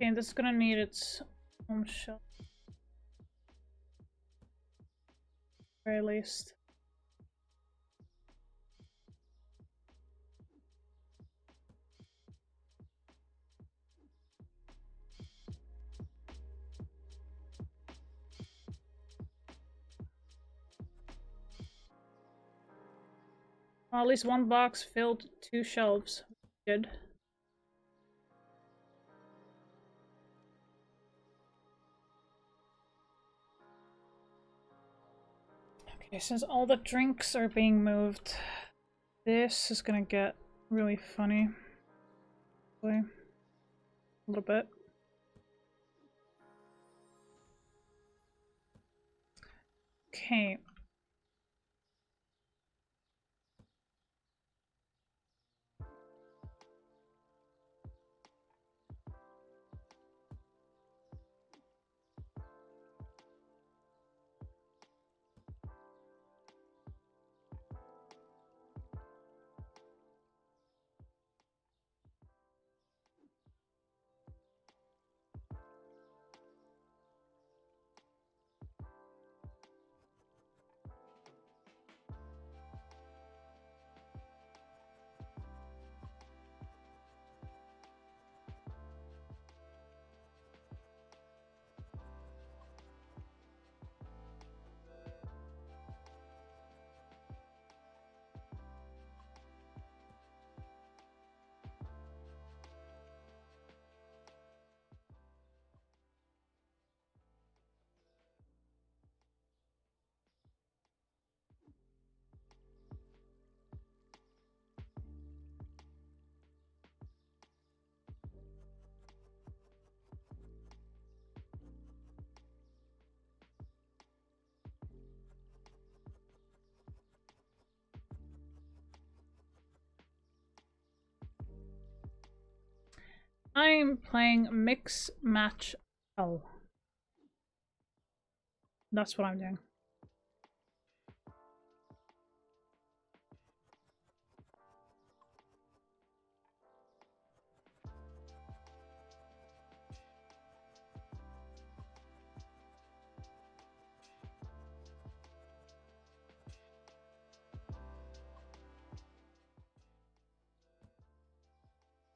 Okay, this is gonna need its own shelf. At the very least. Well, at least one box filled 2 shelves. Good. Okay, since all the drinks are being moved, this is gonna get really funny. A little bit. Okay. I'm playing Mix Match L. That's what I'm doing.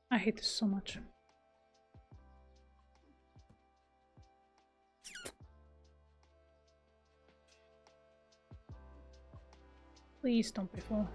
I hate this so much. Please don't be full.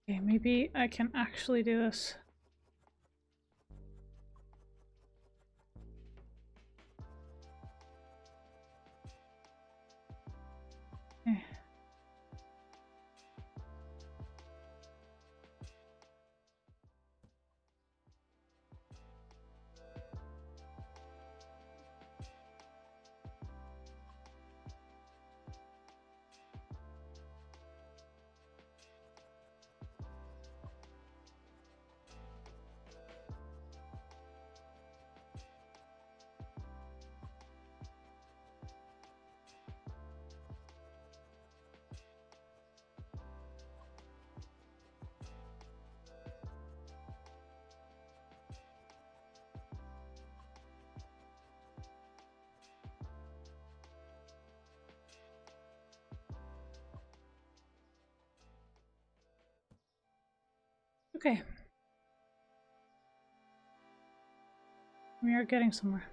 Okay, maybe I can actually do this. Okay. Okay. We are getting somewhere.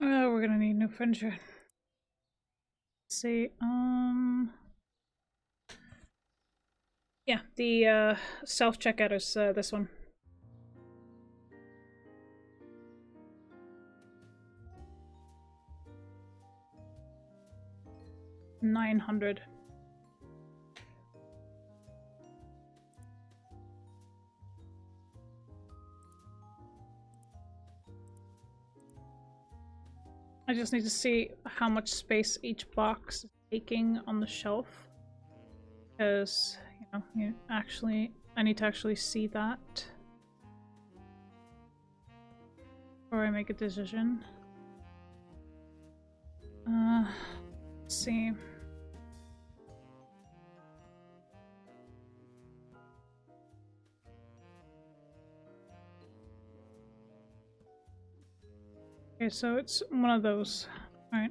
Oh, we're gonna need new furniture. Let's see, yeah, the self-checkout is this one. $900. I just need to see how much space each box is taking on the shelf. Because, I need to actually see that before I make a decision. Let's see. Okay, so it's one of those. Alright.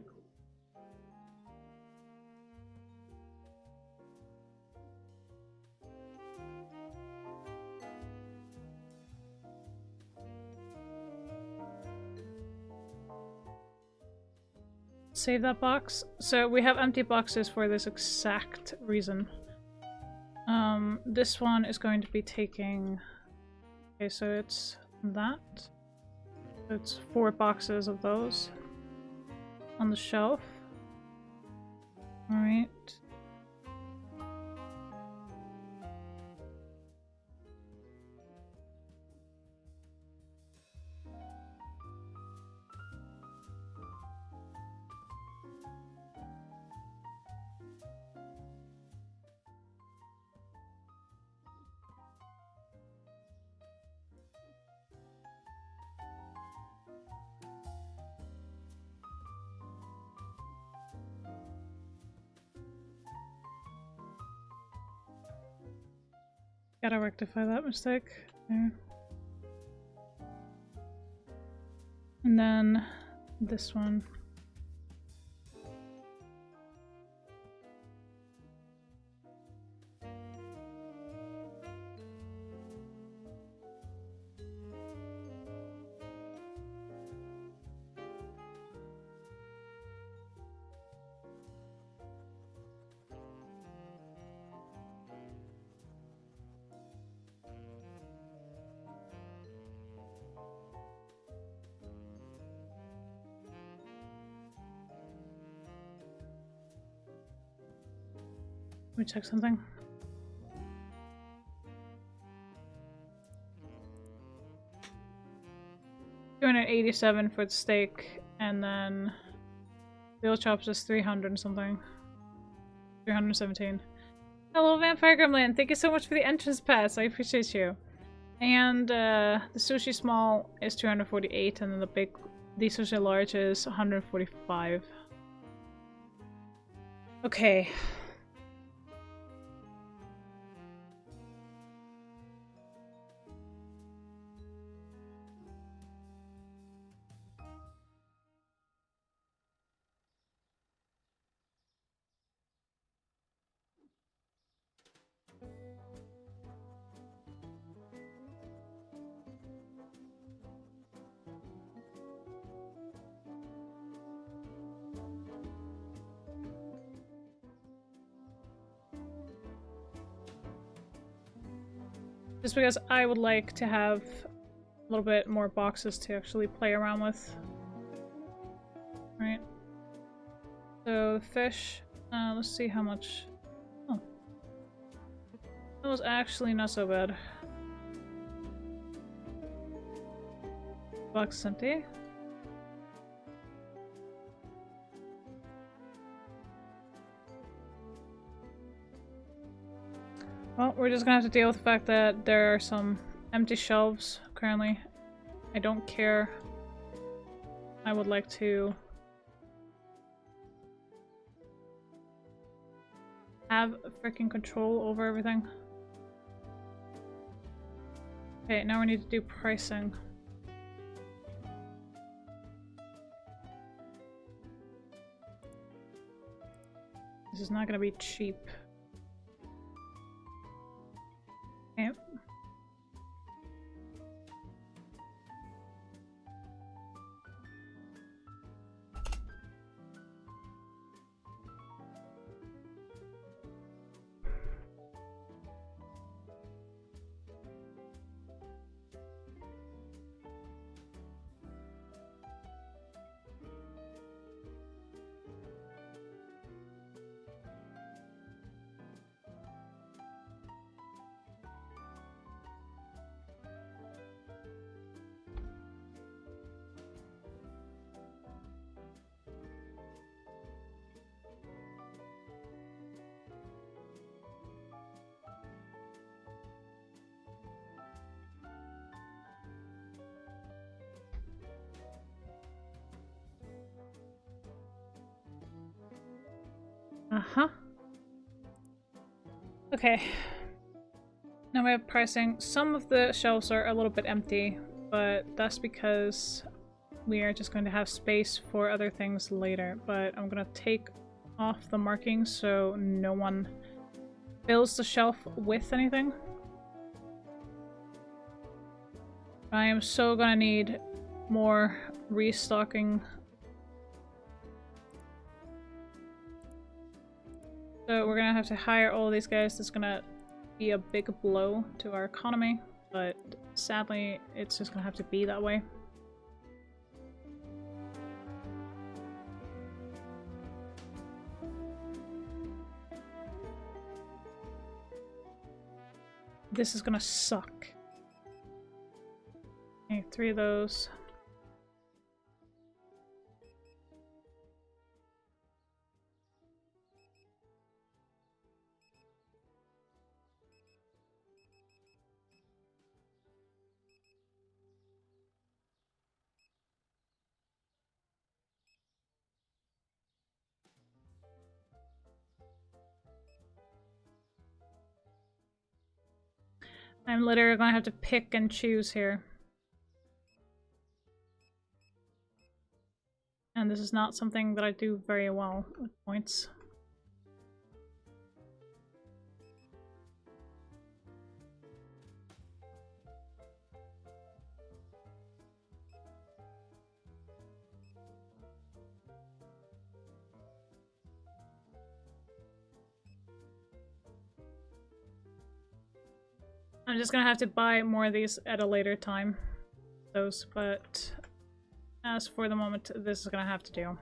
Save that box. So we have empty boxes for this exact reason. This one is going to be taking... Okay, so it's that. It's 4 boxes of those on the shelf. Alright. Gotta rectify that mistake there. And then this one. Let me check something. $287 for the steak, and then veal chops is 300 and something. 317. Hello, Vampire Gremlin. Thank you so much for the entrance pass. I appreciate you. And the sushi small is 248, and then the sushi large is 145. Okay. Just because I would like to have a little bit more boxes to actually play around with. Right. So the fish, let's see how much. Oh. That was actually not so bad. Box is empty. Well, we're just gonna have to deal with the fact that there are some empty shelves currently. I don't care. I would like to have freaking control over everything. Okay, now we need to do pricing. This is not gonna be cheap. Okay. Uh-huh. Okay. Now we have pricing. Some of the shelves are a little bit empty, but that's because we are just going to have space for other things later. But I'm gonna take off the markings so no one fills the shelf with anything. I am so gonna need more restocking. So we're gonna have to hire all these guys. That's gonna be a big blow to our economy, but sadly it's just gonna have to be that way. This is gonna suck. Okay, 3 of those. I'm literally gonna have to pick and choose here. And this is not something that I do very well with points. I'm just gonna have to buy more of these at a later time. Those, but as for the moment, this is gonna have to do.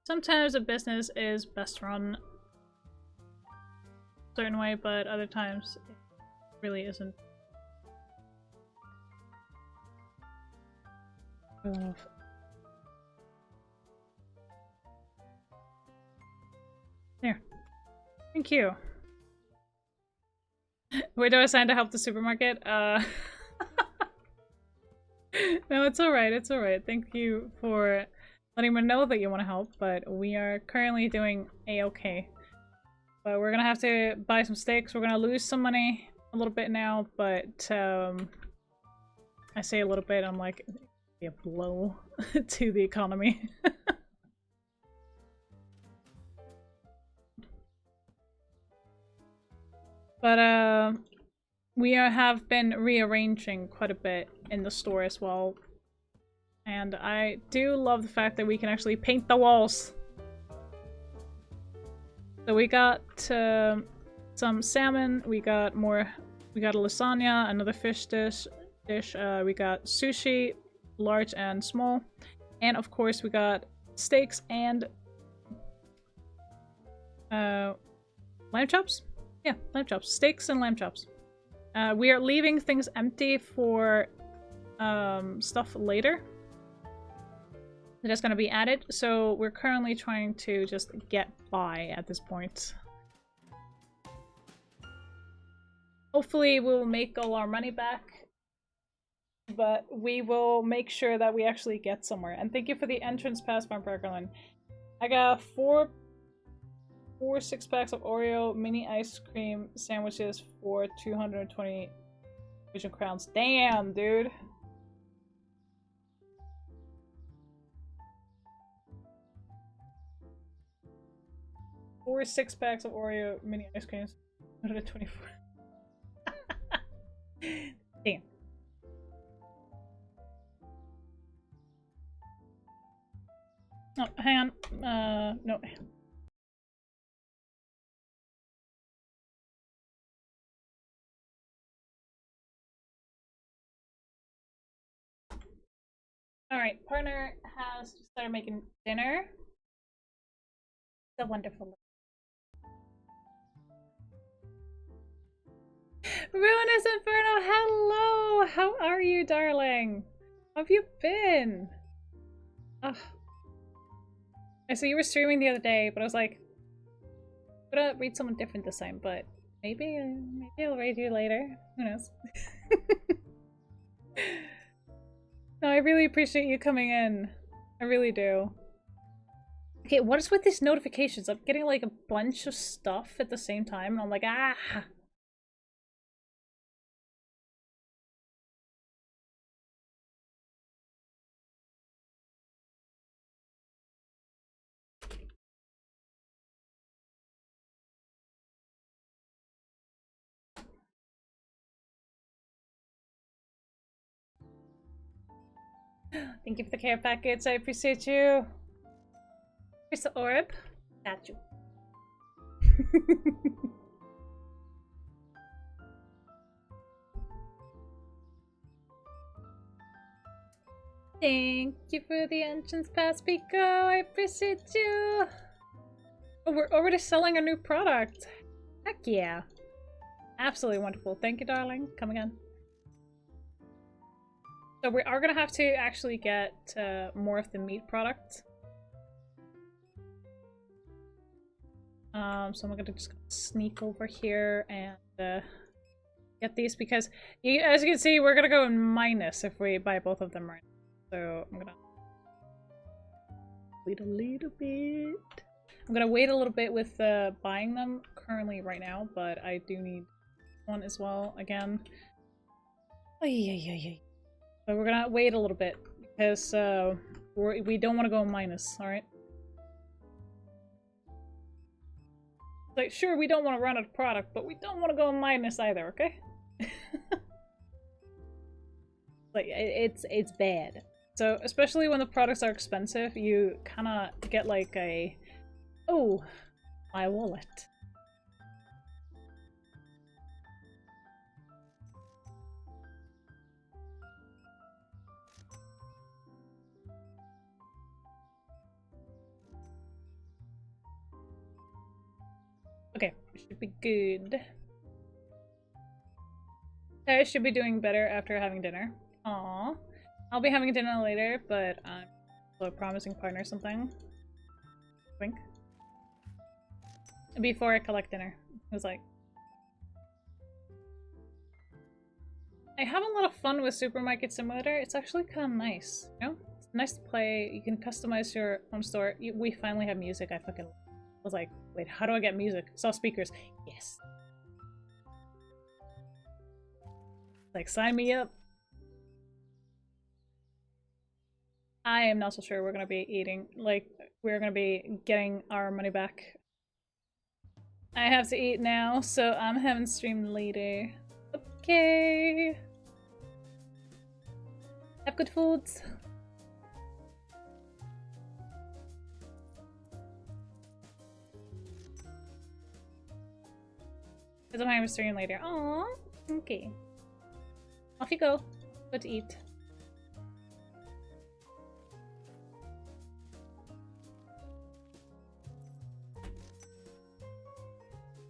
Sometimes a business is best run a certain way, but other times it really isn't. There. Thank you. Wait, do I sign to help the supermarket? No, it's alright, it's alright. Thank you for letting me know that you want to help, but we are currently doing a-okay. But we're gonna have to buy some steaks. We're gonna lose some money a little bit now, but I say a little bit, I'm like, a blow to the economy. But we have been rearranging quite a bit in the store as well. And I do love the fact that we can actually paint the walls. So we got some salmon, we got a lasagna, another fish dish, we got sushi, large and small, and of course we got steaks and lamb chops? Yeah, lamb chops. Steaks and lamb chops. We are leaving things empty for stuff later. That's going to be added, so we're currently trying to just get by at this point. Hopefully we'll make all our money back, but we will make sure that we actually get somewhere. And thank you for the entrance pass, Vampire Garland. I got four 6-packs of Oreo mini ice cream sandwiches for 220 Norwegian crowns. Damn, dude. Four 6-packs of Oreo mini ice creams. 124. Damn. Oh, hang on. No. Alright, partner has started making dinner. So wonderful. Ruinous Inferno, hello! How are you, darling? How have you been? Ugh. I saw you were streaming the other day, but I was like, I'm gonna read someone different this time, but maybe I'll read you later. Who knows? No, I really appreciate you coming in. I really do. Okay, what is with these notifications? I'm getting like a bunch of stuff at the same time, and I'm like, ah! Thank you for the care packets, I appreciate you. Here's the orb. Got you. Thank you for the entrance pass, Pico. I appreciate you. Oh, we're already selling a new product. Heck yeah. Absolutely wonderful. Thank you, darling. Come again. So we are gonna have to actually get more of the meat product. So I'm gonna just sneak over here and get these because, as you can see, we're gonna go in minus if we buy both of them right now. So I'm gonna wait a little bit. I'm gonna wait a little bit with buying them currently right now, but I do need one as well again. But we're gonna wait a little bit because we don't want to go in minus. All right. Like, sure, we don't want to run out of product, but we don't want to go in minus either. Okay. Like it's bad. So especially when the products are expensive, you kind of get like a, oh, my wallet. Okay, should be good. I should be doing better after having dinner. Aww. I'll be having dinner later, but I'm also promising partner something. Wink. Before I collect dinner. I was like, I have a lot of fun with Supermarket Simulator. It's actually kind of nice, you know? It's nice to play. You can customize your home store. We finally have music. I fucking was like, wait, how do I get music? Saw speakers. Yes. Like, sign me up. I am not so sure we're gonna be eating. Like, we're gonna be getting our money back. I have to eat now, so I'm having stream later. Okay. Have good foods. Because I'm having stream later. Aww. Okay. Off you go. Go to eat.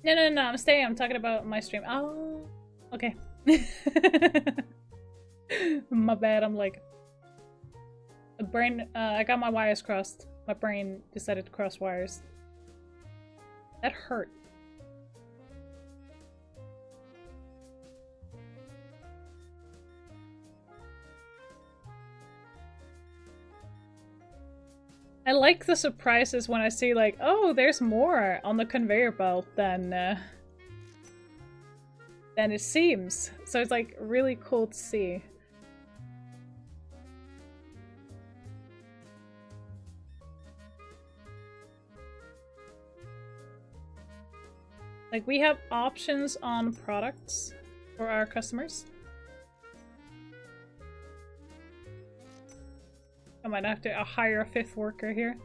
No, I'm staying. I'm talking about my stream. Oh, okay. My bad, I'm like... The brain, I got my wires crossed. My brain decided to cross wires. That hurt. I like the surprises when I see like, oh, there's more on the conveyor belt than it seems. So it's like really cool to see. Like we have options on products for our customers. I might have to hire a 5th worker here.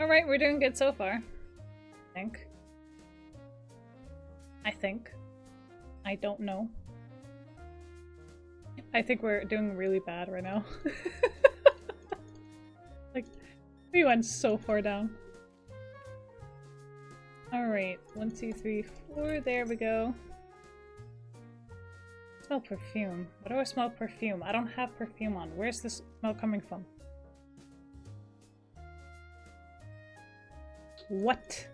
Alright, we're doing good so far. I think. I don't know. I think we're doing really bad right now. Like, we went so far down. Alright, 1, 2, 3, 4, there we go. Smell perfume. Why do I smell perfume? I don't have perfume on. Where's this smell coming from? What?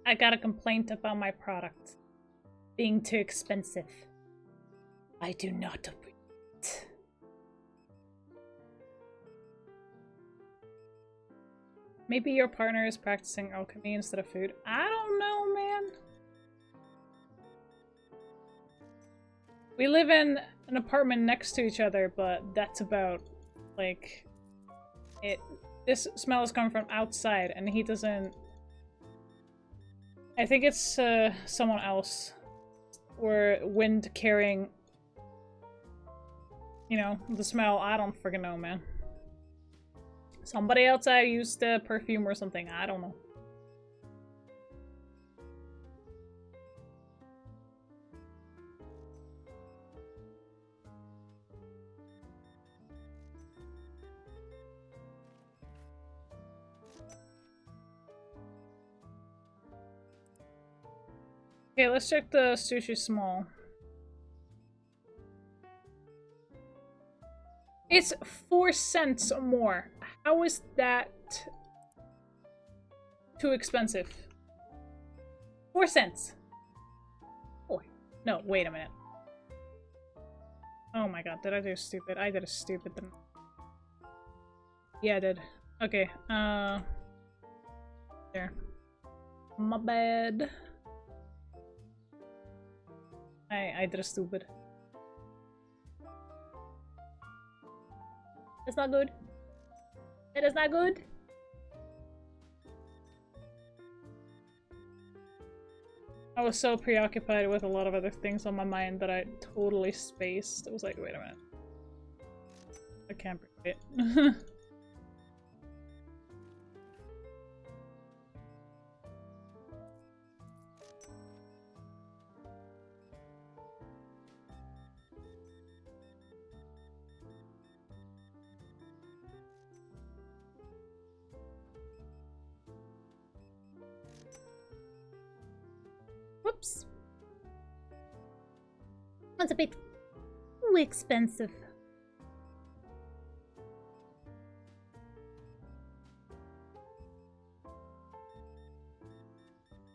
I got a complaint about my product being too expensive. I do not agree. Maybe your partner is practicing alchemy instead of food. I don't know, man. We live in an apartment next to each other, but that's about, like, it. This smell is coming from outside, and he doesn't. I think it's someone else, or wind carrying, you know, the smell. I don't freaking know, man. Somebody outside used the perfume or something. I don't know. Okay, let's check the sushi small. It's 4 cents more. How is that too expensive? 4 cents. Oh, no, wait a minute. Oh my god, did I do stupid? I did a stupid thing. Yeah, I did. Okay, there. My bad. I did a stupid. That's not good. That is not good. I was so preoccupied with a lot of other things on my mind that I totally spaced. I was like, wait a minute. I can't break it. Whoops. That's a bit too expensive.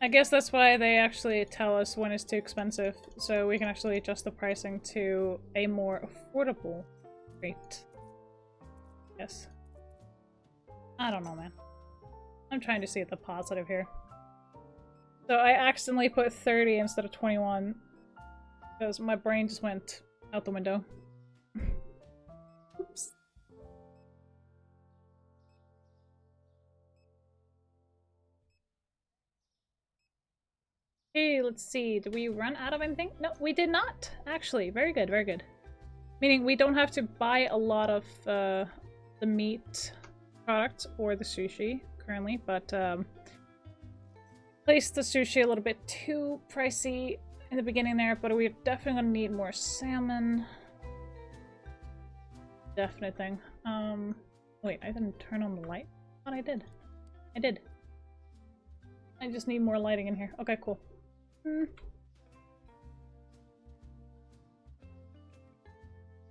I guess that's why they actually tell us when it's too expensive, so we can actually adjust the pricing to a more affordable rate. Yes. I don't know, man. I'm trying to see the positive here. So I accidentally put 30 instead of 21 because my brain just went out the window. Oops. Okay, let's see. Did we run out of anything? No, we did not, actually. Very good, very good. Meaning we don't have to buy a lot of the meat products or the sushi currently, but placed the sushi a little bit too pricey in the beginning there, but we're definitely gonna need more salmon. Definite thing. Wait, I didn't turn on the light? I thought I did. I did. I just need more lighting in here. Okay, cool. Did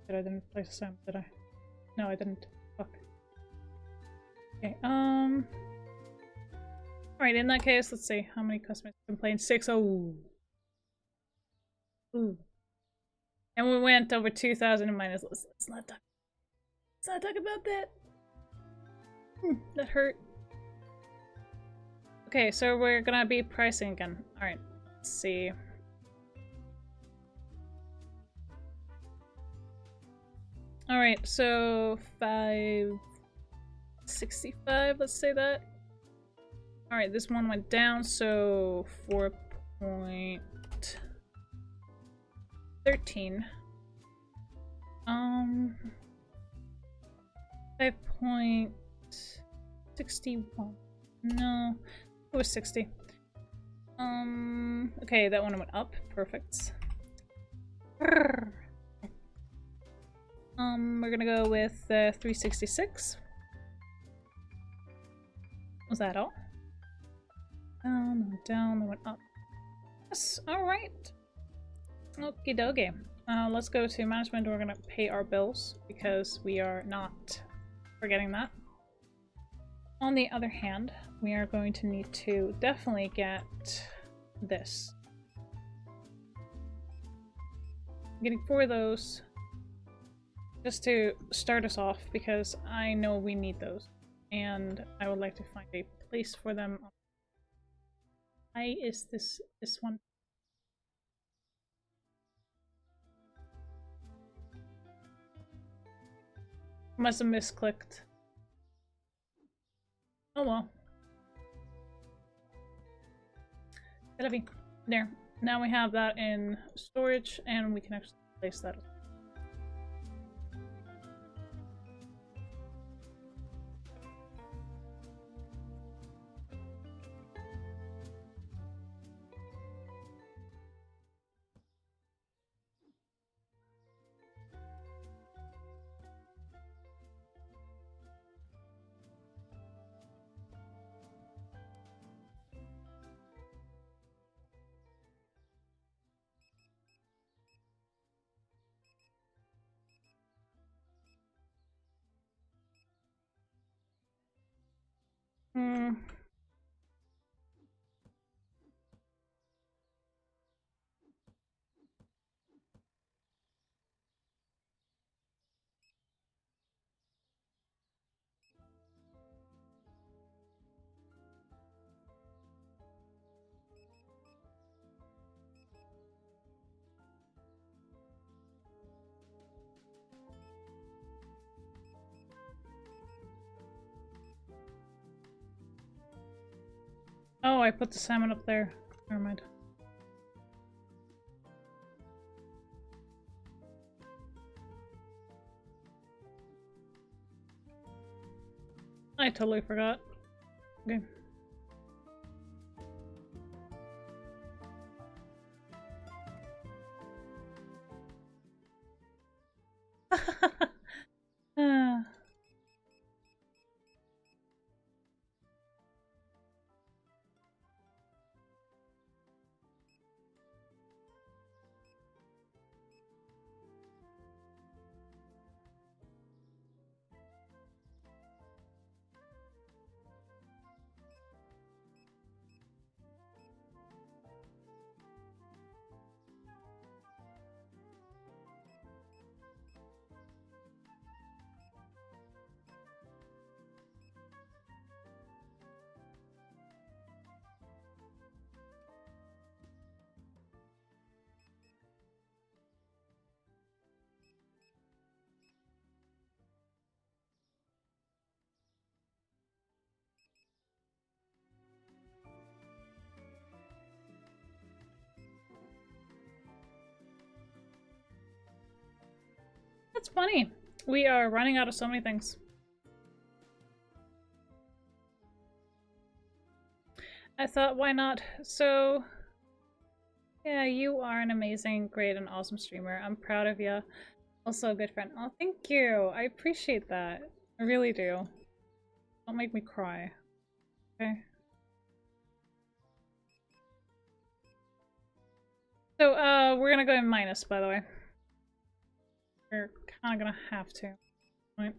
I didn't place a salmon, did I? No, I didn't. Fuck. Okay, alright, in that case, let's see. How many customers complained? 6. Oh. Ooh. And we went over 2,000 in minus. Let's not talk. Let's not talk about that. That hurt. Okay, so we're gonna be pricing again. Alright, let's see. Alright, so 565, let's say that. Alright, this one went down, so 4.13. 5.61. No, it was 60. Okay, that one went up. Perfect. We're gonna go with 366. Was that all? Down, that went up. Yes, alright. Okie dokie. Let's go to management. We're gonna pay our bills because we are not forgetting that. On the other hand, we are going to need to definitely get this. I'm getting 4 of those just to start us off because I know we need those and I would like to find a place for them. Why is this one? Must have misclicked. Oh well. There. Now we have that in storage and we can actually place that. Oh, I put the salmon up there. Never mind. I totally forgot. Okay. That's funny. We are running out of so many things. I thought, why not? So, yeah, you are an amazing, great, and awesome streamer. I'm proud of you. Also a good friend. Oh, thank you. I appreciate that. I really do. Don't make me cry. Okay. So, we're gonna go in minus, by the way. We're kind of gonna have to. Right?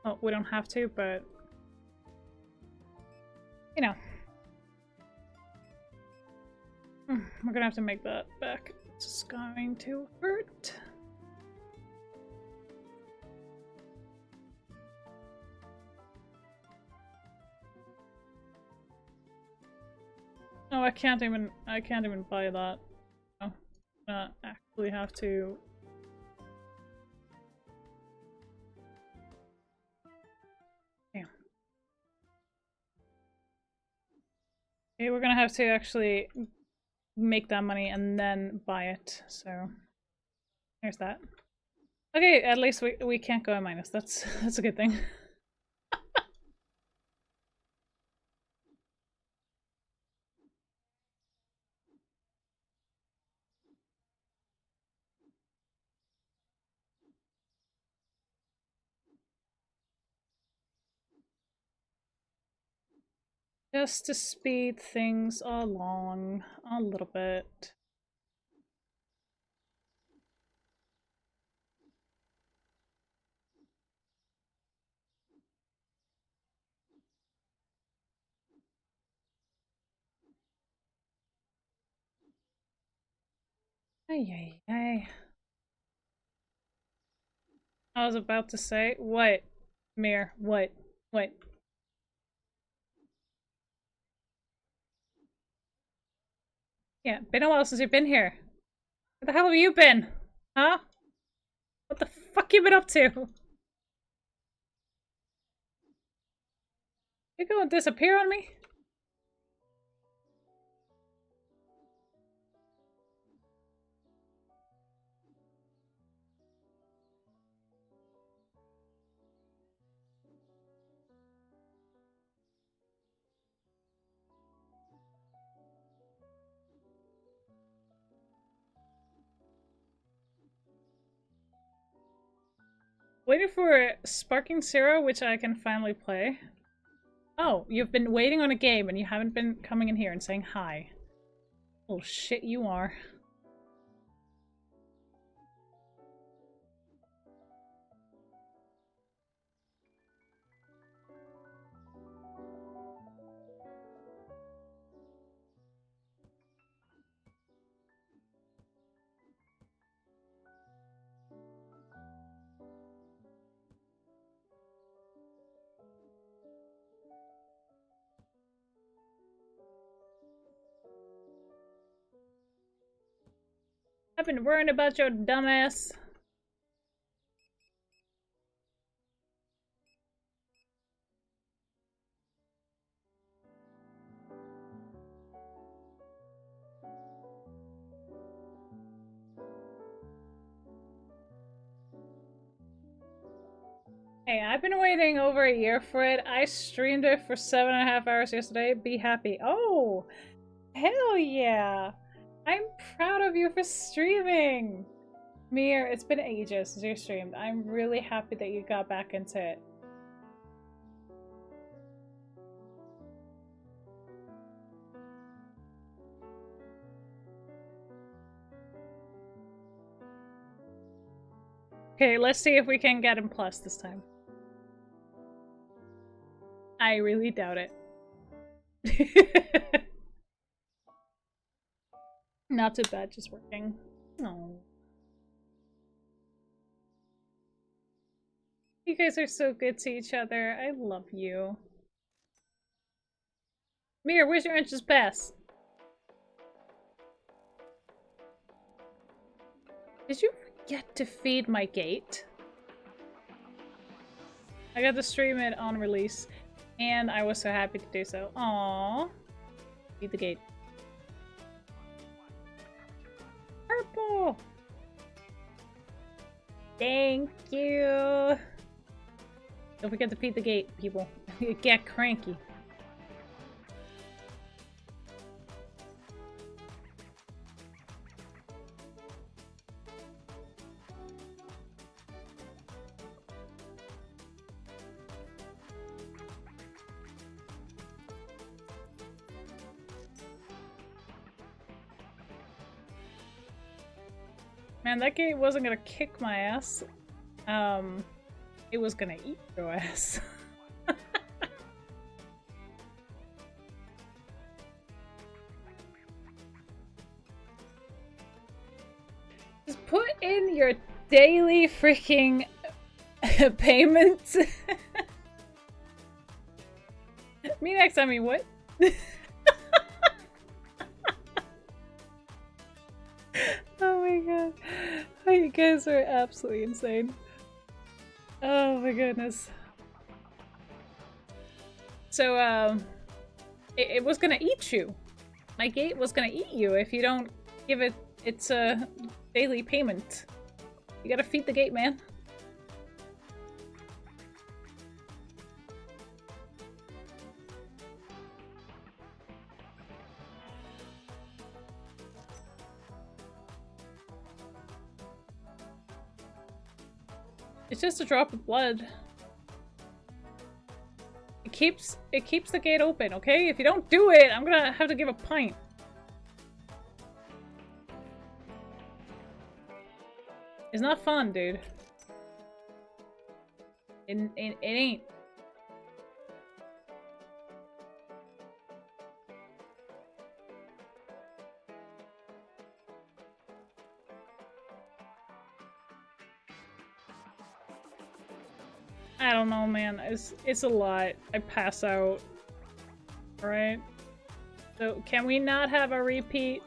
Well, we don't have to, but you know. We're gonna have to make that back. It's going to hurt. No, I can't even buy that. Oh, We have to... Damn. Okay, we're gonna have to actually make that money and then buy it, so... There's that. Okay, at least we can't go in minus. That's a good thing. Just to speed things along a little bit. Ay, ay, ay. I was about to say, what? Mir, what? What? Yeah, been a while since you've been here. Where the hell have you been? Huh? What the fuck you been up to? You gonna disappear on me? Waiting for Sparking Zero, which I can finally play. Oh, you've been waiting on a game and you haven't been coming in here and saying hi. Oh shit, you are. I've been worrying about your dumbass. Hey, I've been waiting over a year for it. I streamed it for 7.5 hours yesterday. Be happy. Oh! Hell yeah! I'm proud of you for streaming! Mir, it's been ages since you streamed. I'm really happy that you got back into it. Okay, let's see if we can get him plus this time. I really doubt it. Not too bad, just working. Oh. You guys are so good to each other. I love you. Mir, where's your entrance pass? Did you forget to feed my gate? I got to stream it on release, and I was so happy to do so. Aww. Feed the gate. Purple! Thank you! Don't forget to feed the gate, people. You get cranky. Man, that gate wasn't gonna kick my ass. It was gonna eat your ass. Just put in your daily freaking payments. Me next, I mean, what? Oh my my god. Oh, you guys are absolutely insane. Oh my goodness. So, it was gonna eat you. My gate was gonna eat you if you don't give it its daily payment. You gotta feed the gate, man. It's just a drop of blood. It keeps the gate open, okay? If you don't do it, I'm gonna have to give a pint. It's not fun, dude. It ain't. I don't know, man. It's a lot. I pass out. Alright? So, can we not have a repeat?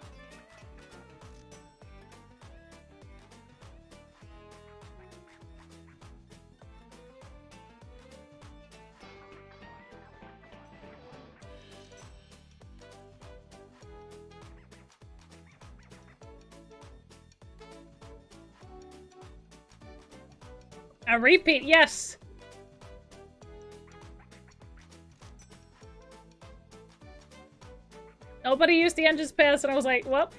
A repeat, yes! Nobody used the engine's pass, and I was like, well,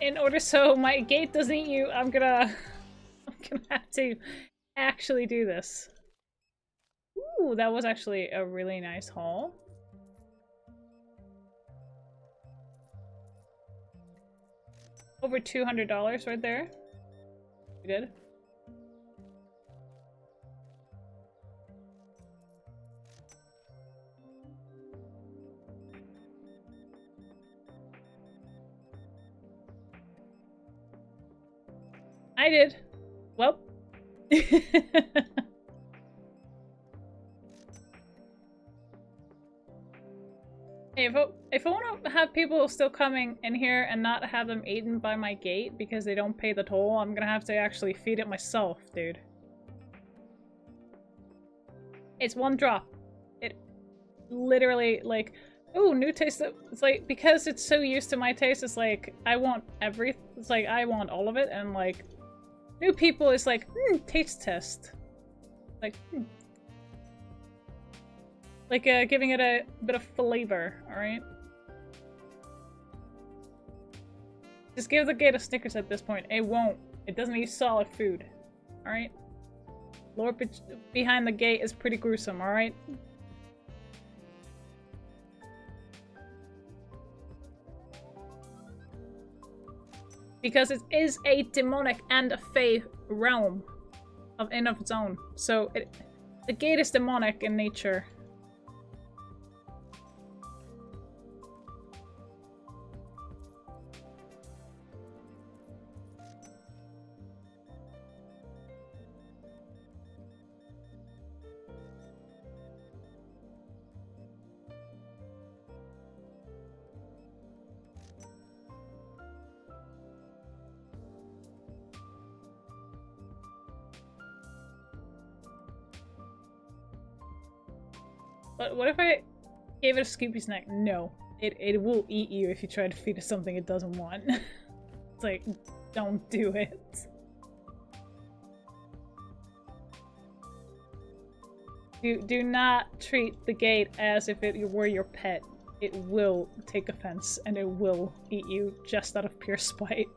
in order so my gate doesn't eat you, I'm gonna have to actually do this. Ooh, that was actually a really nice haul. Over $200 right there. We did. I did. Well. Hey, if I want to have people still coming in here and not have them eaten by my gate because they don't pay the toll, I'm gonna have to actually feed it myself, dude. It's one drop. It literally, like, ooh, new taste. It's like, because it's so used to my taste, it's like, I want it's like, I want all of it, and like, new people is like, taste test. Like, Like, giving it a bit of flavor, alright? Just give the gate a Snickers at this point. It won't. It doesn't eat solid food. Alright? Lore behind the gate is pretty gruesome, alright? Because it is a demonic and a fae realm in of its own. So, the gate is demonic in nature. But what if I gave it a Scoopy snack? No. It will eat you if you try to feed it something it doesn't want. It's like, don't do it. Do not treat the gate as if it were your pet. It will take offense and it will eat you just out of pure spite.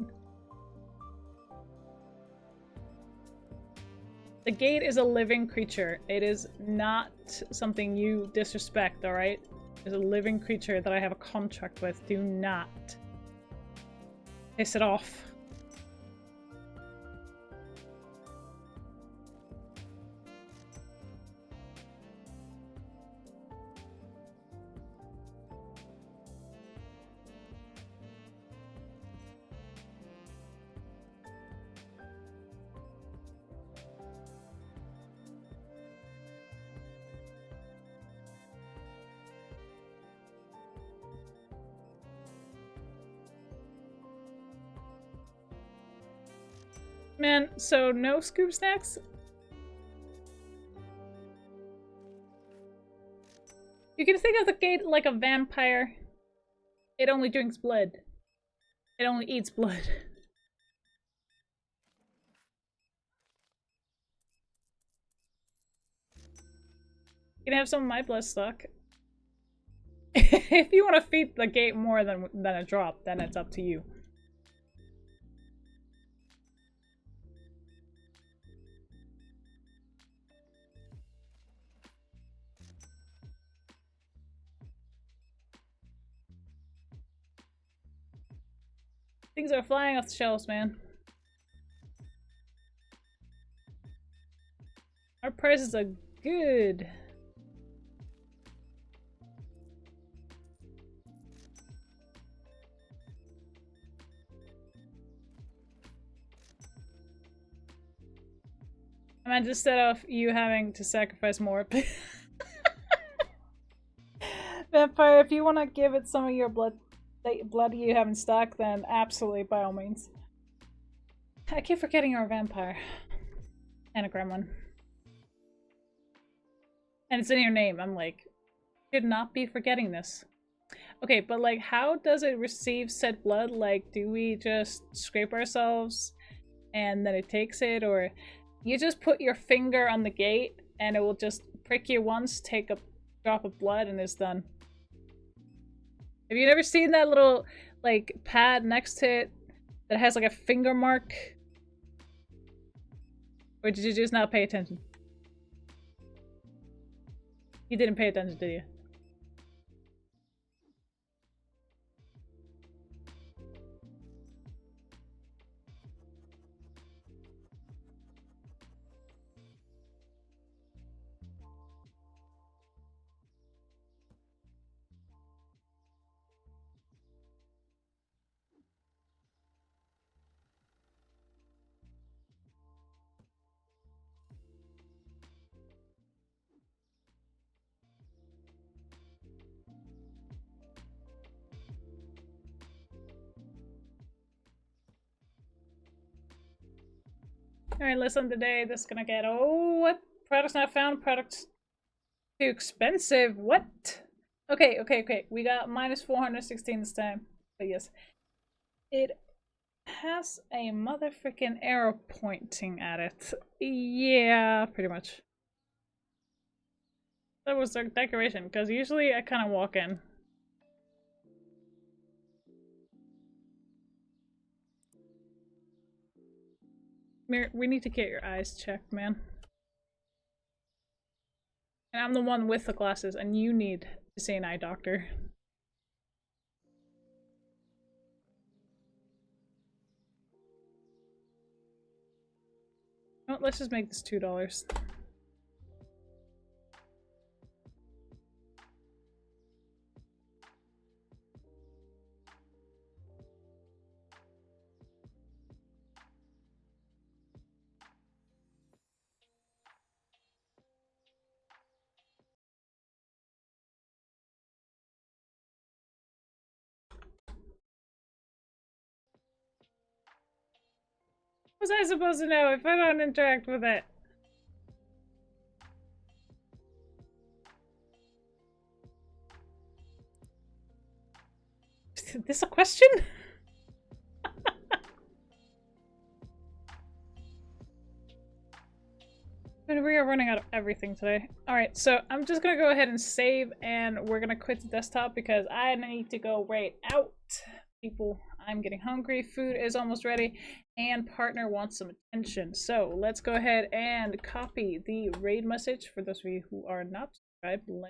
The gate is a living creature. It is not something you disrespect, alright? It's a living creature that I have a contract with. Do not piss it off. Man, so no scoop snacks? You can think of the gate like a vampire. It only drinks blood. It only eats blood. You can have some of my blood stock. If you want to feed the gate more than a drop, then it's up to you. Things are flying off the shelves, man. Our prices are good. I meant to set off you having to sacrifice more. Vampire, if you want to give it some of your blood you have in stock, then absolutely, by all means. I keep forgetting you're a vampire. And a gremlin. And it's in your name. I'm like, should not be forgetting this. Okay, but like, how does it receive said blood? Like, do we just scrape ourselves and then it takes it? Or you just put your finger on the gate and it will just prick you once, take a drop of blood, and it's done. Have you never seen that little, like, pad next to it that has, like, a finger mark? Or did you just not pay attention? You didn't pay attention, did you? Alright, listen, today this is gonna get— oh, what? Products not found, products too expensive. What? Okay, we got minus 416 this time. But yes. It has a motherfucking arrow pointing at it. Yeah, pretty much. That was their decoration, because usually I kind of walk in. Mir, we need to get your eyes checked, man. And I'm the one with the glasses, and you need to see an eye doctor. Oh, let's just make this $2. What was I supposed to know if I don't interact with it? Is this a question? We are running out of everything today. Alright, so I'm just gonna go ahead and save, and we're gonna quit the desktop because I need to go right out. People, I'm getting hungry, food is almost ready, and partner wants some attention. So let's go ahead and copy the raid message for those of you who are not subscribed. Let me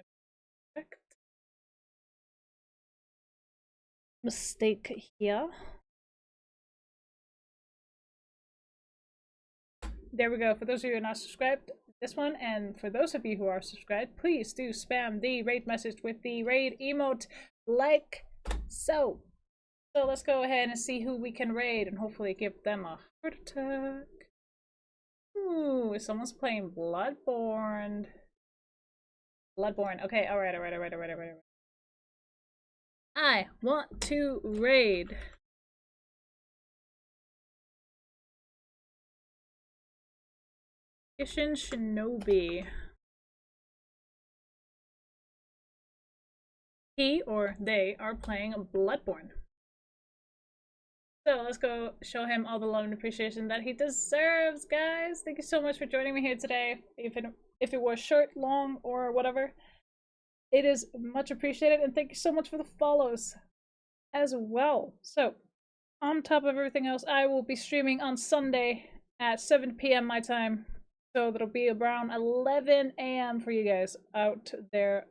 check. Mistake here. There we go. For those of you who are not subscribed, this one, and for those of you who are subscribed, please do spam the raid message with the raid emote like so. So let's go ahead and see who we can raid and hopefully give them a heart attack. Ooh, someone's playing Bloodborne. Okay, alright. I want to raid Mission Shinobi. He or they are playing Bloodborne. So let's go show him all the love and appreciation that he deserves, guys. Thank you so much for joining me here today. If it was short, long, or whatever, it is much appreciated. And thank you so much for the follows as well. So, on top of everything else, I will be streaming on Sunday at 7 p.m. my time. So that'll be around 11 a.m. for you guys out there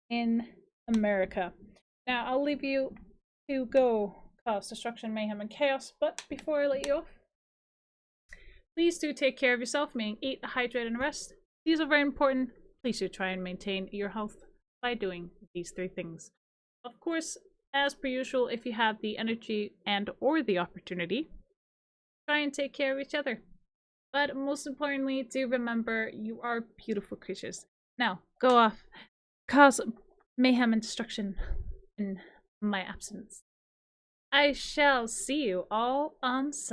in America. Now, I'll leave you to go cause destruction, mayhem, and chaos, but before I let you off, please do take care of yourself, meaning eat, hydrate, and rest. These are very important. Please do try and maintain your health by doing these 3 things. Of course, as per usual, if you have the energy and or the opportunity, try and take care of each other. But most importantly, do remember you are beautiful creatures. Now, go off, cause mayhem and destruction in my absence. I shall see you all on Sunday.